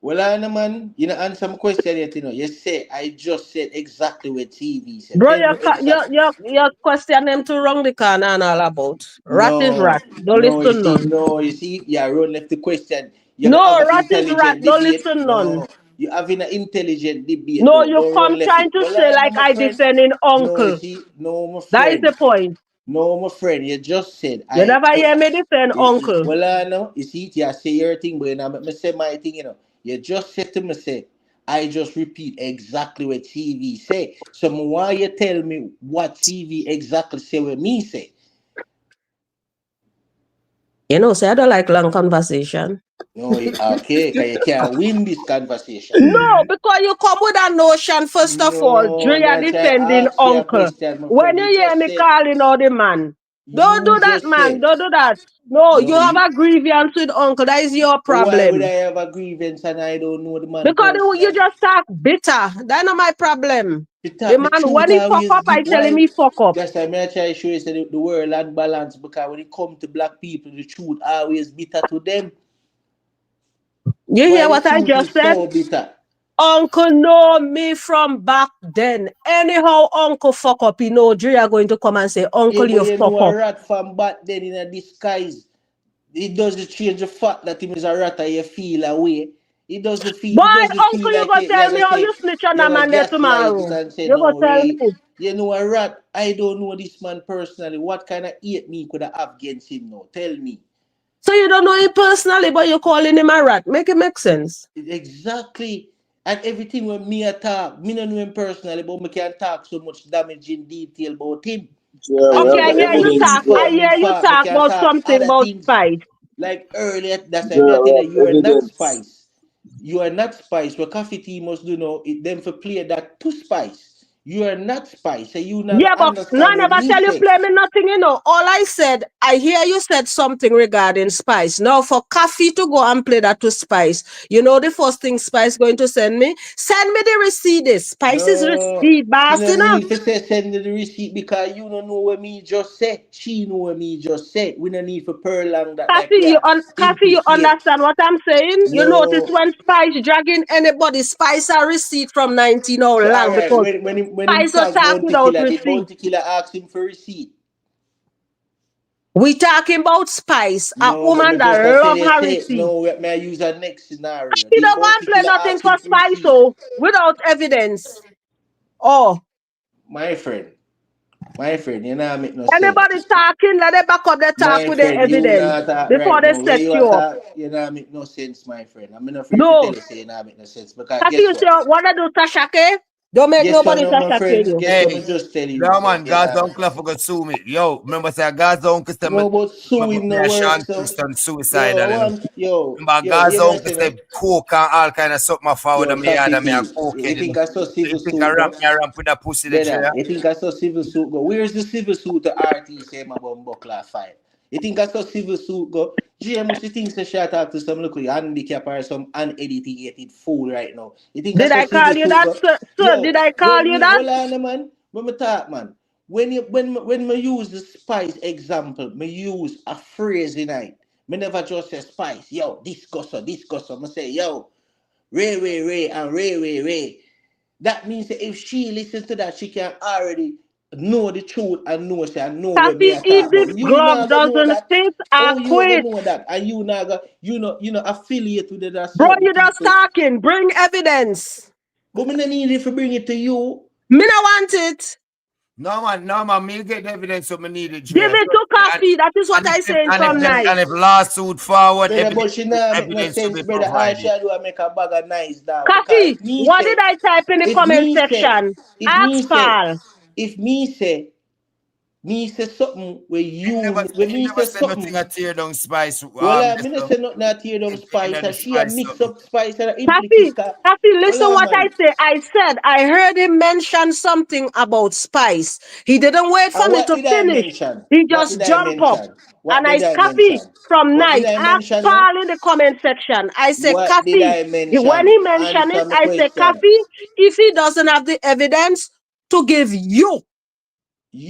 Well, I know, man, you know, answer my question yet, you know. You say, I just said exactly what TV said. Bro, Tell me exactly. your question them to wrong the corner and all about. Rat is No, rat. Don't listen none. you see, you run left the question. You No, have an rat is rat. intelligent Don't debate. listen none. No, you having an intelligent debate. No, Don't, you don't run come left trying it. to Well, say I know, like my I friend. defending No, you uncle. see, no, my That is friend. the point. No, my friend, you just said You never hear me defend uncle. well, I know. You see, you say your thing, but now me say my thing. You know, you just said to me, say, I just repeat exactly what TV say. So why you tell me what TV exactly say what me say? You know, say I don't like long conversation. No, okay, because you can't win this conversation. No, because you come with a notion, first of all, No, me Drea I try defending ask you a uncle. question, my When friend. you You hear just me said, calling all the man, don't you do that, just man. said, Don't do that. No, you no, have you. a grievance with uncle. That is your Why would I problem. have a grievance and I don't know the man Because you personally? just talk bitter. That's not my problem. You The talk the man, truth when he fuck always up, I get tell him why. he fuck up. That's why I try to show you say the world and balance because when it comes to black people, the truth always bitter to them. You Why hear the what I truth just is said? so bitter. Uncle know me from back then. Anyhow, uncle fuck up, you know, Drea going to come and say, Yeah, uncle, but you you fuck know a up. rat from back then in a disguise. It doesn't change the fact that him is a rat and you feel away. It doesn't Boy, feel uncle, you like go you're tell me gonna how say you snitch on you're a gonna man there gaslight it tomorrow. and say You go no tell Ray. me. You know a rat. I don't know this man personally. What kind of hate me could I have against him now? Tell me. So you don't know him personally, but you're calling him a rat. Make it make sense. Exactly. And everything when me attack, me don't know him personally, but me can talk so much damage in detail about him. Yeah, we And Okay, have me I the and hear when you him evidence, talk. bro. I inform hear him you fault, me talk can about talk something other about things. spice. Like earlier, that's why me Yeah, I we tell you, have you are not evidence. spice. You are not spice. What coffee tea must do now, it them for play that to spice. You are not spice. So you not Yeah, but no, I understand what never me tell you say. play me nothing, you know. All I said, I hear you said something regarding Spice. Now, for Coffee to go and play that to Spice, you know the first thing Spice going to send me? Send me the receipt. This Spice is No, receipt, she boss, no you know. need to say send the receipt because you don't know what me just said. She know what me just said. We don't need for prolong that like we are Coffee, you implicate. understand what I'm saying? You notice No. when Spice dragging anybody, Spice a receipt from 19 how So long alright, because when him Spice will tag talk Bounty without Killer, did receipt. Bounty Killer ask him for receipt? We talking about Spice, a No, but woman me just that I tell love you her say receipt. no. May I use a next scenario? She Did don't go and Bounty play Killer nothing ask for him for Spice, receipt? so without evidence. Oh, My friend, you know make no sense. anybody talking, let them back up their talk My with their friend, you evidence not talk before right they now. Where set you you up. attack, you know make no sense, my friend. I'm not afraid to tell No. you say you not make no sense because Happy guess you say, what? what I do, Tashake? Don't make Guess what nobody now, my Tashake friend? you. Guess what? Hey, Me just tell you, yeah, say man, you God's know. uncle forgot sue me. Yo, remember say God's uncle said No, but sue him me no a work, Sean so. Kingston Yo, I suicidal, you know. want yo, Remember God's hear me I uncle say no. said coke and all kind of something forward Yo, and me had coffee and me a tea. coke, You you know. think I saw So you civil think I suit wrap go? me around with that pussy the Better. chair? You think I saw civil suit go? Where's the civil suit to RT say my bum buckler fight? You think I saw civil suit go? GM, you think say shut up to some local handicap or some uneducated fool right now? You think I Did saw I civil call you suit that, go? sir? Sir, Yo, did I call when you me that? hold on man, when me talk man, when me use the spice example, me use a phrase in it. Me never just say spice. Yo, this gossip, this gossip. Me say yo, Ray, and Ray. That means that if she listens to that, she can already know the truth and know where me Happy I if talk this about. You glove not gonna know doesn't that. fit, I Oh, you gonna quit. know that, and you not gonna affiliate with that Bro, certain you just people. talking. Bring evidence. But me no need it to bring it to you. Me no want it. No man, me get the evidence of me need it. Give it to Coffee. That is what I saying some night. And if lawsuit forward, Brother, but she not make no evidence will sense, be brother. All she provided. do is make a bag of nice down. Coffee, Because me what did say, I type in the if comment me say, section? if Ask me say, Paul. if me say something where you, Never when me say said nothing something, a tear down Spice. well, I This mean, say nothing at tear down in Spice, the and she a Spice mix something. up Spice and a Coffee, implicate. Coffee, listen Well, what I man. say. I said I heard him mention something about Spice. He didn't wait for And me what to did I finish. mention? He What just did I jump up. mention? And What I did I Coffee mention? from What did night. I Ask mention? Paul in the comment section. I say What did Coffee. I When mention? he mentioned it, Answer my I say question. Coffee. If he doesn't have the evidence to give you,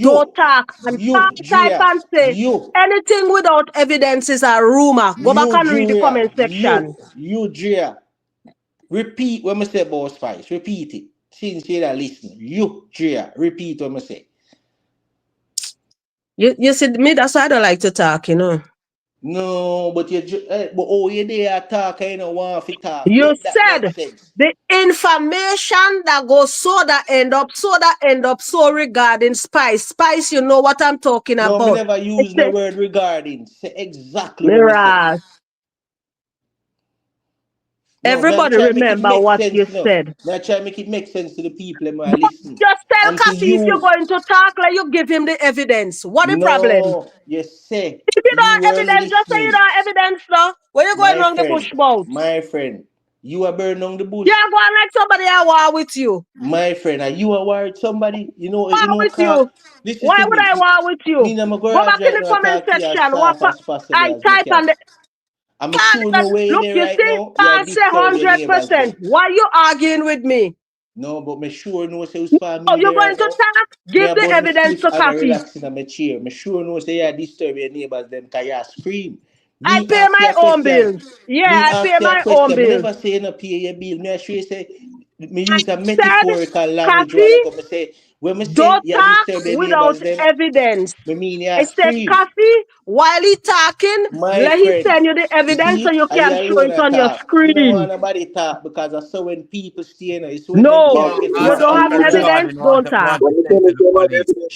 don't talk and type Drea, and say anything without evidence is a rumor. Go back and read the comment section. Drea. Repeat what I say about Spice. Repeat it. Since you don't listen. Drea. Repeat what I say. You see me, that's why I don't like to talk, you know. No, but you there talk, I don't want to talk. You Let that make said sense. the information that goes so regarding Spice. Spice, you know what I'm talking No, me about. never use the word regarding. Say exactly what I say. Mirage. No, man, Everybody try to make it remember make what sense, you no. said. Now try to make it make sense to the people who are listening. Just tell And to Coffee if you're you, going to talk, like you give him the evidence. What the problem? no, you say If you you don't have were evidence, just say you listening. don't have evidence, no. Where you going around the bush about? My friend, you are burning on the bush. Yeah, go on like somebody at war with you. My friend, are you a worried somebody? War with you. Listen Why to would me. I war with you? Me and my Go back garage in right the now comment talk to you as section. What soft as possible I as me type can. on the I'm sure no way look, there you right see, now. You Paul say disturb your neighbors 100%. them. Why you arguing with me? No, but me sure know say who's for Oh, me you're there going right to now. talk? Me Give a the burn my evidence spliff to and I Coffee. relax in my chair. Me sure know say you disturb your neighbors them cause you scream. I Me pay ask you my a own question. bill. Yeah, Me I ask pay you a my own question. Me bill. never say no pay your bill. Me sure you say me I use a said, metaphorical language while Coffee, ago. Me say when me say don't you talk disturb your without neighbors them, evidence. me mean I you said, scream. Coffee, while he talking, My let he friend, send you the you evidence so see, you I can show alone it a on your talk. Me no screen. want nobody talk because I saw when people stay in it's when them No, can't get you far don't out have the When way. evidence, don't talk. me tell you about the evidence,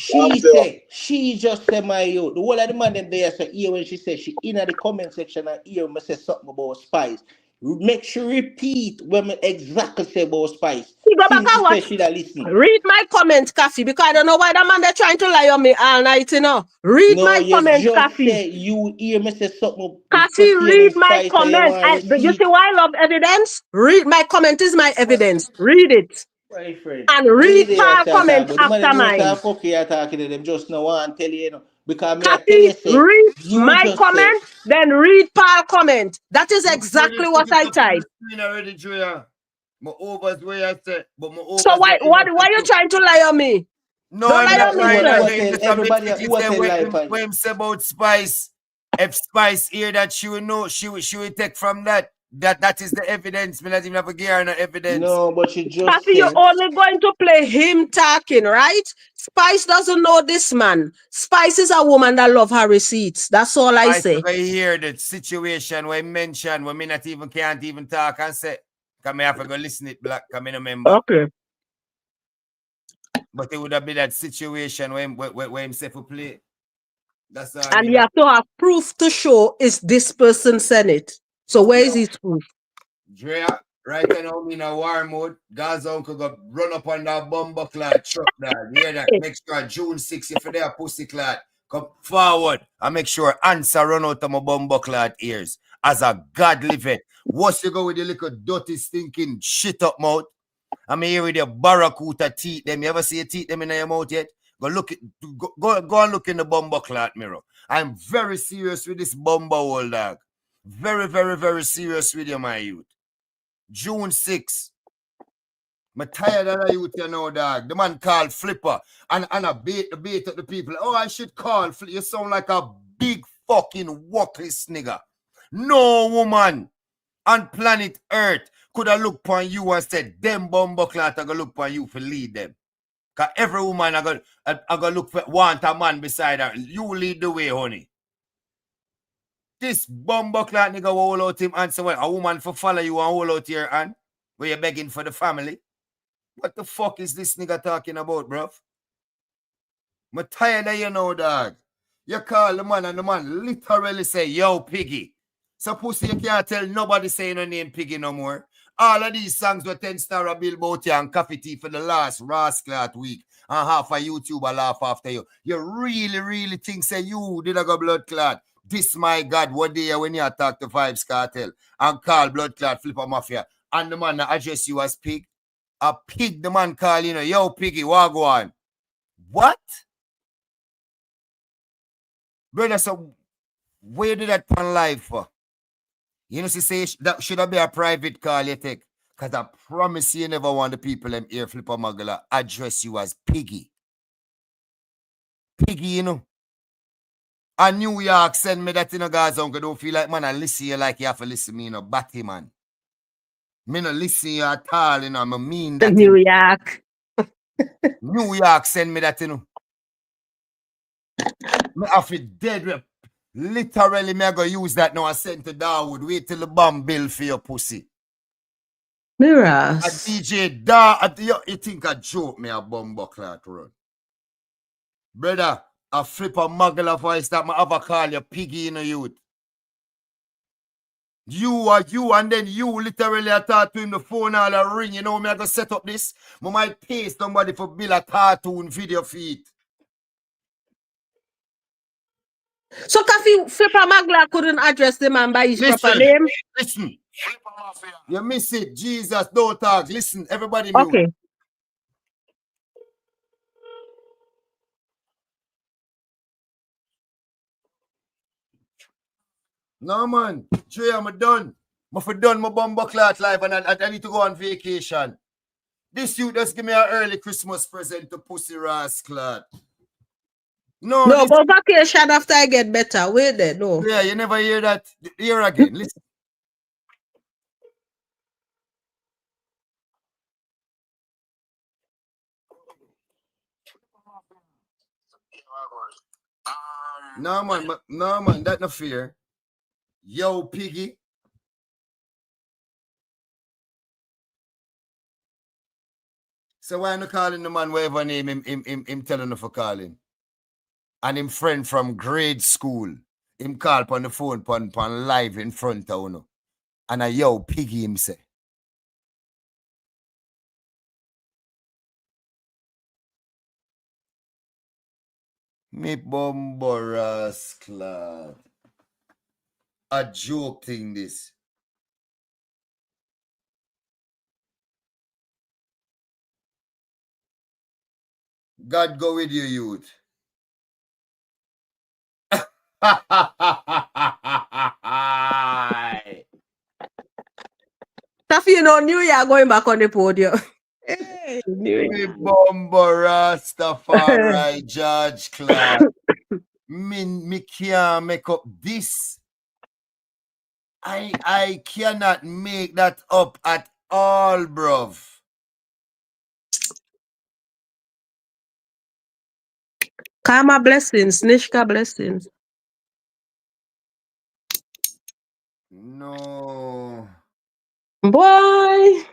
She just say my yo. The whole of the man them there so here when she say she in the comment section and hear me say something about Spice. Make sure repeat when me exactly say about Spice. You go back Since she and say watch. she da listen. Read my comments, Coffee, because I don't know why the man they're trying to lie on me all night, you know. Read No, my you comments, just Coffee. say you hear me say something Coffee, read pertaining my Spice and you comment. want to You repeat. see why I love evidence? Read my comment is my evidence. Read it. My friend, And where read you there Paul say talk comment about? The man after them know say mine. fuck you talking to them just now want tell you know. Because me I tell Coffee, you say, read you my just say, comment, then read Paul comment. That is You exactly put what it I up on the type. screen already, Drea. My overs where I said, but my So overs why where why you too. trying to lie on me? No, Don't I'm lie not on me, lying sir. on who him. tell Just a bit everybody tricky who say tell life when him say about Spice. If Spice hear that she will know, she will take from that. That is the evidence. Me not even have a gear no evidence. no, but you just Coffee, you're say, only going to play him talking, right? Spice doesn't know this man. Spice is a woman that love her receipts. That's all I I say. hear the situation where mention when me not even can't even talk and say, come here, I have to go listen it black, come in a member. Okay. But it would have been that situation where himself will play. That's all. And you have to have proof to show is this person sent it. So where is his proof? Drea, right now I'm in a war mode. God's uncle go run up on that bumper clad truck there. You hear that? Make sure June 6th, if they're pussy clad, come forward and make sure answer run out of my bumper clad ears. As a God live it. Once you go with your little dirty stinking shit up mouth, I'm here with your barracuda teeth. Them, you ever see your teeth them in your mouth yet? Go look it. Go and look in the bumper clot mirror. I'm very serious with this bumper old dog. Very, very, very serious with you, my youth. June 6th. I'm tired of the youth, you know, dog. The man called Flipper and I bait at the people. Oh, I should call Flipper. You sound like a big fucking worthless nigga. No woman on planet Earth could have looked upon you and said, them bumbleclat are going to look upon you for lead them. Because every woman are going to look for want a man beside her. You lead the way, honey. This bumbleclat nigga will hold out him and say, well, a woman for follow you and hold out your hand where you're begging for the family. What the fuck is this nigga talking about, bruv? I'm tired of you know, dog. You call the man and the man literally say, yo, Piggy. So pussy, you can't tell nobody saying your name Piggy no more. All of these songs were 10-star a billboard here and coffee tea for the last rascal week. And half a YouTuber laugh after you. You really, really think say you did a go blood clot. This, my God, one day when you attack the Vibes Cartel and call blood clot Flipper Mafia and the man that address you as pig. A pig, the man call, you know, yo, Piggy, wagwan. What? Brother, so where did that pan live for? You know, say that should have been a private call you take. Because I promise you never want the people them here Flipper Muggler address you as Piggy. Piggy, you know. And New York send me that in a Gaza uncle. Don't feel like, man, I listen you like you have to listen to me, you know, batty, man. Me no listen you at all, you know, I mean that. New York. New York send me that, you know. Me have it dead. Literally, me I go use that now. I send to Dawood. Wait till the bomb bill for your pussy. Miras. A DJ da, you think a joke me a bumbo clock run. Brother, a Flipper Muggler voice that me have a call you Piggy in the youth. You and then you literally talk to him the phone all a ring. You know me I go set up this. I might pay somebody for build a cartoon video feed. So Coffee Flipper Magla couldn't address the man by his proper name? Listen. You miss it. Jesus, don't talk. Listen, everybody mute. Okay. No, man. Dre, I'm done. I'm done my bumbo clot life and I need to go on vacation. This you just give me an early Christmas present to pussy rascal. No, but vacation after I get better. Wait there, no. Yeah, you never hear that. Hear again. Listen. No, man, that no fear. Yo, Piggy. So why not calling the man whatever name him telling him for calling? And him friend from grade school. Him call on the phone pon live in front of you. And a yo, Piggy him say. Me bumbo rascal. A joke thing this. God go with you, youth. Taffy, you know, New Year going back on the podium. Hey, New Year. Me bumbo Rastafari Judge Clark. Me can't make up this. I cannot make that up at all, bruv. Karma blessings, Nishka blessings. No. Boy.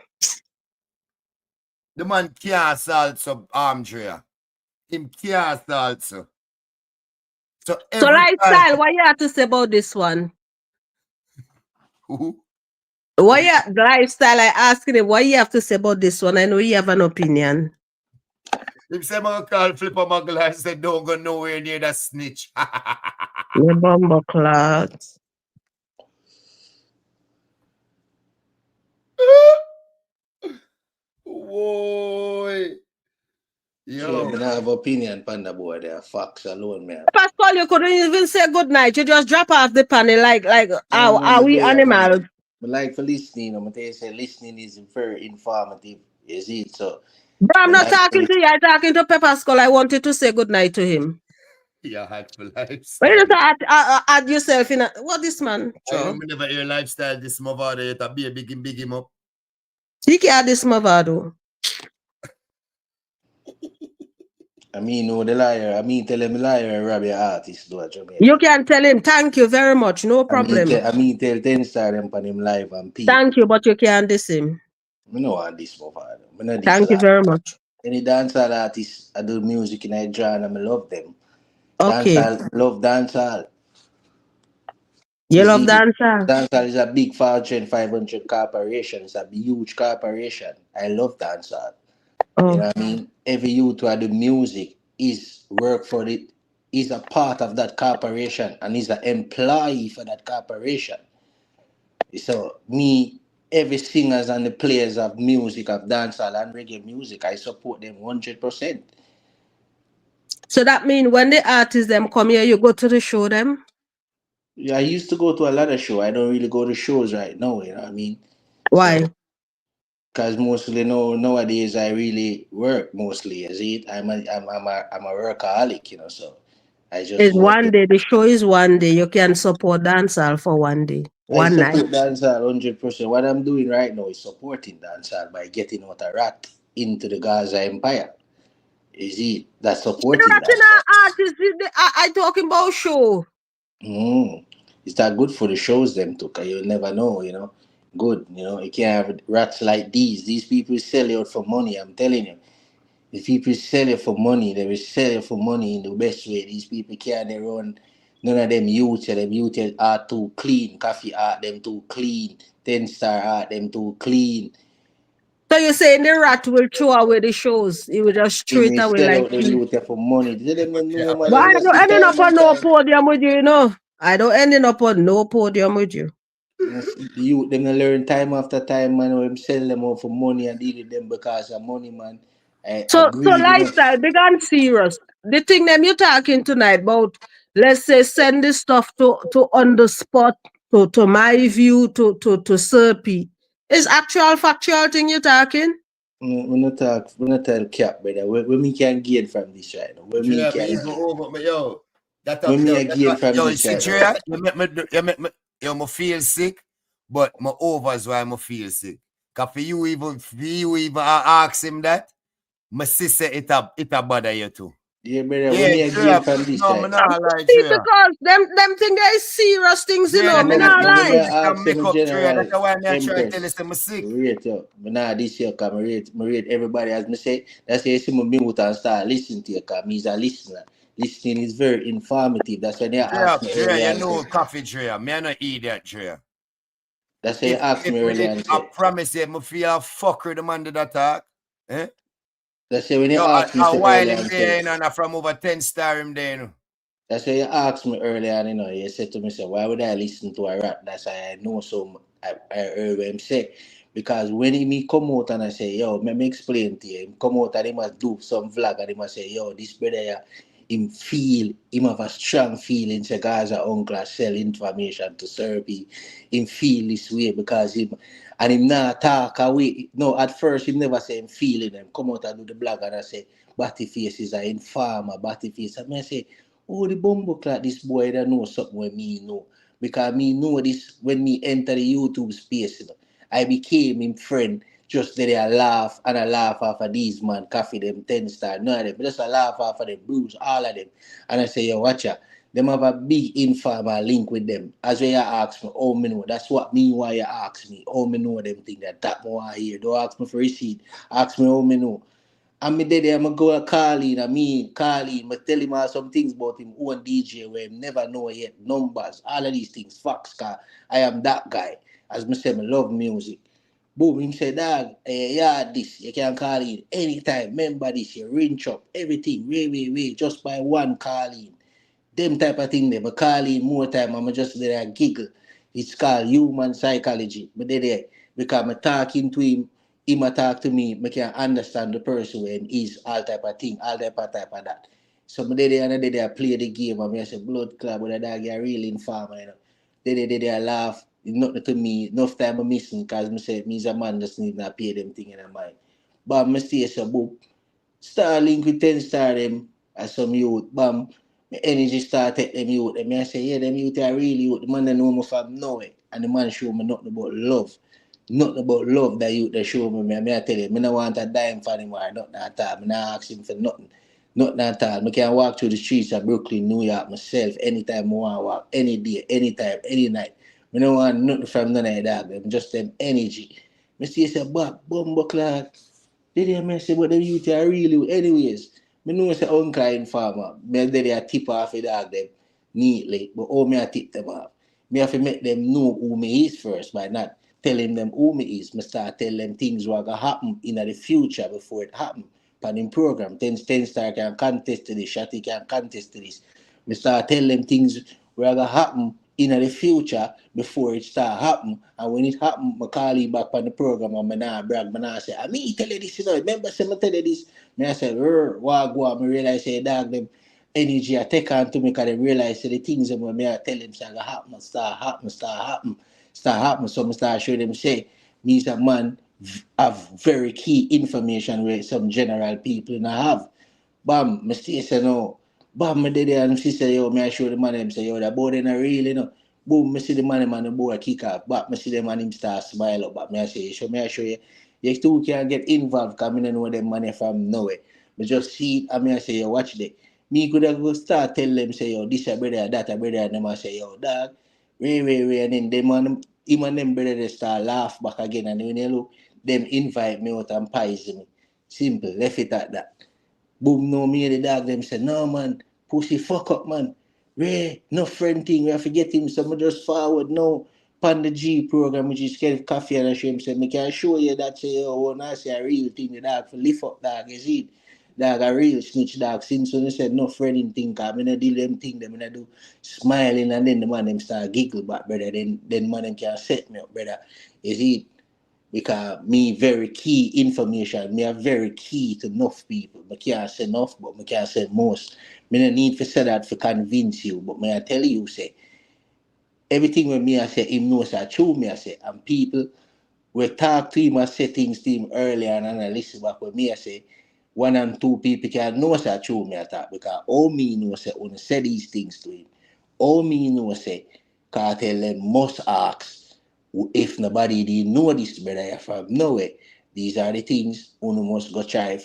The man can't also Andrea. Him can't also. So lifestyle, what you have to say about this one? Who? What you lifestyle? I asking him what you have to say about this one. I know you have an opinion. If someone call Flipper Muggle and said don't go nowhere near that snitch. The bumbo clout. Boy. Yo, I have opinion on the boy there. Facts alone, man. Pascal, you couldn't even say good night. You just drop off the panel like are we animals? But like for listening, I'm gonna say listening is very informative. Is it so? Bro, I'm not talking to you. I'm talking to Pepper Skull. I wanted to say good night to him. Yeah, had for lifestyle. But you just add yourself in. What this man? I don't never hear lifestyle this mother. You be a big him up. He can add this mother. I mean, no, the liar. I mean, tell him liar, rob your artist, do You can tell him, thank you very much, no problem. I mean, tell 10-star them on him live and people. Thank you, but you can't diss him. I know I diss my father. Thank you very much. Any dancehall artists I do music in Nigeria and I love them. Okay. Love dancehall. You Is love it? dancehall? Dancehall is a big Fortune 500 corporation. It's a huge corporation. I love dancehall. You Oh. know what I mean? Every youth who do music is work for it, is a part of that corporation and is an employee for that corporation. So me, every singers and the players of music, of dancehall and reggae music, I support them 100%. So that means when the artists them come here, you go to the show them? Yeah, I used to go to a lot of shows. I don't really go to shows right now, you know what I mean? Why? So, because mostly nowadays I really work mostly, is it? I'm a workaholic, you know, so I just It's work. one day. The show is one day. You can support dancehall for one day, I one night. support dancehall 100%. What I'm doing right now is supporting dancehall by getting out a rat into the Gaza Empire. Is it? That's supporting Interrupting dancehall. our artists, I talking about show. Mm. Is that good for the shows them too? 'Cause you never know, you know. Good, you know. You can't have rats like these. These people sell you out for money. I'm telling you. If people sell it for money, they will sell it for money in the best way. These people can't they run none of them youths, them youths are too clean. Coffee art them too clean. 10-star art them too clean. So you're saying the rat will throw away the shows? He will just They throw it may away sell like out them cheap. youth for money. They them don't know man, But them I just don't sit ending down up on one no time. podium with you, you know. I don't ending up on no podium with you. The youth them they learn time after time, man, when them sell them out for money and deal with them because of money, man. I So greed enough. lifestyle, big and serious. The thing them you talking tonight about, let's say send this stuff to on the spot, to my view, to Serpy. Is actual factual thing you talking? We not tell cap, brother. Where me can gain from this right now? Where me Drea, me can even gain? over, but yo, Where me a gain from yo, you this see, right now? Drea, you me feel sick, but my over is why I feel sick. Cause for you even ask him that, my sister it a bother you too. Yeah, brother. Where Yeah, me a Drea, gain from this no, me right? not like See, Drea. because them think they serious things, you Drea, know. them Me in No, a not no, me lie. ask make him up Drea. general That's why I try to tell you Empress. I'm sick. Rate you. But nah, this year come rate everybody as me say. That's why you see me mute and start listening to you, cause me's a listener. Listening is very informative. That's why they asked me Drea, earlier you and say. know coffee Drea. Me I not idiot Drea. That's why you asked If me me earlier did, and I say. promise you, me feel a fucker the man did attack. Eh? That's why when you Yo, asked me I say while earlier him and there, say. you know, and from over 10-star him there, you know. That's why you asked me earlier, and you said to me, say, why would I listen to a rap? That's why I know so I heard what him say. Because when he come out and I say, yo, let me explain to you, him come out and he must do some vlog and he must say, yo, this brother here, him have a strong feeling, say, Gaza uncle sell information to Serbi. Him feel this way because him not talk away. No, at first him never say him feeling him. Come out and do the blog and I say, Battyface is an informer, Battyface. And I say, oh, the bumbo clock, this boy that know something when me know. Because me know this when me enter the YouTube space, you know. I became him friend. Just there I laugh and I laugh off of these man, coffee them 10-star, none of them. Just I laugh off of them, Bruce, all of them. And I say, yo, watch ya. Them have a big informal link with them. As when you ask me, oh me know. That's what me why you ask me. Oh me know them thing that more I hear. Don't ask me for receipt. Ask me oh me know. And me there, I'm go call in, I tell him all some things about him own DJ where him never know yet, numbers, all of these things, facts, cause I am that guy. As me say, I love music. Boom, him say, dog, yeah, this, you can call in anytime, remember this, you rinse up, everything, way, just by one call in. Them type of thing there, but call in more time, I'm just there and giggle. It's called human psychology. But there, because I'm talking to him a talk to me, I can understand the person when he's all type of thing, all type of that. So I there and I play the game and I say, blood club, but that dog are real informer, you know. They I laugh, nothing to me, enough time I'm missing because I say, me's a man just need not pay them thing in my mind. But I stay so boop. Starlink with 10-star them as some youth, bam. My energy start take them youth. And I say, yeah, them youth are really youth. The man that know me from nowhere. And the man show me nothing about love. Nothing about love that youth they show me. I tell you, I don't want a dime for him or nothing at all. I not ask him for nothing. Nothing at all. I can walk through the streets of Brooklyn, New York myself anytime I want to walk. Any day, anytime, any night. I don't want nothing from none of that. Just them energy. I say, Bob, bumbo clock. Then I say, but the youth are really, anyways. Me know say uncle informer. Me they a tip off the dog them neatly, but how me a tip them off? Me have to make them know who me is first by not telling them who me is. Me start tell them things what gonna happen in the future before it happen. Pan in program, ten star can contest to this, Shotty can contest to this. Me start tell them things what gonna happen in the future before it start happen. And when it happen, I call him back on the program and I nah brag, I nah say, I me tell you this, you know, remember say me tell you this. Me I say, what go on, me realize say dog them energy I take on to me because they realize say the things that me I tell them say gonna happen, start happen. So me start show them say, me is a man have very key information where some general people not have. Bam, me stay say no. Bam, me did it and she say, yo, me I show the man him say, yo, that boy then real, you know. Boom, me see the man him and the boy kick off. But me see them and him start smile up. But me I say, show me I show you. You two can get involved because me don't know them money from nowhere. Me just see it and me I say, yo, watch it. Me could have go start tell them say, yo, this a brother, that a brother, and them I say, yo, dog, Ray, and then them and him and them brother they start laugh back again and when you look, them invite me out and poison me. Simple, left it at that. Boom, no, me and the dog them say, no man, pussy fuck up man. Ray, no friend thing, we have to get him, so me just forward now. Pan the G program, which is get coffee and I show him, say, me can show you that, say, oh, when I say a real thing, the dog for lift up dog, you see it? Dog a real snitch dog, since when they said no friend thing, cause me not deal them thing, them I do smiling and then the man them start giggle back, brother, then man them can set me up, brother, you see it? Because me very key information, me are very key to enough people. I can't say enough, but I can't say most. Me no need to say that to convince you, but may I tell you, say, everything when me I say, him knows that true, me I say, and people we talk to him and say things to him earlier and I listen back with me I say, one and two people can know that true me I talk because all me know say when I say these things to him, all me know say, cartel them must ask if nobody didn't know this brother from nowhere. These are the things one must go try.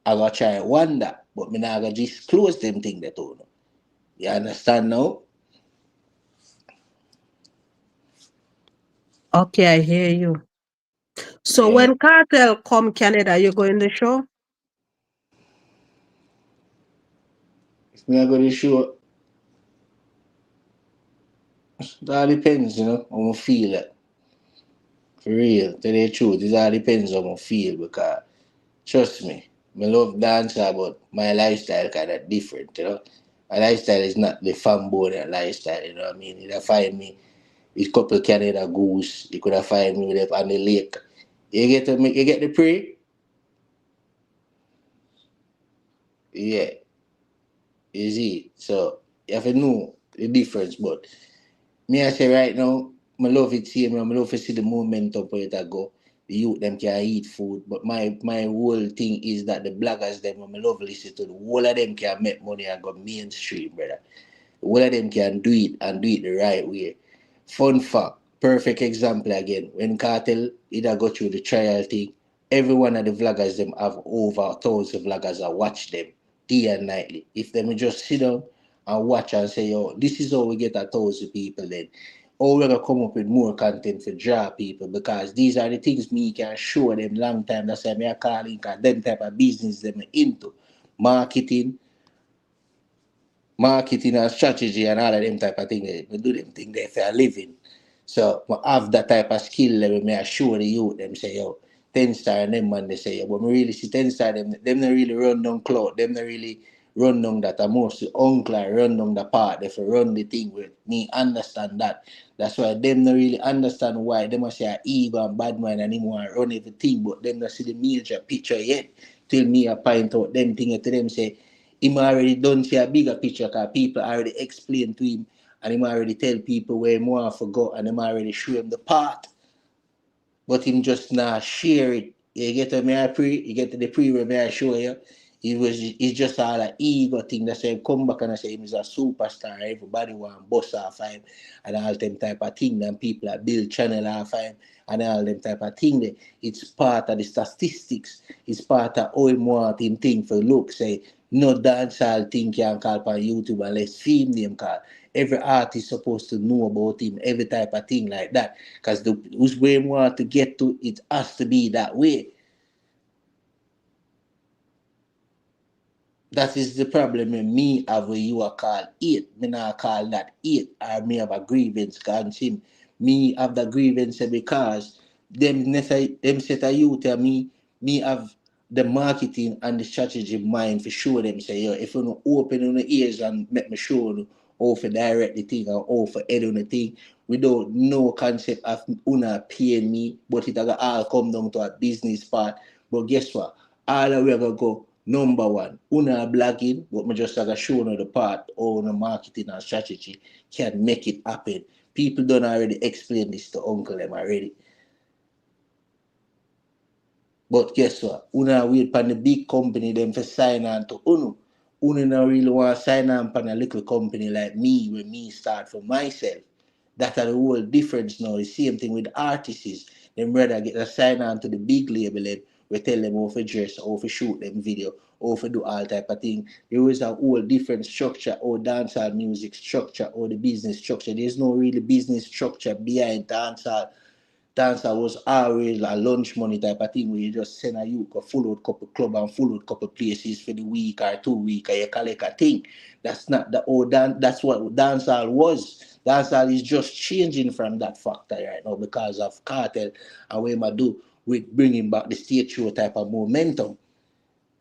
I go try wonder, but me not go disclose them thing that you know. You understand now? Okay, I hear you. So Yeah. when Cartel come Canada, you go in the show? If me I go to show, that depends, you know, on my feel it. For real, tell you the truth, it all depends on my feel because trust me, I love dancer, but my lifestyle kind of different, you know. My lifestyle is not the fanboy lifestyle, you know what I mean? You find me with couple Canada goose, you could have find me with on the lake. You get the prey? Yeah, you see. So you have to know the difference, but me I say right now, I love it see me, I love to see the momentum where it go. The youth them can eat food, but my whole thing is that the bloggers them I love listen to the whole of them can make money and go mainstream, brother. The whole of them can do it and do it the right way. Fun fact, perfect example again. When Cartel either go through the trial thing, every one of the vloggers them have over 1,000 vloggers that watch them day and nightly. If them just sit down and watch and say, yo, this is how we get 1,000 people then. Or we're gonna come up with more content to draw people because these are the things me can show them long time. That's why me I call it because them type of business them into. Marketing, marketing and strategy and all of them type of thing. We do them thing there for a living. So I have that type of skill level, me I show the youth them say, yo, 10 star and them man they say, yo, but me really see 10 star them not really run down cloud, them not really run down that. I'm mostly uncle run down the part, they for run the thing with me understand that. That's why them not really understand why they must say a ego and bad man and him want to run everything, but them not see the major picture yet. Till me I point out them thing to them say him already done see a bigger picture because people already explain to him and him already tell people where he want to go and him already show him the path. But him just not share it. You get to me I pre, you get to the pre where me I show you. It's just all an ego thing that say come back and I say him is a superstar. Everybody want bust off him and all them type of thing. And people that build channel off him and all them type of thing. It's part of the statistics. It's part of how him want him think for look. Say no dancehall thing can call on YouTube unless film name call. Every artist supposed to know about him, every type of thing like that. Because the who's way want to get to it has to be that way. That is the problem with me have where you are called it. Me not call that it. Or me have a grievance against him. Me have the grievance because them set a you tell me have the marketing and the strategy mind for sure them say, yo, if you don't open on the ears and make me show you how for direct the thing or how for edit on the thing, we don't know concept of una paying me, but it all come down to a business part. But guess what? All the way gonna go number one, una blogging, but me just show you the part or the marketing and strategy can make it happen. People don't already explain this to Uncle them already. But guess what? Una wait for the big company them for sign on to Unu. Unu not really want to sign on for a little company like me when me start for myself. That's the whole difference now. The same thing with artists. Them rather get a sign on to the big label them. We tell them how to dress, how to shoot them video, how to do all type of thing. There is a whole different structure or dancehall music structure or the business structure. There's no really business structure behind dancehall. Dancer was always a lunch money type of thing where you just send a you go full out couple club and full out couple places for the week or 2 week and you collect a thing. That's not the old that's what dancehall was. Dancehall is just changing from that factor right now because of cartel and what I do with bringing back the stage show type of momentum.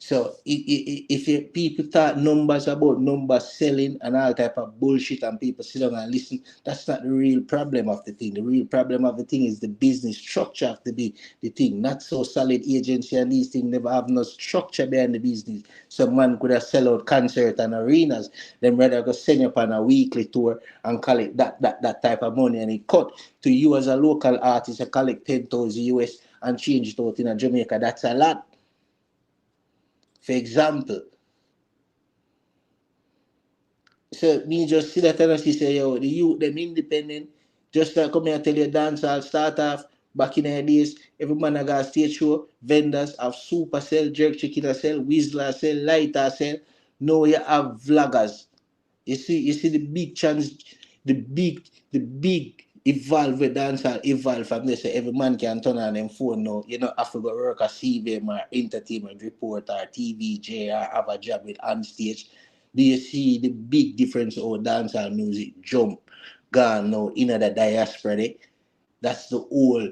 So if people thought numbers about numbers selling and all type of bullshit and people sit down and listen, that's not the real problem of the thing. The real problem of the thing is the business structure of the thing. Not so solid agency and these things never have no structure behind the business. Some man could have sell out concerts and arenas, then rather go send you up on a weekly tour and collect that type of money and it cut to you as a local artist, you collect 10,000 US and change it out in Jamaica. That's a lot. For example, so me just see that and I say, yo, the youth, them independent, just like come here and tell you dance all start off back in the days, every man I got a stage show, vendors have super sell, jerk chicken sell, whistler sell, lighter sell. Now you have vloggers. You see the big chance, the big evolve with dancehall evolve from this. So every man can turn on them phone now. You know, have to go work a CVM or entertainment report or TVJ or have a job with on stage. Do you see the big difference of dancehall music jump gone now in the diaspora? That's the whole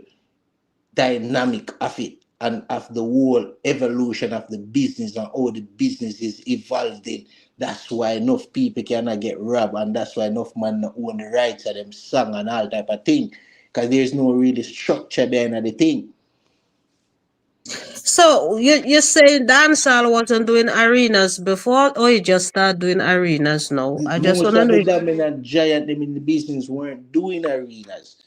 dynamic of it and of the whole evolution of the business and how the business is evolving. That's why enough people cannot get robbed and that's why enough man own the rights of them song and all type of thing. Because there's no really structure behind the thing. So you're saying dancehall wasn't doing arenas before, or you just start doing arenas now? I just Most wanna of know. the dominant giant them in the business weren't doing arenas.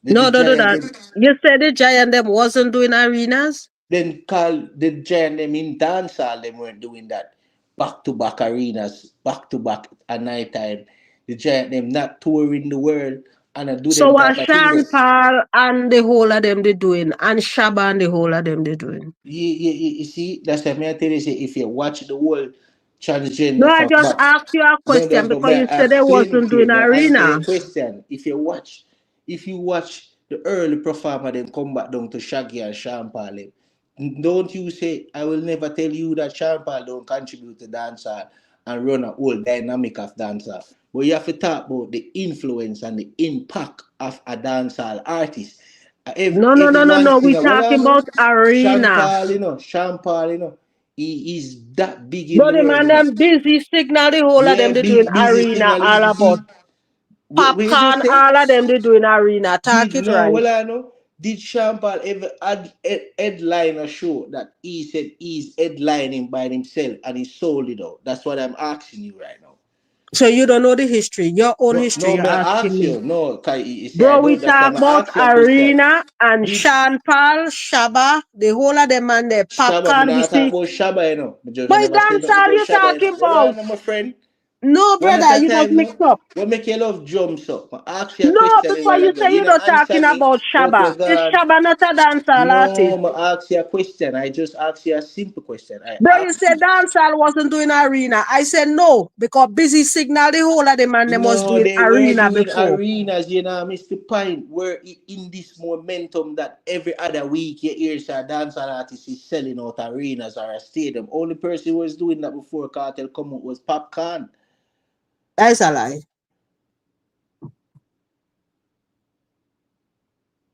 The No, don't do giant that. them You said the giant them wasn't doing arenas. then call the giant them in dancehall, them weren't doing that. Back to back arenas, back to back at night time. The giant them not touring the world and do So them what type of thing Sean there. Paul and the whole of them they doing, and Shabba and the whole of them they doing. You see, that's why I tell you say if you watch the whole No, transgender I from just back. asked you a No, question no, because may you I said they explain it wasn't to you? doing May I answer arena. your question? If you watch the early performer, then come back down to Shaggy and Sean Paul. Don't you say I will never tell you that Sean Paul don't contribute to dancer and run a whole dynamic of dancer. But you have to talk about the influence and the impact of a dancehall artist. No, no, Every no, no, man no. thing, We well, I talking know about arena. Sean Paul, he is that big in But the the world, man you know. them busy signal the whole of Yeah, them they doing big busy arena signal. all about What you just popcorn, say? all of them they doing arena. Talk it right. Well, I know. Did Sean Paul ever headline a show that he said he's headlining by himself and he sold it out? That's what I'm asking you right now. So you don't know the history. Your own No, history no, you're may asking I ask me. you? No, you see, I Bro, we don't. That's why talk I'm about ask you a question. arena and Did Sean Paul, Shabba, the whole of them and the Shabba, me popcorn. We not talk see. about Shabba, you know. Me just But never say dance nothing all about you Shabba, you know. talking Well, I about. know, my friend. No, One at brother, a you just time, mix no? up. What make your love jumps up? I ask you a No, question a before while you ago. say You you're don't not answer talking me, about but you're Shabba. Is gone. Shabba not a dancehall artist? No, I ask you a question. I just ask you a simple question. I Bro, you ask said you. dancehall wasn't doing arena. I said no, because busy signal the whole of the man them was No, doing they were arena doing before. arenas, you know, Mr. Pine. We're in this momentum that every other week you hear a dancehall artist is selling out arenas or a stadium. Only person who was doing that before Cartel come out was Popcorn. That's a lie.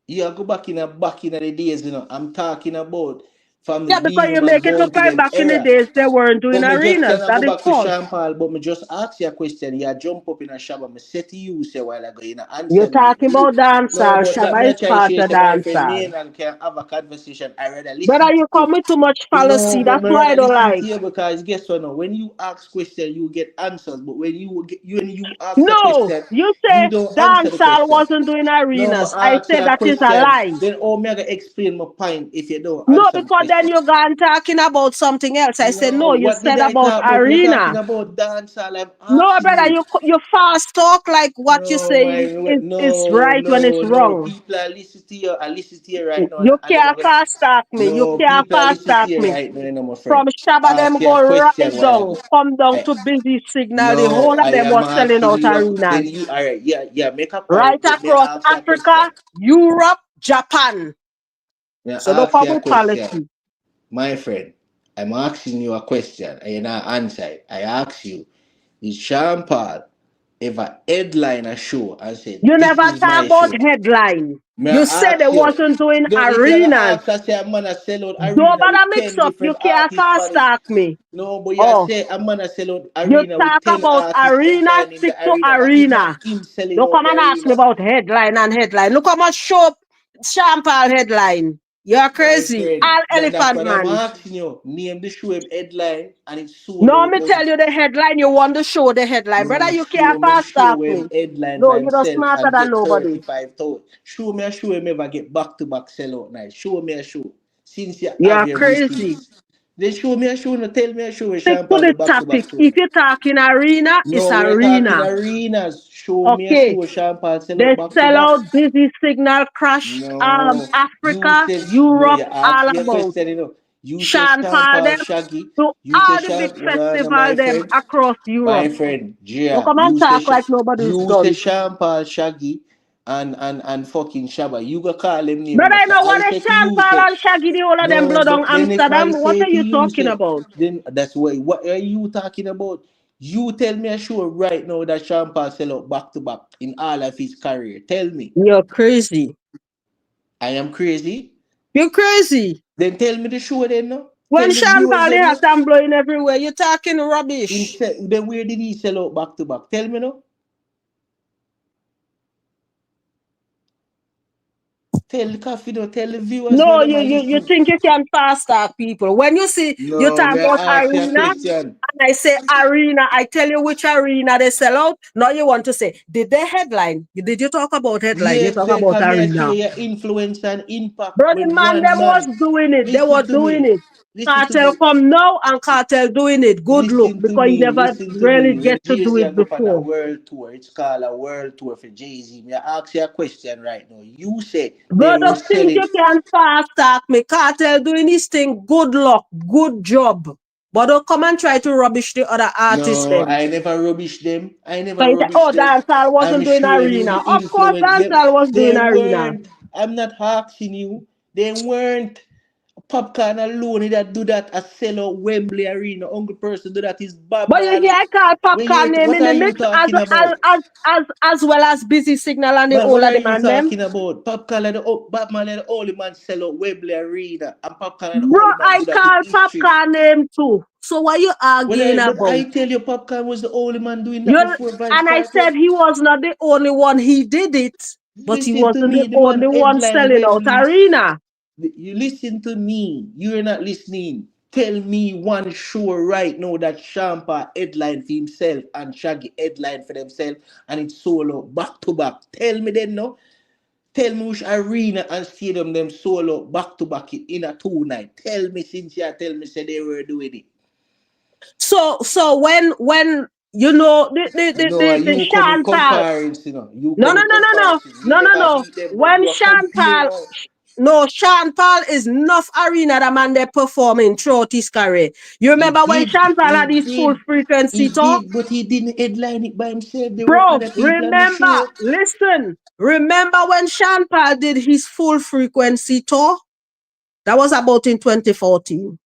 Yeah, go back in the days, you know. I'm talking about from the Yeah, because you Beanie make it look McGowan to like them back in the era. days they weren't doing But me just arenas. cannot go That is back to false. Sean Paul, but me just ask you a question. You jump up in a shop and me say to you say a while ago, you know, You're answer me. talking about No, dancehall. but that Shabba me is I try to part say of to my friend, me dancehall. and can have a conversation. I rather Brother, listen to you you. come with too much No, fallacy. That's me why I rather don't listen to like. you because guess what now? When you ask question, you get answers. But when you ask a No, question, you you say don't answer the dancehall question. wasn't doing No, me arenas. I ask you said a that is a question. lie. Then oh me I gotta explain my point if you don't No, answer my because then question. you gone talking about something else. I said No, no. You what did said I about talk about? Me talking arena. about dancehall. I'm No, asking brother, you. you fast talk like what you No, saying is no, right when it's no. wrong. People are listening to you. I listen to you right now, You and them are can't going. fast talk me. You No, can't people are fast listening to talk you me. right now, you know, my friend. From Shabba them Ask you go a question right while down, ago. come down I, to busy signal. The whole no, of I them am was selling asking out you. Then arenas. you, all right, yeah. Make a Right point. Let me across ask you a question. Africa, Europe, Japan. May So I don't ask come you a with question, policy. my friend? I'm asking you a question, and you're not answering. I ask you, is Sean Paul ever headline a show and said, You "This never is talk my about show"? headline. May You I said they ask you? wasn't doing No, if you're gonna arenas. ask, I say I'm gonna sell out Don't arena bother with mix 10 up. You different can't artists for fast this. talk me. No, but you Oh, say I'm gonna sell out you arena with talk 10 about artists arena, headline in stick the to arena. That is not arena. him selling Don't out come the and ask me arena. about headline and headline. Look how much show Champagne headline. You're My crazy. friend, All that's elephant what I'm man. asking you. Name the show him headline and it's sold No, out me tell you the headline. You want to show the headline. Brother, No, you can't show me the fast talk show him me. headline No, by you're not himself smarter and than get nobody. 35,000. Show him ever get back to back sell out night. Show me a show. Since you have You're your crazy. receipts. Then show me a show. No, tell me a show where Stick Sean to Paul the go back to back topic. sold If out. you're talking arena, it's No, we're talking arena. arenas. Show me a show Okay. where Sean Paul sell They out back to sell back. out busy signal crash No, you Africa, said no. Europe, You all asked me a about. question. You know, you say Sean Sean Paul Paul them Shaggy. to You say all the big Sean. Hold on, festival my them friend. across My Europe. friend, Don't Gia, come and talk like nobody's done. Sean Paul Shaggy and fucking Shabba. You go call them name Brother, and I say know I what a say to Sean you Paul say and Shaggy, the whole of them no, blood on but then if I Amsterdam. What say are to you you talking say about? then that's what are you talking about? You tell me a show right now that Sean Paul sell out back to back in all of his career. Tell me. You're crazy. I am crazy. You're crazy. Then tell me the show then no. When Tell the Sean viewers Paul they then have no. them blowing everywhere, you're talking rubbish. Then where did he sell out back to back? Tell me no. Tell the coffee, no, tell the viewers, no, No, them you, a you you listen. think you can fast talk people. When you see you No, talk may about I ask you a arena, question? and I say arena, I tell you which arena they sell out. Now you want to say, did they headline? Did you talk about headline? You Yes, talk they about come here see arena. your influence and impact Bro, the when man one them was man doing it. They were listen to doing me. it. Listen to Cartel me. come now and cartel doing it. Good look, Listen to because you me. never Listen to really me. When get to do Jay-Z it go on a before. world tour, it's called a world tour for Jay-Z. Me I ask you a question right now. You say they Bro, were don't think selling. you can fast talk me. Cartel doing his thing. Good luck. Good job. But don't come and try to rubbish the other artists No, then. I never rubbish them. I So never you say, rubbish oh, them. dancehall I'm wasn't doing showing you arena. the Of course, influence. dancehall was They doing arena. weren't. I'm not asking you. They weren't. Popcorn alone that do that a sell out Wembley Arena. Only person do that is Bob But you hear Marley. I call When you popcorn name what in are the you mix talking about? as well as busy signal and the But whole what of are the you man them. talking about? Popcorn and Bob Marley the only man sell out Wembley Arena. And Popcorn and the Bro, only man I do that in call history. popcorn name too. So what you arguing But I about? tell you Popcorn was the only man doing You that before Vybz and I Kartel. said he was not the only one. He did it, but he Listen to wasn't the me, the only man one headline selling out Wembley. arena. You listen to me. You're not listening. Tell me one show right now that Shampa headline for himself and Shaggy headline for themselves and it's solo back to back. Tell me then no. Tell me which arena and stadium them solo back to back in a 2 night. Tell me since you tell me say they were doing it. So when you know, the You come in Chantal. comparison, you know. You No, come no, in no, no, no, comparison. You no, no, never no. beat them, but When you are Chantal, comparing. no, Chantal is enough arena that man they performing throughout his career. You He remember when did, Chantal he had his full did, frequency he tour? did, but he didn't headline it by himself. There were Bro, other people on the remember, show. listen, remember when Chantal did his full frequency tour? That was about in 2014.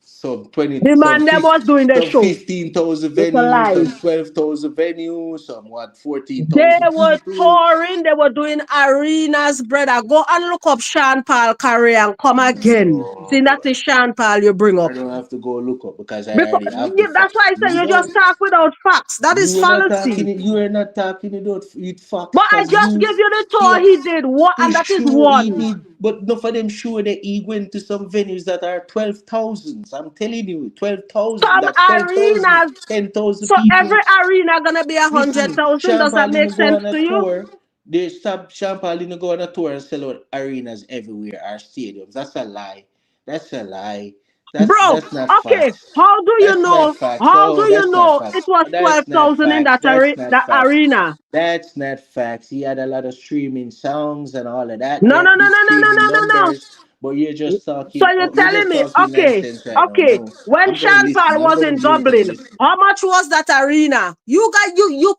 Some The man them was doing the some show. 15,000 It's a venues, lie. some 12,000 venues, some what They 14,000 were people. touring, they were doing arenas, brother. Go and look up Sean Paul career and come again. See, that is Sean Paul you bring I up. don't have to go look up because I Because already have the that's facts. why I say You you just don't. talk without facts. That is You were not talking fallacy. it. You were not talking it out with facts But I because just you give you the tour he he did, what, and he's that is sure he one. did, but enough of them sure that he went to some venues that are 12,000. I'm telling you, 12,000. Some That's 10,000, arenas, 10,000 so people. every arena gonna be Listen, 100,000. Sean Does that Paul make didn't go sense on a to you? tour. They stop Sean Paul didn't go on a tour and sell out arenas everywhere or stadiums. That's a lie. That's a lie. Bro, That's not okay. facts. How do you That's not know? facts. How do Oh, you that's not know facts. it was That's not 12,000 in facts. that, That's not that facts. arena? That's not facts. He had a lot of streaming songs and all of that. He No, had no, no, big no, no, no, streaming no, no, no. numbers. But you're just So talking. you're Oh, you're telling just me, talking okay, nonsense right now. okay. No, When I'm gonna listen. Chantal I'm was gonna in mute and Dublin, listen. how much was that arena? You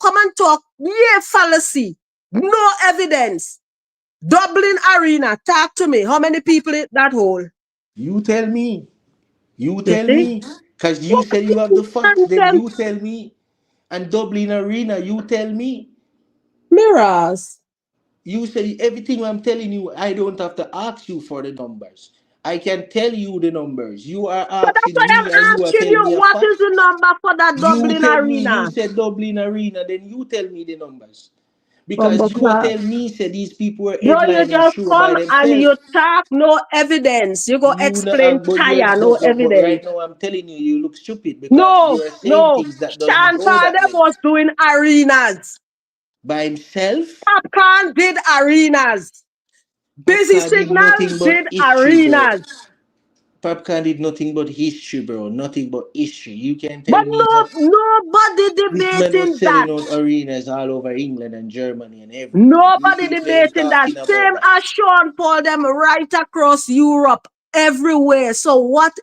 come and talk, yeah, fallacy. No evidence. Dublin arena, talk to me. How many people in that hole? You tell me. You You tell see? me. Because you What said you have the is facts. Then nonsense? you tell me. And Dublin Arena, you tell me. Mirrors. You say everything I'm telling you, I don't have to ask you for the numbers. I can tell you the numbers. You are So that's asking why me and I'm you are asking telling you, me a what is fact. the number for that You Dublin tell me, you arena? said Dublin Arena, then you tell me the numbers. Because you will Bumbuckler. tell me, said these people were Bro, you headlining just show by come and themselves. you talk, no evidence. You go You know, explain but tire, no but evidence. right now I'm telling you, you look stupid because No, you're saying no. things that doesn't go Chantal that them way. was doing arenas. By himself, Popcorn did arenas. Busy Popcorn did Signal nothing but did history, bro. arenas. Popcorn did nothing but history, bro. Nothing but history. You can tell But me no, that nobody this man was debating that. selling out arenas all over England and Germany and everywhere. You Nobody people ain't debating that. talking about Same that. as Sean Paul them right across Europe, everywhere. So what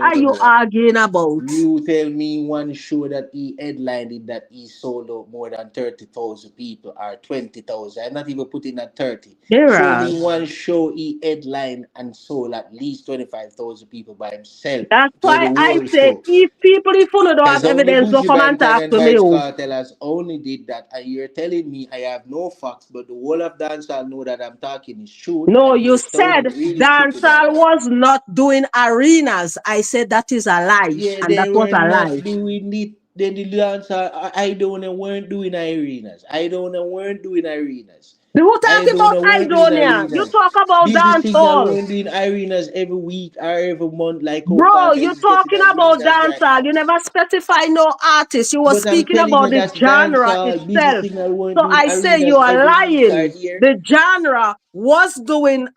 are you arguing about? You tell me one show that he headlined it that he sold out more than 30,000 people or 20,000. I'm not even putting at 30. Show Mirrors. me one show he headlined and sold at least 25,000 people by himself That's for the why I whole say show. if people if you don't Because have only evidence, don't Buju come and Banton talk and to me. Vibes Oh. Cartellers only did that. And you're telling me I have no facts, but the whole of dancehall know that I'm talking is truth. No, And you you're said sounding really stupid right dancehall now. was not doing arenas. I said that is a lie, Yeah, and that they was were a not lie. doing it. Then the dancer, I don't know, weren't doing arenas. I don't know, weren't doing arenas. Who I talking don't about know, weren't doing Idonia? You arenas. talk about Busy Signal dancehall. weren't doing arenas every week or every month like how Bro, Cartel you is getting talking about arenas right dancehall. now. You never specify no artist. You were But I'm speaking telling about you the that's genre dancehall. Busy itself. Signal weren't So doing I say you arenas are every week or lying. year. The genre was doing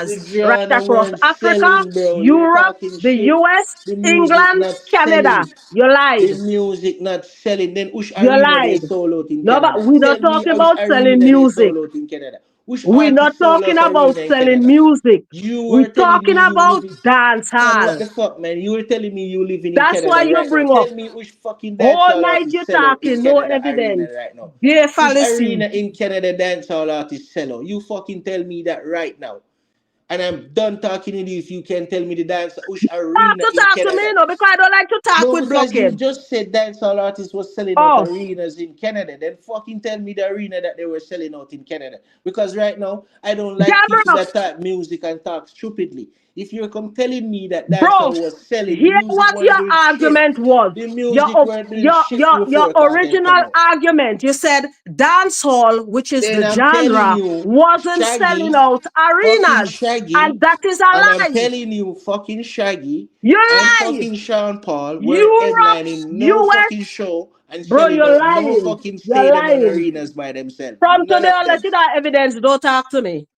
The arenas right genre across weren't Africa, selling, bro. You're Europe, talking the shit. US, The music England, not Canada. selling. You The lied. music not selling. Then which You arena they lied. sold out in No, but Canada? we're not Tell me talking which about selling arena they music. sold out in Canada. Which We're not artist sold talking out about arena in selling Canada? music. You We're were telling talking me you about live in dance man, what hall. the fuck, man? You were telling me you living in That's why Canada you right now. bring up Tell me which fucking whole dancehall night artist you're sell out in talking, no Canada arena evidence. right now. Bare Which fallacy. arena in Canada dancehall artist sell out? You fucking tell me that right now. And I'm done talking to you if you can tell me the dance which Have arena to in talk to me, Canada. no, because I don't like to talk No, with because you blockhead. just said dancehall artists was selling out Oh, arenas in Canada. Then fucking tell me the arena that they were selling out in Canada. Because right now, I don't like people Gabriel, that talk music and talk stupidly. If you're come telling me that bro, dancehall was selling, the hear music what weren't your doing shit. argument was. The Your music op- weren't doing shit your before Cartel original come out. argument. You said dance hall, which is Then the I'm telling genre, you, wasn't selling Shaggy, out fucking arenas, and Shaggy, that is a and I'm lie. telling you, fucking Shaggy You and lie. fucking Sean Paul weren't Europe, headlining no US, fucking show and bro, selling you're out no lying. fucking You're stadium and lying. arenas by themselves. From None today, of I'll let them. you that evidence. Don't talk to me.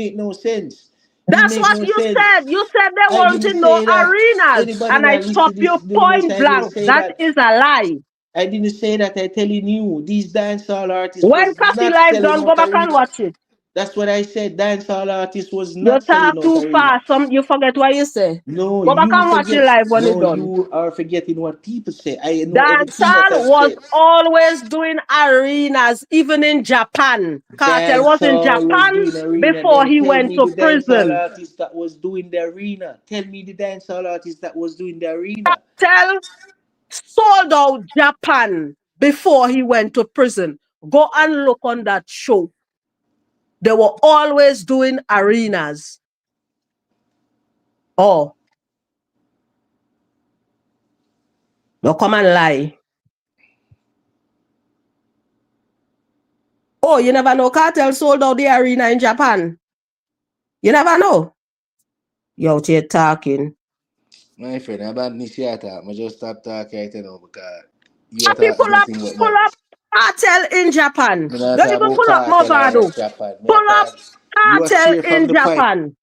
make no sense. It That's make what no you sense. said. You said they I weren't didn't in no say that. arenas, Anybody and I that listen stop to you this, do this, point I didn't blank. say That that. is a lie. I didn't say that. I telling you, these dancehall artists When was Coffee not Live selling done, go out back and arena. watch it. That's what I said. Dancehall artists was You not talk selling out too arena. fast. You forget what you say. No, Go back you and watch it forget. live when No, it's done. you are forgetting what people say. I know everything that Dancehall I was said. always doing arenas, even in Japan. Cartel was in Dancehall was Japan doing arena. before Then he tell went me to the dancehall prison. artist that was doing the arena. Tell me the dancehall artist that was doing the arena. Cartel sold out Japan before he went to prison. Go and look on that show. They were always doing arenas. Oh, no, come and lie. Oh, you never know Cartel sold out the arena in Japan. You never know. You out here talking. My friend, about this year talk. I just stop talking right now because you are Happy talking nothing but pull up madness. Cartel in Japan. Me not Don't talk even about pull up cartel Movado. in Japan. Me Pull a up talk. You are Cartel straight from in the point. Japan.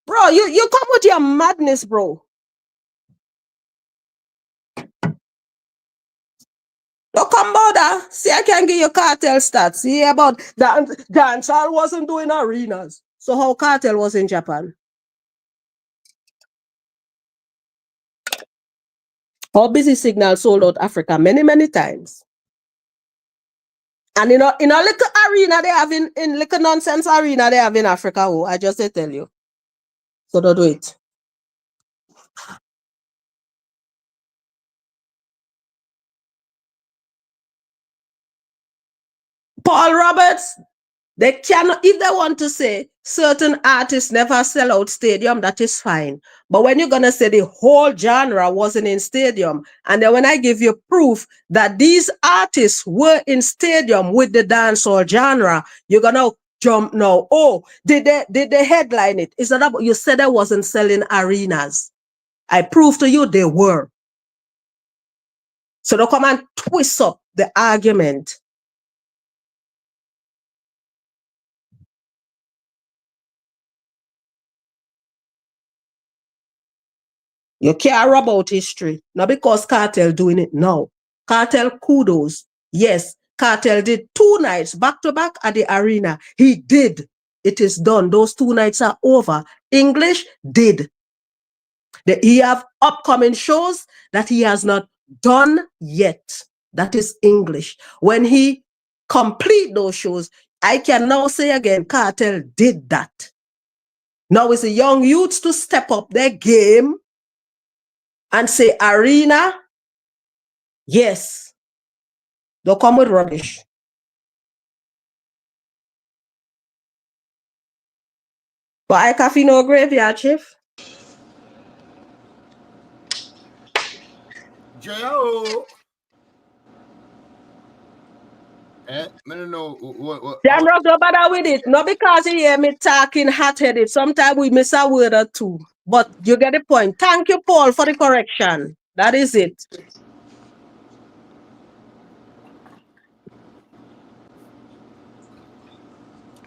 Bro, you come with your madness, bro. Don't come bother. See, I can give you Cartel stats. See about dancehall wasn't doing arenas. So how Cartel was in Japan? How Busy Signal sold out Africa many times. And in a little arena they have in little nonsense arena they have in Africa. Oh, I just tell you. So don't do it. Paul Roberts, they cannot, if they want to say certain artists never sell out stadium, that is fine. But when you're going to say the whole genre wasn't in stadium, and then when I give you proof that these artists were in stadium with the dancehall genre, you're going to jump now. Oh, did they headline it? Is that about, you said they wasn't selling arenas. I proved to you they were. So don't come and twist up the argument. You care about history, not because Cartel doing it now. Cartel kudos. Yes, Cartel did 2 nights back to back at the arena. He did. It is done. Those 2 nights are over. English did. He have upcoming shows that he has not done yet. That is English. When he complete those shows, I can now say again, Cartel did that. Now it's the young youths to step up their game and say arena, yes. Don't come with rubbish. But I coffee no graveyard, chief. Joe. I don't know what Damn rock no bother with it. Not because you hear me talking hot-headed. Sometimes we miss a word or two. But you get the point. Thank you, Paul, for the correction. That is it.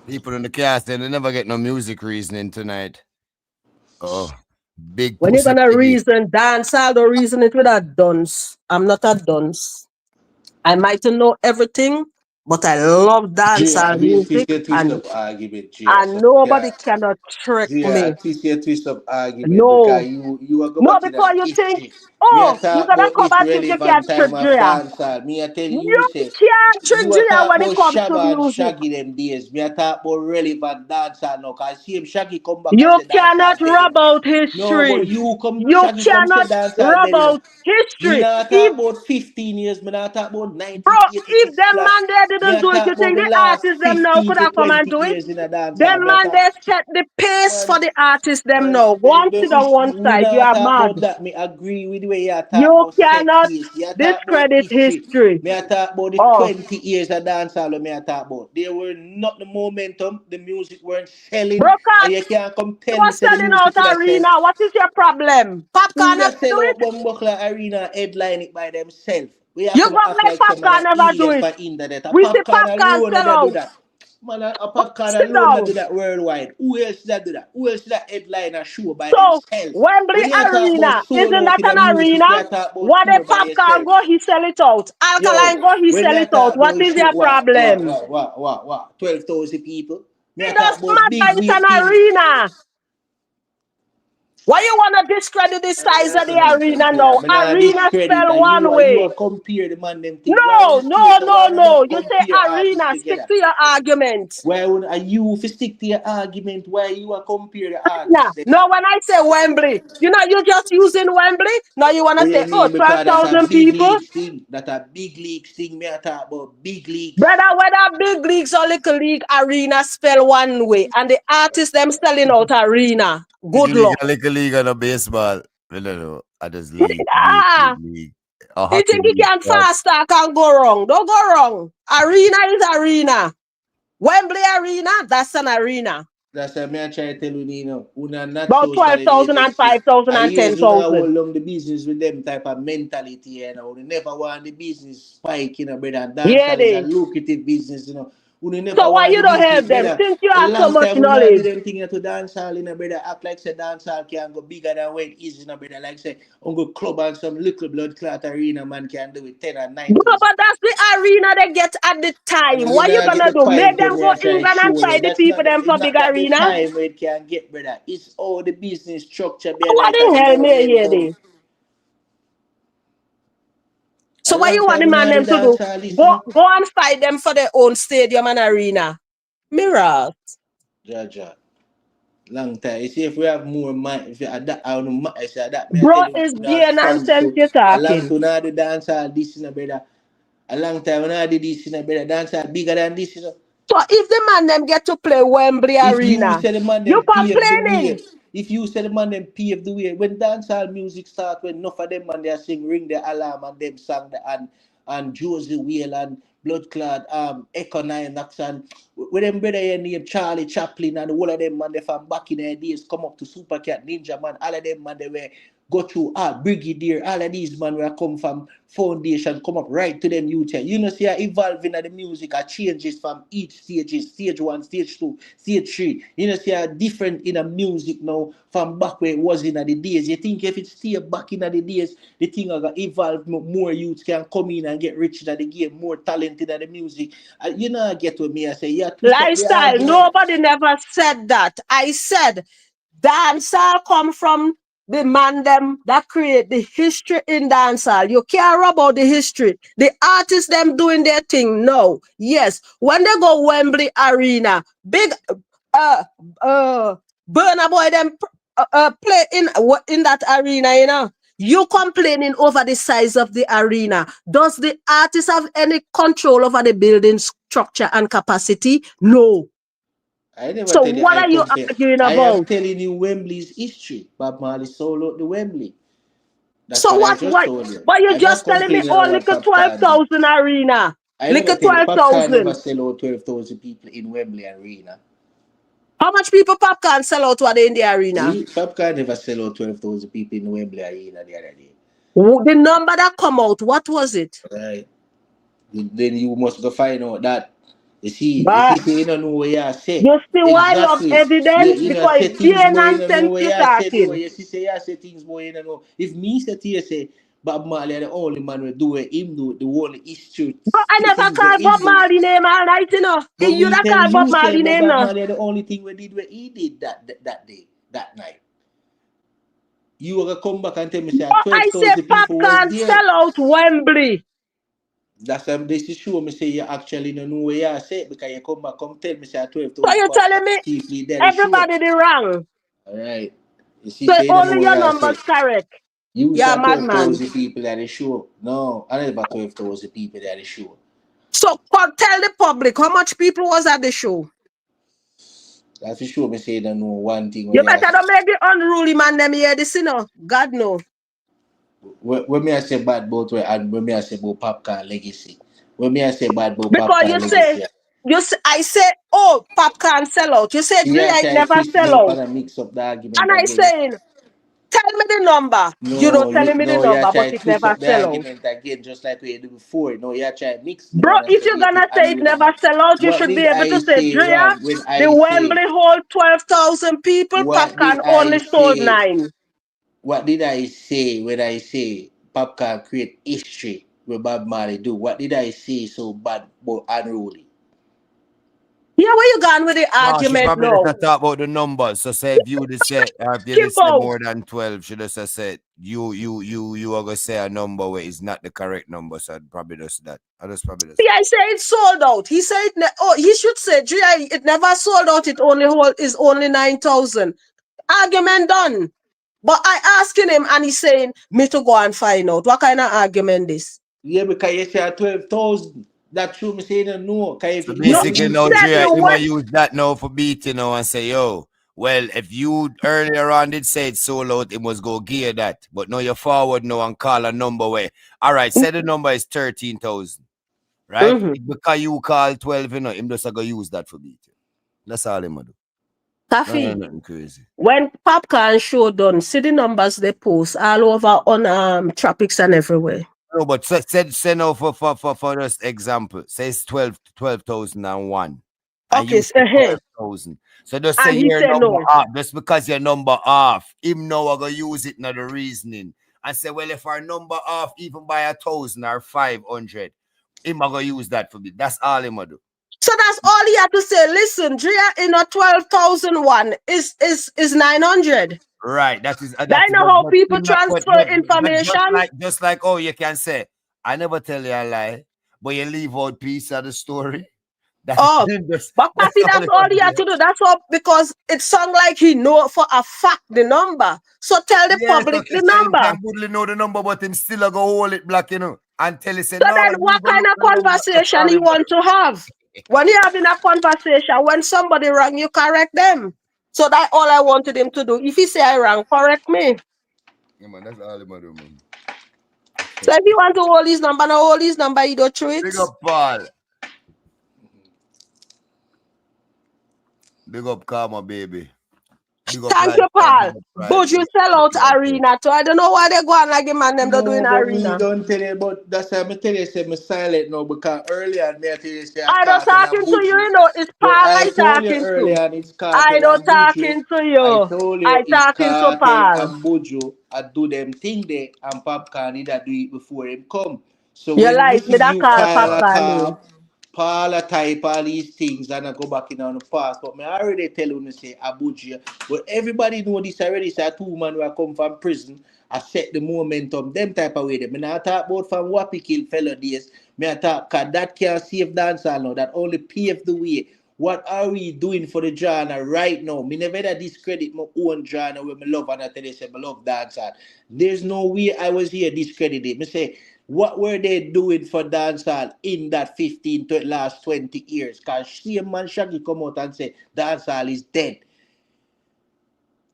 people in the cast and they never get no music reasoning tonight. Oh, big When you're pussy gonna piggy. reason, dance, I'll do reason it with a dunce. I'm not a dunce. I might know everything, but I love Jay, I dancehall mean, twist music your twist and up argument, Jay. So, nobody yeah. cannot trick Jay, I me. twist your twist up argument because No. you are go No, back in because the you think, history. Me I oh, you're talk gonna about come this as if you can relevant trick time of Drea. dancehall. Me I tell you, You say, can't trick you are Drea talk when it about comes to Shabba and music. Shaggy them days. Me I talk about relevant dancehall now. Cause see him Shaggy come back and You say cannot dancehall dead. rub out No, but history. you come, You Shaggy come say cannot dancehall rub dead, you know. out Me history. not talk If, about 15 years, me not talk about bro, if 1986 them flat. man there Me didn't I do it, talk you about think the the last artists them now 15 could to have come 20 and do it? years in a dancehall. Them Me I man talk, they set the pace for man, the artists them man, now. Go and sit on one we side. You not are talk mad. about that. Me agree with the way you talk You about set cannot piece. You talk about discredit history. history. Me I talk about the Oh, 20 years of dancehall. Me I talk about. There were not the momentum. The music weren't selling, broker, and you can't come you tell me was say the selling music could out have sell. arena. What is your problem? Who Popcorn never that do sell it. out Bumbuckler Arena headline it by themselves? We have You to got act like like some man popcorn are never do alien it. for in that. A We see popcorn popcorn alone sell they do out. that. Man, a But popcorn sit alone that down. do that worldwide. Who else that do that? Who else that headline a show by So themselves? Wembley When you talk about Arena, soul isn't out that in the an music, arena? you talk about What the tour by popcorn yourself. go, he sell it out. Yo, Alkaline go, he when sell me it a out. talk What about is show, your problem? 12,000 people. Me a It talk does about matter, big it's an thing. arena. Why you wanna discredit the size of the arena now? Me nah Arena discredit spell that you one you way. are compare the man them thing. Why on No, the no, stage so no, why no. not You say compare artists arena. Stick together? to your argument. Why are you if you stick to your argument? Why you are compare the Yeah. artists? Them? No, when I say Wembley, you know, you're just using Wembley. Now you wanna What you say, oh, mean? Because that's a 12,000 big people. league thing. That a big league thing. Me I talk about big leagues. Brother, whether big leagues or little league, arena spell one way, and the artists them selling out arena. Good luck. Little league on a baseball. I don't know. I just league. He A hockey think he league. can faster, can go wrong. Don't go wrong. Arena is arena. Wembley Arena, that's an arena. That's why I try to tell you, una not About socially 12,000 and agency. 5,000 I and years you know 10,000. hold on the business with them type of mentality, We never want the business spike, brother. And Yeah, dancehall is a they. lucrative business. We never So why want you the don't business, help them? brother. Since you A have so long much time we not do knowledge. them thing to dancehall, brother. Act like say dancehall can go bigger than when it is, brother. Like say, on go club and some little blood clot arena man can do it 10 and No, 9,000. but that's the arena they get at the time. You What you know, get gonna the do? Make point them when go I try to England and show you. fight the That's people not them for big that the arena? time where it can get, brother. It's all the business structure behind What it and the the hell may you momentum. do? A So what long you want time the when man I them did to do? dance all this, Go and fight them for their own stadium and arena. Mirrors. Jaja. Long time. You see, if we have more mind, if you adapt, I say that, me I Bro tell you, is you know, beer sponsor. nonsense you're A long talking. time when I did dance all this, brother. A long time when I did this, brother. Dance all bigger than this, So if the man them get to play Wembley If you Arena, say the man you them pave the way, complaining. if you say the man them pave the way, when dancehall music start, when enough of them man they sing ring the alarm and them sang the and Josie Whale and Blood Clot, Echo Nine Knocks and with them brother here named Charlie Chaplin and all of them man they from back in the days come up to Super Cat Ninja man, all of them man they were go through Brigadier, all of these man where come from foundation, come up right to them youth. You know, see, evolving of the music, changes from each stages, stage one, stage two, stage three. You know, see, different in the music now from back where it was in the days. You think if it stay back in the days, the thing will evolve, more youths can come in and get rich in the game, more talented in the music. You know, I get with me, I say, yeah, twist up the Lifestyle. argument. Nobody never said that. I said dancehall come from the man them that create the history in dancehall. You care about the history. The artists them doing their thing now. Yes, when they go Wembley Arena, big Burna Boy them play in that arena, you know. You complaining over the size of the arena. Does the artist have any control over the building structure and capacity? No. I never So tell you what I are you could say. arguing I am about? telling you Wembley's history. Bob Marley sold out the Wembley. That's So what I what? just What? told you. But you I'm not just telling me, complaining oh, about look at Popcorn did. 12,000 arena. I Look never at tell you Popcorn never 12,000. sell out 12,000 people in Wembley Arena. How much people popcorn sell out what they in the arena? Popcorn never sell out 12,000 people in Wembley Arena the other day. The number that come out, what was it? Right. Then you must go find out that. You see, But you don't know what you say. you see why I love Exactly. evidence? You know, Because say it's things beer more you don't know nonsense what you're you say, though. talking. You see, say you say things more you don't know. If me say to you, say, Bob Marley the only man will do it, him do the whole issue. But I never Things that call him Bob do. Marley name all right, you know. But You me that tell call Bob you, say, Marley but name Bob now. Marley the only thing we did what he did that day, that night. You are gonna come back and tell me, say, But I say 12,000 people was popcorn there. sell out Wembley. That's this is show me say you actually don't know where you say because you come back, come tell me say So 12,000 you're telling popcorn me people there is sure. everybody the wrong. Alright. You see, So say you don't know only your where you say. numbers correct. You You're a say madman. 12,000 people that is sure. No, I never 12,000 people that is sure. So tell the public how much people was at the show. That's for sure me say you don't know one thing where You you better say. don't make the unruly man them hear this, you know. God no. When me I say bad about where and when me I say about popcorn legacy. When me I say bad about Because popcorn you say, legacy. I say, oh, popcorn sell out. You say, See, we are like trying to never twist me sell up out. and mix up the And argument I again. saying, tell me the number. You don't tell me the you number, try but to it twist never up the sell out. argument again, just like we did before. No, you try to mix me Bro, down and if say, you're wait gonna it, say and it you never know. sell out, you What should be did able I to say, say Drea, wrong when the I say, Wembley hold 12,000 people, what Popcorn did I only sold say? 9. What did I say when I say Popcorn create history with Bob Marley do? What did I say so bad but unruly? Yeah, where you gone with the No, she argument probably now? just talk about the numbers. So say if you just say if you just say Kimbo, more than 12, she just said you are gonna say a number where it's not the correct number. So I'd probably just that. I just probably just see, I say it sold out. He said, he should say, Drea, it never sold out. It is only 9,000. Argument done. But I asking him, and he's saying, me to go and find out. What kind of argument this? Yeah, because you say 12,000. That's true, me saying no. Because if so you No, basically he now said Dre, the you might what? use that now for beating now and say, yo, well, if you earlier on did say it sold out, it must go gear that. But now you're forward now and call a number where all right, say the number is 13,000. Right? Because you call 12, you know, him just gonna use that for beating. That's all him do. Taffy, Nothing crazy. when Popcorn show done, see the numbers they post all over on tropics and everywhere. No, but say no for just example. Say it's 12,001. And Okay, you so, say 12,000. So just say and he your said number no. off. Just because your number off, him now I gonna use it now the reasoning. And say, well, if our number off even by 1,000 or 500, him I gonna use that for me. That's all him do. So that's all he had to say. Listen, Drea in a 12,001 is 900. Right. That is I know how people transfer information. just like oh, you can say, I never tell you a lie, but you leave out piece of the story. That's Oh, but that's Papi, all that's it all he is. had to do. That's all because it sounds like he know for a fact the number. So tell the Yeah, public the so him number. can goodly know the number, but him still a go hold it black, you know, and tell you say So no, then you what go kind look of the number. That's conversation all he him want do. to have? When you having a conversation, when somebody wrong, you correct them. So that's all I wanted him to do. If he say I wrong, correct me. Yeah, man, that's all him do, man. So if you want to hold his number, now hold his number, you don't through it. Big up Paul. Big up Karma, baby. Big up Thank you, Lifestyle. Paul. Big up Pride. But you sell out arena, so I don't know why they go on like the man them don't do in No, but me arena. don't tell you about that's why I tell you say me silent now because earlier me I tell you say I I don't Cartel and talking to you, Buju. you know, it's But Paul I I told you talking to. earlier and it's I Cartel don't and Buju. talking to I you. told you I it's talking to Cartel Paul. and Buju. I do them thing there and Popcorn did do it before him come. So You when me like me see that you call file a Popcorn name. call, Paul a type all these things and I go back in on the past. But me already tell you say Abuja. But everybody know this already. Say two man who come from prison. I set the momentum, them type of way. Me not talk about from Wappy kill fellow days. Me I talk cause that can't save dancehall now. That only pave the way. What are we doing for the genre right now? Me never discredit my own genre where me love and I tell you say me love dancehall. There's no way I was here discredit it. Me say what were they doing for dancehall in that 15 to last 20 years? Because same man Shaggy come out and say dancehall is dead.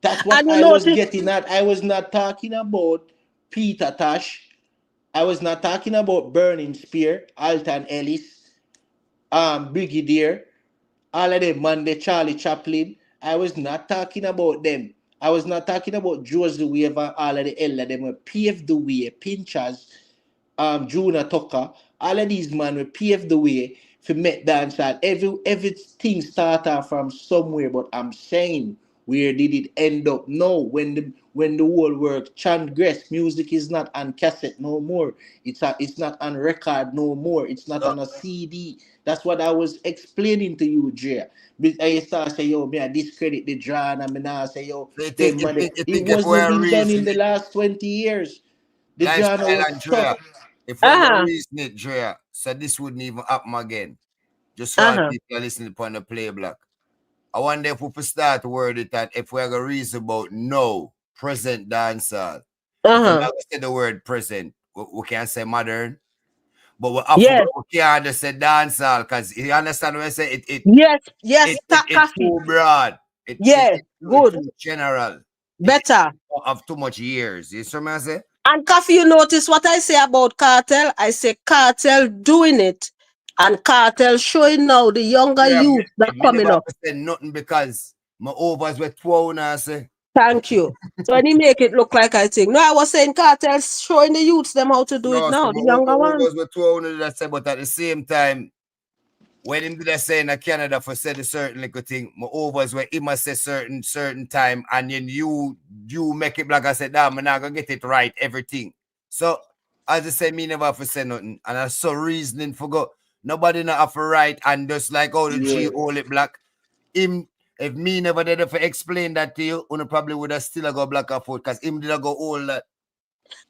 That's what And you I was notice, getting at. I was not talking about Peter Tosh. I was not talking about Burning Spear, Alton Ellis, Brigadier, all of them, man, the Charlie Chaplin. I was not talking about them. I was not talking about Josie Weaver, all of the elder them who paved the way, Pinchers, Juna Tucker, all of these man will pave the way for make dancehall. Everything started from somewhere, but I'm saying where did it end up now when the whole work transgress? Music is not on cassette no more. It's not on record no more. It's not on a CD. That's what I was explaining to you, Jay. I start say, yo, me I discredit the genre, and me now say, yo, You them man, think it if wasn't we're been done in the reasoning, last 20 years. The genre Lifestyle was Andrea, stuck. if we're gonna uh-huh, reason it, Drea, so this wouldn't even happen again. Just for all uh-huh, people listening upon the play block. I wonder if we could start to word it that if we're gonna reason about no present dancehall. If we're not uh-huh. gonna say the word present, we can't say modern, but we have Yes, we can't just say dancehall because you understand when I say yes, it's coffee. too broad. Yes, It's good, too general. It better. of too much years. You see what I say? And coffee, you notice what I say about cartel? I say cartel doing it. And cartel showing now the younger Yeah, youth that me coming never up. say nothing because my overs were 12 now, say. Thank you. So when he make it look like I think. No, I was saying Cartel showing the youths them how to do it No, now, so the younger one. was with 200 that said, but at the same time, when him did I say in Canada for said a certain little thing, my overs where he must say certain time, and then you make it like I said, damn, I'm not gonna get it right, everything. So as I say, me never have to say nothing. And I saw reasoning for go. Nobody not have to write and just like oh the G hold it black. Him if me never did have to explain that to you, you probably would have still go black or forth because him did go all that.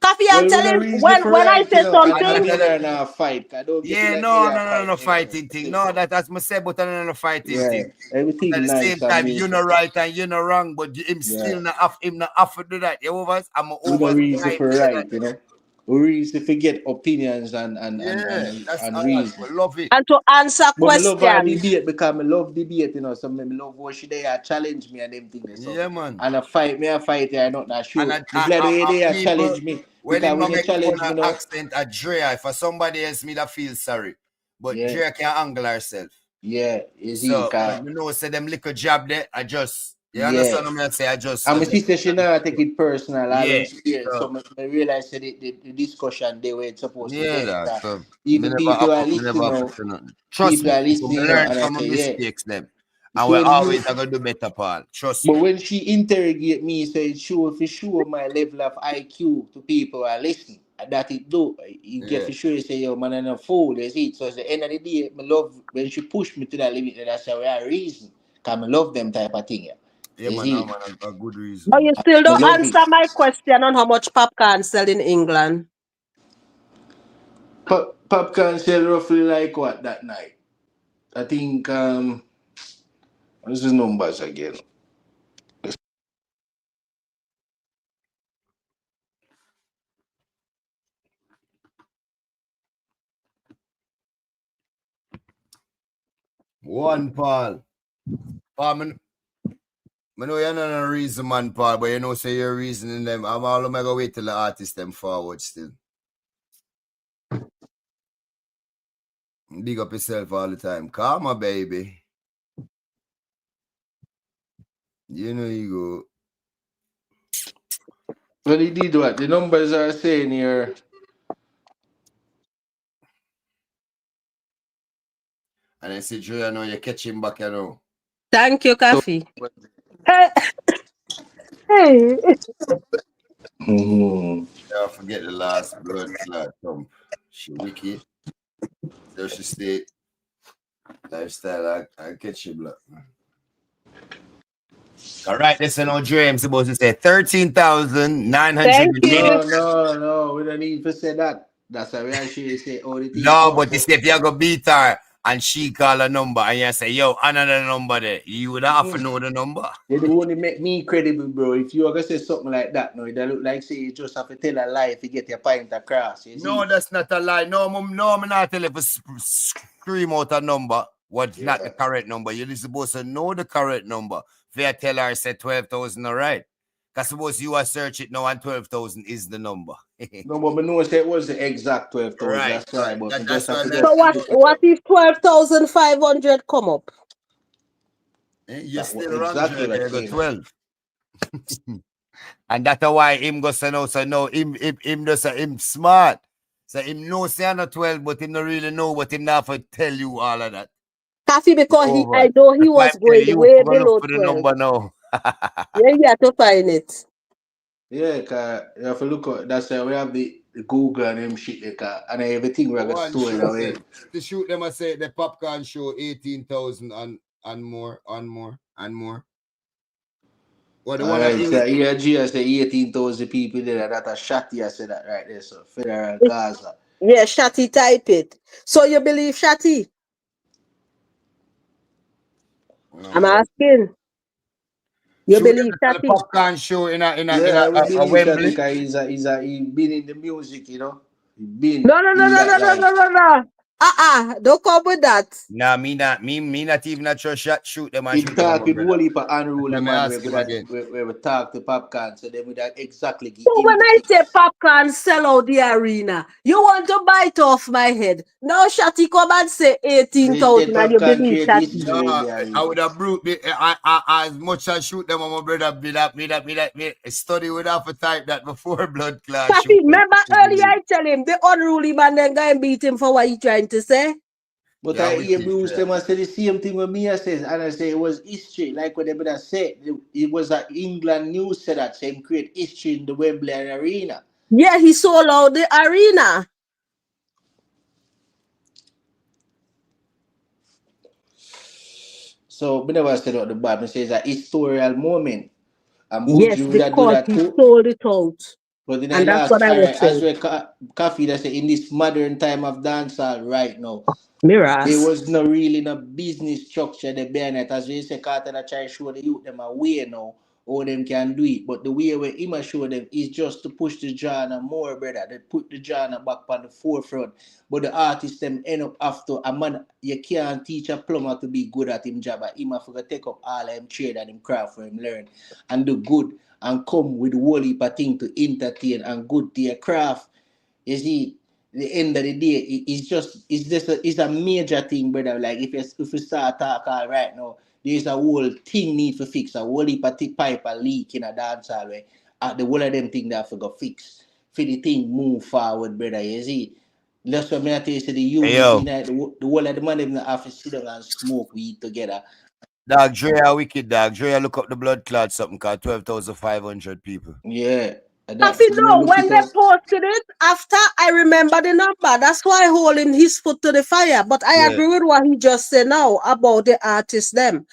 Coffee, Well, I'm we no telling reason when for I right, say you know, and something. another now fight. I don't get it Yeah, like no, they are fighting. fighting thing. No, that's my say, but another fighting Yeah, thing. everything At the nice same and time, you're beautiful. not right and you're not wrong, but him still not off him not off to do that. You overs, I'm We no overs. reason for right, you know. We reason to get opinions and Yeah, that's all. reason. I love it. And to answer But I love our questions. debate because I love debate, you know. So I love what she there challenge me and them things. So. Yeah, man. And a fight I not not sure. And I'm glad they people, challenge me when because him when you make fun challenge of me now, accent at Drea, for somebody else, me that feel sorry. But yeah, Drea can angle herself. yeah, is he? So when you know say them little jab there, I just you Yeah. understand what I say? I just And my sister, she not take it personal. All yeah. when she hear it, so I realize that the discussion they were supposed to Yeah, get. that. So Even people are me never listening have to now. say nothing. Trust People me, are people, listening, me you know, learn and I from my say, yeah. mistakes them. And So we when always are gonna do better, Paul. Trust but me. when she interrogate me, so it show for sure my level of IQ to people who are listening. That it do. You get for sure you say, yo, man, I'm a fool, you see. So at the end of the day, I love when she push me to that limit, that's why I reason. Because I love them type of thing. Yeah, You man, see? a good reason. But you still don't love it. answer my question on how much popcorn sell in England. Popcorn sell roughly like what that night? I think what's the numbers again? One Paul. Paul, I know you're not a reason, man, Paul, but you know, say you're reasoning them. I'm all gonna wait till the artist them forward still. Big up yourself all the time. Come on, baby. You know you go. Well, he did what? The numbers are saying here. And I said, Joe, I know you catch him back, you know. Thank you, Coffee. Hey. Yeah, forget the last blood clot thump. She wicked. So she stayed. Lifestyle, I catch you, blood. All right, this is no dream. Supposed to say 13,900. Thank you. No. We don't need to say that. That's why we actually say all the things. No, but you say if you go beat her and she call a number and you say, yo, another number there, you would have to know the number. They only make me credible, bro. If you are gonna say something like that, no, it look like say you just have to tell a lie if you get your point across. You No, see? that's not a lie. No, I'm not telling you to scream out a number. What's not the correct number? You're supposed to know the correct number. If you tell her, say 12,000, all right? Because suppose you are search it now and 12,000 is the number. No, but I know it was the exact 12,000. Right, That's why. But That, we that's just have to why just What if 12,500 come up? you're that still was wrong, exactly Drake. what You got came. 12. And that's why him go say no. So no, him just say him smart. So him know say I'm not 12, but him not really know what him not for tell you all of that. Coffee because Over. I know he That's why was I'm telling going you way to go look below for the 12. number now. Yeah, you have to find it. Yeah, cause you have to look at that's why we have the Google and them shit there, and everything we are gonna store it away. To shoot them, I say the popcorn show 18,000 and more. What the one Alright, so ERG I say 18,000 people there. That a shotty I said that right there. So Federal Gaza. Yeah, Shati type it. So you believe Shati? I'm asking. You believe the Shati? popcorn show in a Wembley. Wembley. Because he been in the music, you know. He been No. in that line. Don't come with that. Nah, me not even a shoot them and He shoot them, my talk with brother. whole heap of That's unruly why me man ask him again. where we talk to Popcorn, so they would exactly give So him when the I say fix. Popcorn sell out the arena, you want to bite off my head. Now Shotty come and say So instead 18,000 and you Popcorn believe create Shotty. history in Nah, the I arena. would have brute as much as shoot them, my brother. Me study would have to type that before blood class shoot Papi, them. remember earlier I tell him the unruly man then go and beat him for what he trying to say? But Yeah, I hear wicked. Bruce them say the same thing what Mia says, and I say it was history, like what they better say. It was that England news said that same create history in the Wembley Arena. Yeah, he sold out the arena. So we never said out the bad. Me say it's a historical moment. And Yes, Buju would have do because that he too. sold it out. But in the And that's last what I was as saying. we coffee that say in this modern time of dancehall right now, there Mirrors. was no really no business structure the behind it. As we say, Carter try to show the youth them a way now, how them can do it. But the way where him a show them is just to push the genre more, brother. They put the genre back on the forefront. But the artists them end up after a man, you can't teach a plumber to be good at him job. But him have to take up all him trade and him craft for him learn and do good and come with whole heap of thing to entertain and good to your craft. You see, the end of the day, it's a major thing, brother. Like if you start talk all right now, there's a whole thing need for fix. A whole heap of pipe a leak in a dance hall where the whole of them thing that for go fix. For the thing move forward, brother. You see. That's what I tell you, say the Hey, youth, yo, the whole of the man in the office sit down and smoke weed together. dog, Dre, wicked dog. Dre, look up the blood clot something called 12,500 people. Yeah. Papi, That no, look when it they up. posted it, after I remember the number, that's why holding his foot to the fire. But I Yeah. agree with what he just said now about the artists, them.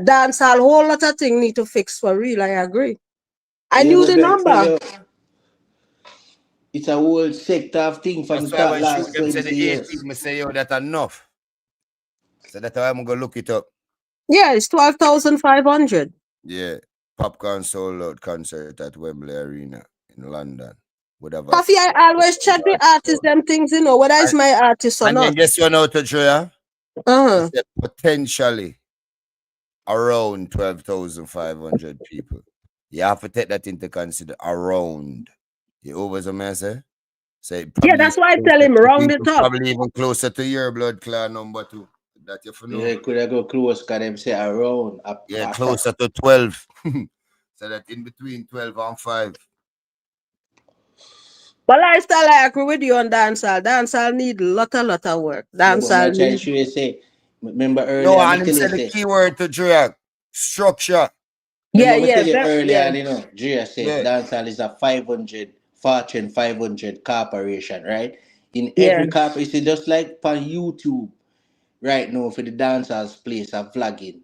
Dance a whole lot of things need to fix for real. I agree. I Yeah, knew but the then tell number. you, it's a whole sector of thing from That's the why when shoot last them say 20 the 18, years. me say, yo, that enough. So that's why I'm going to look it up. Yeah, it's 12,500. Yeah. Popcorn sold out concert at Wembley Arena in London. Whatever. Coffee, I always check the artist, them things, whether it's my artist or And then not. guess what now to Drea? Uh-huh. Potentially around 12,500 people. You have to take that into consider. Around. You over some man say? Say Yeah, probably that's why I tell him round it up. probably even closer to your blood clot number 2. That you know. Yeah, could I go close? Cause them say around. Yeah, closer to 12. So that in between 12 and 5. But lifestyle, I agree with you on dancehall. Dancehall need lot of work. Yeah, but my Dancehall child need. should say, remember No, earlier, I and him tell you said the say, keyword to Drea. Structure. Yeah, remember I yeah, tell you earlier, yeah. Drea said Yeah. dancehall is a 500 Fortune 500 corporation, right? In Yeah. every corporation, just like on YouTube right now for the dancehall's place of vlogging,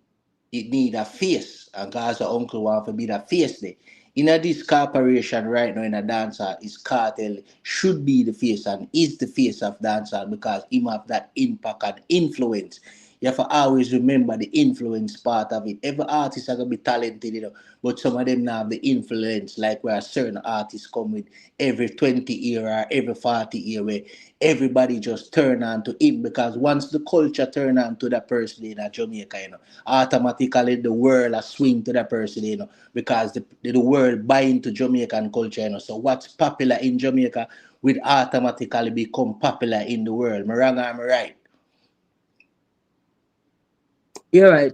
it need a face, and Gaza uncle want to be the face there. In a this corporation right now in a dancer is Cartel should be the face and is the face of dancer because him have that impact and influence. You have to always remember the influence part of it. Every artist are gonna be talented, but some of them now have the influence, like where certain artists come with every 20 year or every 40 year where everybody just turn on to him because once the culture turn on to that person in Jamaica, automatically the world a swing to that person, because the world buy into Jamaican culture, So what's popular in Jamaica will automatically become popular in the world. Am I wrong or am I right? You're right.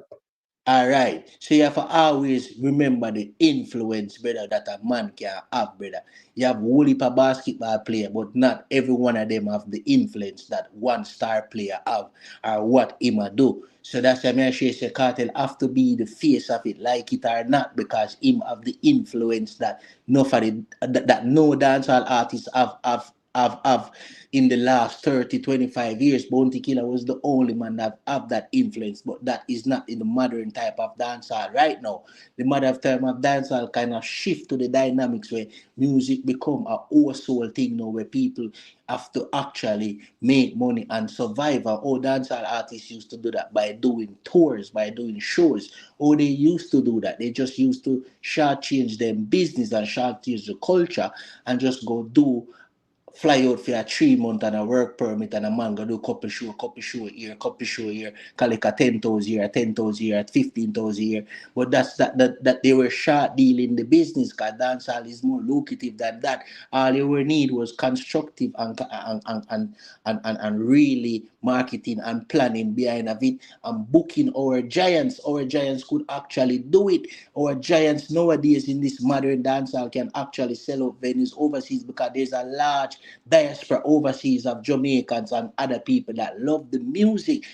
All right. So you have to always remember the influence, brother, that a man can have, brother. You have whole heap of basketball player, but not every one of them have the influence that one star player have or what him a do. So that's why I say Cartel have to be the face of it, like it or not, because him have the influence that nobody that no dancehall artists have in the last 30, 25 years. Bounty Killer was the only man that have that influence, but that is not in the modern type of dancehall right now. The modern type of dancehall kind of shift to the dynamics where music become a whole soul thing now, where people have to actually make money and survive. And all dancehall artists used to do that by doing tours, by doing shows. Or they used to do that. They just used to shortchange them business and shortchange the culture and just go do fly out for a 3 month and a work permit and a man go do couple show here, collect a 10,000 here, 10,000 here, 15,000 here. But that they were short deal in the business because dancehall is more lucrative than that. All they were need was constructive and really marketing and planning behind of it and booking our giants. Our giants could actually do it. Our giants nowadays in this modern dancehall can actually sell out venues overseas because there's a large diaspora overseas of Jamaicans and other people that love the music.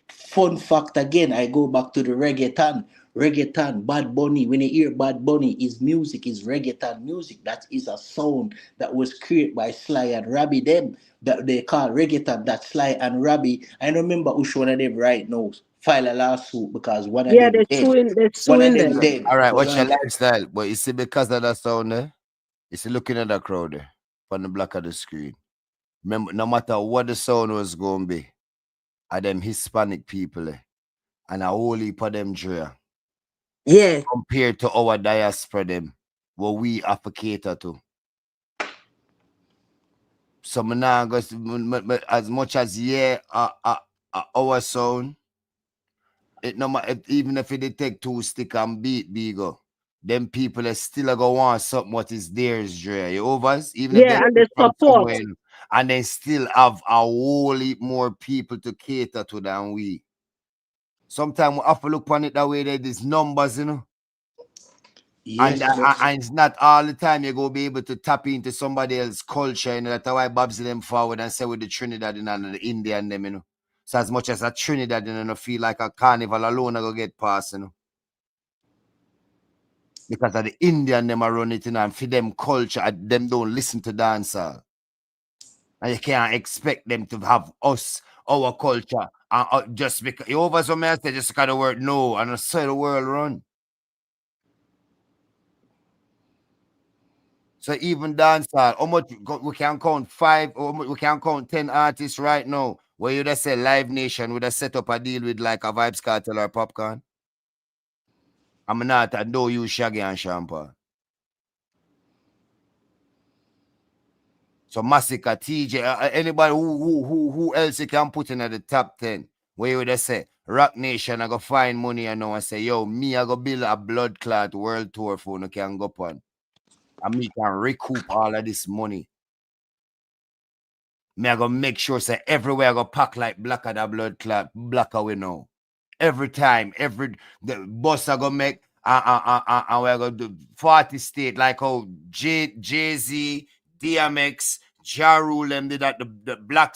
Fun fact again, I go back to the reggaeton. Reggaeton, Bad Bunny. When you hear Bad Bunny, his music is reggaeton music. That is a sound that was created by Sly and Robbie. Them that they call reggaeton. That Sly and Robbie. I don't remember which one of them right now file a lawsuit because one of Yeah, them dead. they're One of suing them them. dead. All right, But what's your like lifestyle? But you see, because of that sound there, you see, looking at that crowd there, on the black of the screen. Remember, no matter what the sound was going to be, are them Hispanic people and a whole heap of them Drea. Yeah. Compared to our diaspora them, what we have to cater to. So now as much as our sound, it no matter even if it take 2 stick and beat bigger, them people are still gonna want something what is theirs, Dre. You overs, even if they Yeah, and come they from support. somewhere, and they still have a whole heap more people to cater to than we. Sometimes we have to look on it that way. That there's numbers, you know. yes, but And it's not all the time you go be able to tap into somebody else's culture, you know. That's why Babs them forward and say with the Trinidad and the Indian them, you know. So as much as a Trinidad, you know, feel like a carnival alone, I go get past, you know. Because of the Indian them are run it, you know, and for them culture, them don't listen to dancehall. And you can't expect them to have us, our culture, and just because you over some else, they just kind of word no, and I say the world run. So even dancehall, how much we can count 5, or we can count 10 artists right now. Where you just say Live Nation would have set up a deal with like a Vibes Cartel or Popcorn. I'm not, I know you Shaggy and Champa. So Massacre, TJ, anybody who else you can put in at the top 10. Where you would have say Rock Nation, I go find money and now and say, yo, me, I go build a blood clot world tour for no can go on. And me can recoup all of this money. Me I go make sure say everywhere I go pack like blacker the blood clot, blacker we know. Every time, the bus I go make and we go do 40 state like how Jay-Z, DMX, Ja Rule them did that the black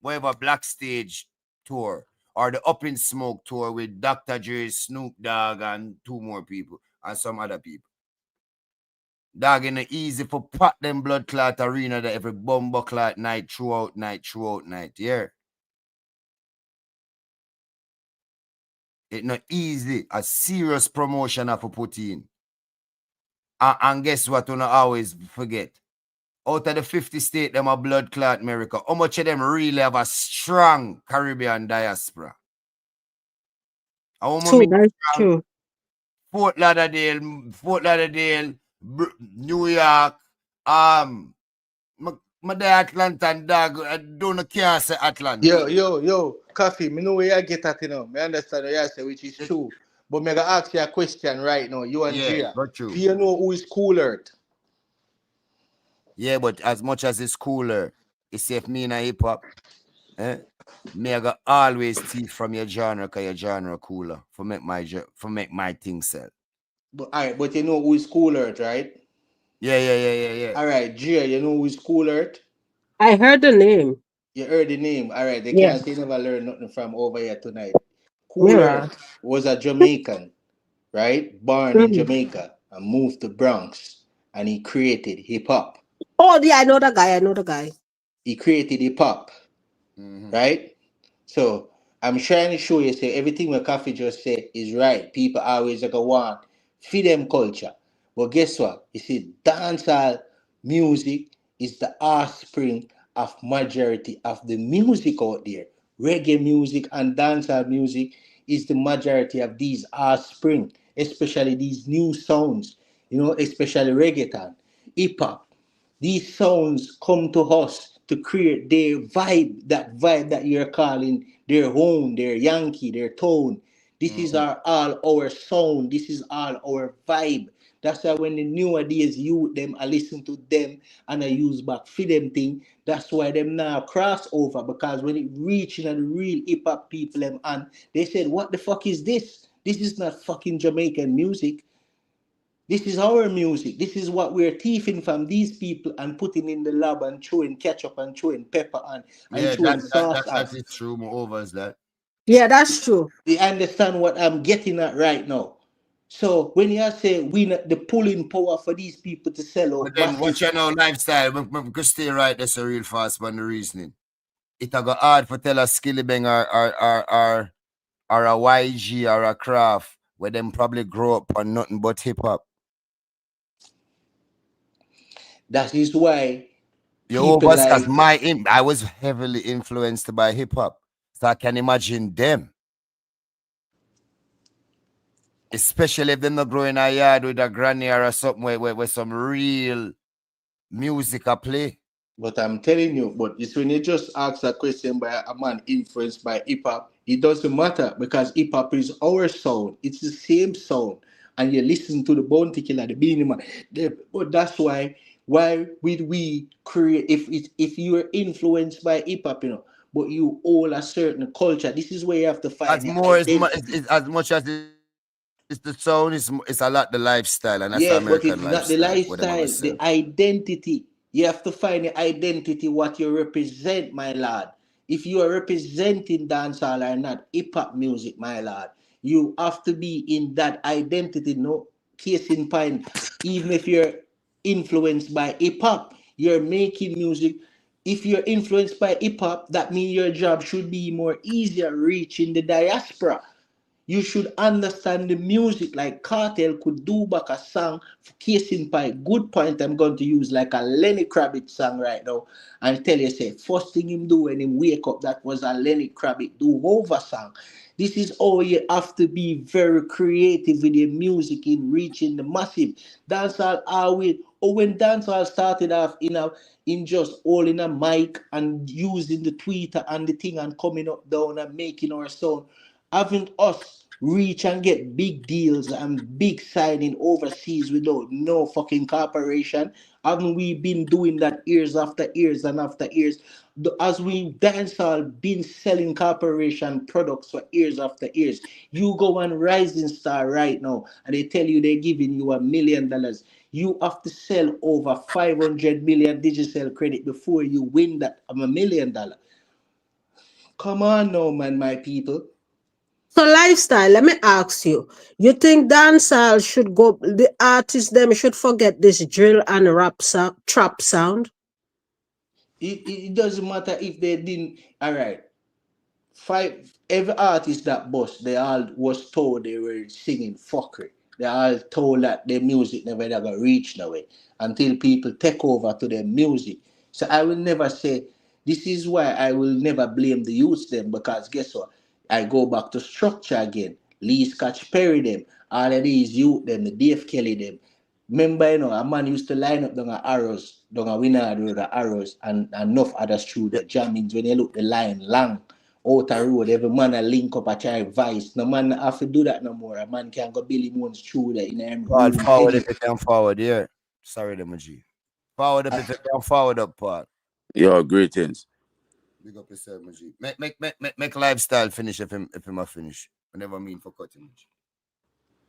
whatever black stage tour or the Up in Smoke tour with Dr. Dre, Snoop Dogg and 2 more people and some other people. Dog in the easy for pot them blood clot arena that every bumbo clot night throughout night. Yeah. It not easy. A serious promotion have to put in. And guess what? You not always forget. Out of the 50 states, them a blood clot America. How much of them really have a strong Caribbean diaspora? How True, much that's strong? true. Fort Lauderdale, New York, my day Atlanta and dog, I don't care say Atlanta. yo, Coffee, me know where you get at, you know. Me understand what you say, which is true. But me gonna ask you a question right now, you and Yeah, Drea. got Do you. you know who is Cool Earth? Yeah, but as much as it's cooler, it's safe me in a hip hop. Me I got always teeth from your genre, cause your genre cooler for make my thing sell. But alright, but you know who is Cool Earth, right? Yeah. Alright, Drea, you know who is Cool Earth? I heard the name. You heard the name. Alright, they Yeah. can't say never learn nothing from over here tonight. Cool Mirror. Earth was a Jamaican, right? Born in Mhm. Jamaica and moved to Bronx, and he created hip hop. Oh, yeah, I know the guy. I know the guy. He created hip hop, right? So I'm trying to show you, say everything what Coffee just said is right. People always like want feed them culture. But guess what? You see, dancehall music is the offspring of majority of the music out there. Reggae music and dancehall music is the majority of these offspring, especially these new sounds, you know, especially reggaeton, hip hop. These sounds come to us to create their vibe, that vibe that you're calling their own, their Yankee, their tone. This is all our sound. This is all our vibe. That's why when the nowadays you them, I listen to them and I use back for them thing. That's why them now cross over, because when it reaching the real hip hop people them and they said, what the fuck is this? This is not fucking Jamaican music. This is our music. This is what we're thieving from these people and putting in the lab and throwing ketchup and throwing pepper and Yeah, throwing sauce that on. is true. Moreover, is that. Yeah, that's true. You understand what I'm getting at right now? So when you say we not the pulling power for these people to sell But out then massive, watch your now lifestyle. We could stay right there so real fast on the reasoning. It a go hard for tell a skilly bang or a YG or a craft where them probably grow up on nothing but hip hop. that is why You people overs because like, I was heavily influenced by hip hop. So I can imagine them. Especially if they're not growing a yard with a granny or something where some real music I play. but I'm telling you, but it's when you just ask a question by a man influenced by hip hop, it doesn't matter because hip hop is our sound. It's the same sound. And you listen to the Bounty Killer, the Beanie Man. But that's why would we create if you are influenced by hip hop, but you all a certain culture. This is where you have to find As your more identity. as much as it's the sound, it's a lot the lifestyle, and that's the Yeah, but American it's not the lifestyle. What am I gonna lifestyle, say? the identity. You have to find the identity, what you represent, my lord. If you are representing dancehall or not, hip hop music, my lord, you have to be in that identity. No case in point, even if you're influenced by hip hop, you're making music. If you're influenced by hip hop, that means your job should be more easier reaching the diaspora. You should understand the music like Cartel could do back a song for case in point. Good point I'm going to use like a Lenny Kravitz song right now and tell you say first thing him do when him wake up that was a Lenny Kravitz do over song. This is all you have to be very creative with your music in reaching the massive. Dancehall always or when dancehall started off in just holding a mic and using the tweeter and the thing and coming up down and making our sound having us reach and get big deals and big signing overseas without no fucking corporation. Haven't we been doing that years after years and after years? As we dancehall been selling corporation products for years after years. You go on Rising Star right now and they tell you they're giving you $1 million. You have to sell over 500 million digital credit before you win that $1 million. Come on now, man, my people. So lifestyle, let me ask you. You think dancehall should go the artists them should forget this drill and rap sound, trap sound? It doesn't matter if they didn't. All right, five every artist that bust, they all was told they were singing fuckery. They all told that their music never ever reach nowhere until people take over to their music. So I will never say this is why I will never blame the youths them because guess what? I go back to structure again. Lee Scotch Perry them, all of these youth them, the Dave Kelly them. Remember, a man used to line up down arrows, down a winner the arrows, and enough others through the jammings when they look the line long out a road, every man a link up a try vice. No man have to do that no more. A man can go Billy Moons through there in a Paul, room forward if edit. you can forward, yeah. Sorry, them G. Forward up if you can forward up, Paul. Yo, greetings. Big up yourself, G. Make lifestyle finish if him a finish. I never mean for cutting.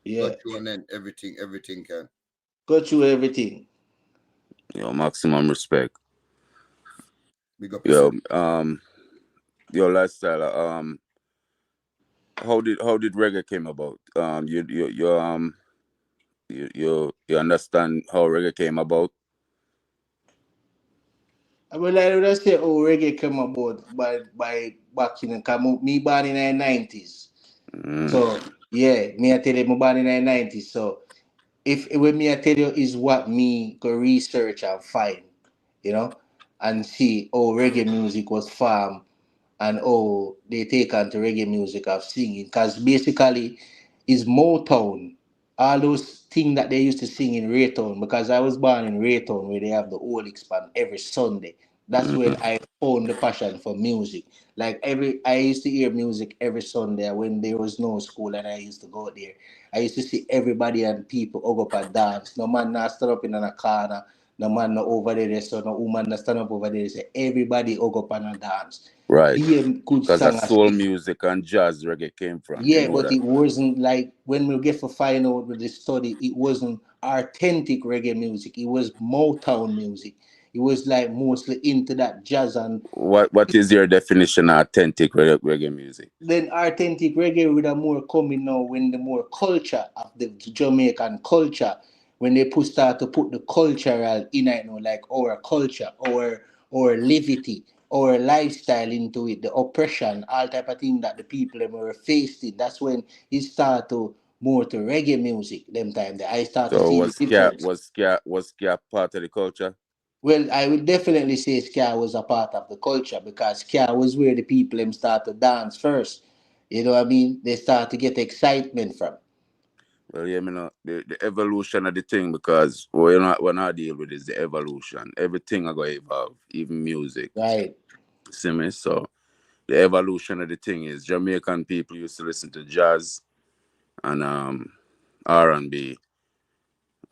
Yeah. Got you and then everything can. Go through everything. Yo, maximum respect. Big up Yo, yourself. Yo, lifestyle. How did reggae came about? You understand how reggae came about? Well, I would say, reggae came about by back in the me born in the 90s. So yeah, me I tell you, me born in the 90s. So if when me I tell you is what me go research and find, and see reggae music was formed and they take on to reggae music of singing because basically it's Motown all those things that they used to sing in Raytown, because I was born in Raytown where they have the old expand every Sunday. That's when I found the passion for music. Like I used to hear music every Sunday when there was no school and I used to go there. I used to see everybody and people hug up and dance. No man not stand up in a corner. No man not over there, so no woman not stand up over there. So everybody hug up and a dance. Right. Be a good Because song that's as soul well. music and jazz reggae came from. You Yeah, know but that. it wasn't like when we get to find out with the study, it wasn't authentic reggae music. It was Motown music. It was like mostly into that jazz and What is your definition of authentic reggae music? then authentic reggae with a more coming now when the more culture of the Jamaican culture, when they start to put the cultural in it, like our culture, our levity, our lifestyle into it, the oppression, all type of thing that the people were facing. That's when it start to more to reggae music. Them time that I start to So see the difference. was ska part of the culture? Well, I would definitely say ska was a part of the culture because ska was where the people them start to dance first. You know what I mean? They start to get excitement from. Well, yeah, the evolution of the thing, because we're not deal with is the evolution. Everything are going to evolve, even music. Right. See me? So the evolution of the thing is Jamaican people used to listen to jazz and R&B,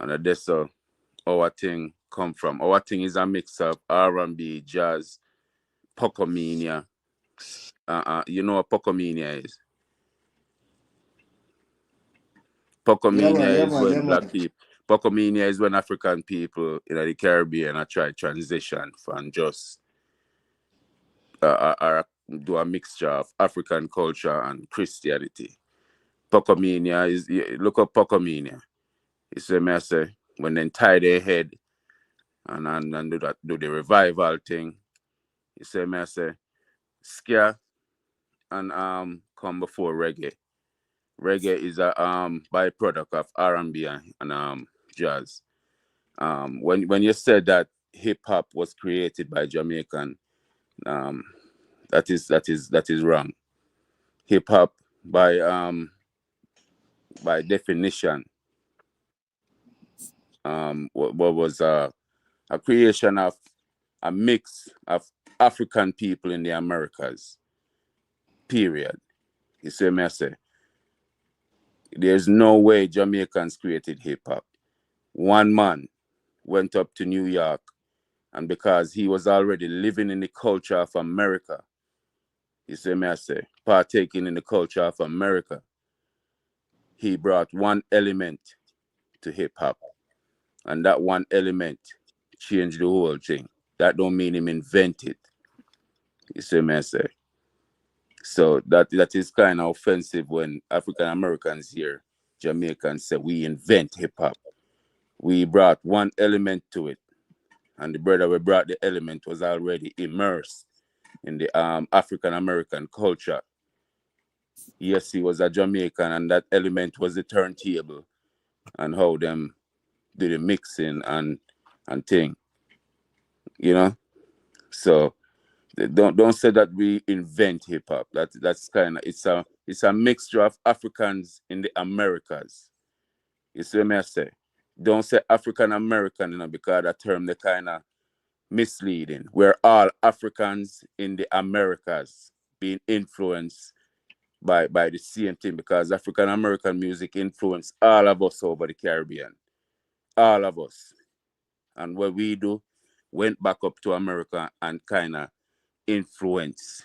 and that's our thing come from. Our thing is a mix of R&B, jazz, Pocomania. You know what Pocomania is? Yeah man, Pocomania yeah is man, when yeah black man. people. Pocomania is when African people in the Caribbean are try transition from just do a mixture of African culture and Christianity. Pocomania is look up Pocomania. It's a mess when they tie their head and do the revival thing. It's a mess ska and come before reggae. Reggae is a byproduct of R&B and jazz. When you said that hip hop was created by Jamaican, um, that is wrong. Hip hop by definition what was a creation of a mix of African people in the Americas. Period. You see me I say? There's no way Jamaicans created hip hop. One man went up to New York, and because he was already living in the culture of America, you see me I say, partaking in the culture of America, he brought one element to hip hop, and that one element changed the whole thing. That don't mean him invented. You see me I say? So that is kind of offensive when African Americans hear Jamaicans say we invent hip hop. We brought one element to it, and the brother we brought the element was already immersed in the African American culture. Yes, he was a Jamaican, and that element was the turntable and how them do the mixing and thing. You know, so don't say that we invent hip hop. That's kind of it's a mixture of Africans in the Americas. You see what I say? Don't say African American, because that term they kind of misleading. We're all Africans in the Americas being influenced by the same thing, because African American music influenced all of us over the Caribbean. All of us. And what we do went back up to America and kind of influence,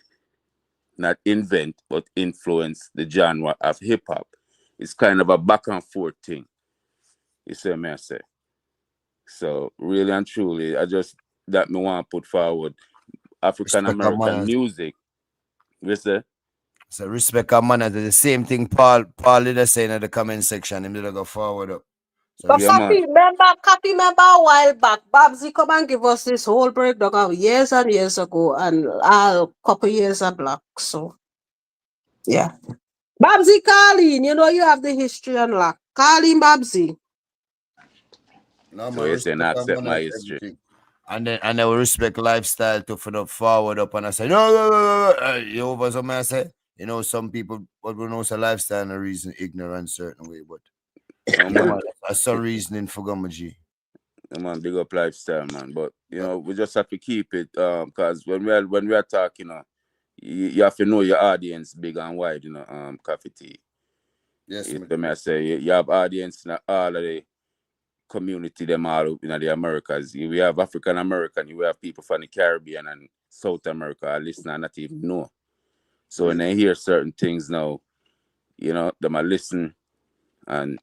not invent, but influence the genre of hip hop. It's kind of a back and forth thing. You see what I say? So really and truly, I just that me want to put forward African Respect our American manners. music. You see? So respect our manners. The same thing Paul did saying in the comment section. Him did go forward up. So But Yeah, man. Copy member a while back, Babsy come and give us this whole breakdown of years and years ago and a couple years of black. So yeah. Babsy Carlin, you know you have the history unlocked. Carlin Babsy. no So man, you saying respect our accept my manners, history. everything. And then I will respect lifestyle to for the forward up, and I say no. You over some I say, some people what we know say lifestyle and a reason ignorant certain way, but Man, that's a reasoning for Gamaji. Man, big up lifestyle, man. But we just have to keep it, because when we are talking, you have to know your audience big and wide, coffee tea. Yes, I say you have audience in all of the community, them all in the Americas. We have African American, we have people from the Caribbean and South America, listener not even know. So when they hear certain things now, them are listen, and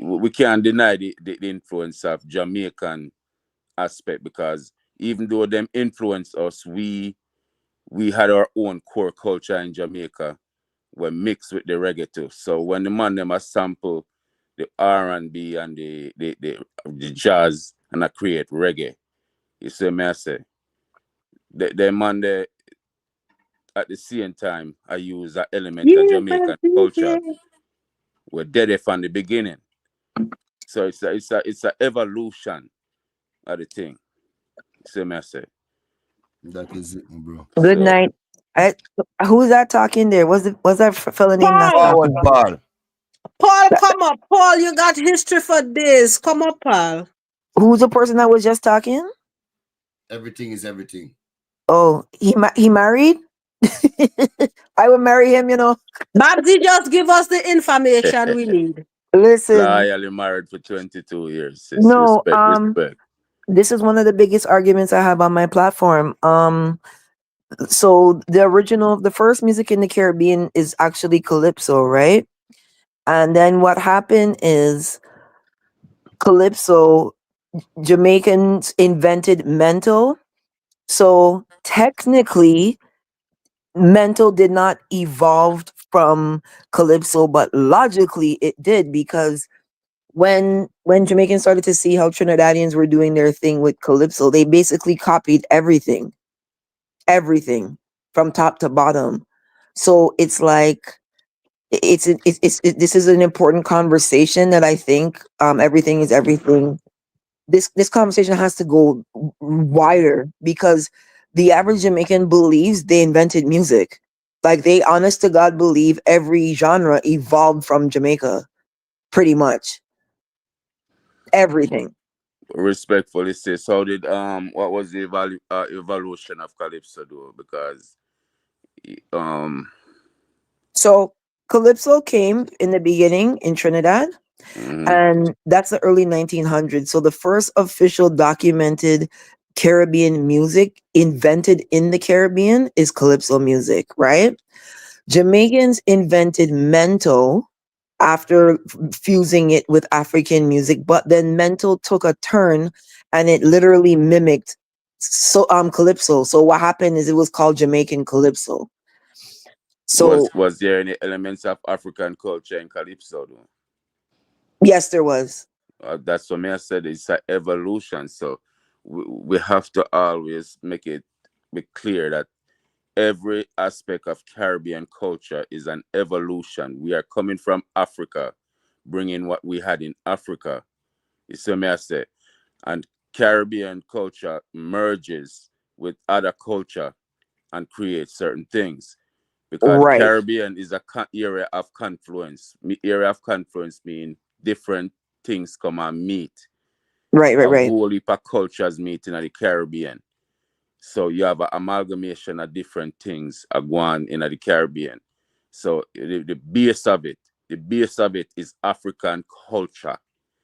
we can't deny the influence of Jamaican aspect, because even though them influence us, we had our own core culture in Jamaica when mixed with the reggae too. So when the man them a sample the R&B and the jazz and I create reggae, you see me I say, the man there at the same time I use an element of Jamaican culture. We're dead from the beginning. So it's a evolution of the thing. You see me I say. That is it, bro. Good So night. Who's that talking there? What's that fella name that's Paul. talking? Paul, come up. Paul, you got history for this. Come up, Paul. Who's the person that was just talking? Everything is everything. Oh, he married? I would marry him, Babsy, just give us the information we need. Listen, loyally married for 22 years. Sis. no, Respect. this is one of the biggest arguments I have on my platform. So the first music in the Caribbean is actually calypso, right? And then what happened is calypso, Jamaicans invented mento. So technically, mento did not evolve from calypso, but logically it did, because when Jamaicans started to see how Trinidadians were doing their thing with calypso, they basically copied everything from top to bottom. So it's like this is an important conversation that I think everything is everything. This conversation has to go wider, because the average Jamaican believes they invented music. Like, they honest to God believe every genre evolved from Jamaica, pretty much everything. Respectfully sis, how did what was the evolution of calypso do? Because So calypso came in the beginning in Trinidad, and that's the early 1900s. So the first official documented Caribbean music invented in the Caribbean is calypso music, right? Jamaicans invented mento after fusing it with African music, but then mento took a turn and it literally mimicked calypso. So what happened is it was called Jamaican calypso. So was there any elements of African culture in calypso though? Yes, there was. That's what I said. It's an evolution. So we have to always make it be clear that every aspect of Caribbean culture is an evolution. We are coming from Africa, bringing what we had in Africa. You see me I say, and Caribbean culture merges with other culture and creates certain things. Because the Right. Caribbean is a area of confluence. Area of confluence mean different things come and meet. Right. A whole heap of cultures meeting in the Caribbean. So you have an amalgamation of different things going in the Caribbean. So the base of it is African culture.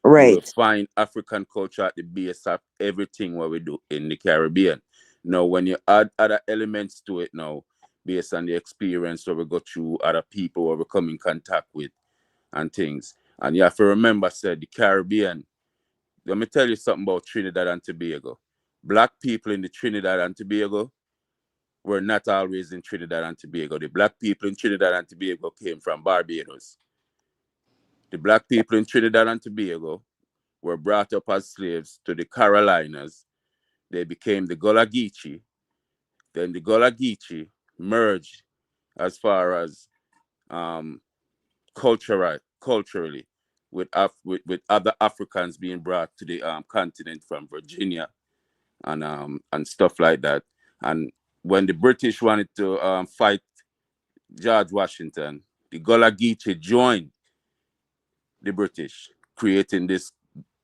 You will Right. find African culture at the base of everything what we do in the Caribbean. Now, when you add other elements to it now, based on the experience where we go through other people where we come in contact with and things. And you have to remember, said the Caribbean, let me tell you something about Trinidad and Tobago. Black people in the Trinidad and Tobago were not always in Trinidad and Tobago. The black people in Trinidad and Tobago came from Barbados. The black people in Trinidad and Tobago were brought up as slaves to the Carolinas. They became the Gullah Geechee. Then the Gullah Geechee merged as far as culturally with other Africans being brought to the continent from Virginia and stuff like that. And when the British wanted to fight George Washington, the Gullah Geechee joined the British, creating this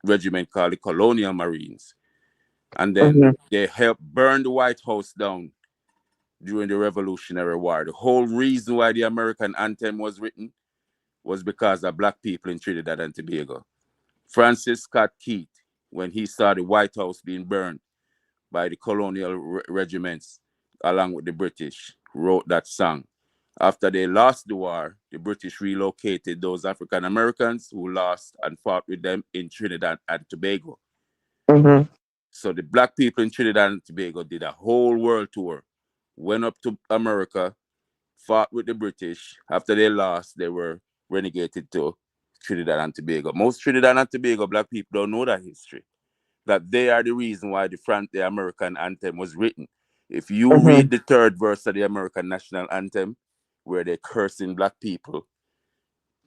regiment called the Colonial Marines. And then they helped burn the White House down during the Revolutionary War. The whole reason why the American anthem was written was because of black people in Trinidad and Tobago. Francis Scott Key, when he saw the White House being burned by the colonial regiments along with the British, wrote that song. After they lost the war, the British relocated those African Americans who lost and fought with them in Trinidad and Tobago. So the black people in Trinidad and Tobago did a whole world tour, went up to America, fought with the British. After they lost, they were renegated to Trinidad and Tobago. Most Trinidad and Tobago black people don't know that history, that they are the reason why the American anthem was written. If you read the third verse of the American national anthem, where they're cursing black people,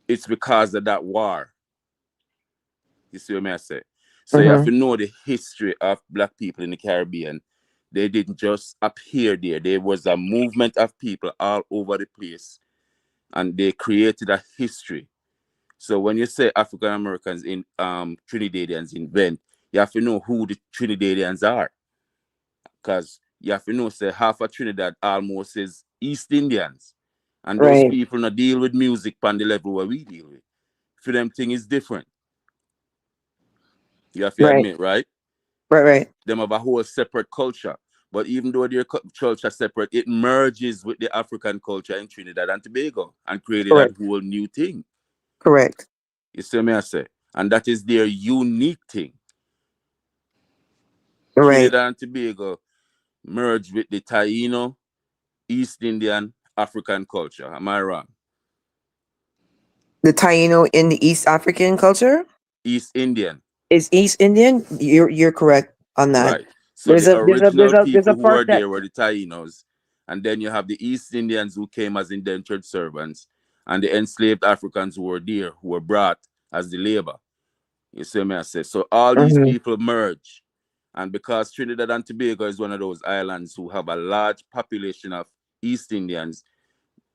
it's because of that war. You see what I say? So you have to know the history of black people in the Caribbean. They didn't just appear there. There was a movement of people all over the place, and they created a history. So when you say African Americans in Trinidadians invent, you have to know who the Trinidadians are, because you have to know, say, half of Trinidad almost is East Indians, and those people not deal with music on the level where we deal with. For them, thing is different. You have to admit, right? Right. Them have a whole separate culture. But even though their culture separate, it merges with the African culture in Trinidad and Tobago and created that whole new thing. Correct. You see what I say? And that is their unique thing. Right. Trinidad and Tobago merged with the Taino, East Indian, African culture. Am I wrong? The Taino in the East African culture? East Indian. Is East Indian? You're correct on that. Right. So the original There's a people who part were that there were the Tainos. And then you have the East Indians who came as indentured servants, and the enslaved Africans who were there, who were brought as the labor. You see what I say? So all these people merge. And because Trinidad and Tobago is one of those islands who have a large population of East Indians,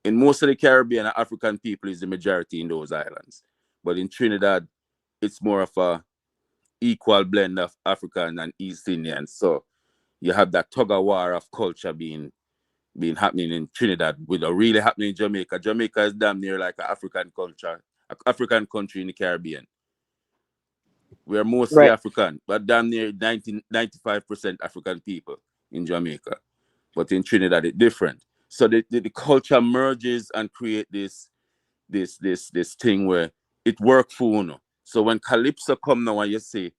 in most of the Caribbean, African people is the majority in those islands. But in Trinidad, it's more of a equal blend of African and East Indians. So you have that tug of war of culture being happening in Trinidad, with a really happening in Jamaica. Jamaica is damn near like an African culture, an African country in the Caribbean. We are mostly African, but damn near 95% African people in Jamaica. But in Trinidad, it's different. So the culture merges and create this thing where it works for you. So when Calypso come now and you see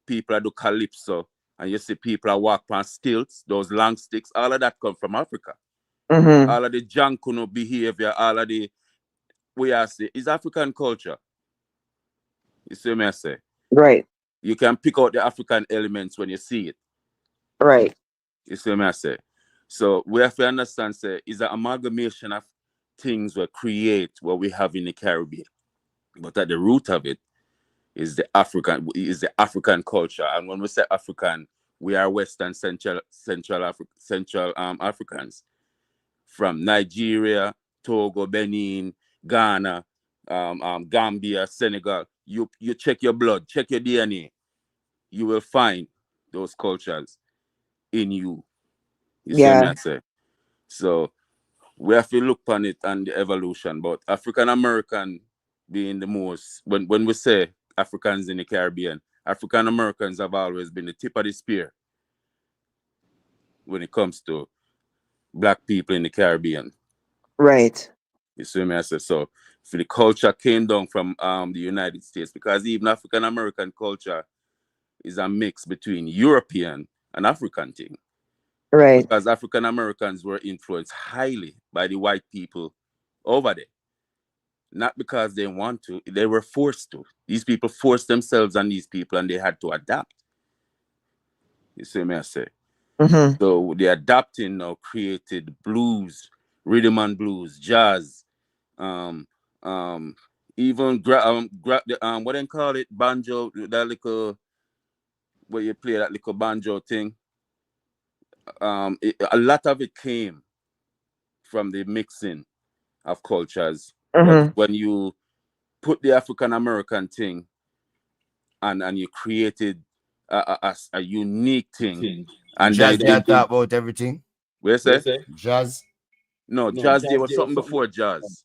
people are do Calypso and you see people are walk on stilts, those long sticks, all of that come from Africa. All of the jankuno behavior, all of the, we are say, is African culture. You see what I say? Right. You can pick out the African elements when you see it. Right. You see what I say? So we have to understand, say, is an amalgamation of things we create what we have in the Caribbean. But at the root of it is the African culture. And when we say African, we are Western Central Africans. From Nigeria, Togo, Benin, Ghana, Gambia, Senegal. You check your blood, check your DNA. You will find those cultures in you. You see what I say? So we have to look on it and the evolution. But African American being the most, when we say Africans in the Caribbean, African Americans have always been the tip of the spear when it comes to black people in the Caribbean. Right. You see what I say? So for the culture came down from the United States, because even African American culture is a mix between European and African thing. Right. Because African Americans were influenced highly by the white people over there. Not because they want to, they were forced to. These people forced themselves on these people and they had to adapt. You see what I say? So the adapting now created blues, rhythm and blues, jazz, even what they call it, banjo, that little, where you play that little banjo thing. A lot of it came from the mixing of cultures. But when you put the African American thing and you created a unique thing. And Jazz, they then talk about everything. where you say? Jazz. No, jazz. There was something before jazz.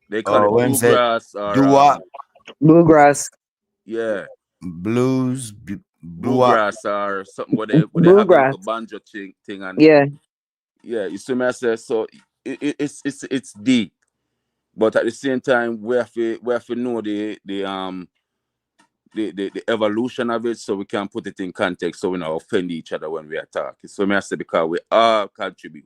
They call Oh, it when say bluegrass or do what? Bluegrass. yeah, Blues, blue what? bluegrass or something where they have the little Bluegrass. banjo thing and Yeah. yeah, you see me I say so it's deep, but at the same time we have to know the evolution of it so we can put it in context so we don't offend each other when we attack. So me I say because we all contribute.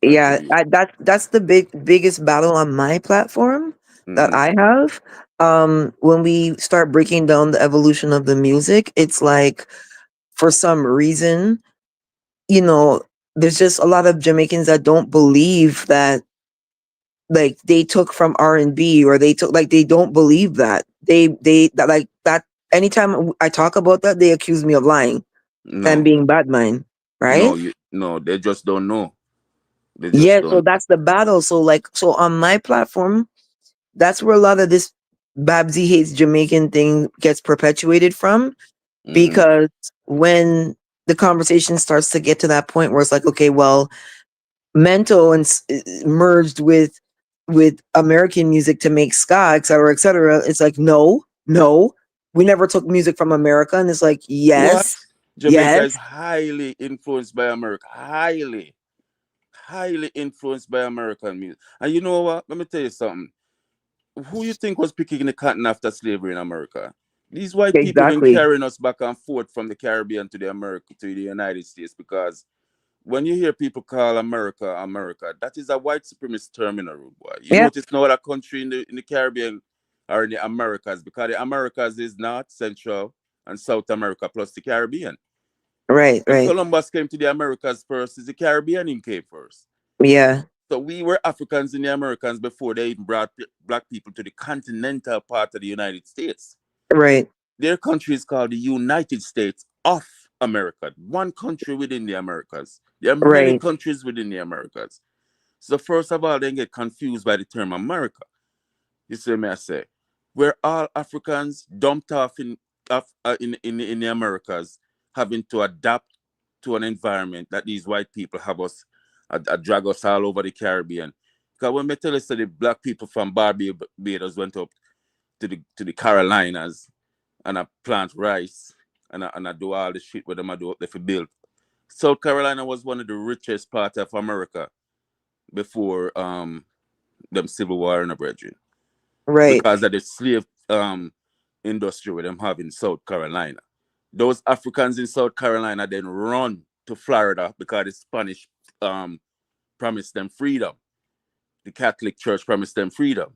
Yeah, Contribute. that's the biggest battle on my platform that Mm-hmm. I have. When we start breaking down the evolution of the music, it's like for some reason, you know, there's just a lot of Jamaicans that don't believe that like they took from R&B or they took like they don't believe that. They that like that anytime I talk about that, they accuse me of lying and No, being bad mind, right? no, they just don't know. They just Yeah, so don't. that's the battle. So like so on my platform, that's where a lot of this Babsy hates Jamaican thing gets perpetuated from Mm-hmm. because when the conversation starts to get to that point where it's like, okay, well, Mento and merged with American music to make ska, et cetera, et cetera. It's like, no, we never took music from America, and it's like, What? yes, Jamaica is yes, highly influenced by America. Highly influenced by American music. And you know what? Let me tell you something. Who you think was picking the cotton after slavery in America? These white people been exactly, carrying us back and forth from the Caribbean to the United States because when you hear people call America America, that is a white supremacist term in a rude boy. You yeah, notice no other country in the Caribbean or in the Americas because the Americas is North, Central, and South America plus the Caribbean. right, When right, Columbus came to the Americas first, is the Caribbean in came first. yeah, So we were Africans in the Americans before they even brought black people to the continental part of the United States. right, Their country is called the United States of America. One country within the Americas. There are many right, countries within the Americas. So first of all, they get confused by the term America. You see me I say? We're all Africans dumped off in the Americas, having to adapt to an environment that these white people have us drag us all over the Caribbean. Because when we tell us that the black people from Barbados went up to the Carolinas and I plant rice and I do all the shit with them I do up there for build. South Carolina was one of the richest parts of America before them Civil War and a brethren. right, Because of the slave industry with them have in South Carolina. Those Africans in South Carolina then run to Florida because the Spanish promised them freedom. The Catholic Church promised them freedom.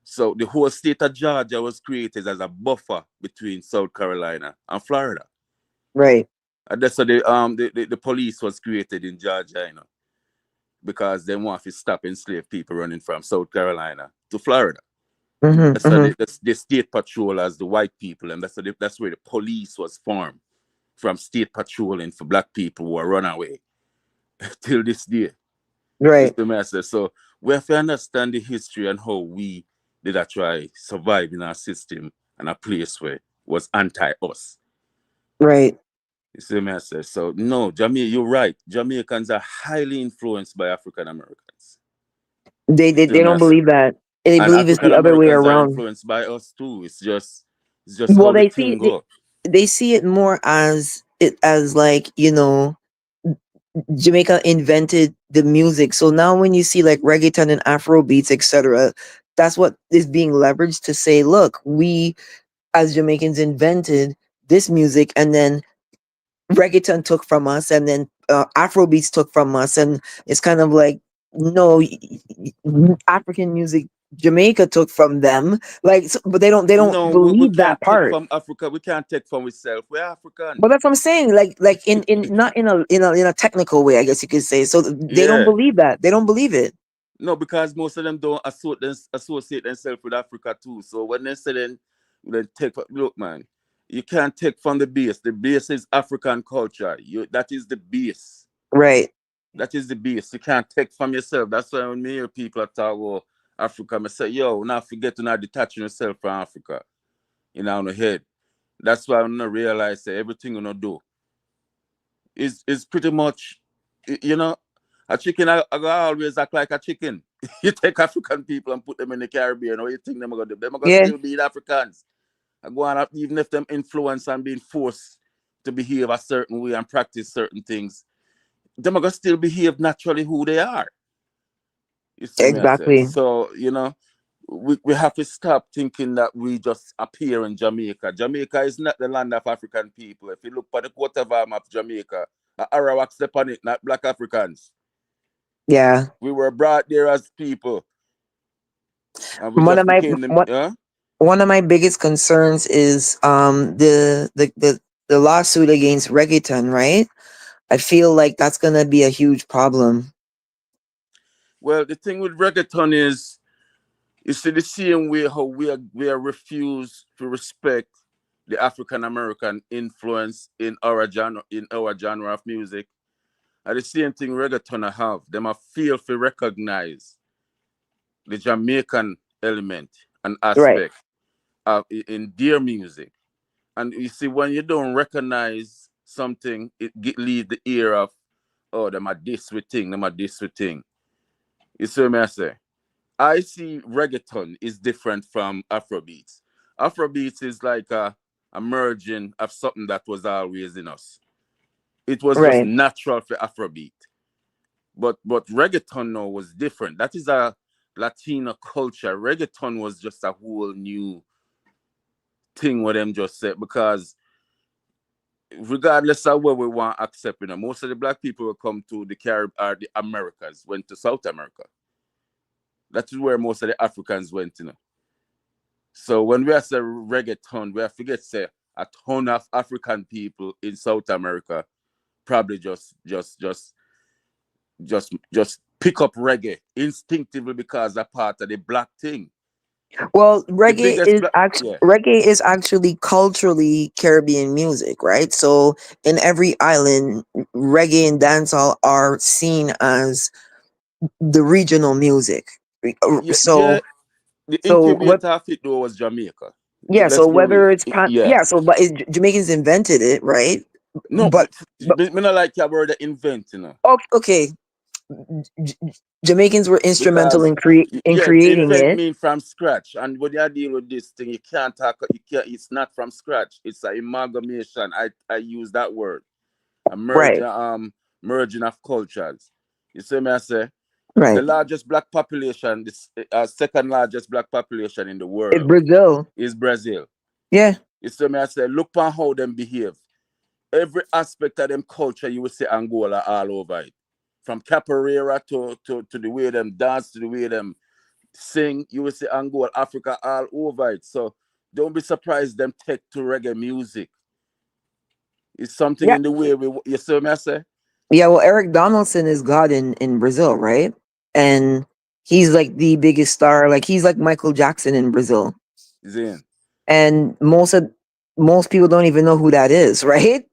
So the whole state of Georgia was created as a buffer between South Carolina and Florida. right, And that's why the police was created in Georgia, you know, because they want to stop enslaved people running from South Carolina to Florida. mm-hmm, That's why mm-hmm. the state patrol as the white people, and that's where the police was formed from state patrolling for black people who are runaway till this day. You Right, see me I say? So we have to understand the history and how we did I try survive in our system and a place where was anti us. right. You see me I say? So no, you're right. Jamaicans are highly influenced by African Americans. See They me I don't say? believe that. They And believe it's African the other way Americans are around. influenced by us too. It's just Well, how the thing go. they see it more as it as like, you know, Jamaica invented the music. So now when you see like reggaeton and Afro beats, etc., that's what is being leveraged to say, look, we as Jamaicans invented this music, and then reggaeton took from us, and then Afro beats took from us, and it's kind of like, no, African music Jamaica took from them, like, so, but they don't No, we believe that can't take part. from Africa. We can't take from ourselves. We're African. But that's what I'm saying. Like in not in a technical way, I guess you could say. So they don't Yeah. believe that. They don't believe it. No, because most of them don't associate themselves with Africa too. So when they say then take look, man, you can't take from the base. The base is African culture. That is the base. Right. That is the base. You can't take from yourself. That's why when me hear people talk about Africa, I say, yo, not forget to not detaching yourself from Africa. You know, on the head. That's why I'm not realize that everything you do is pretty much, you know, a chicken. I always act like a chicken. You take African people and put them in the Caribbean, or you think them are gonna do? Them are gonna Yeah, still be Africans. I go on, even if them influence and being forced to behave a certain way and practice certain things, them are gonna still behave naturally who they are. You see me, I say. exactly. So, you know, we have to stop thinking that we just appear in Jamaica. Jamaica is not the land of African people. If you look at the coat of arms of Jamaica, Arawak step on it, not black Africans. Yeah. We were brought there as people, and we One just of my became them. one one of my biggest concerns is the lawsuit against reggaeton, right? I feel like that's gonna be a huge problem. Well, the thing with reggaeton is, you see, the same way how we are refused to respect the African American influence in our genre of music. And the same thing reggaeton have. Them a feel to recognize the Jamaican element and Right. aspect in their music. And you see, when you don't recognize something, it lead the ear of, oh, them a this with thing, them a this with thing. You see what I say? I see reggaeton is different from Afrobeats. Afrobeats is like a merging of something that was always in us. It was just Right. natural for Afrobeat. But reggaeton now was different. That is a Latino culture. Reggaeton was just a whole new thing what them just said, because regardless of where we want to accept, you know, most of the black people who come to the Caribbean or the Americas went to South America. That is where most of the Africans went, you know. So when we say reggaeton, we have to forget say a ton of African people in South America probably just pick up reggae instinctively because they're part of the black thing. Well, The biggest black, yeah. reggae is actually culturally Caribbean music, right? So in every island, reggae and dancehall are seen as the regional music. Yeah, So the so what? incubator of it though was Jamaica. Yeah. So Let's be real. whether it's Yeah. yeah. So but Jamaicans invented it, right? No, But me not like your word invent, you know. okay. J- Jamaicans were instrumental Because in yeah, creating invent it. mean from scratch. And when you deal with this thing, you can't it's not from scratch. It's an amalgamation. I use that word. A Right. merging of cultures. You see me I say? The Right. largest black population, this second largest black population in the In world Brazil. is Brazil. Yeah. You see me I say? Look on how them behave. Every aspect of them culture, you will see Angola all over it. From capoeira to the way them dance, to the way them sing, you will see Angola, Africa all over it. So don't be surprised them take to reggae music. It's something Yeah. in the way you see me I say? Yeah. Well, Eric Donaldson is God in Brazil, right? And he's like the biggest star. Like he's like Michael Jackson in Brazil. Zin. And most people don't even know who that is, right?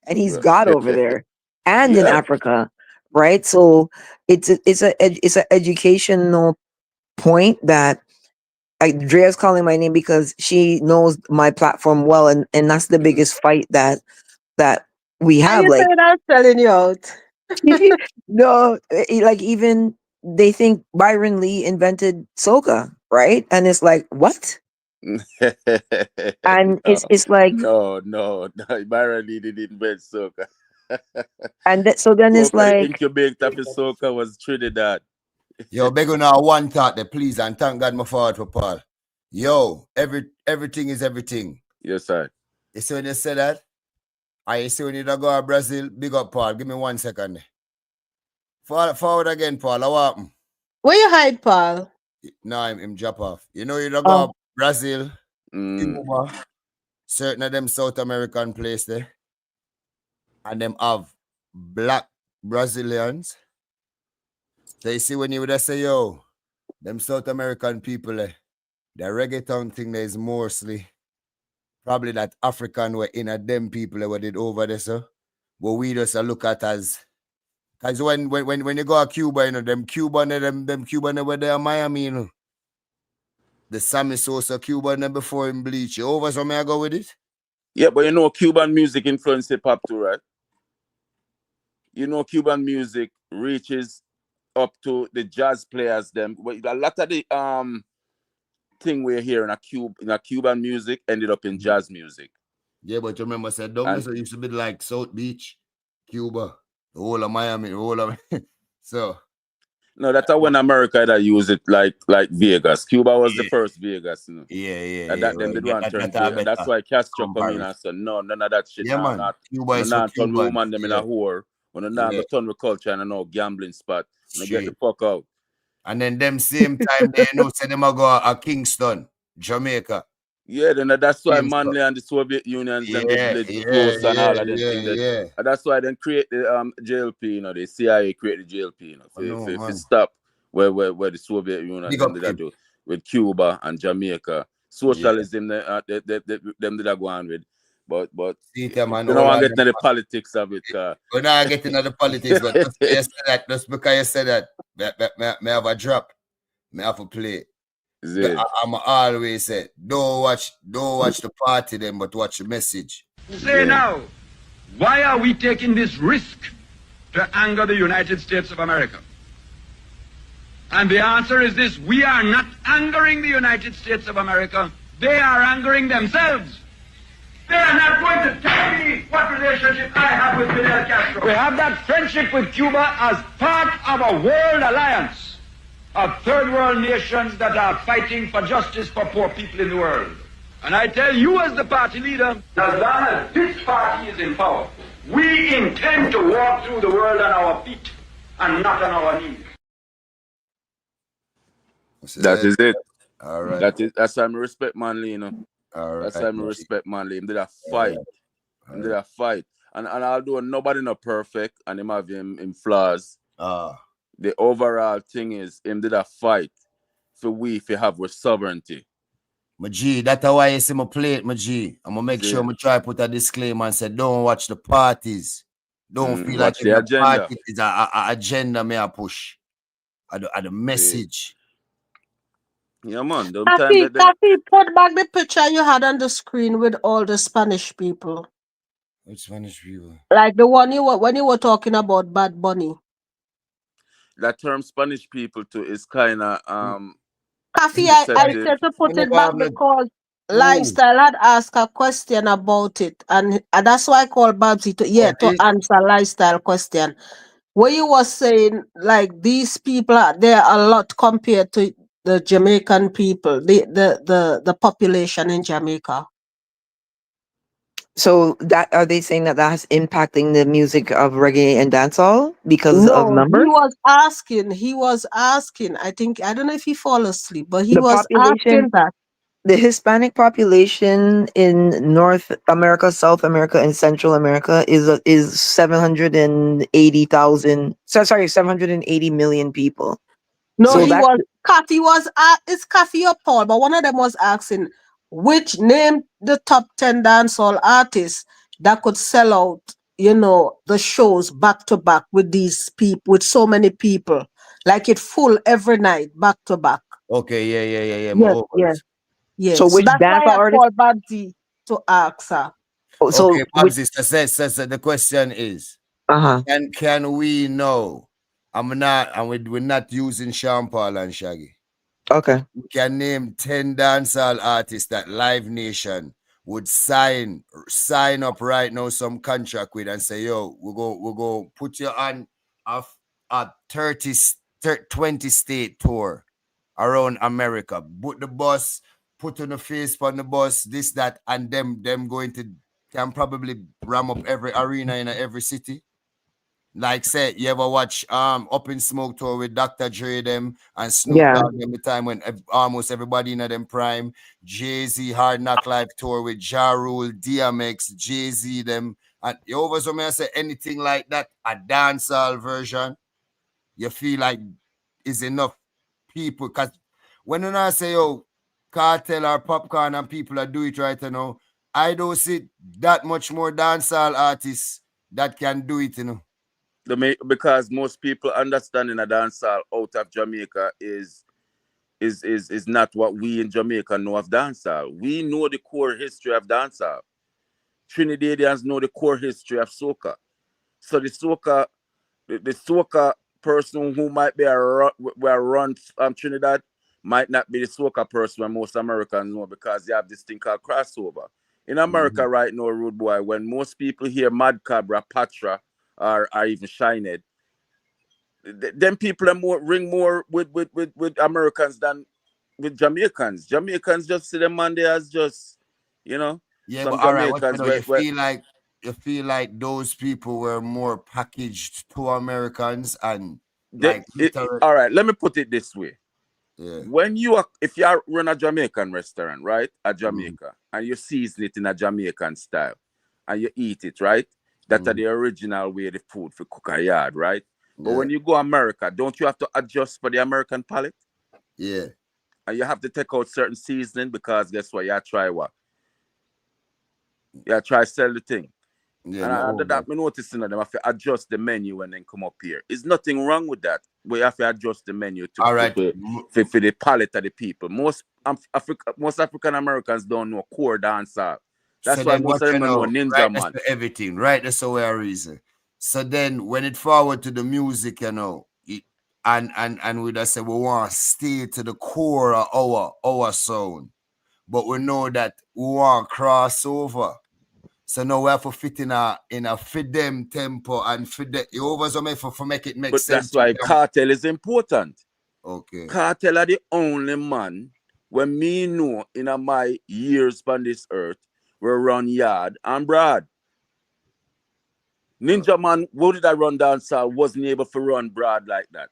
And he's God over there and in Yeah. Africa, right? So it's an educational point that Drea's calling my name because she knows my platform well, and that's the biggest fight that we Are have. you Like saying I'm selling you out? no, like even they think Byron Lee invented soca, right? And it's like what? And it's like no. Byron Lee didn't invent soca. so then it's Soca, the like incubator for soca was Trinidad. Yo, beg you now one thought there, please, and thank God my forward for Paul. Yo, everything is everything. Yes, sir. You see when you say that? I see when you go to Brazil, big up Paul. Give me 1 second. Forward again, Paul. How happen? Where you hide, Paul? No, I'm drop off. You know you go Oh. to Brazil, Cuba, certain of them South American place there, and them have black Brazilians. So you see when you would say, yo, them South American people, the reggaeton thing there is mostly probably that African were in a them people that were did over there, so. But we just look at as Cause when you go to Cuba, you know, them Cuban were there in Miami, you know. The Sammy Sosa Cuban before him bleach. You over, so may I go with it? Yeah, but you know Cuban music influence hip hop too, right? You know Cuban music reaches up to the jazz players them. A lot of the thing we're hearing in a Cuban music ended up in jazz music. Yeah, but you remember said don't miss it used to be like South Beach, Cuba, the whole of Miami, the whole of so no, that's when America that use it like Vegas. Cuba was the first Vegas, you know. Yeah. That them did one turn to, and that's why Castro come in and said, no, none of that shit. Yeah, man. Cuba is for turn Cubans. woman them in a whore. When not go turn with culture and no gambling spot. When get the fuck out. And then them same time they say them go a Kingston, Jamaica. Yeah, then that's why Manly and the Soviet Union them did close and all of them things. And that's why they create the JLP, you know, the CIA create the JLP, you know, if it stop where the Soviet Union them did that do with Cuba and Jamaica. Socialism them did go on with. But see them, man, you don't want to get into the politics of it. We're not getting into the politics, but just because you said that, may have a drop. May have to play. I'm always say, don't watch the party then, but watch the message. Say now, why are we taking this risk to anger the United States of America? And the answer is this: we are not angering the United States of America. They are angering themselves. They are not going to tell me what relationship I have with Fidel Castro. We have that friendship with Cuba as part of a world alliance of third world nations that are fighting for justice for poor people in the world. And I tell you as the party leader, as long as this party is in power, we intend to walk through the world on our feet and not on our knees. That is it. All right. That's why I respect Manly, you know. All right. That's why I respect Manly. Him did a fight. Him did a fight. And although nobody not perfect and him have him flaws. The overall thing is him did a fight for we if you have with sovereignty. My G, that's why you see me play it, my G. I'm gonna make sure I try put a disclaimer and say don't watch the parties. Don't feel like the agenda. Party is a agenda me I push. The message. Yeah, man. Kathy, put back the picture you had on the screen with all the Spanish people. Which Spanish people? Like the one when you were talking about Bad Bunny. That term Spanish people too is kind of Kathy, I said to put it back because Lifestyle had asked a question about it, and that's why I called Babsy to answer Lifestyle question. Where you were saying like these people they're a lot compared to the Jamaican people, the population in Jamaica. So that are they saying that that's impacting the music of reggae and dancehall because of numbers? He was asking. I don't know if he fall asleep, but he was asking that. The Hispanic population in North America, South America, and Central America is 780 million people. No, so Kathy was it's Kathy or Paul, but one of them was asking which name the top 10 dancehall artists that could sell out, the shows back to back with these people, with so many people, like it full every night, back to back. Okay, yeah. Yeah. So which that's why I called Babsy to ask her. Okay, Babsy says the question is, can we know? We're not using Sean Paul and Shaggy. Okay. We can name 10 dancehall artists that Live Nation would sign up right now some contract with and say, yo, we'll go put you on a 20 state tour around America. Book the bus, put on the face on the bus, this, that, and them going to can probably ram up every arena in every city. Like say, you ever watch Up in Smoke tour with Dr. Dre them and Snoop Dogg them the time when almost everybody in them prime. Jay-Z Hard Knock Life tour with Ja Rule, DMX, Jay-Z them. And you over so may I say anything like that, a dancehall version, you feel like is enough people. Because when I say, yo, Cartel or Popcorn and people that do it right now, I don't see that much more dancehall artists that can do it, Because most people understanding a dancehall out of Jamaica is not what we in Jamaica know of dancehall. We know the core history of dancehall. Trinidadians know the core history of soca. So the soca person who might be run Trinidad might not be the soca person where most Americans know, because they have this thing called crossover. In America right now, rude boy, when most people hear Mad Cabra, Patra, or even Shined, them people are ring more with Americans than with Jamaicans. Jamaicans just see them man there as just, Yeah, some but all right, what Jamaicans you feel like those people were more packaged to Americans and they, like literally. all right, let me put it this way. Yeah. When if you run a Jamaican restaurant, right, at Jamaica, and you season it in a Jamaican style, and you eat it, right, that's the original way the food for cook a yard, right? But Yeah. when you go America, don't you have to adjust for the American palate? Yeah. And you have to take out certain seasoning, because guess what? You try what? You try sell the thing. Yeah, And after that, me noticing that them have to adjust the menu when they come up here. There's nothing wrong with that. We have to adjust the menu to all right. for the palate of the people. Most African Americans don't know core dancehall. That's So why then most what of you them don't know know, Ninja right? That's Man. for everything, right? That's the way I reason. So then when it forward to the music, and we just say we want to stay to the core of our sound, but we know that we want crossover. So now we have to fit in a fit them tempo and fit the over so for make it make But sense. that's why Cartel is important. Okay. Cartel are the only man when me know in my years on this earth we run yard and broad. Ninja Man, what did I run dancehall? Wasn't able to run broad like that.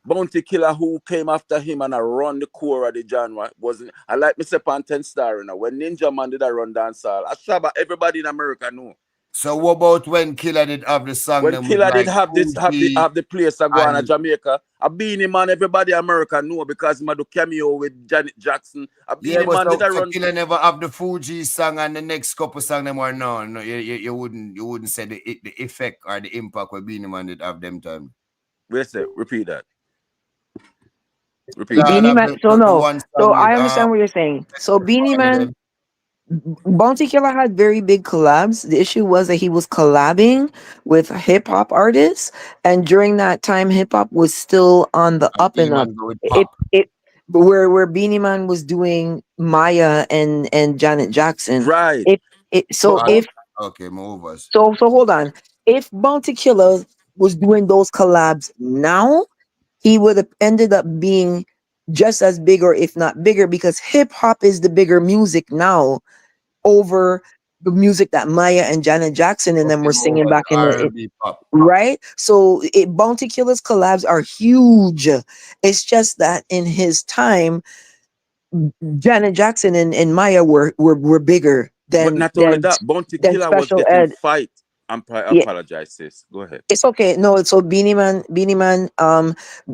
Bounty Killer, who came after him and I run the core of the genre, wasn't. I like Mr. Pan 10 Star, when Ninja Man did I run dancehall, everybody in America know. So what about when Killer did have the song? When Killer did have the place I go on in Jamaica, a Beanie Man, everybody in America know, because he do cameo with Janet Jackson. A Beanie Man did I run. Killer never have the Fuji song, and the next couple song them were no, you wouldn't say the effect or the impact where Beanie Man did have them time. Wait a sec, repeat that. Beanie Man, so I understand what you're saying. So Beanie Man, them. Bounty Killer had very big collabs. The issue was that he was collabing with hip hop artists, and during that time, hip hop was still on the up and up. Where Beanie Man was doing Maya and Janet Jackson, right? So hold on. If Bounty Killer was doing those collabs now, he would have ended up being just as big, or if not bigger, because hip hop is the bigger music now over the music that Maya and Janet Jackson and them were singing back in the right. So Bounty Killer's collabs are huge. It's just that in his time, Janet Jackson and Maya were bigger than. But not only that, Bounty Killer was getting fight. I apologize, sis. Go ahead. It's okay. No, so Beanie Man,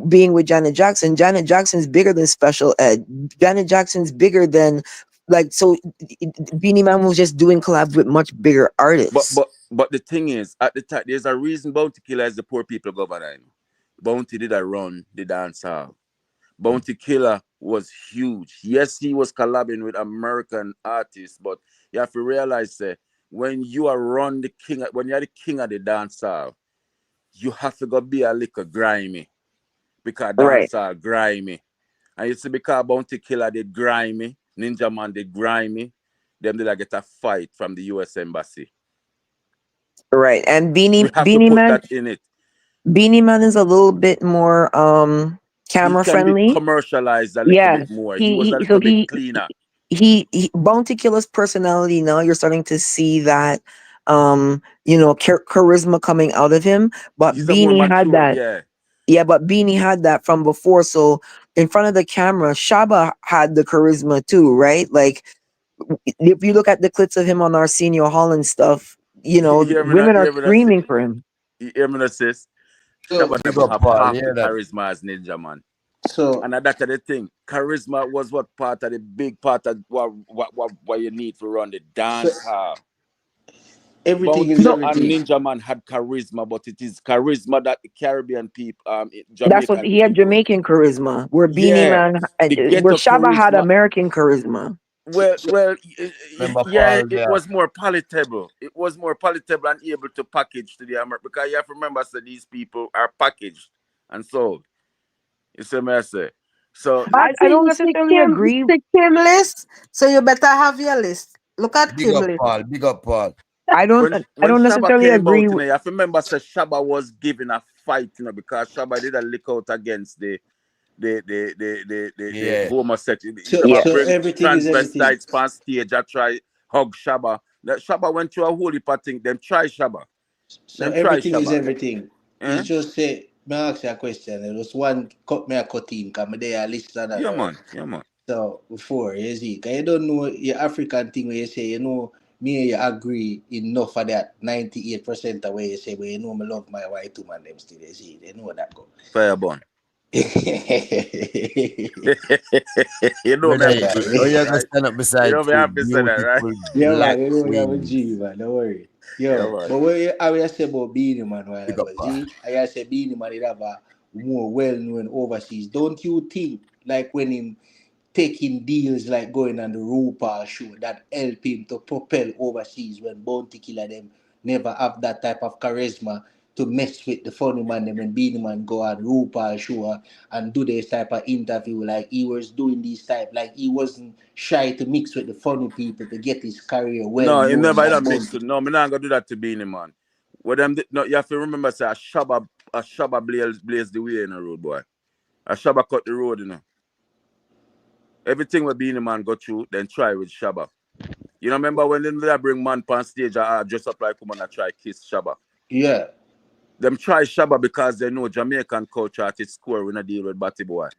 being with Janet Jackson. Janet Jackson's bigger than Special Ed. Janet Jackson's bigger than Beanie Man was just doing collabs with much bigger artists. But the thing is, at the time, there's a reason Bounty Killer is the poor people governor. Bounty did a run the dancehall. Bounty Killer was huge. Yes, he was collabing with American artists, but you have to realize that when you are when you're the king of the dancehall, you have to go be a little grimy, because dancehall grimy. And you see, because Bounty Killer did grimy, Ninja Man did grimy, them did get a fight from the U.S. Embassy. Right, and Beanie Man, that in it. Beanie Man is a little bit more camera friendly, be commercialized a little bit more. He was a little bit cleaner. Bounty Killer's personality, now you're starting to see that charisma coming out of him, but Beanie had that. Yeah, but Beanie had that from before. So in front of the camera, Shaba had the charisma too, right? Like if you look at the clips of him on Arsenio Hall and stuff, women are screaming for him. You hear me, sis? Shaba never have half the charisma as Ninja Man. So, and that's the thing. Charisma was what part of the big part of what you need to run the dance hall. Everything is Bounty and everything. Ninja Man had charisma, but it is charisma that the Caribbean people, That's what Jamaican he had, people, Jamaican charisma. Where Beanie yeah, Man, the where ghetto Shaba had charisma. American charisma. Well, Remember yeah, Paul it there. was more palatable. It was more palatable and able to package to the American, because you have to remember, so these people are packaged and sold. You see me I say? So I I see don't you see necessarily Kim, you agree. see Kim list, so you better have your list. Look at Big Kim up list. Paul. Big up Paul. I don't. I when don't Shabba necessarily came agree. out, you have to remember, so Shabba was giving a fight, because Shabba did a lick out against the Yeah. homosexual. You So never Yeah. so bring everything is everything. transvestites on stage. I try hug Shabba. That Shabba went through a whole heap of things. Them try Shabba. So Them try everything is Shabba. everything. Eh? It's just say, may I ask you a question? There was one cut me a cut in, because there a listener that Yeah, right. man. Yeah, man. So before you see, 'cause you don't know your African thing where you say, me and you agree enough for that 98% of where you say, well, me love my white woman, them still you see, they know that go. Fireborn. Yeah, You know me Brother, have to do oh, that, you're gonna right? stand up You beside know me two have to say that, right? beautiful man, black you know I'm a queens. G, man, don't worry. Yeah, Yo, man. but what I say about Beanie Man while Big up ago, Paul. see, I say Beanie Man it have a more well-known overseas. Don't you think, like when him taking deals like going on the RuPaul show that help him to propel overseas when Bounty Killer them never have that type of charisma to mess with the funny man them when Beanie Man go on RuPaul show and do this type of interview like he was doing this type, like he wasn't shy to mix with the funny people to get his career well No, you known never like done mix Bounty. with. No, me not gonna do that to Beanie Man. What them no, you have to remember, say a Shabba blaze the way in the road, boy. A Shabba cut the road, Everything with Beanie Man go through, then try with Shabba. You know, remember when they bring man on stage, dress up like woman, and try kiss Shabba. Yeah. Them try Shabba because they know Jamaican culture at its core when I deal with Batty Boy.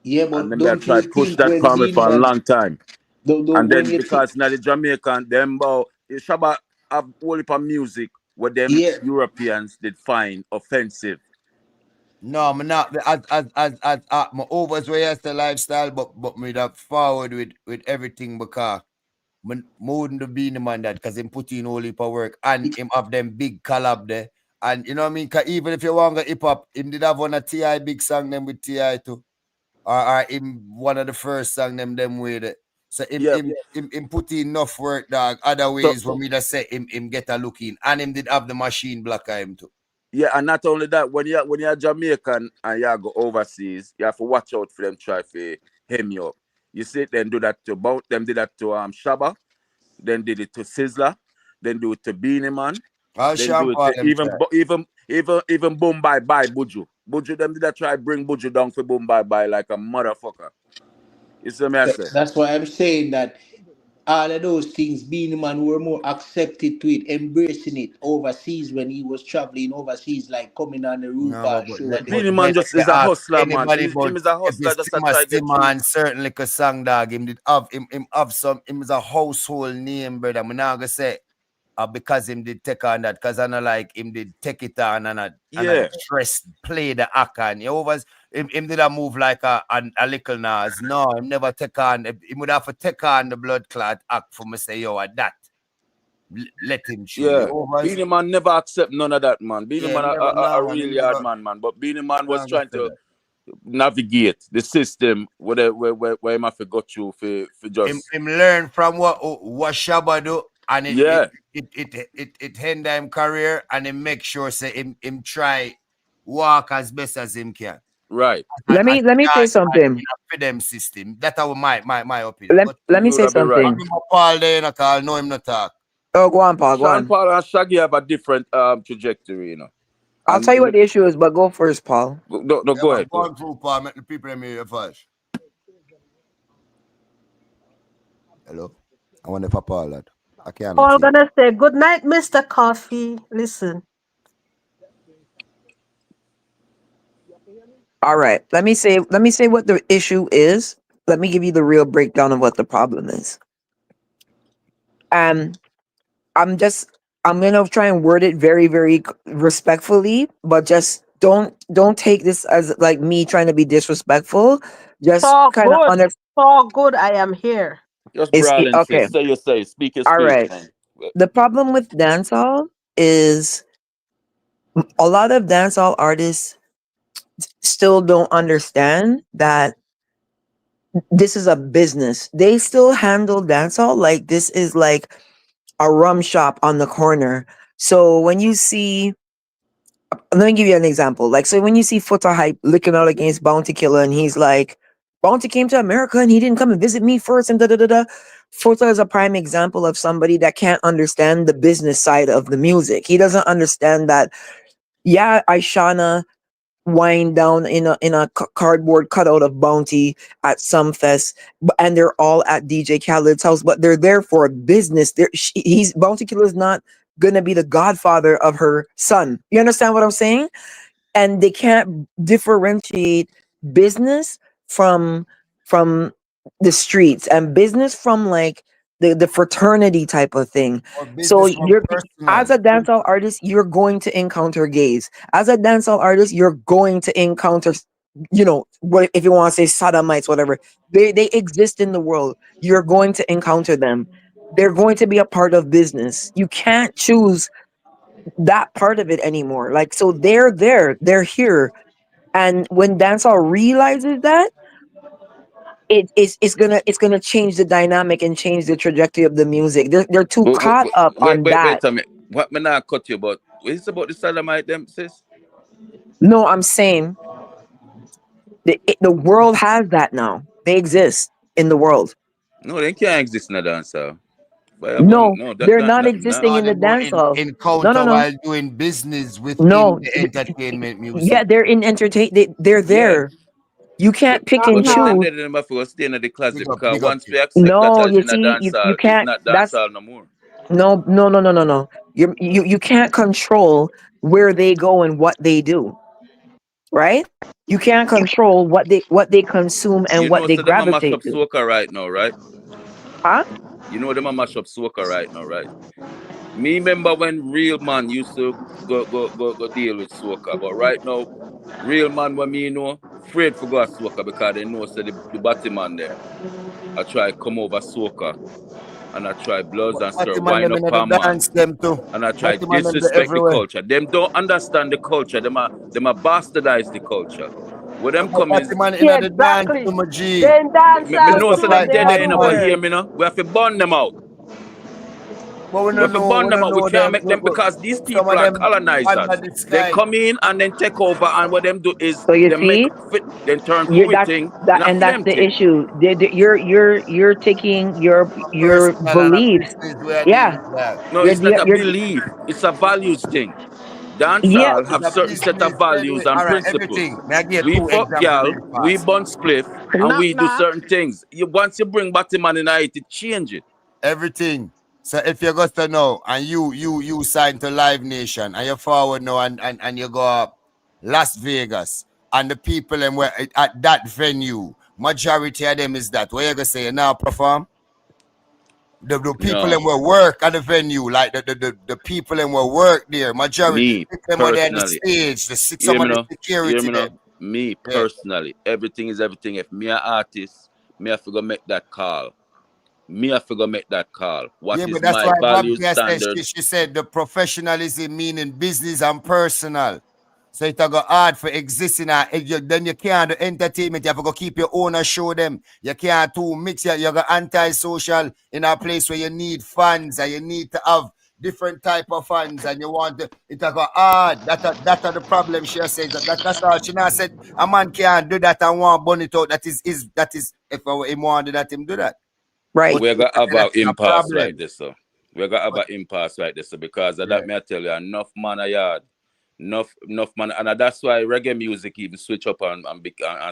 Yeah, And but them they don't try you push think that when for me Beanie for a Man long time. don't And when then you think because now the Jamaican, them Shabba have whole heap of music what them yeah. Europeans did find offensive. No, I'm not my overs way as the lifestyle, but me that forward with everything because more than the Beanie Man that because him put in all heap of work and him have them big collab there. And you know what I mean? Cause even if you want to hip hop, him did have one of T.I. big song them with T.I. too. Or him one of the first song them with it. So Yeah. him put in enough work, dog. Other So ways for me to say him get a look in. And him did have the machine blocker him too. yeah, and not only that, when you're Jamaican and you go overseas, you have to watch out for them try to hem you up. You see, them do that to them did that to Shabba, then did it to Sizzler, then do it to Beanie Man, I'll then do Sean it Paul to them try. even Boom Bye Bye Buju. Buju them did that try bring Buju down for Boom Bye Bye like a motherfucker. You see me I say? That's why I'm saying that all of those things, Beanie Man were more accepted to it, embracing it overseas when he was traveling overseas, like coming on the No, RuPaul show and them. but Beanie Man then just you is a ask hustler, man. anybody Him about is a if hustler it's just to Sima try get through. Stiman, certainly a song dog, him did have him have some him is a household name, brother. I'm not gonna say because him did take on that, because I know like him did take it on and a Yeah, dress play the act and you always him did a move like a little Nas. No, him never take on him would have to take on the blood clot act for me say yo at that. Let him show you yeah. always. Beanie Man never accept none of that, man. Beanie Yeah, Man him never a no man, him really hard never man. But Beanie Man no was gonna trying say to that. navigate the system where him have to go through for just Him learn from what Shabba do, and yeah, it hinder him career, and him make sure say him try walk as best as him can, right. and Let me say start something. for them system. That's how my opinion. But Let me You would say have been right. something. remember Paul there, I call no him not talk. Oh, go on, Paul. Go Sean on. Paul and Shaggy have a different trajectory, I'll And tell you what the issue is, but go first, Paul. no, Yeah, go man, ahead, go go ahead. on through Paul, make the people them hear first. Hello, I wonder if Paul that I cannot Paul hear. gonna say good night, Mr. Coffee. Listen. All right. Let me say what the issue is. Let me give you the real breakdown of what the problem is. Um, I'm gonna try and word it very, very respectfully, but just don't take this as like me trying to be disrespectful. Just So kind of good. under So good I am here. Just is it brawling, okay. sis. Say you say, speak your All speech, right. man. The problem with dancehall is a lot of dancehall artists still don't understand that this is a business. They still handle dancehall like this is like a rum shop on the corner. So when you see, let me give you an example. Like, so when you see Foota Hype licking out against Bounty Killer, and he's like, Bounty came to America and he didn't come and visit me first, and da da da da. Foota is a prime example of somebody that can't understand the business side of the music. He doesn't understand that. Yeah, Aishana wind down in a cardboard cutout of Bounty at some fest, and they're all at DJ Khaled's house, but they're there for a business. He's Bounty Killer is not gonna be the godfather of her son. You understand what I'm saying? And they can't differentiate business from from the streets, and business from like the fraternity type of thing. Or So business from you're, as personal. a dancehall artist, you're going to encounter gays. As a dancehall artist, you're going to encounter, what if you want to say sodomites, whatever. They exist in the world. You're going to encounter them. They're going to be a part of business. You can't choose that part of it anymore. Like, so they're there, they're here. And when dancehall realizes that, it's gonna change the dynamic and change the trajectory of the music. They're too caught up on that. Wait a minute. What me not cut you about? Is it about the sodomite them, sis? No, I'm saying the world has that now. They exist in the world. No, they can't exist in a dancer. But No, no, they're not nah. existing No, in the them go dancehall. No, no, encounter no, while doing business within no. the entertainment music. Yeah, they're in entertain. They're Yeah. there. You can't pick and But me think choose. that them have to stay in the closet because Big up once you. we accept that No, as you in a see, dance you hall, it's can't. not dance That's hall no more. no, no, no, no, no, no. You can't control where they go and what they do, right? You can't control what they consume and You what know, they so them a mash gravitate up to. soca right now, right? Huh? You know them a mash up soca right now, right? Me remember when real man used to go deal with soca, but right now, real man what me know, afraid for go soca because they know so the batty man there. I try come over soca and I try bloods and stir Batman wine them up in the on man. dance them too. And I try Batman them the disrespect the everywhere. culture. Them don't understand the culture. Them a bastardize the culture. Where them But come is Batman in the dance Exactly. to my G. Then dance me all know Just so too. them like They dead, you know, but Batman. hear everywhere. me now. We have to burn them out. But we We don't have to burn know, we them don't out. We know can't them. make them because these Some people of are them under colonizers. the They sky. come in and then take over, and what them do is So you they make see, fit, then turn you we that's thing in that, a and that's film the thing. issue. You're taking your Personal and a beliefs. business we are dealing Yeah, with that. No, you're it's not the a you're belief. It's a values thing. yeah. Dancehall It's have a certain set business of anyway. values and All right, principles. everything. May I give We you two fuck examples gal, very we fast. bun spliff, and Knock we do knock. certain things. Once you bring Batman in it change it. Everything. So if you got to know and you sign to Live Nation and you forward now and you go up Las Vegas and the people and where at that venue, majority of them is that. What you gonna say you now perform? The people No, and will work at the venue, like the people and will work there. Majority me them were there at the personally. stage, Hear some me of the now. Hear security me now. them. Me Yeah. personally. Everything is everything. If me an artist, me have to go make that call. Me have to go make that call. What Yeah, but is that's my why value Bobby said standard? she said the professionalism meaning business and personal. So it go hard for existing. Then you can't do entertainment. You have to go keep your own and show them. You can't too mix. You go anti-social in a place where you need funds and you need to have different type of funds and you want to. It go hard. That are the problem. She says that's all. She now said a man can't do that and want burn it out. That is if he want to do that, him do that. Right. But We're gonna have an that's a impasse like problem. this, so we're gonna have an impasse like this, so because of Yeah. that, may I tell you, enough man a yard, enough man, and that's why reggae music even switch up and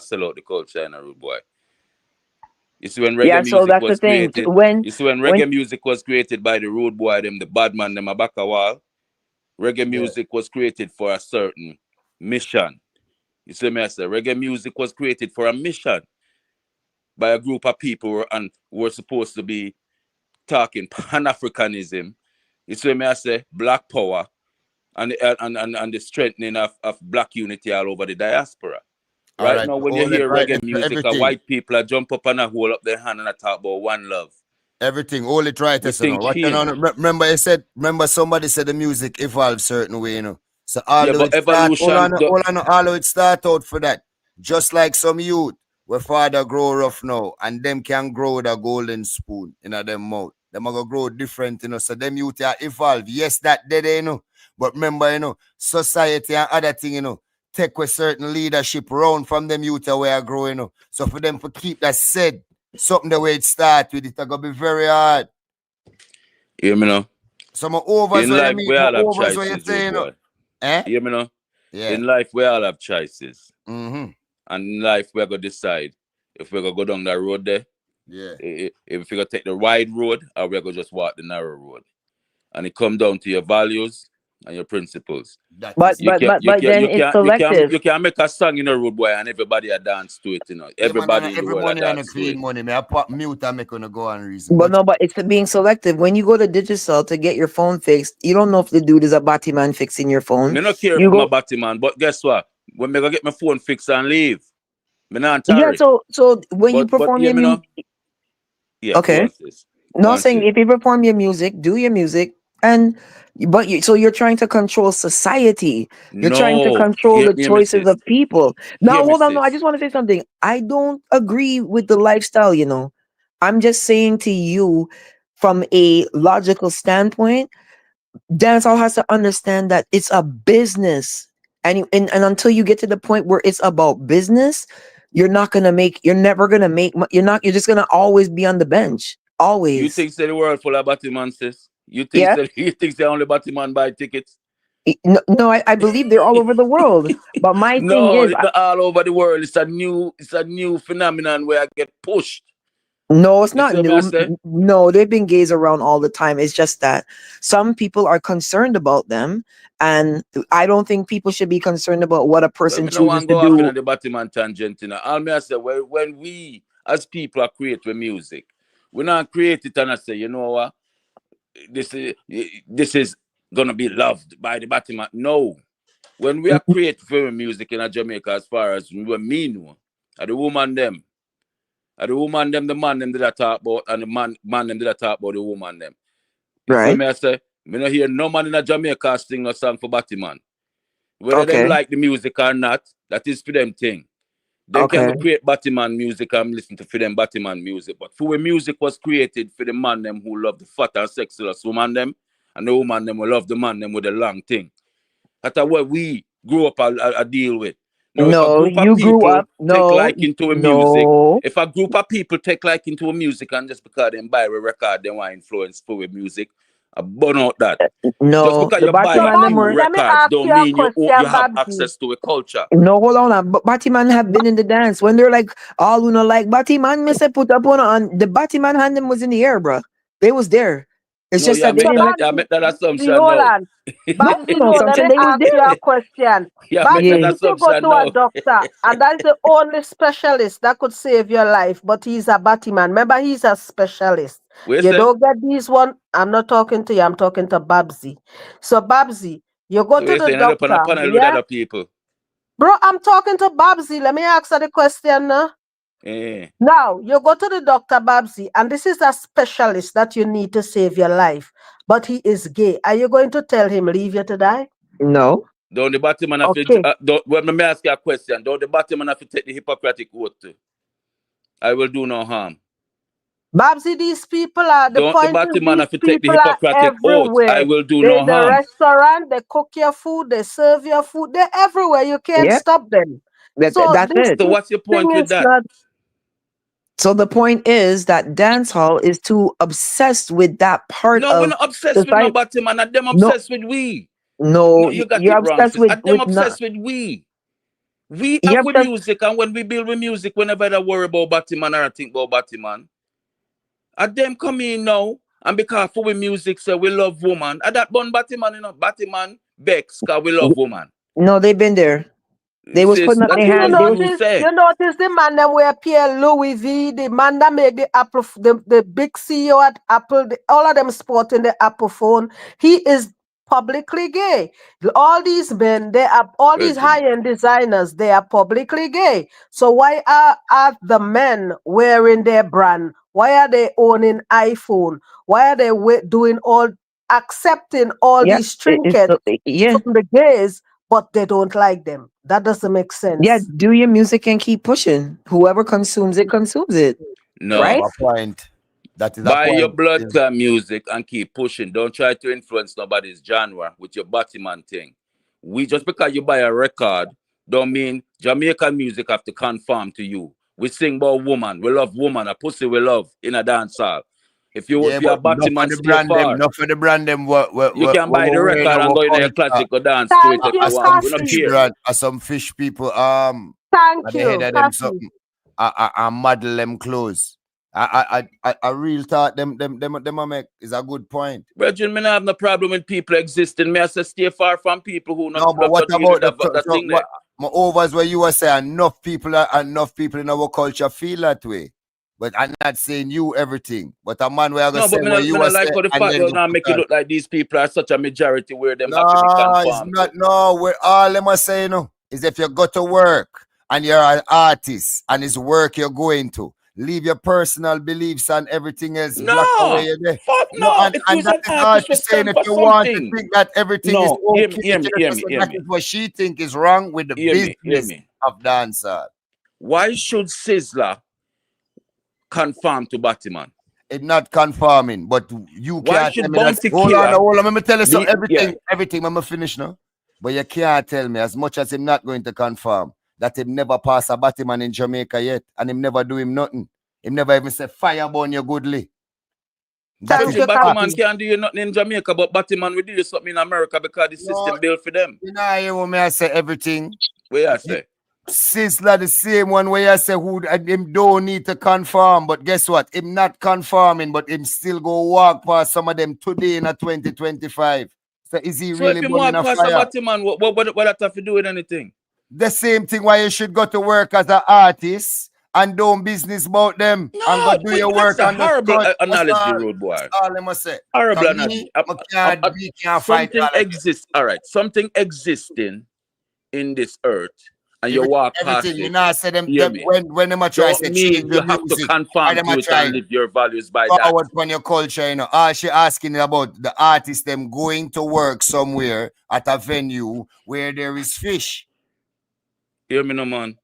sell out the culture in a rude boy. You see, when reggae Yeah, so music that's the was thing. created, When you see, when when reggae music was created by the rude boy, them, the bad man, them, a back a wall, reggae Yeah. music was created for a certain mission. You see me, I say, reggae music was created for a mission by a group of people and were supposed to be talking Pan-Africanism. You see me, I say, black power and the strengthening of black unity all over the diaspora. All Right right. now, when you Hold it hear right reggae there for music, everything. white people jump up and hold up their hand and talk about one love. Everything, all it right, We you know. think What you know? change. Remember somebody said the music evolves certain way, you know. So Yeah, although but it start, evolution. although it start out for that, just like some youth, where father grow rough now, and them can grow with a golden spoon in a them mouth. Them are gonna grow different, you know. So them youth are evolve. Yes, that dead, you know. But remember, you know, society and other thing, you know, take with certain leadership round from them youth where are growing, you know. So for them to keep that said, something the way it start with, it's gonna be very hard. Hear me now? Some overs In what you life, mean, we my all have overs what you choices, rude saying, boy. eh? Hear me now? Yeah. In life, we all have choices. Mm-hmm. And in life, we're going to decide if we're going to go down that road there, Yeah. if we're going to take the wide road, or we're going to just walk the narrow road. And it comes down to your values and your principles. But then it's selective. You can make a song in a road, boy, and everybody a dance to it, you know. Yeah, man, Everybody in the every world a money and a dance to clean it. money. May I pop mute and make gonna go on reason. But no, but it's being selective. When you go to Digicel to get your phone fixed, you don't know if the dude is a batty man fixing your phone. Me not care You if my go, batty man, but guess what? When me go get my phone fixed and leave, me not yeah. tarry. So when you But perform hear your me music, now? Yeah, go okay. on, sis. Go No on, saying sis. if you perform your music, do your music, and but you so you're trying to control society. You're trying to No, control the hear me, choices sis. of people. Hear Now me, hold on, no, I sis. just want to say something. I don't agree with the lifestyle, you know. I'm just saying to you from a logical standpoint, dancehall has to understand that it's a business. And until you get to the point where it's about business, you're never gonna make, you're just gonna always be on the bench. You Always. think say the world full of batty man, sis? You think Yeah. say only batty man buy tickets? No, I believe they're all over the world. But my thing No, is, it's not all over the world. It's a new phenomenon where I get pushed. no, it's You not see what I new. say? No, they've been gays around all the time. It's just that some people are concerned about them. And I don't think people should be concerned about what a Well, person me no chooses want to go off do. in the batty man tangent. You know. All me I say, when we as people are create with music, we not create it and I say, you know what? This is gonna be loved by the batty man. No. When we are create film music in Jamaica, as far as we mean, are the woman them, the man them did I talk about, and the man them did I talk about the woman them. You see Right. me? I say, me not hear no man in Jamaica sing a song for Batty man. Whether them Okay. like the music or not, that is for them thing. Them can Okay. go create Batman music and listen to for them Batman music. But for when music was created for the man them who love the fat and sexless woman them, and the woman them who love the man them with the long thing. That's what we grew up a deal with. Now, if a No, group of you grew people up. take No, liking to a music, no, if a group of people take liking to a music and just because they buy a record, they want influence for with music, I burn out that. Just no. because The you buy Batman them were. Let me records ask don't you a mean you question, have Babsy. access to a culture. No, hold on. But Batman have been in the dance when they're like, all who know like Batman, me say put up on the Batman hand them was in the air, bro. They was there. It's No, just that they So didn't make. Babsy, make that assumption hold now. on. No, Babsy, no no, let assumption. me They was ask you a there. question. Make Babsy, that Yeah. if you go assumption to a now. doctor and that's the only specialist that could save your life, but he's a Batman. Remember, he's a specialist. Where You say? don't get these one. I'm not talking to you. I'm talking to Babsy. So Babsy, you go to Where the say? Another on a doctor, panel with yeah? other people. Bro, I'm talking to Babsy. Let me ask her the question now. Eh. Now, you go to the doctor, Babsy, and this is a specialist that you need to save your life, but he is gay. Are you going to tell him, leave you to die? No. Don't the Batman have Okay. to, let me ask you a question. Don't the Batman have to take the Hippocratic oath too? I will do no harm. Babsy, these people are, the Don't the point is Batman these have to take the people are Hippocratic oath? I everywhere. will do They're no in the harm. restaurant, they cook your food, they serve your food, they're everywhere. You can't Yep. stop them. That's So this it. So what's your thing point with is that? not, So the point is that dancehall is too obsessed with that part No, we're of not obsessed with no society. Batman. And them No, obsessed with we. No, no, you got you're it wrong, obsessed sis. And them with not. obsessed with we. We You're have with obsessed. music, and when we build with music, whenever they worry about Batman or think about Batman, and them come in now, and because for we music say we love woman, and that born Batman, you know, Batman begs because we love woman. No, they've been there. They was Sis, putting up that but their is you hand. what They was. you say. notice the man that wear Pierre Louis V, the man that make the Apple, the big CEO at Apple, all of them sporting the Apple phone. He is publicly gay. All these men, they are all these Virgin. high-end designers, they are publicly gay. So why are the men wearing their brand? Why are they owning iPhone? Why are they doing accepting all Yeah, these trinkets yeah, from the gays, but they don't like them? That doesn't make yeah. sense. Do your music and keep pushing. Whoever consumes it, You have No. right? a point. That is a Buy your point. blood clot music and keep pushing. Don't try to influence nobody's genre with your Batman thing. Just because you buy a record, don't mean Jamaican music have to conform to you. We sing about woman, we love woman, a pussy we love in a dance hall. If Yeah, you're a but not for Batman, the stay brand them, far. not for the brand them. You can buy the We in record and our go in your culture. closet, go dance to it Thank if you, you want. Some We don't fish Coffee. care. brand, some fish people Thank at the head you, of them Coffee. something. I model them clothes. I real thought them a make is a good point. Brethren, me not have no problem with people existing. Me I say stay far from people who No, but what not deal with about that thing there. my overs where you were saying enough people in our culture feel that way. But I'm not saying you everything. But a man where I gonna No, say but me where not, you me were not like saying how the and fact then they'll go not put make it on. look like these people are such a majority where them have to be No, it's conformed not. to. No, we're all them are saying no. Is if you go to work and you're an artist and it's work you're going to, leave your personal beliefs and everything else black away No, there. fuck No, no. If and you's that an is all artist, we she's saying. stand If for you want to something. think that everything is No, hear me, okay, hear me, hear me, so hear that me, is what she think is wrong with the hear me, hear business me. of dancehall. Why should Sizzler conform to Batman? It's not conforming, but you Why can't tell should me that. Bounty Hold on, Killer hold on. Let me tell you so be yeah? everything. I'm finish now. But you can't tell me as much as him not going to conform that him never pass a Batman in Jamaica yet, and him never do him nothing. Him never even say fire burn you goodly. That is Thank Virgin you, fact. Batman Coffee. can't do you nothing in Jamaica, but Batman will do you something in America because the No, system built for them. you know hear what me I say everything. Where I say? Sizzler the same one where I say who him don't need to conform, but guess what? Him not conforming, but him still go walk past some of them today in a 2025. So is he So really if you burning walk a past a fire? Batman, what that have to do with anything? The same thing why you should go to work as an artist and don't business about them and go No, do but your that's work a on the horrible strut. analogy, road boy. That's all I must say. Horrible Because analogy. we can't fight Something all of them. exists. All right, something existing in this earth, and you walk Everything, past me it. not say them, Hear me. when them a try Don't to change mean the you have to music, or conform them to a it and try live your values by that. forward from your culture, you know. All she asking about the artist them going to work somewhere at a venue where there is fish. Hear me, no man.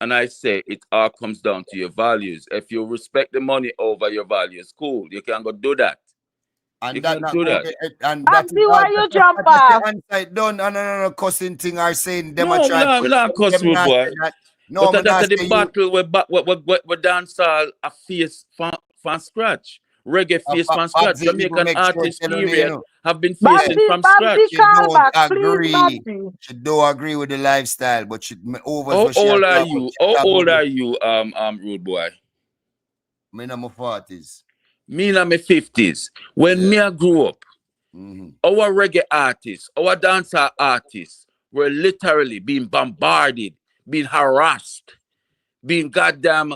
And I say it all comes down to your values. If you respect the money over your values, cool. You can go do that. You And that can not do go that. and that is Babsy, all why you that's jump the off? answer done. No, cussing thing are saying them a No, try we not cuss them rude not boy. say that. No, But me that's not the say you battle we dance all a face from scratch. Reggae face from scratch. Babsy even Jamaican make sure artists, telling you, you period, know. have been Yeah, facing Babsy, from Babsy, scratch. she call don't back, please, agree. Babsy. She don't agree with the lifestyle, but she overs How what she old are talk about. you? She How talk old about are you, rude boy? me in my 40s. Me in my 50s. When Yeah. me I grew up, Mm-hmm. our reggae artists, our dancer artists were literally being bombarded, being harassed, being goddamn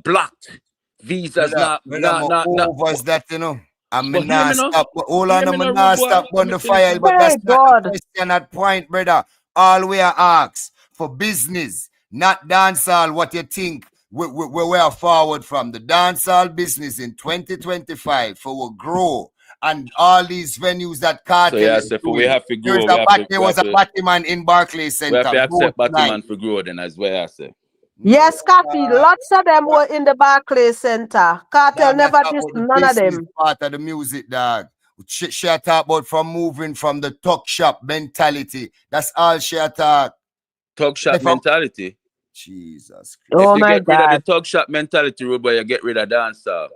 blocked. Visas Brother, overs that, you know. I'm But hear me not now. stop. Hold Hear on, me I'm now, rude not boy. stop Let on me the finish fire, this. but Hey, that's not the God. question at point, brother. All we are asked for business, not dancehall. What you think where we are forward from the dancehall business in 2025 for will grow and all these venues that So cartel yeah, is so for we doing. have to grow, we have to There we was have a to Batman in Barclays we have Center. to Go accept tonight. Batman for grow then as well, I say. No, Yes, Coffee. Lots of them were in the Barclays Center. Cartel dog, that's never not dissed about the none of business them. part of the music, dog. She talk about from moving from the talk shop mentality. That's all she talk. Talk shop mentality. Jesus Christ. If Oh you my get rid of the God. talk shop mentality, rude boy, you get rid of dancehall.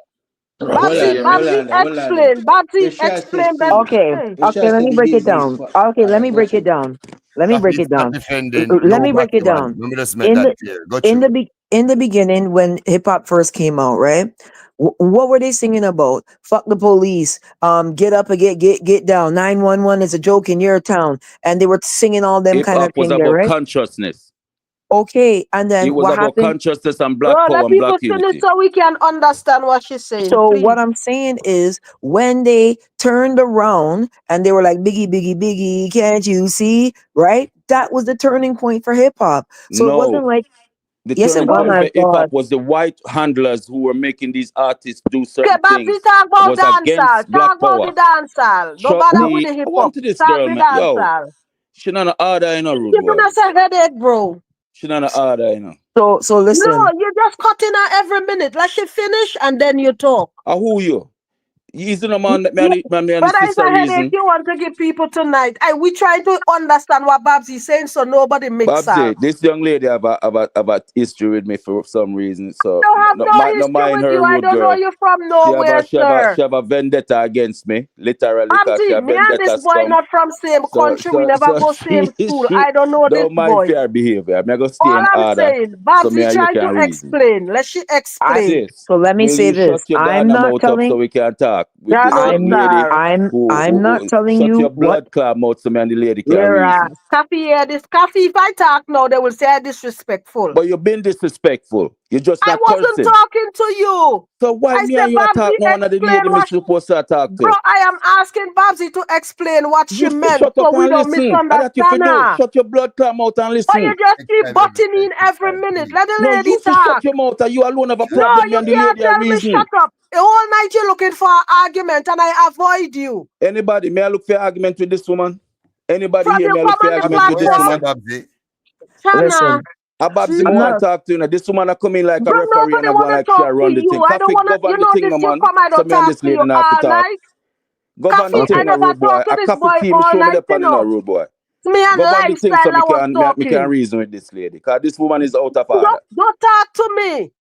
Hold Babsy, on there, hold Babsy, on there, hold on there. explain. Babsy, We shall say explain see. better. Okay, Hey. We okay, shall let say me the break it business down. for Okay, let alright, me go break it through. down. Let me break Coffee it stop down. defending Let no me break it Batman. down. Let me just make In that the clear. Go through. in the beginning, when hip hop first came out, right? What were they singing about? Fuck the police. Get up and get down. 911 is a joke in your town, and they were singing all them Hip kind of hop was thing there, about right? consciousness. Okay, and It then was what about happened? consciousness and Bro, black power let and people black finish unity. so we can understand what she's saying, So please. what I'm saying is when they turned around and they were like, Biggie, Biggie, Biggie, can't you see? Right? That was the turning point for hip hop. So it wasn't No. like, The yes, it turning Oh was. point my for hip hop God. was the white handlers who were making these artists do Okay, certain Babsy, things. talk It about was dancehall. against Talk black about power. the dancehall. Don't Chuck bother with D, the hip I hop. want to this Talk girl, the man. Yo, dancehall. she not an order, you know, rude Giving boy. us a headache, bro. She not an order, you know. So No, listen. you're just cutting her every minute. Let she finish and then you talk. Who you? He's no man, Yeah, man, the but it's a sister headache reason. you want to give people tonight. We trying to understand what Babsy's saying so nobody mix Babsy, up. this young lady have a history with me for some reason. So I don't have no no history mind with her, you. I rude don't know girl. you from She have nowhere, sir. a vendetta against me, literally, because she Babsy, a me and this vendetta boy scum. not from same So country. We never go same school. she I don't know this don't mind boy. fair behavior. I'm gonna stay All in I'm order. saying, So me Babsy and you trying to can reason. explain. Let she explain. Sis, So let me will say you this. shut your I'm Ghana not mouth up so telling we can talk with You're this so young I'm lady sorry. I'm not telling shut your you what. blood clot mouth so me and the lady can Yeah, reason. coffee here. This coffee. If I talk now, they will say I'm disrespectful. But you've been disrespectful. You're just I not wasn't cursing. talking to you. So why I me said, and you are Babsy, talk now one of the explain lady me what. supposed to talk Bro, to? I am asking Babsy to explain what she You fi meant shut so up we and don't listen. And that you misunderstand fi do. her. Shut your blood clot mouth and But you listen. just Next keep time, butting everybody. in Next every time, minute. please. Let the No, lady you fi shut talk. your mouth and you alone have a No, problem. Me you and the can't lady are tell me shut reason. up. The whole night you're looking for an argument and I avoid you. Anybody, may I look for argument with this woman? Anybody From here, you may I come look for on the argument Babsy, with this what you say, platform, woman? Babsy? Chana, Listen. Babsy, I'm more I not. Jesus. talk to you. Now. This woman I come in like a Bro, referee and nobody I go want to like she talk a to run the you. thing. I don't Coffee, want to, you govern the know thing, this, no you man. come, I So don't me and talk this to lady you not have to all talk. night. Govern the Coffee, thing, I Okay. no never rude boy. talk to A this coffee boy tea, me all show me night, the you pan in a know. rude boy. It's me and Govern the thing so lifestyle I was me can talking. reason with this lady. Cause this woman is out of order. Don't talk to me.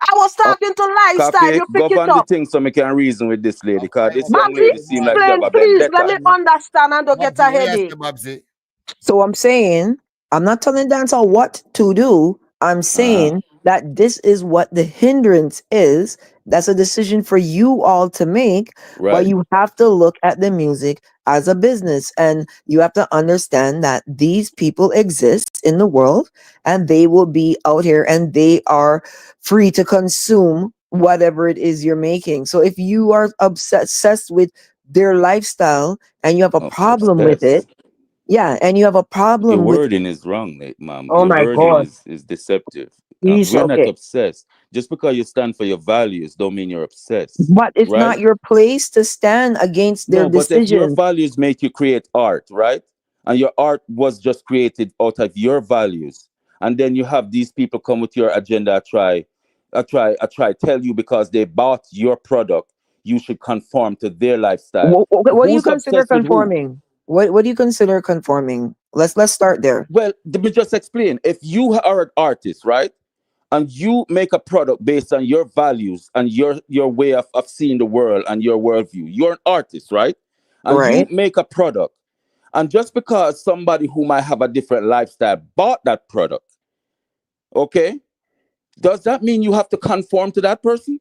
I was Oh, talking to lifestyle, Coffee, you pick it govern the up. thing so me can reason with this lady. Cause Okay, this okay, young Babsy, lady okay. seem like she have explain, a please. Let vendetta. me understand and don't get Babsy, a what you say, headache. Babsy? So I'm saying I'm not telling dancehall what to do. I'm saying that this is what the hindrance is. That's a decision for you all to make, but Right. you have to look at the music as a business and you have to understand that these people exist in the world and they will be out here and they are free to consume whatever it is you're making. So if you are obsessed with their lifestyle and you have a problem with it, Obsessed. yeah, and you have a Your problem with. wording is wrong, ma'am. Oh Your my wording God. is deceptive. He's We're not okay. obsessed. Just because you stand for your values don't mean you're obsessed, But it's right? not your place to stand against their No, but if your decisions. values make you create art, right? And your art was just created out of your values, and then you have these people come with your agenda, tell you because they bought your product, you should conform to their lifestyle. What do you Who's consider obsessed with who? conforming? What do you consider conforming? Let's start there. Well, let me just explain. If you are an artist, right? And you make a product based on your values and your way of seeing the world and your worldview. You're an artist, right? And you Right. make a product. And just because somebody who might have a different lifestyle bought that product, okay, does that mean you have to conform to that person?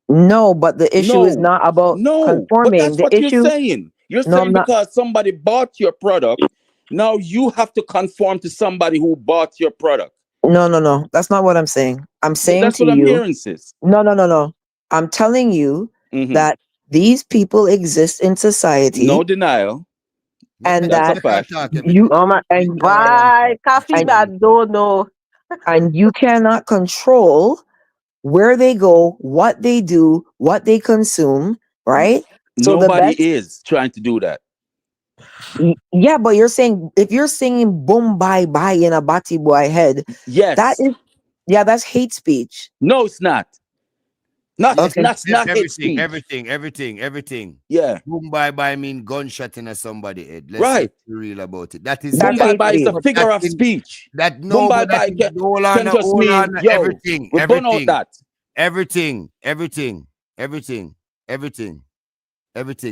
No, but the issue is No, not about no. But conforming. that's The what you're issue, saying. You're no, I'm saying not. because somebody bought your product, now you have to conform to somebody who bought your product. No. That's not what I'm saying. I'm saying That's to what I'm you, hearing, sis. no. I'm telling you Mhm. that these people exist in No society denial. Let and the That's a that speaker fact. talk. Every you Oh my, and speaker answer. why? Coffee and bad, don't know. and you cannot control where they go, what they do, what they consume, right? So the Nobody best, is trying to do that. yeah, but you're saying if you're singing "boom bye bye" in a Batty Boy head, that Yes. is, yeah, that's hate speech. No, it's not. Not Yes, Okay, not not hate everything, speech. everything. Yeah. Boom bye bye mean gunshot in a somebody head. Right. Let's be real about it. That is Boom that's bye hate bye is a speech. but that figure of in speech. that Boom no, bye but that bye is can just hold mean on, yo. We burn out that. everything.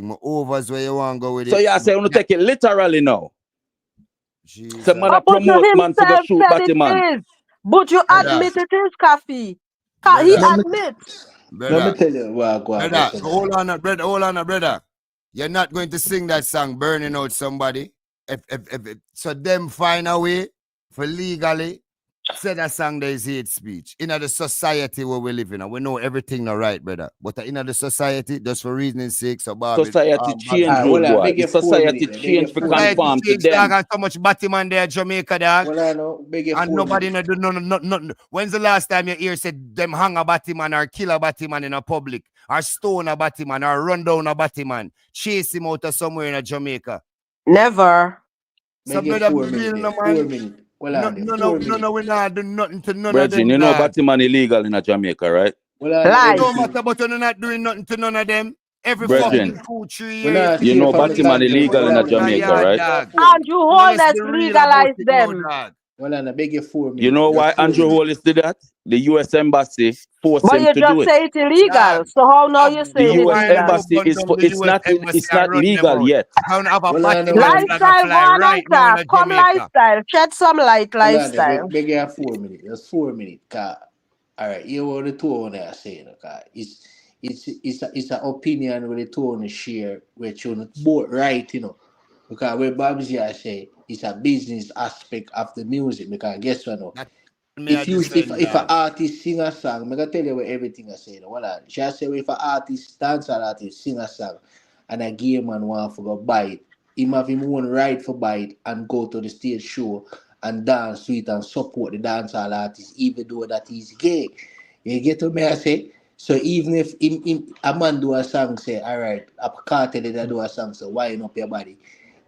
My overs where you want to go with So it. yeah, I say I want to That, take it literally now. Some man Jesus, a Oh, but you promote man for go himself shoot said batty it man. is. But you brother, admit it is coffee. He brother, Let me admits. let me brother, tell you what go on, brother. listen. Hold on, brother. You're not going to sing that song, burning out somebody. If so them find a way for legally said that song there is hate speech. In the society where we live in, we know everything not right, brother. But in the society, just for reason's sake, so Bobby. Society change, well, rude I boy. beg you It's 4 society minutes. change for Society conform to change, dog, them. and so much Batman there in Jamaica, dog. Well, I know. Beg you And 4 nobody minutes. no, no. When's the last time you hear said them hang a Batman or kill a Batman in a public, or stone a Batman, or run down a Batman, chase him out of somewhere in Jamaica? Never. So Beg you brother, 4 be real, minutes. no 4 man. minutes. Well, I know. 4 No, minutes. we not do nothing to none of Brethren, them, you know dog. Batman illegal in Jamaica, right? Well, I know Lies. No everything. matter, but you're not doing nothing to none of them. Every Well, I Brethren, fucking 2-3 We're years, not you safe know from the Batman content. illegal Well, in I know. Jamaica, yard, right? dog. Andrew You know, let's Holness be real about legalized it now, them. dog. Well, I know. Beg you 4 minutes. You know why Just 4 Andrew minutes. Hollis did that? The U.S. Embassy forced But him you to just do it. say it's illegal. Dog, So how now you The saying it U.S. wind legal? up, Embassy gun is down the it's US not embassy it's and not run them legal out. yet. I don't have a Well, I know. Batman flag a Lifestyle, fly go on and right now in talk. a Come Jamaica. lifestyle. Shed some light, Well, I know. lifestyle. Beg you 4 minutes. Just 4 minutes. All right, you what the tone I say, it's an opinion with the tone share, which you both right, because where Babs I say it's a business aspect of the music. Because guess what, no? That's me I If an dog. artist sing a song, I'm gonna tell you what everything I say. Well, she say if an artist, dancehall artist sing a song, and a gay man want to go buy it, him have him own right for buy it and go to the stage show and dance to it and support the dancehall artist, even though that he's gay. You get what me I say? So even if a man do a song, say, all right, a cartel that do a song, so wind up your body.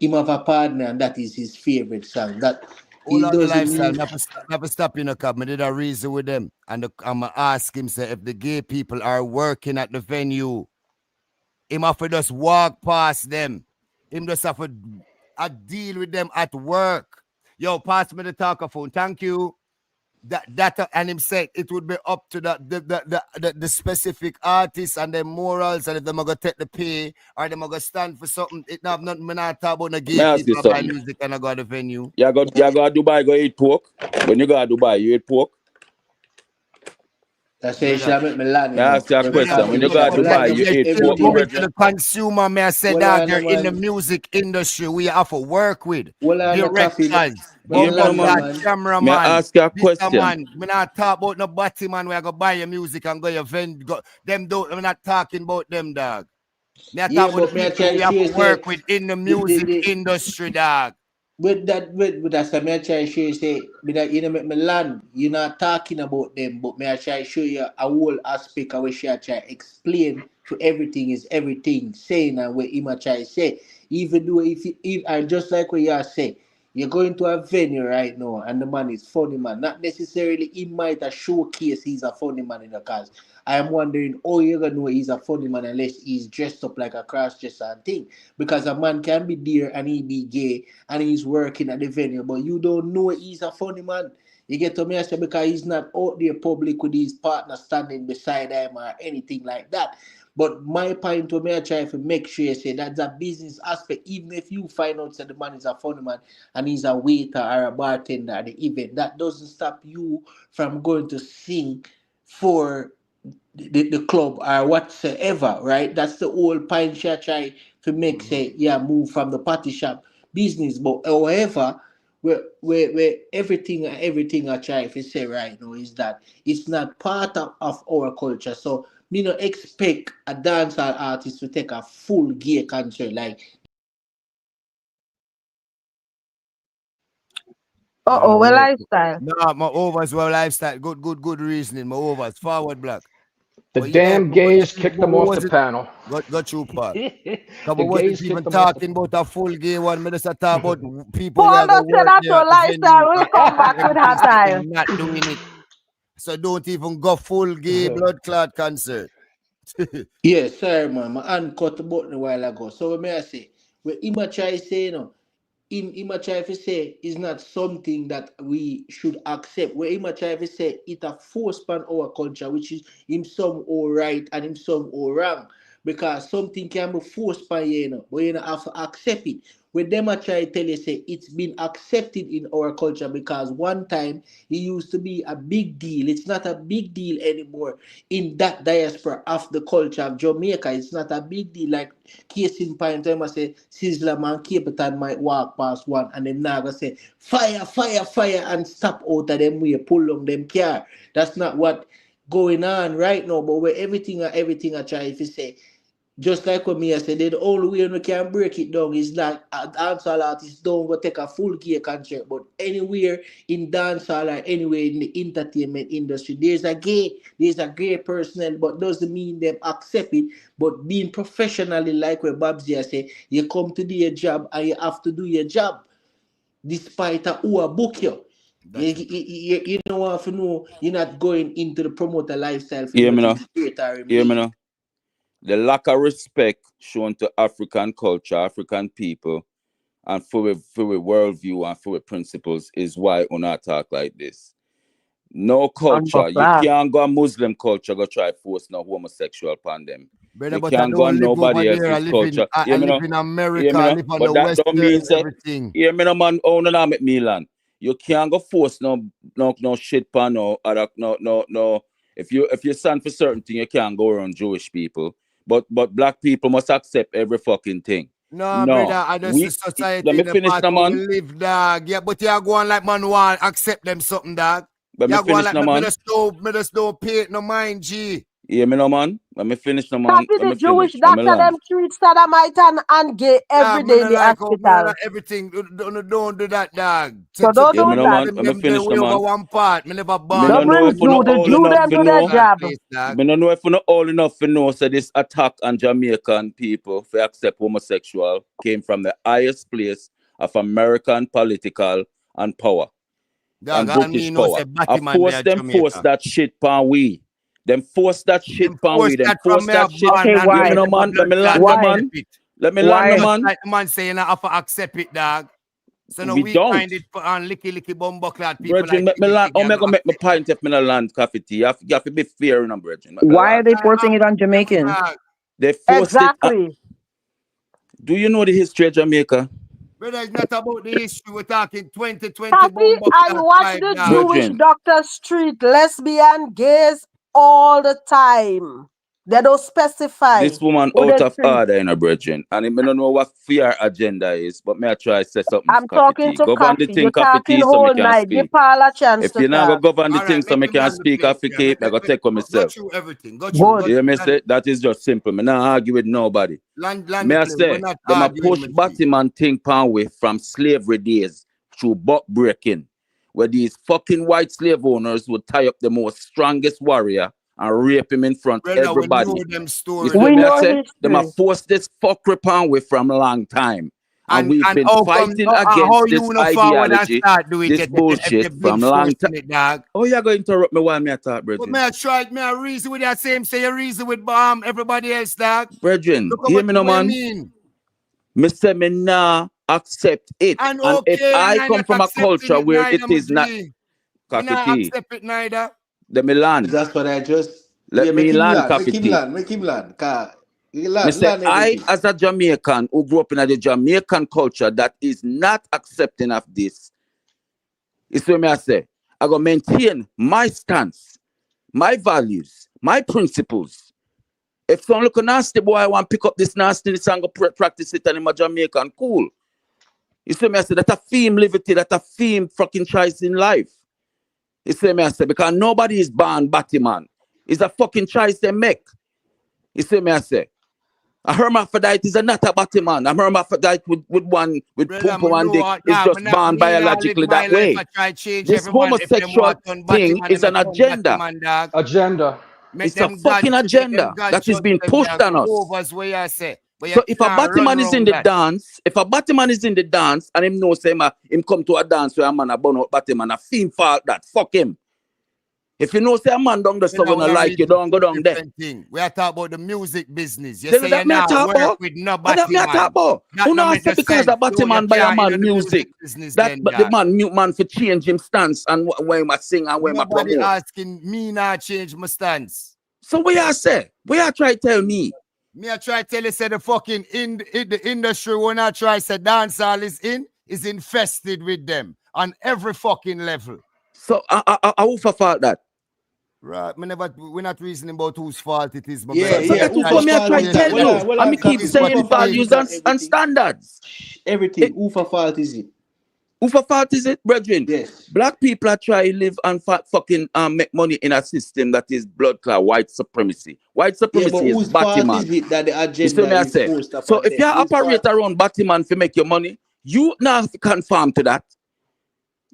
Him have a partner and that is his favorite song. That All it of the doesn't lifestyle, mean never stop in a cab. I did a reason with them. And I'm going to ask him, say, if the gay people are working at the venue, him have to just walk past them. Him just have to deal with them at work. Yo, pass me the talker-phone. Thank you. That and him said it would be up to the specific artists and their morals, and if they're gonna take the pay or they're gonna stand for something. It have nothing. Me not talk about the May gay I ask you people buy something? music and I go to the venue. You go to Dubai, go eat pork. When you go to Dubai, you eat pork. I say she make me land, May I ask you a question? When you go to Dubai, you eat Still pork, my going to brethren. the consumer, may I say, Well, dog, I know, you're in the man. music industry. We have to work with Well, I know coffee. directors, But me Yeah, land, bumper man. card, man. May I cameraman, ask you a this question? man. We not talk about no body man where I go buy your music and go your vend. Them don't. We're not talking about them, dog. Me I Yeah, talk about but the me I people try we to have show to you say work with in the the, music the, industry, dog. with that me I try to show you say me that you know make me land. You're not talking about them, but me I try to show you a whole aspect of what she I try to explain to everything is everything saying and what him I try to say. Even though if I just like what you are say, you're going to a venue right now and the man is funny man. Not necessarily he might a showcase he's a funny man in the cars. I am wondering how you're gonna know he's a funny man unless he's dressed up like a cross dresser and thing. Because a man can be there and he be gay and he's working at the venue, but you don't know he's a funny man. You get to me, I say, because he's not out there public with his partner standing beside him or anything like that. But my point to me, I try to make sure you say that's a business aspect. Even if you find out that the man is a funny man and he's a waiter or a bartender at the event, that doesn't stop you from going to sing for the club or whatsoever, right? That's the whole point she try to make say, yeah, move from the party shop business. But however, where everything I try to say right now is that it's not part of our culture. So me no expect a dancehall artist to take a full gay concert like Well, lifestyle. No, my overs well lifestyle. Good reasoning. My overs forward black. The But yeah, damn gays kicked them off the panel. Got you, Paul. The Because gays wasn't even kicked them off the talking about a full gay one. Me just talk about people who Paul are going just to said work that there to at the lifestyle. venue We'll and come back with her everything, time. and not doing it. So don't even go full gay blood clot concert. yes, sir, man. My hand cut the button a while ago. So what may I say? What him a try say, him a try to say is not something that we should accept. What him a try to say it a force upon our culture, which is him some all right and him some all wrong. because something can be forced by you, you know, but you don't have to accept it. When them I try to tell you, say it's been accepted in our culture because one time it used to be a big deal. It's not a big deal anymore in that diaspora of the culture of Jamaica. It's not a big deal. Like case in point, time I say Sizzler and Capleton might walk past one and them now gonna say fire, fire, fire and stop out of them way, pull on them car. That's not what going on right now. But where everything I try to say. Just like what me I said, the only way we can break it down is like a dancehall artist don't go take a full gear concert, but anywhere in dancehall or anywhere in the entertainment industry, there's a gay personnel, but doesn't mean them accept it. But being professionally, like what Babsy say, you come to do your job and you have to do your job, despite who book you. You don't want to know you're not going into the promoter lifestyle for Hear me nothing now. straight or Hear me now. The lack of respect shown to African culture, African people, and for a worldview and for principles is why we not talk like this. No culture. You can't go a Muslim culture go try force no homosexual upon them. Brother, You but I can't go don't live nobody over there. else's culture. I live in America. I live on But the that West don't there mean and that. everything. Hear me no man. Oh no, make Milan. You can't go force no shit pan no. If you stand for certain thing, you can't go around Jewish people. But black people must accept every fucking thing. No, brother, I just the society let me in the finish part now, where man. we live, dog. Yeah, but you go on like man want accept them something, dog. Let me You go finish on like now, man. me just don't pay it no mind, G. Yeah, me no man. Let me finish now, man. Copy Let the me Jewish finish. Let me doctor, land. them treat sodomite and gay every day in the hospital. Everything. Don't do that, dog. So don't Yeah, do me no that. man. Let me finish Them now, over man. one part. Me never born. Me no know if you know the all Jew enough them to do their know. job. Me no know if you know all enough to know. So this attack on Jamaican people for accept homosexual came from the highest place of American political and power Dog, and all British me know power. say I Batman force there them force Jamaica. that shit pan we. Them force that shit pan we. Them That force from me that shit. okay, Hear me no man. Let me land no man. Let me land no man. Like the man saying I have to accept it, dog. So no, We we don't. find it for on licky bumbuckler people Brethren, like make me land. Oh, me go make my pint if me no land coffee tea. You have to be fair, you know, brethren. Why are they forcing it on Jamaicans? They forced exactly. it. Do you know the history of Jamaica? Brother, it's not about the history. We're talking 2020 Happy, I watch the Jewish doctor treat lesbian, gays all the time. They don't specify. This woman who out they of treat. order in a brethren. And I don't know what fear agenda is, but may I try to say something I'm coffee talking tea. to Govern the Coffee. thing You're coffee talking tea so me whole can night. Give speak. Paul a chance If to you not go talk. govern the thing so me can speak coffee tea, I go take on myself. Go through everything. Go through. You hear me say? That is just simple. Me not argue with nobody. May I say, them a push Batman thing pan way from slavery days through buck breaking, where these fucking white slave owners would tie up the most strongest warrior and rape him in front of everybody. We know them stories. You see me I say? Them a force this fuckery pan way from a long time. And we've been fighting against this ideology, this bullshit from a long time. Oh, you're going to interrupt me while me talk, brethren? But may I try, may I reason with that same, say you reason with everybody else, dog? Brethren, hear me no, man. Me say me nah accept it. And if I come from a culture where it is not coffee tea, accept it neither. Let me land. That's what I just... Let me land coffee tea. Make him land. Me say, I, as a Jamaican who grew up in the Jamaican culture that is not accepting of this, it's what me I say, I go maintain my stance, my values, my principles. If some look nasty boy, I want to pick up this nastiness and go practice it and in my Jamaican, cool. You see me I say, that a theme liberty, that a theme fucking choice in life. You see me I say, because nobody is born Batman. It's a fucking choice they make. You see me I say, a hermaphrodite is not a Batman. A hermaphrodite with pum and dick is just born biologically that way. This homosexual thing is an agenda. It's a fucking agenda that is being pushed on us. So if a Batman is in the dance, and him knows him come to a dance where a man a burn out Batman, a theme fault that, fuck him. If you know say a man down there so when I like you, don't go down there. We are talking about the music business. You Then say that you not work with no Batman. Who knows because the Batman buy a man music, that but the man mute man for change him stance and when I sing and when I promote. Nobody asking me not change my stance. So what you say? What you try to tell me? Me I try to tell you, say the fucking the industry when I try to say dancehall is infested with them on every fucking level. So I who for fault that? Right, we're not reasoning about whose fault it is, my Yeah, brother. So yeah. that Who is for what me I fault try is to that? tell you. Well, And me keep Coffee, who saying for fault is values that? and Everything. standards. Everything. Who for fault is it? Who for fault is it, brethren? Yes. Black people are trying to live and fucking make money in a system that is blood clot white supremacy. White Yeah, but supremacy is whose fault Batman. is it that the You see agenda me I is say? forced So upon if you them? Whose operate fault? around Batman to make your money, you now have to conform to that.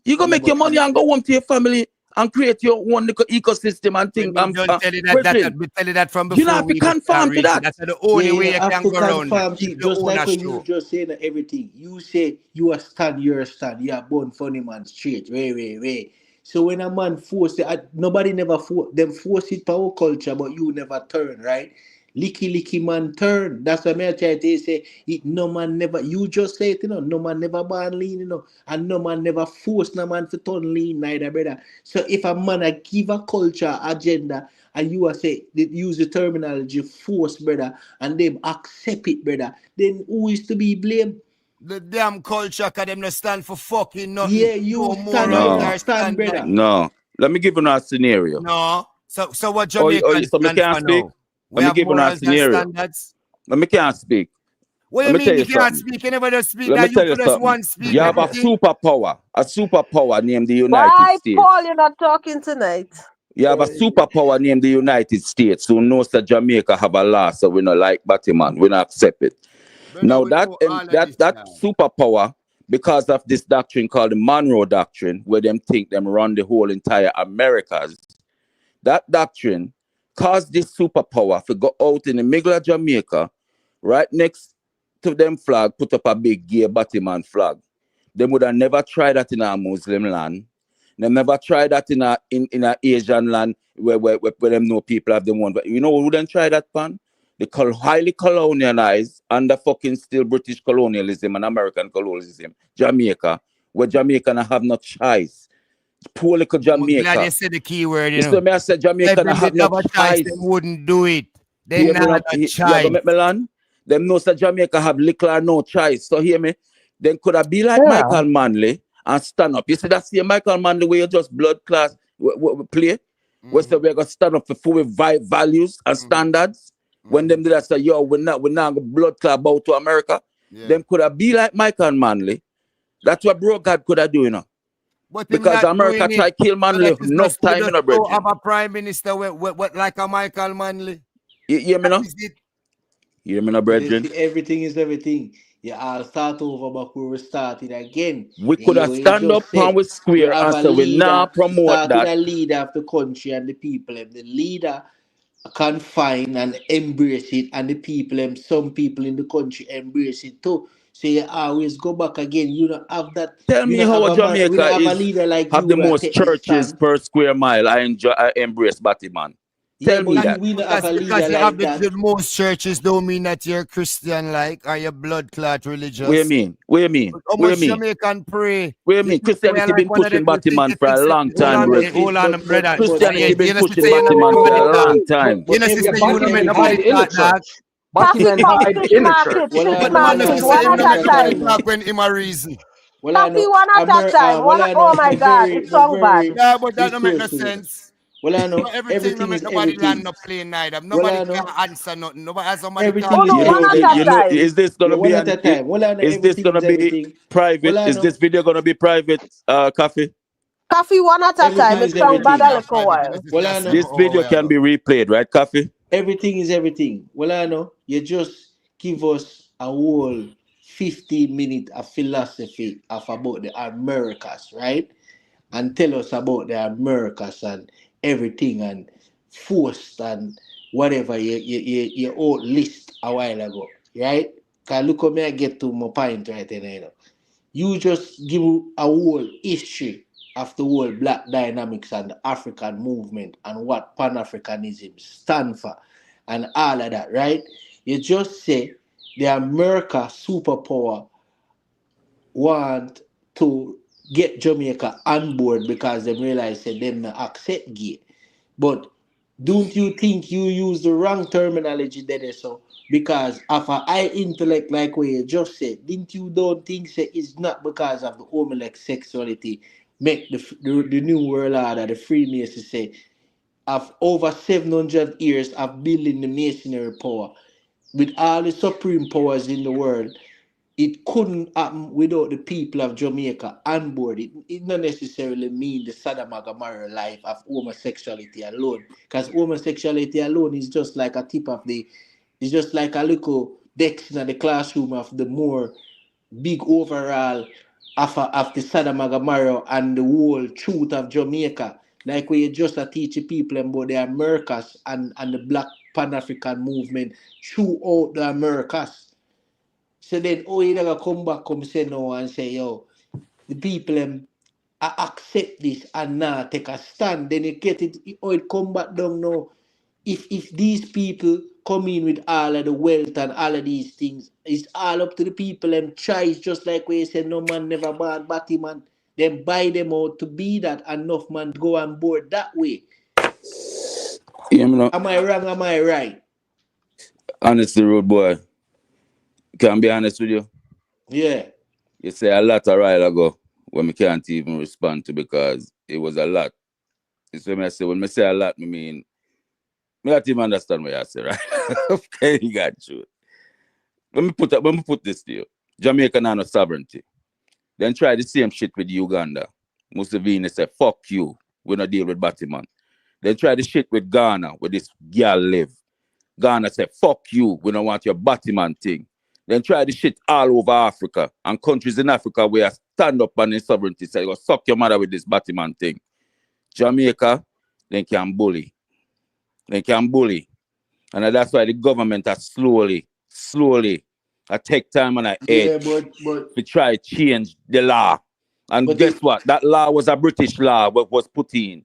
You go Yeah, make your but money and go home to your family and create your own little ecosystem and thing. Me don't tell you Brethren, we tell you that from you before not have to we even start conform to reaching. that. That's the yeah, only you way you have can to go around it. confirm to Keep it. the Just like owner when you show. just saying everything. You say you are stand, you're a stand. You are born funny man straight. Way. So when a man force it, nobody never force it for our culture, but you never turn, right? Licky man turn. That's what I try to say. It no man never. You just say it, No man never born lean, and no man never force no man to turn lean, neither, brother. So if a man a give a culture agenda, and you are say they use the terminology force, brother, and them accept it, brother, then who is to be blamed? The damn culture, cause them no stand for fucking nothing. Yeah, you No stand and them morals No, or stand, standards. brother. no. Let me give you a scenario. No. So what Oh, Jamaicans so me stand can't for speak? now? We Let me have give you a morals and scenario. standards. Let me can't speak. What do Let you me tell mean you you can't something. speak? You never just speak Let me that you tell you could just something. one speak You have a everything. superpower named the United Why, States. Paul, you're not talking tonight? You have a superpower named the United States who knows that Jamaica have a law, so we not like Batman. We not accept it. Brother, Now we that know all of this, that yeah. superpower, because of this doctrine called the Monroe Doctrine, where them think them run the whole entire Americas, that doctrine caused this superpower to go out in the middle of Jamaica, right next to them flag, put up a big gay Batman flag. They would have never tried that in a Muslim land. They never tried that in a Asian land where them know people have them one. But you know who wouldn't try that, pan? They highly colonialized under fucking still British colonialism and American colonialism, Jamaica, where Jamaica have no choice. Poor little I'm glad Jamaica. you said the key word, You see me, I said Jamaica Every have bit no of a choice, choice. they wouldn't do it. They Hear not me, a you choice. gonna make me land? Them know that Jamaica have little or no choice. So hear me? Then could I be like Yeah. Michael Manley and stand up? You see that same Michael Manley where you just blood class play? We say we're gonna stand up for full values and standards. When them do that say, yo, we're not blood clot about to America. Them could have be like Michael Manley. That's what bro God could have do, But because America try kill Manley enough time, brethren. Have a prime minister like a Michael Manley. You hear me now? You hear me now, brethren? Everything is everything. Yeah, I'll start over back where we started again. We could have stand up and we square and say we now promote that. A leader of the country and the people. And the leader can find and embrace it, and the people, and some people in the country embrace it too. So you always go back again. You don't have that. Tell me how Jamaica we don't have a is leader like have you the where most take this churches stand. per square mile. I embrace Batman. Yeah, Tell but me that. we don't have a leader Because you like have that. the most churches don't mean that you're Christian like or you're blood clot religious. What do you mean? What do you mean? How What do much you mean? Jamaican pray? What do you mean? Christianity like been one of pushing them you think Batman for a long time, bro. Hold on, brother. Christianity been You know, pushing say you Batman know for nobody a long talk. time. You know, Yeah, say you know make Batman nobody hide in the talk, dog. church. Batman hide in the church. But the man just say you know make nobody talk when him a reason. Well, I Coffee know, one at a time. well, I know, Oh my God, it's song bad. Yeah, but that don't make no sense. Well, I know, So everything everything don't make is nobody everything. land no plane neither. Well, Nobody I know. can answer nothing. Nobody has somebody Everything talk. is everything. Is this gonna Yeah, be one at a time. Well, I know is this everything gonna is be everything. private? Well, I Is know. this video gonna be private, Coffee? Coffee one at a Everything time. is It's song bad everything. a little while. Well, I know. This video can be replayed, right, Coffee? Everything is everything. Well, I know. You just give us a whole 15-minute of philosophy of about the Americas, right? And tell us about the Americas and everything and forced and whatever you all list a while ago, right? Cause look how me I get to my point right now. You just give a whole history of the whole black dynamics and the African movement and what Pan-Africanism stand for and all of that, right? You just say the America superpower want to get Jamaica on board because they realize that them not accept gay. But don't you think you use the wrong terminology there? So because of a high intellect like what you just said. Didn't you don't think say it's not because of the homosexuality make the new world order, the Freemasons say, of over 700 years of building the masonry power with all the supreme powers in the world. It couldn't happen without the people of Jamaica on board. It not necessarily mean the Sodom and Gomorrah life of homosexuality alone. Because homosexuality alone is just like a tip of the, it's just like a little desk in the classroom of the more big overall of the Sodom and Gomorrah and the whole truth of Jamaica. Like we just teach the people about the Americas and the Black Pan-African movement throughout the Americas. So then, you never come back, come say no and say, yo, the people accept this and now take a stand. Then you get it, it come back down now. If these people come in with all of the wealth and all of these things, it's all up to the people and choice, just like we say, no man never born batty man. Then buy them out to be that enough man go on board that way. Yeah, me know. Am I wrong? Am I right? Honestly, road boy, can I be honest with you? Yeah. You say a lot a while ago when we can't even respond to because it was a lot. It's when I say a lot, I mean, I don't even understand what I say, right? Okay, you got you. Let me put this to you. Jamaica not no sovereignty. Then try the same shit with Uganda. Museveni say, fuck you. We not deal with Batman. Then try the shit with Ghana, where this girl live. Ghana say, fuck you. We don't want your Batman thing. Then try the shit all over Africa and countries in Africa where stand up on the sovereignty say, go suck your mother with this Batman thing. Jamaica, they can bully. They can bully. And that's why the government has slowly, I take time and I edge to try to change the law. And guess what? That law was a British law, but was put in.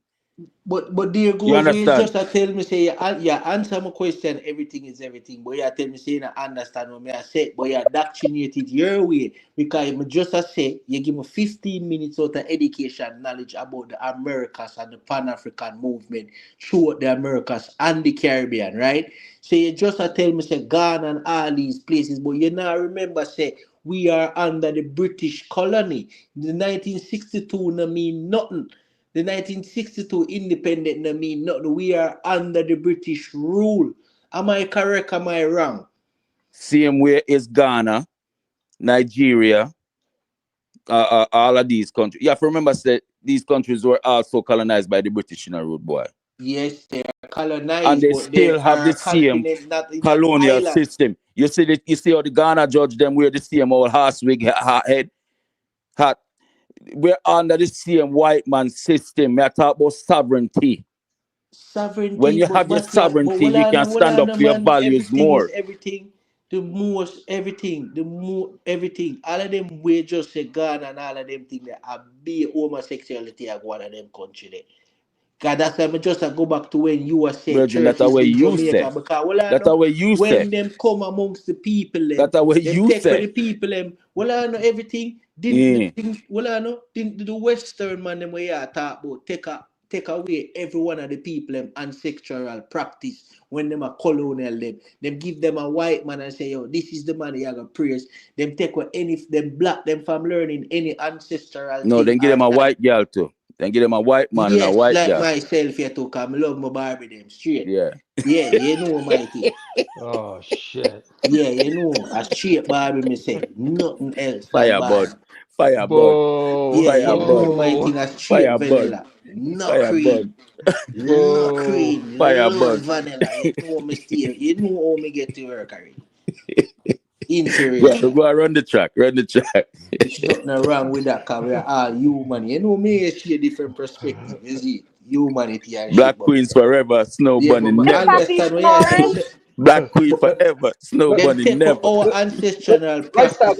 But there goes where you just tell me say you answer my question, everything is everything. But you tell me say you understand what me I say, but you indoctrinate it your way. Because I just say you give me 15 minutes out of education knowledge about the Americas and the Pan-African movement throughout the Americas and the Caribbean, right? So you just tell me say Ghana and all these places, but you now remember say we are under the British colony. The 1962 no mean nothing. The 1962 independent no mean nothing. We are under the British rule. Am I correct? Am I wrong? Same way is Ghana, Nigeria, all of these countries. You have to remember that these countries were also colonized by the British in a road boy. Yes, they are colonized, and they but still they have are the same colonial system. You see how the Ghana judge them wear the same old horse wig head hat. We're under the same white man system. I talk about sovereignty. Sovereignty. When you have your sovereignty, you can stand up for your values everything more. Is everything. The most everything, the more everything. All of them we just say Ghana and all of them things that are be homosexuality at one of them country there. Cause that's why I just go back to when you were saying churches in Jamaica. Because that's the way you when them come amongst the people, that's the way you take say. For the people, I know everything. The Western man them way I talk about take away every one of the people ancestral practice when them a colonial them give them a white man and say yo this is the man you gotta praise. Them take away any them black them from learning any ancestral. No, then give them a white girl too. Then give them a white man and a white like girl. myself here too, cause I love my Barbie them straight. Yeah. Yeah, you know Mikey. Oh shit. Yeah, you know, a straight Barbie me say. Nothing else Fire like bud. Barbie. Fire bud. Yeah, fire you know bud. my thing a straight Fire vanilla. bud. No Fire cream. No cream. Fire Love bud. vanilla. You know me stay. You know how me get to work already. Go run the track. There's nothing wrong with that because we're all human. You know me see a different perspective. You see, humanity and Black shit. Queens forever, Snow Bunny never. Understand what you say? Black Queen forever, Snow Bunny never. Our ancestral Lifestyle,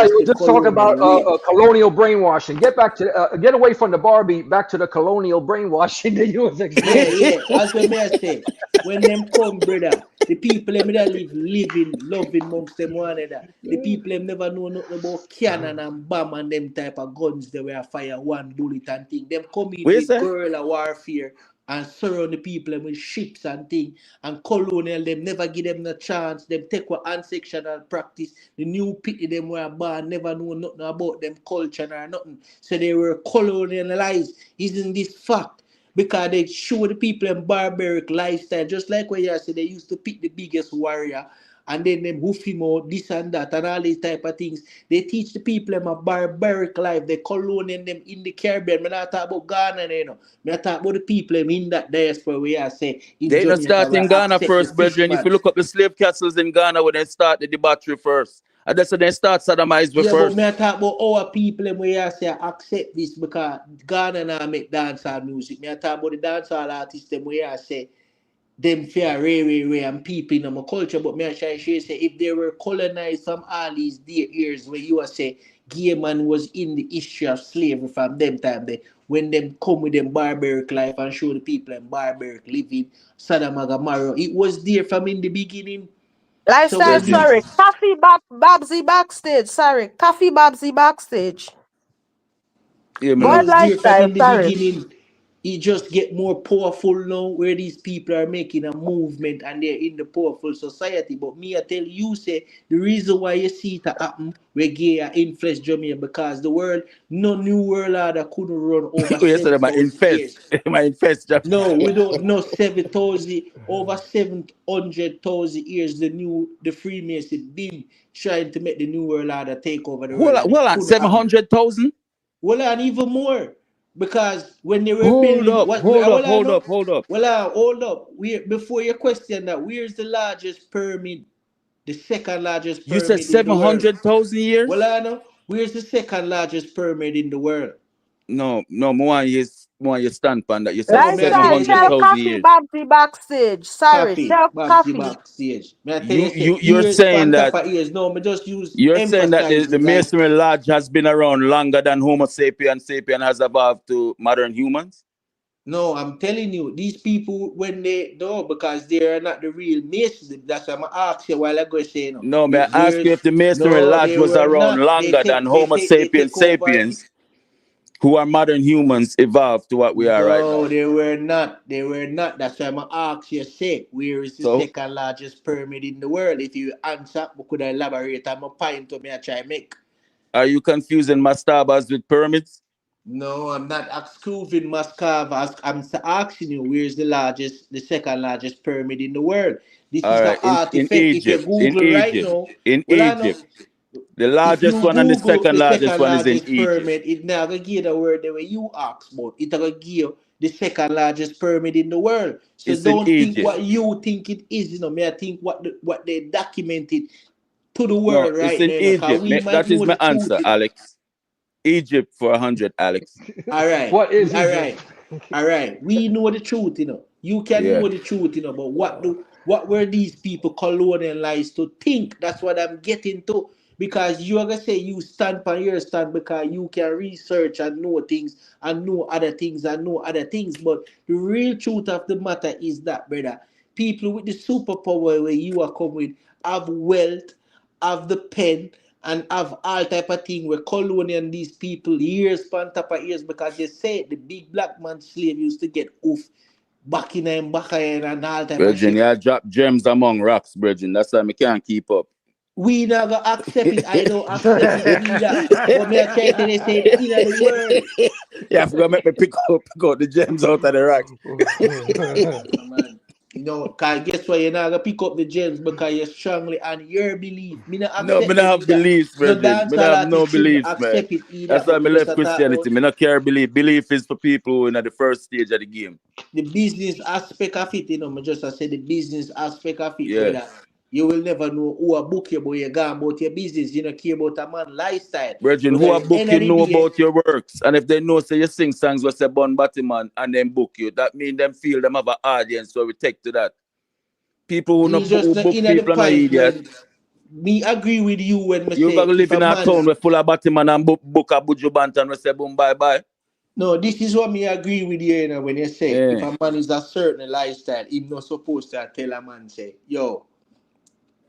you were just talking about colonial brainwashing. Get back to get away from the Barbie, back to the colonial brainwashing that you was explaining. Yeah. As we may say, when them come, brother, the people them that live living, loving amongst them one another. The people them never know nothing about cannon and bomb and them type of guns they were fire one bullet and thing. Them come in with guerrilla warfare, and surround the people them with ships and things. And colonial them never give them the chance. Them take what unsectional practice. The new pity them were born never know nothing about them culture or nothing. So they were colonialized. Isn't this fact? Because they show the people in barbaric lifestyle, just like when you say they used to pick the biggest warrior and then them hoof him out, this and that, and all these type of things. They teach the people them a barbaric life. They colonial them in the Caribbean. I'm not talking about Ghana, you know. I'm talking about the people them in that diaspora where I say in They not Jamaica start where in Ghana accept the first, fish brethren. If you man. look up the slave castles in Ghana, where they start the debauchery first. And that's when they start sodomize with Yeah, but first. me I talk about our people them where I say accept this because Ghana now make dancehall music. Me I talk about the dancehall artists them where I say them fear rare and people in my culture, but me I try to say if they were colonized from all these dear years where you are say gay man was in the history of slavery from them time they when them come with them barbaric life and show the people them barbaric living, Sodom and Gomorrah, it was there from in the beginning. So Lifestyle, when Brethren, sorry. these Coffee Babsy backstage. Sorry. Coffee Babsy backstage. hear me it Go now. ahead, was there from lifestyle, in the sorry. beginning. It just get more powerful now where these people are making a movement and they're in the powerful society. But me, I tell you, say the reason why you see it happen where gay are influence Jamaica because the world, no new world order couldn't run over Oh, yes, they might 7,000 infest. years. They might infest Jamaica. No, we don't know 7,000 over 700,000 years. The Freemason been trying to make the new world order take over the world and it Hold on, couldn't happen. 700,000? Well, and even more because when they were Hold building, up, what? hold up, Well, I hold know. up, hold up. Well, hold up. We before you question that, where's the largest pyramid? The second largest You said pyramid in the world. 700,000 Well, years? I know. Where's the second largest pyramid in the world? No, more you stand on that. You said No, may I tell Lifestyle, you this. tell 700,000 Coffee years. Babsy backstage. Sorry, Coffee, tell Babsy Coffee. backstage. May I tell you, say You're years saying pan top that of years. No, me just use you're saying that the emphasizing like. Masonry Lodge has been around longer than Homo sapien has evolved to modern humans? No, I'm telling you, these people when they no, because they are not the real Masons. That's why I asked you a while ago saying no. No, may I ask you There's if the Masonry no, Lodge they was were around not. longer than Homo They take over. sapiens, who are modern humans, evolved to what we are right No, now? they were not. They were not. That's why I'm ask you say where is the So, second largest pyramid in the world? If you answer, we could elaborate on my point to me I try make. are you confusing mastabas with pyramids? No, I'm not excluding Mascava. I'm asking you where's the second largest pyramid in the world. This All is an right, in artifact. If you Egypt, Google right now, in well, I know. Egypt. The If largest you one and the Google second the largest second one is in largest Egypt. pyramid, it now gonna give the word the way you ask about. It gonna give you the second largest pyramid in the world. So It's in don't think Egypt. what you think it is. You know, me I think what they documented to the No, world it's right in now. You know, cause Egypt. we might That is know my the truth. answer, Alex. Egypt for 100, Alex. All right, What is all Egypt? right, all right. We know the truth, you know. You can Yeah. know the truth, you know. But what were these people colonialized to think? That's what I'm getting to. Because you are gonna say you stand on your stand because you can research and know things and know other things and know other things. But the real truth of the matter is that, brother, people with the superpower where you are come with have wealth, have the pen, and have all type of thing where colonial these people years span top of years because they say the big black man slave used to get off back in and back in and all type of Virgin, shit. yeah, drop gems among rocks, Virgin. That's why I can't keep up. We not gonna accept it. I don't accept it neither. But me I try to they say in the world. Yeah, I forgot make me pick out the gems out of the rocks. Man. You know, cause guess what? You're not gonna pick up the gems because you're strongly on your belief. Me not No, me accept not them have either. beliefs, No Virgin. Me not dancehall have no artist shouldn't beliefs, man. accept it either. That's why But me me just left a talk Christianity. about Me not care belief. Belief is for people who in at the first stage of the game. the business aspect of it, you know, me just I say the business aspect of it, Yeah. brother. You will never know who a book you, but you go about your business. You don't care about a man lifestyle. Virgin, who Because a at the book end you of the know day, about your works. And if they know say you sing songs with say Bun Batman and then book you, that mean them feel them have an audience, so we take to that. People it's just who the book in the people are not point idiot. when me agree with you when me You say gonna if live a in a man town is where full of Batman and book a Buju Banton and say boom bye bye. no, this is what me agree with you, you know, when you say if Yeah. a man is a certain lifestyle, he's not supposed to tell a man say, yo,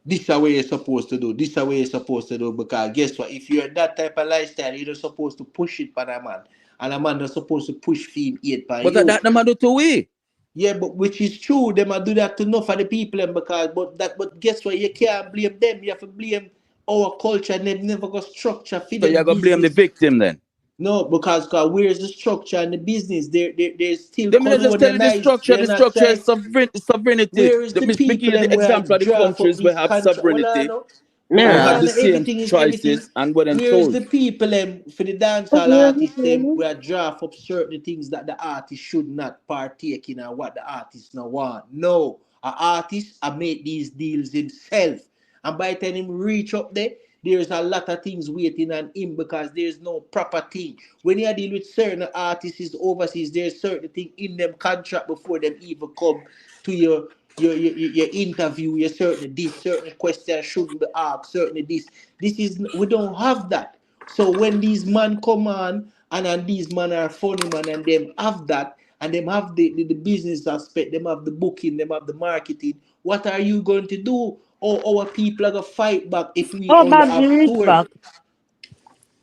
this is the way you're supposed to do. This is the way you're supposed to do. Because guess what? If you're that type of lifestyle, you're not supposed to push it for a man. And a man not supposed to push feed it by But you. that no man do to we. Yeah, but which is true. Them I do that to enough of the people them because but guess what? You can't blame them. You have to blame our culture and they never got structure for So them you're gonna blame the business. victim then? No, because where's the structure and the business? There's still Let me just tell you the colonialized. structure. They're The not structure is trying. sovereignty. Where is the Me give people you them the where example of the draft up countries where these have contracts? Hold on, sovereignty no. and Hold have on, the same everything is everything. choices and what I'm Where is told. the people them for the dancehall artists them where draft up certain things that the artist should not partake in and what the artist no want? No, an artist I make these deals himself, and by the time him reach up there, there's a lot of things waiting on him because there's no proper thing. When you deal with certain artists overseas, there's certain thing in them contract before them even come to your interview, your certain this, certain questions shouldn't be asked, certain this. This is we don't have that. So when these man come on and these man are funny man and them have that and them have the business aspect, them have the booking, them have the marketing, what are you going to do? Or our people are gonna fight back if we Oh, only back the have reach sword. back.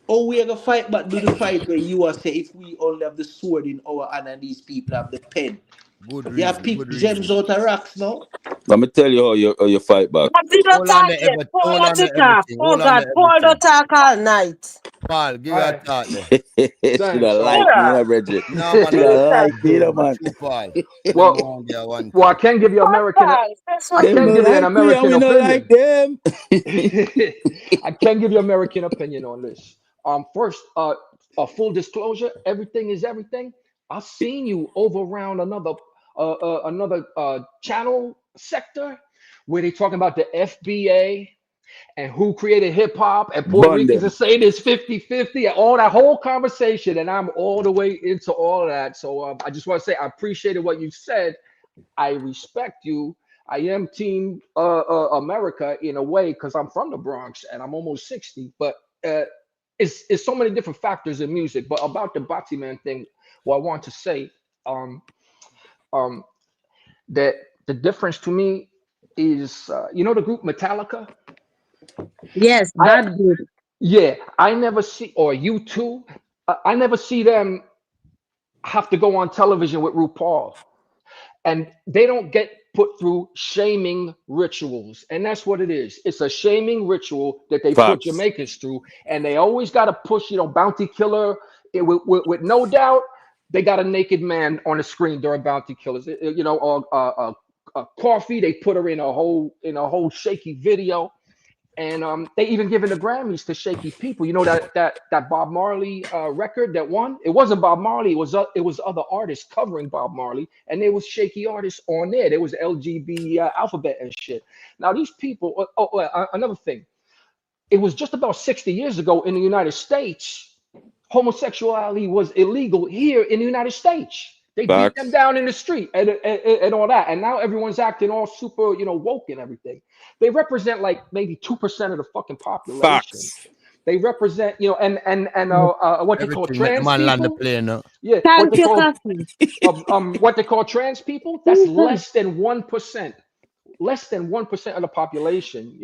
Or we are gonna fight back, do the fight where you are say if we only have the sword in our hand and these people have the pen. Good You have reason, good picked gems reason. out of rocks now. Let me tell you how you fight back. But we don't Hold on talk to yet. Paul hold don't on to take off. everything. Oh Hold on God, to Paul everything. don't talk all night. Paul, give All your right. thought there. Should Thanks. have liked me, you know, Bridget. No, man, Should I have listen liked to me, you know, you. man. True, Paul. Tell them Well, on there one well, I thing. can give you I Them can no give you an like we and American we no like opinion. them. I can give you American opinion on this. First, a full disclosure: everything is everything. I've seen you over around another channel sector where they talking about the FBA and who created hip hop, and Puerto Bun Ricans are them. saying it's 50-50 and all that whole conversation, and I'm all the way into all of that. So I just want to say I appreciated what you said. I respect you. I am Team America in a way because I'm from the Bronx and I'm almost 60. But it's so many different factors in music. But about the Botsy Man thing, what I want to say, um, um, that the difference to me is, you know, the group Metallica. Yes, I bad good. Yeah, I never see, or you too. I never see them have to go on television with RuPaul, and they don't get put through shaming rituals, and that's what it is. It's a shaming ritual that they put Facts. Jamaicans through, and they always got to push, Bounty Killer. With no doubt, they got a naked man on the screen during Bounty Killers. Or Coffee. They put her in a whole shaky video. And they even given the Grammys to shaky people. You know that Bob Marley record that won? It wasn't Bob Marley. It was other artists covering Bob Marley, and there was shaky artists on there. There was LGB Alphabet and shit. Now these people. Another thing. It was just about 60 years ago in the United States. Homosexuality was illegal here in the United States. They beat them Facts. down in the street and all that. And now everyone's acting all super, woke and everything. They represent like maybe 2% of the fucking population. Facts. They represent, what they call Everything make the trans man land the people. plane. Yeah, Thank you, Coffee. what they call trans people. That's less than 1%. Less than 1% of the population,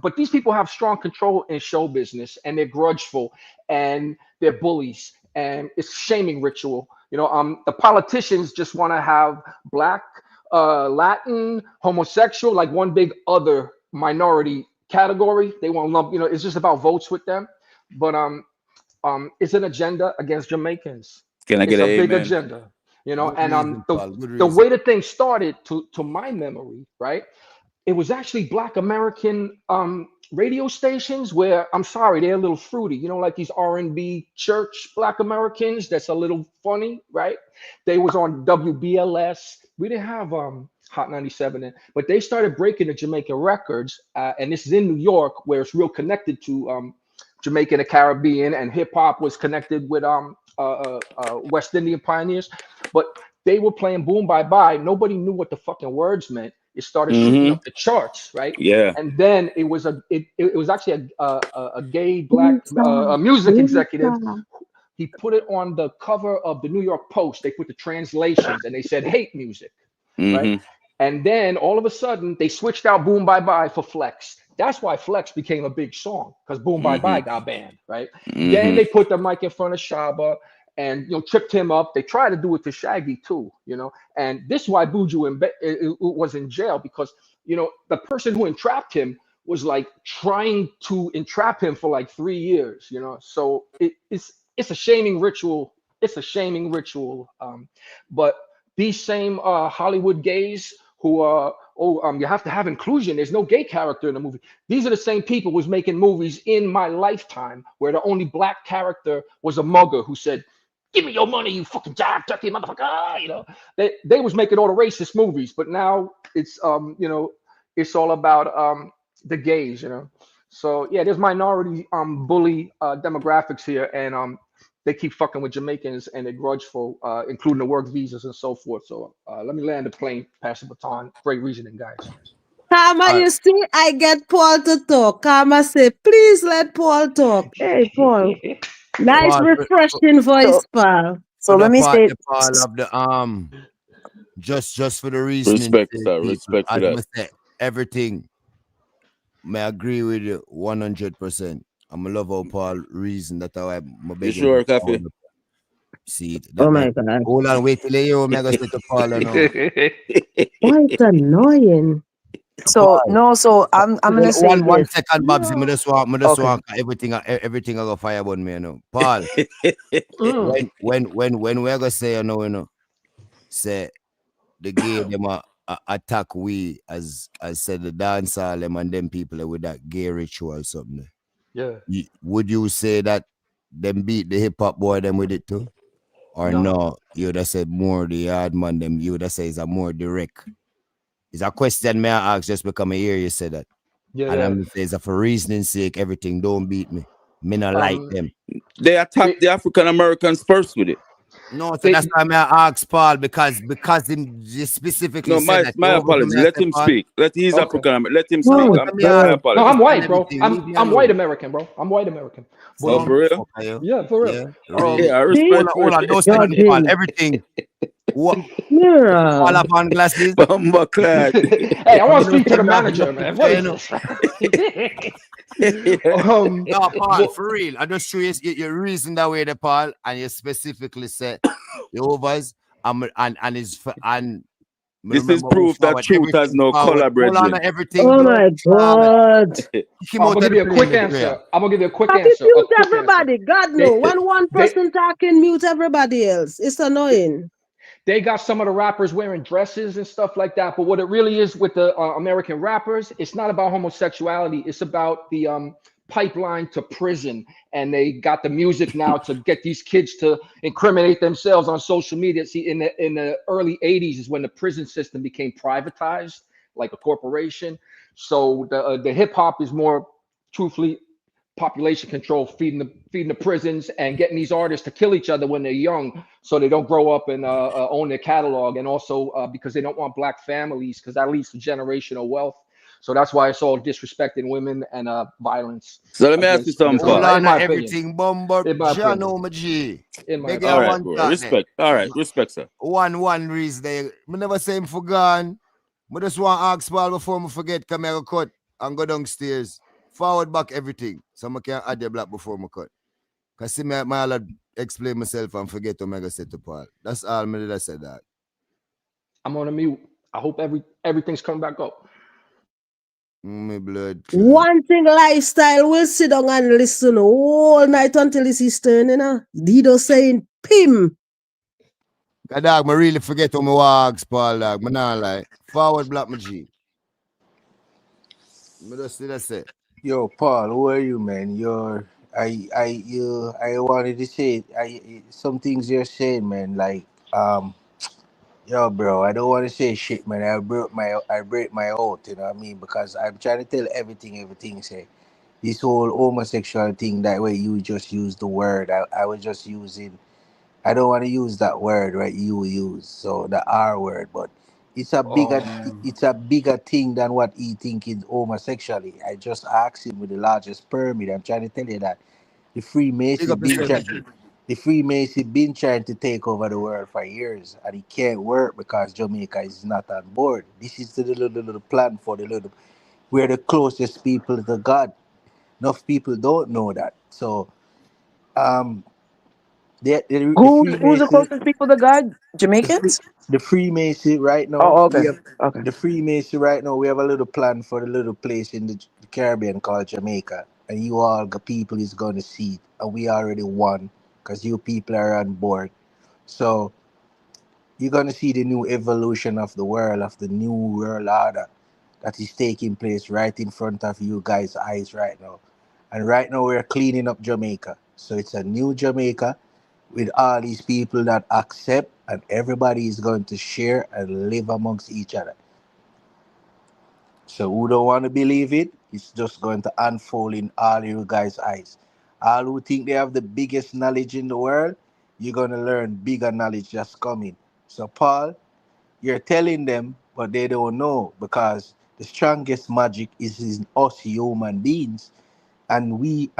but these people have strong control in show business, and they're grudgeful, and they're bullies, and it's shaming ritual. The politicians just want to have black, Latin, homosexual, like one big other minority category. They want to lump, it's just about votes with them. But it's an agenda against Jamaicans. Can I get It's an a big amen? agenda, Good and reason, Paul. Good the reason. way the thing started, to my memory, right? It was actually Black American radio stations where, I'm sorry, they're a little fruity, like these R&B church Black Americans that's a little funny, right? They was on WBLS. We didn't have Hot 97 then, but they started breaking the Jamaican records, and this is in New York, where it's real connected to Jamaica and the Caribbean, and hip hop was connected with West Indian pioneers. But they were playing Boom Bye Bye. Nobody knew what the fucking words meant. It started shooting up the charts, right? Yeah. And then it was actually a gay Black music executive. He put it on the cover of the New York Post. They put the translations, and they said hate music, right? And then all of a sudden they switched out Boom Bye Bye for Flex. That's why Flex became a big song, because Boom Bye Bye got banned, right? Then they put the mic in front of Shaba, and tripped him up. They tried to do it to Shaggy too, and this is why Buju was in jail, because the person who entrapped him was like trying to entrap him for like 3 years, so it's a shaming ritual. It's a shaming ritual. But these same Hollywood gays who you have to have inclusion. There's no gay character in the movie. These are the same people who was making movies in my lifetime where the only black character was a mugger who said, "Give me your money, you fucking jive turkey motherfucker." They was making all the racist movies, but now it's it's all about the gays. So yeah, there's minority bully demographics here, and they keep fucking with Jamaicans and they're grudgeful, including the work visas and so forth. So let me land the plane, pass the baton. Great reasoning, guys. Karma, you see, I get Paul to talk. Karma say, please let Paul talk. Hey, Paul. Nice, Paul, refreshing voice, pal. So let me say, the part of the just for the reasoning. Respect, sir. People, Respect for I that. must say everything. May agree with you 100%. I'm a love how Paul reason that I You sure, Coffee? See, Oh my God. Hold on, wait till you hear me go say to Paul now. Why it's annoying? so no, so I'm gonna say One this. second, Babsy. No. Me just want Okay. everything I go fire on me, Paul. when we are gonna say say the gay them attack we as said the dancehall them and them people with that gay ritual something. Yeah. Would you say that them beat the hip hop boy them with it too? Or no, you would have said more the yard man them, you would have said it's a more direct. It's a question may I ask just because I hear you say that. Yeah, and yeah. I'm saying for reasoning's sake, everything don't beat me. Me not like them. They attacked the African Americans first with it. No, so that's why I ask Paul because him specifically No, said that. my apologies. Let him speak. He's Okay. African American. Let him speak. No, My apologies. I'm white, bro. I'm white American, bro. I'm white American. Oh, for real? Yeah, for real. Yeah, I respect. Hold on, don't second Paul. Everything. What? Yeah. All up on glasses. Bumba clad. Hey, I want to speak to the manager, man. What is this? No, Paul, for real. I just show you reason that way, Paul, and you specifically said the overs and This is proof that truth has no color, brethren. Oh my God. I'm gonna give you a quick answer. Mute everybody. God no. When one person talking, mute everybody else. It's annoying. They got some of the rappers wearing dresses and stuff like that, but what it really is with the American rappers, it's not about homosexuality. It's about the pipeline to prison, and they got the music now to get these kids to incriminate themselves on social media. See, in the early 80s is when the prison system became privatized, like a corporation. So the hip hop is more truthfully population control, feeding the prisons and getting these artists to kill each other when they're young, so they don't grow up and own their catalog, and also because they don't want black families, because that leads to generational wealth. So that's why it's all disrespecting women and violence. So let me ask you something, Paul. Hold on, everything bomber. All right, bro. Respect. All right, respect, sir. One reason they never say him for gone. I just want to ask Paul before I forget, come here, cut and go downstairs. Forward back everything. So I can add the black before I cut. Because see me I'll explain myself and forget what I say to Paul. That's all me that I said that. I'm on a mute. I hope everything's coming back up. My blood. One thing lifestyle will sit down and listen all night until it's his turn, Dido saying pim. God dog, I really forget how my walks, Paul dog. I not like. Forward black my G. I just did I say. Yo, Paul, who are you, man? I wanted to say some things you're saying, man. Like, yo, bro, I don't want to say shit, man. I break my oath, you know what I mean? Because I'm trying to tell everything say. This whole homosexual thing, that way you just use the word. I was just using, I don't want to use that word, right? You use, so the R word, but it's a bigger thing than what he think is homosexuality. I just asked him with the largest pyramid. I'm trying to tell you that the Freemason been trying to take over the world for years, and it can't work because Jamaica is not on board. This is the little plan for we're the closest people to God. Enough people don't know that. So The Who's the Freemason, closest people to God? Jamaicans? the Freemason right now. Oh, We okay. have Okay. the Freemason right now. We have a little plan for the little place in the Caribbean called Jamaica, and you all the people is going to see it, and we already won because you people are on board. So you're gonna see the new evolution of the world, of the new world order that is taking place right in front of you guys' eyes right now. And right now we're cleaning up Jamaica. So it's a new Jamaica with all these people that accept, and everybody is going to share and live amongst each other. So who don't want to believe it, it's just going to unfold in all you guys' eyes. All who think they have the biggest knowledge in the world, you're gonna learn bigger knowledge that's coming. So Paul, you're telling them, but they don't know because the strongest magic is in us human beings, and we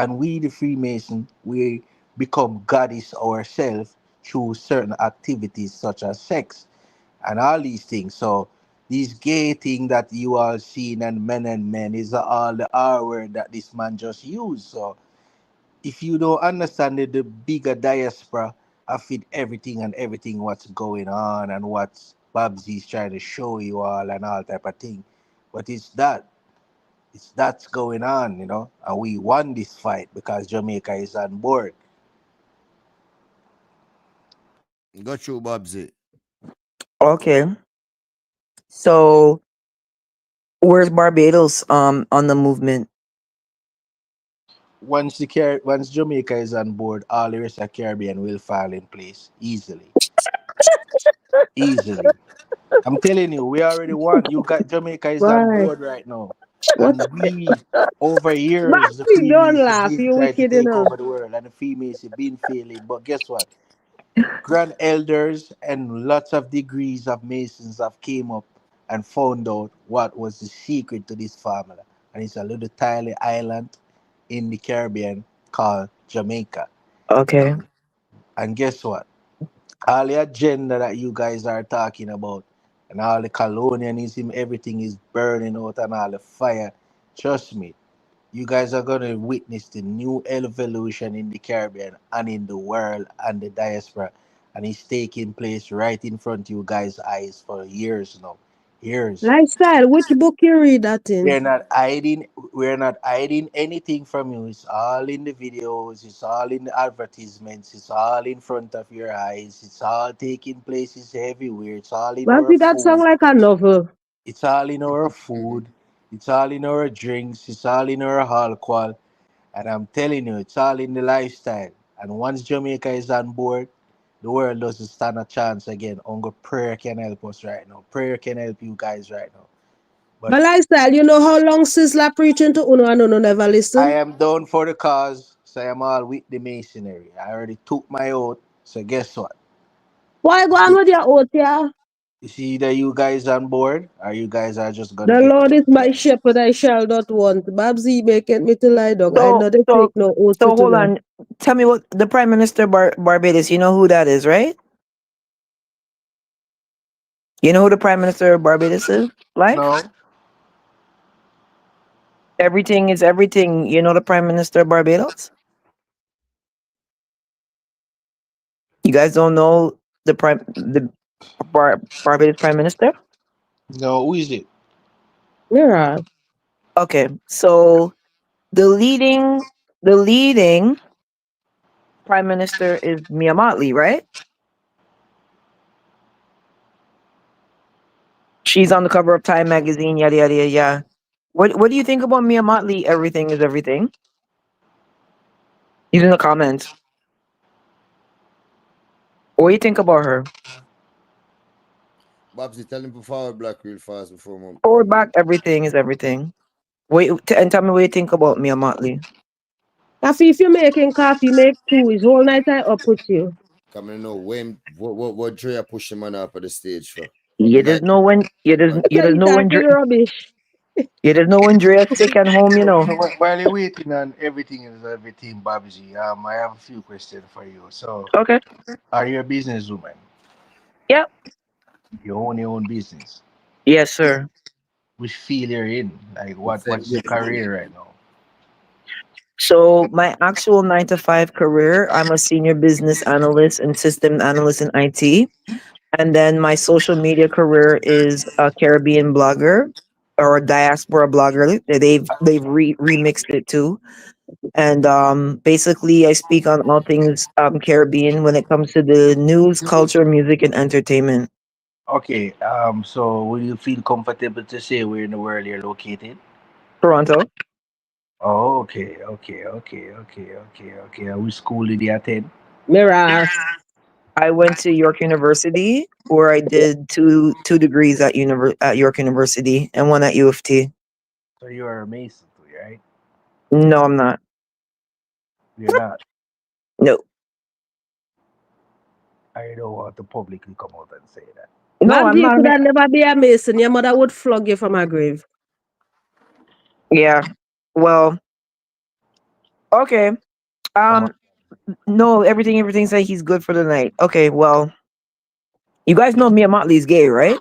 the Freemason, we become goddess ourselves through certain activities such as sex and all these things. So these gay thing that you all seen and men is all the R word that this man just used. So if you don't understand the bigger diaspora of it, everything and everything what's going on and what Babsy's trying to show you all and all type of thing. But it's that's going on, and we won this fight because Jamaica is on board. Go through Bobsy. Okay. So where's Barbados on the movement? Once Jamaica is on board, all the rest of Caribbean will fall in place easily. Easily. I'm telling you, we already won. You got Jamaica is on Why? board right now. What? And we over years the Maxie, don't Freemason laugh. been You trying to wicked, you take know. over the world and the Freemason been failing. But guess what? Grand elders and lots of degrees of Masons have came up and found out what was the secret to this formula. And it's a little tiny island in the Caribbean called Jamaica. Okay. And guess what? All the agenda that you guys are talking about and all the colonialism, everything is burning out and all the fire. Trust me, you guys are going to witness the new evolution in the Caribbean and in the world and the diaspora. And it's taking place right in front of you guys' eyes for years now. Years. Lifestyle, which book you read that in? We're not hiding anything from you. It's all in the videos, it's all in the advertisements, it's all in front of your eyes, it's all taking places everywhere, it's all in our Maxie, that sound food, like a novel. it's all in our food, it's all in our drinks, it's all in our alcohol, and I'm telling you, it's all in the lifestyle. And once Jamaica is on board, the world doesn't stand a chance again. Only prayer can help us right now. Prayer can help you guys right now. But But lifestyle, you know how long Sizzla preaching to Uno and Uno never I listen? am down for the cause, so I am all with the masonry. I already took my oath, so guess what? Why go on with your oath, yeah? You see either you guys on board or you guys are just gonna The get Lord is my like shepherd, I shall not want. Babsy maketh me to lie down. I So know they so take no oath so with hold Uno. on. Tell me what the Prime Minister Barbados, you know who that is, right? You know who the Prime Minister of Barbados is? Life? no, Everything is everything. You know the Prime Minister of Barbados? You guys don't know the Barbados Prime Minister? no, who is it? Yeah. Okay. So the leading the leading Prime Minister is Mia Mottley, right? She's on the cover of Time magazine, yada yada yada. Yada. What do you think about Mia Mottley? Everything is everything. Use in the comments. What do you think about her? Bobsy, tell him to forward black real fast before Forward move. back, everything is everything. Wait, and tell me what you think about Mia Mottley. Coffee, if you're making coffee, make two. Is whole night I up with you. Come to know when what Dre push him on up at the stage for. You just Night know when you So just you know when talking rubbish. you just know when Dre is sick and home, you know. So while you're waiting on everything is everything, Babji, I have a few questions for you. So, Okay. are you a businesswoman? Yep. You own your own business. Yes, sir. Which field you're in? Like With what's your yes, career right now? So my actual 9 to 5 career, I'm a senior business analyst and system analyst in IT. And then my social media career is a Caribbean blogger or a diaspora blogger. They've remixed it too. And basically I speak on all things Caribbean when it comes to the news, culture, music, and entertainment. Okay, so will you feel comfortable to say where in the world you're located? Toronto. Oh, okay. Which school did you attend? Mirrors. I went to York University where I did two degrees at York University and one at U of T. So you're a Mason too, right? No, I'm not. You're not. No. I don't want to publicly come out and say that. No, Babs, I'm you not. could have never be a Mason. Your mother would flog you from her grave. Yeah. Well, okay. Come on. Um no, everything say he's good for the night. Okay, well, you guys know Mia Motley's gay, right?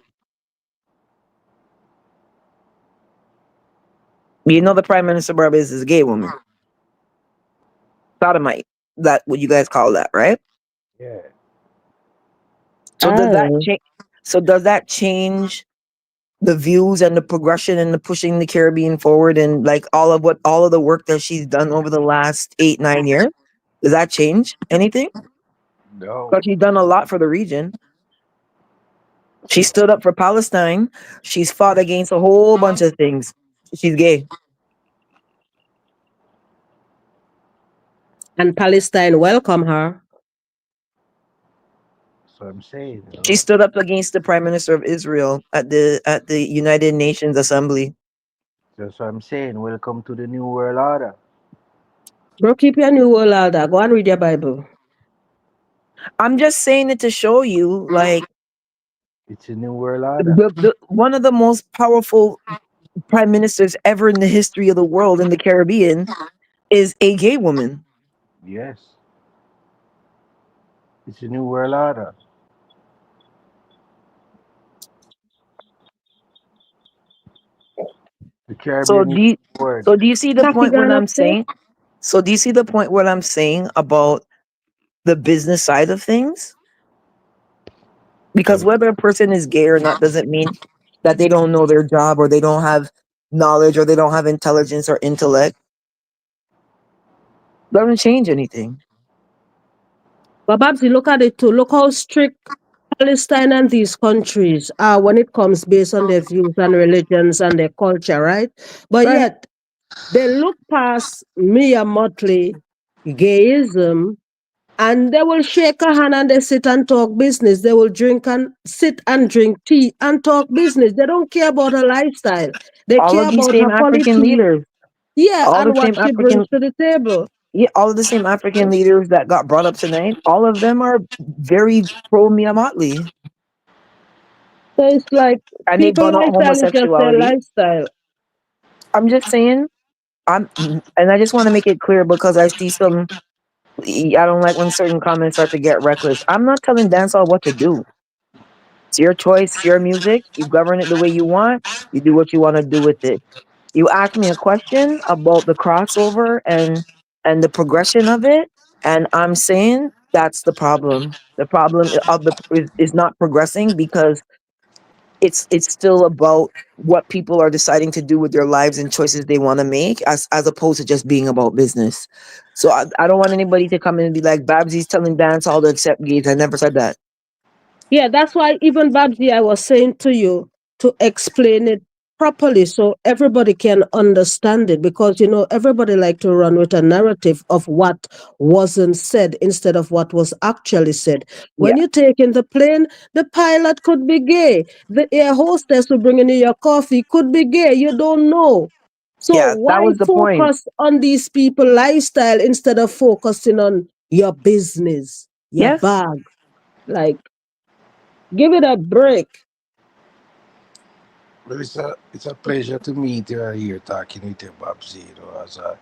You know the Prime Minister of Barbados is a gay woman. Sodomite. That what you guys call that, right? Yeah. So does that Oh. change does that change the views and the progression and the pushing the Caribbean forward and like all of the work that she's done over the last 8, 9 years? Does that change anything? No. Because she's done a lot for the region. She stood up for Palestine. She's fought against a whole bunch of things. She's gay. And Palestine welcome her. So I'm saying, She stood up against the Prime Minister of Israel at the United Nations Assembly. That's what I'm saying. Welcome to the New World Order. Bro, keep your new world order. Go and read your Bible. I'm just saying it to show you, like It's a New World Order. one of the most powerful prime ministers ever in the history of the world in the Caribbean is a gay woman. Yes. It's a New World Order. The So Caribbean do is you, the word. so do you see the Coffee point what gone I'm upstairs? saying? So do you see the point what I'm saying about the business side of things? Because whether a person is gay or not doesn't mean that they don't know their job or they don't have knowledge or they don't have intelligence or intellect. Doesn't change anything. But Babsy, look at it too. Look how strict Palestine and these countries are when it comes based on their views and religions and their culture, right? But Right. yet they look past Mia Motley gayism and they will shake a hand and they sit and talk business. They will sit and drink tea and talk business. They don't care about her lifestyle. They All care of these about same her African politics. leaders, Yeah, all the and what same she brings African, to the table. yeah, all of the same African leaders that got brought up tonight, all of them are very pro Mia Motley, So it's like and they people brought out lifestyle is just their homosexuality. lifestyle. I'm just saying, and I just want to make it clear because I see some. I don't like when certain comments start to get reckless. I'm not telling dancehall what to do. It's your choice, it's your music. You govern it the way you want. You do what you want to do with it. You asked me a question about the crossover and the progression of it, and I'm saying that's the problem. The problem of is not progressing because it's still about what people are deciding to do with their lives and choices they want to make as opposed to just being about business. So I don't want anybody to come in and be like Babsy's telling dance all to accept gays. I never said that. Yeah, that's why even Babsy, I was saying to you to explain it properly so everybody can understand it because everybody like to run with a narrative of what wasn't said instead of what was actually said. When Yeah. you take in the plane, the pilot could be gay. The air hostess who bringing you your coffee could be gay. You don't know. So Yeah, that why was the point. focus on these people lifestyle instead of focusing on your business, your Yes. bag? Like, give it a break. Well, it's a pleasure to meet you here talking with you, Babsy, as a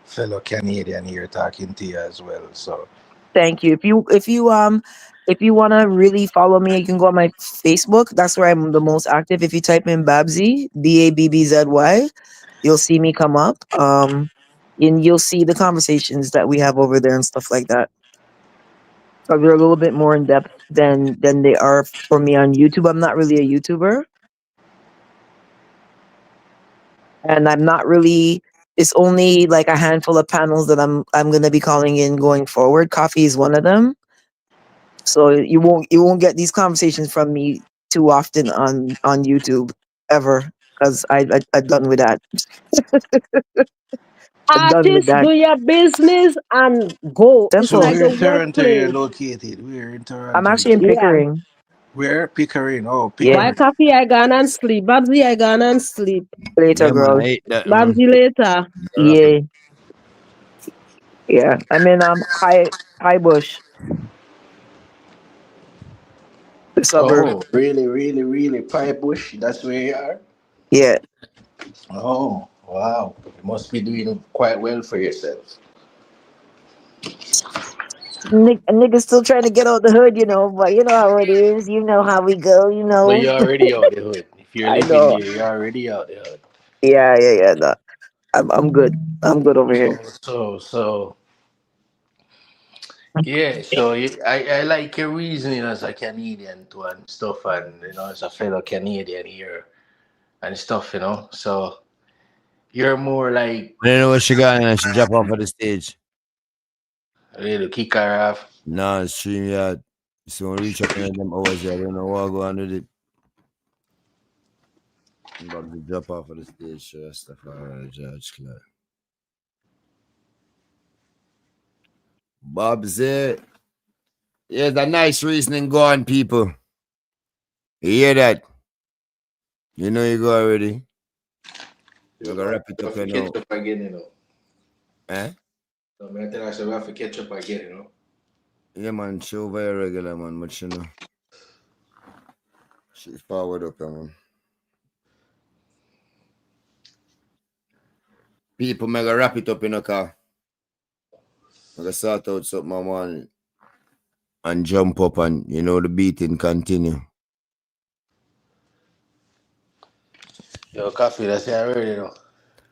fellow Canadian here talking to you as well. So Thank you. If you wanna really follow me, you can go on my Facebook. That's where I'm the most active. If you type in Babsy, Babbzy, you'll see me come up. and you'll see the conversations that we have over there and stuff like that. So they're a little bit more in depth than they are for me on YouTube. I'm not really a YouTuber, and I'm not really. It's only like a handful of panels that I'm gonna be calling in going forward. Coffee is one of them. So you won't get these conversations from me too often on YouTube ever, because I'm done with that. I'm done with Artists, that. do your business and go. It's So Simple. like where the in Toronto you're workplace. located? Where in I'm Toronto you actually in located? Yeah. Pickering. Where? Pickering. Oh, Yeah, Why Pickering. coffee I gone and sleep? Babsy I gone and sleep. later, Yeah, man, I girl. hate that, man. Babsy later. Yeah, yeah. I'm in High Bush, the suburb. Oh, really, really, really? Pipe Bush. That's where you are. Yeah. Oh, wow. You must be doing quite well for yourself. Niggas still trying to get out the hood, but you know how it is. You know how we go, But you're already out the hood. If you're I living know. there, you're already out the hood. Yeah, yeah, yeah. No, I'm good. I'm good over So, here. so, yeah. So I like your reasoning as a Canadian too and stuff, and as a fellow Canadian here and stuff. So you're more like I don't know what she got and she drop off of the stage. ready to kick her off. Nah, stream yard. So when reach up in them hours, I don't know what go on with it. I'm about to drop off of the stage, so stuff Judge Clark. Bob's it. Yeah, the nice reasoning go on, people. You hear that? You know you go already. We're gonna wrap it We up, have to you know. catch up again. Eh? So I tell us we have to catch up again. Yeah, man, show very regular, man, but she's forward up, man. People, may gonna wrap it up in a car. I'm gonna sort out something, man, and jump up and, the beating continue. Yo, coffee, that's it already.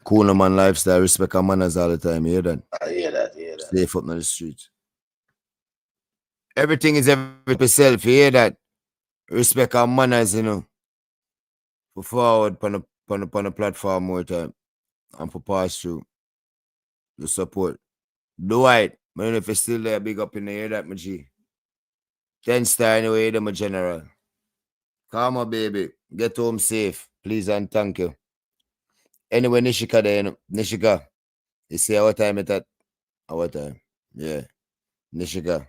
Cool, no, man, lifestyle, respect and manners all the time, you hear that? I hear that. Safe up on the street. Everything is every self, you hear that? Respect and manners, for forward on the platform more time and for pass through the support. Dwight, man, if you're still there, big up in the air that, my G. 10-star anyway, them a general. Come on, baby. Get home safe, please and thank you. Anyway, Nishika there, Nishika. You see our time at that? Our time. Yeah. Nishika.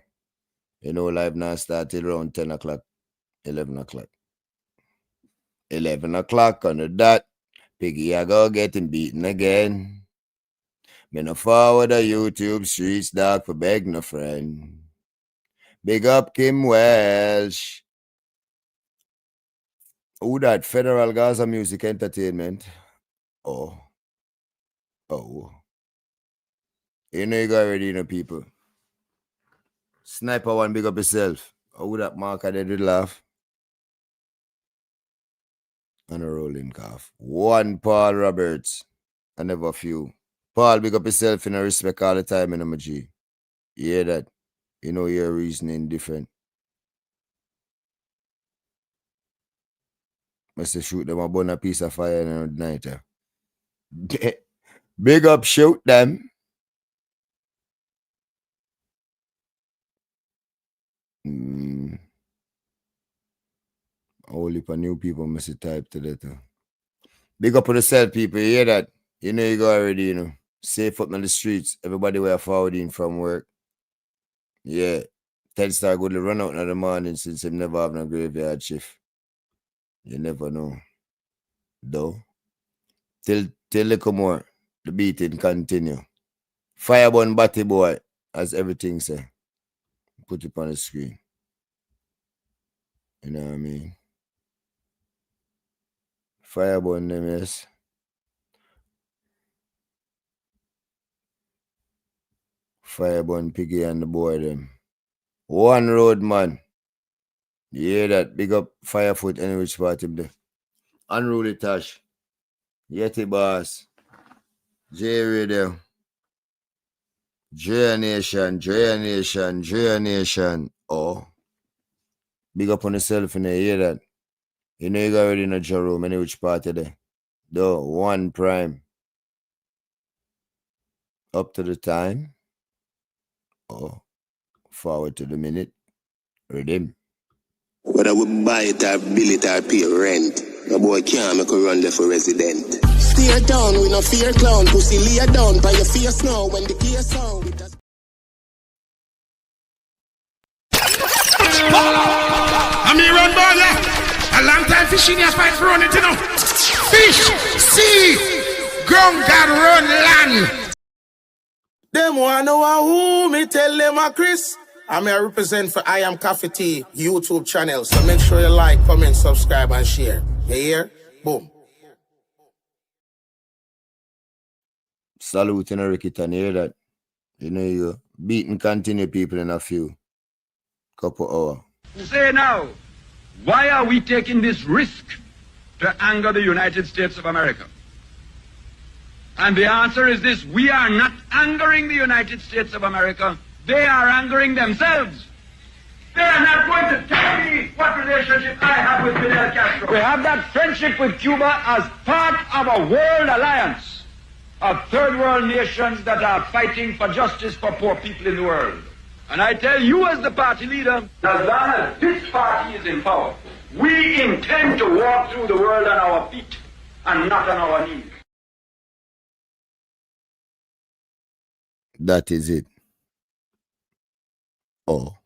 Live now start till around 10 o'clock, 11 o'clock. 11 o'clock on the dot. Piggy, I go getting beaten again. Me no forward the YouTube streets, dog, for beg no friend. Big up Kim Welsh. Who that? Federal Gaza Music Entertainment. Oh. You know you got already, people. Sniper one, big up yourself. Who that marker they did laugh? And a rolling calf. One Paul Roberts. I never few. Paul, big up yourself in a respect all the time in my G. You hear that? You know your reasoning different. I say shoot them, I burn a piece of fire in the night. Big up, shoot them. Only for new people must type to that. Big up on yourself, people. You hear that? You know you go already, Safe up on the streets. Everybody were forwarding from work. Yeah. 10-star good to run out in the morning since him never have no graveyard shift. You never know. Though. Till little more. The beating continue. Fireborn Batty Boy, as everything say. Put it on the screen. You know what I mean? Fireborn them, yes. Fireborn Piggy and the boy them. One road, man. You hear that? Big up Firefoot any which part him there. Unruly Tash. Yeti Boss. J Radio. Drea Nation, Drea Nation, Drea Nation. Oh. Big up on yourself in there, you hear that? You know you got already in a room, any which party there. Though, 1 prime. Up to the time. Oh. Forward to the minute. Redeem. Whether we buy it or bill it or pay rent, the boy can't make a run there for resident. Stay down, we no fear clown. Pussy lay down by your face now when the gear sound. I mean, run ball, a long time fishing here fight for it, you know. Fish, sea, ground got run land. Them wanna know who me tell them a Chris. I'm here represent for IAMCOFFEETEA YouTube channel. So make sure you like, comment, subscribe, and share. You hear? Boom. Salute in a Rikitan, you hear that? You know you beating continue people in a few couple hours. Say now, why are we taking this risk to anger the United States of America? And the answer is this: we are not angering the United States of America. They are angering themselves. They are not going to tell me what relationship I have with Fidel Castro. We have that friendship with Cuba as part of a world alliance of third world nations that are fighting for justice for poor people in the world. And I tell you as the party leader, as long as this party is in power, we intend to walk through the world on our feet and not on our knees. That is it. Oh.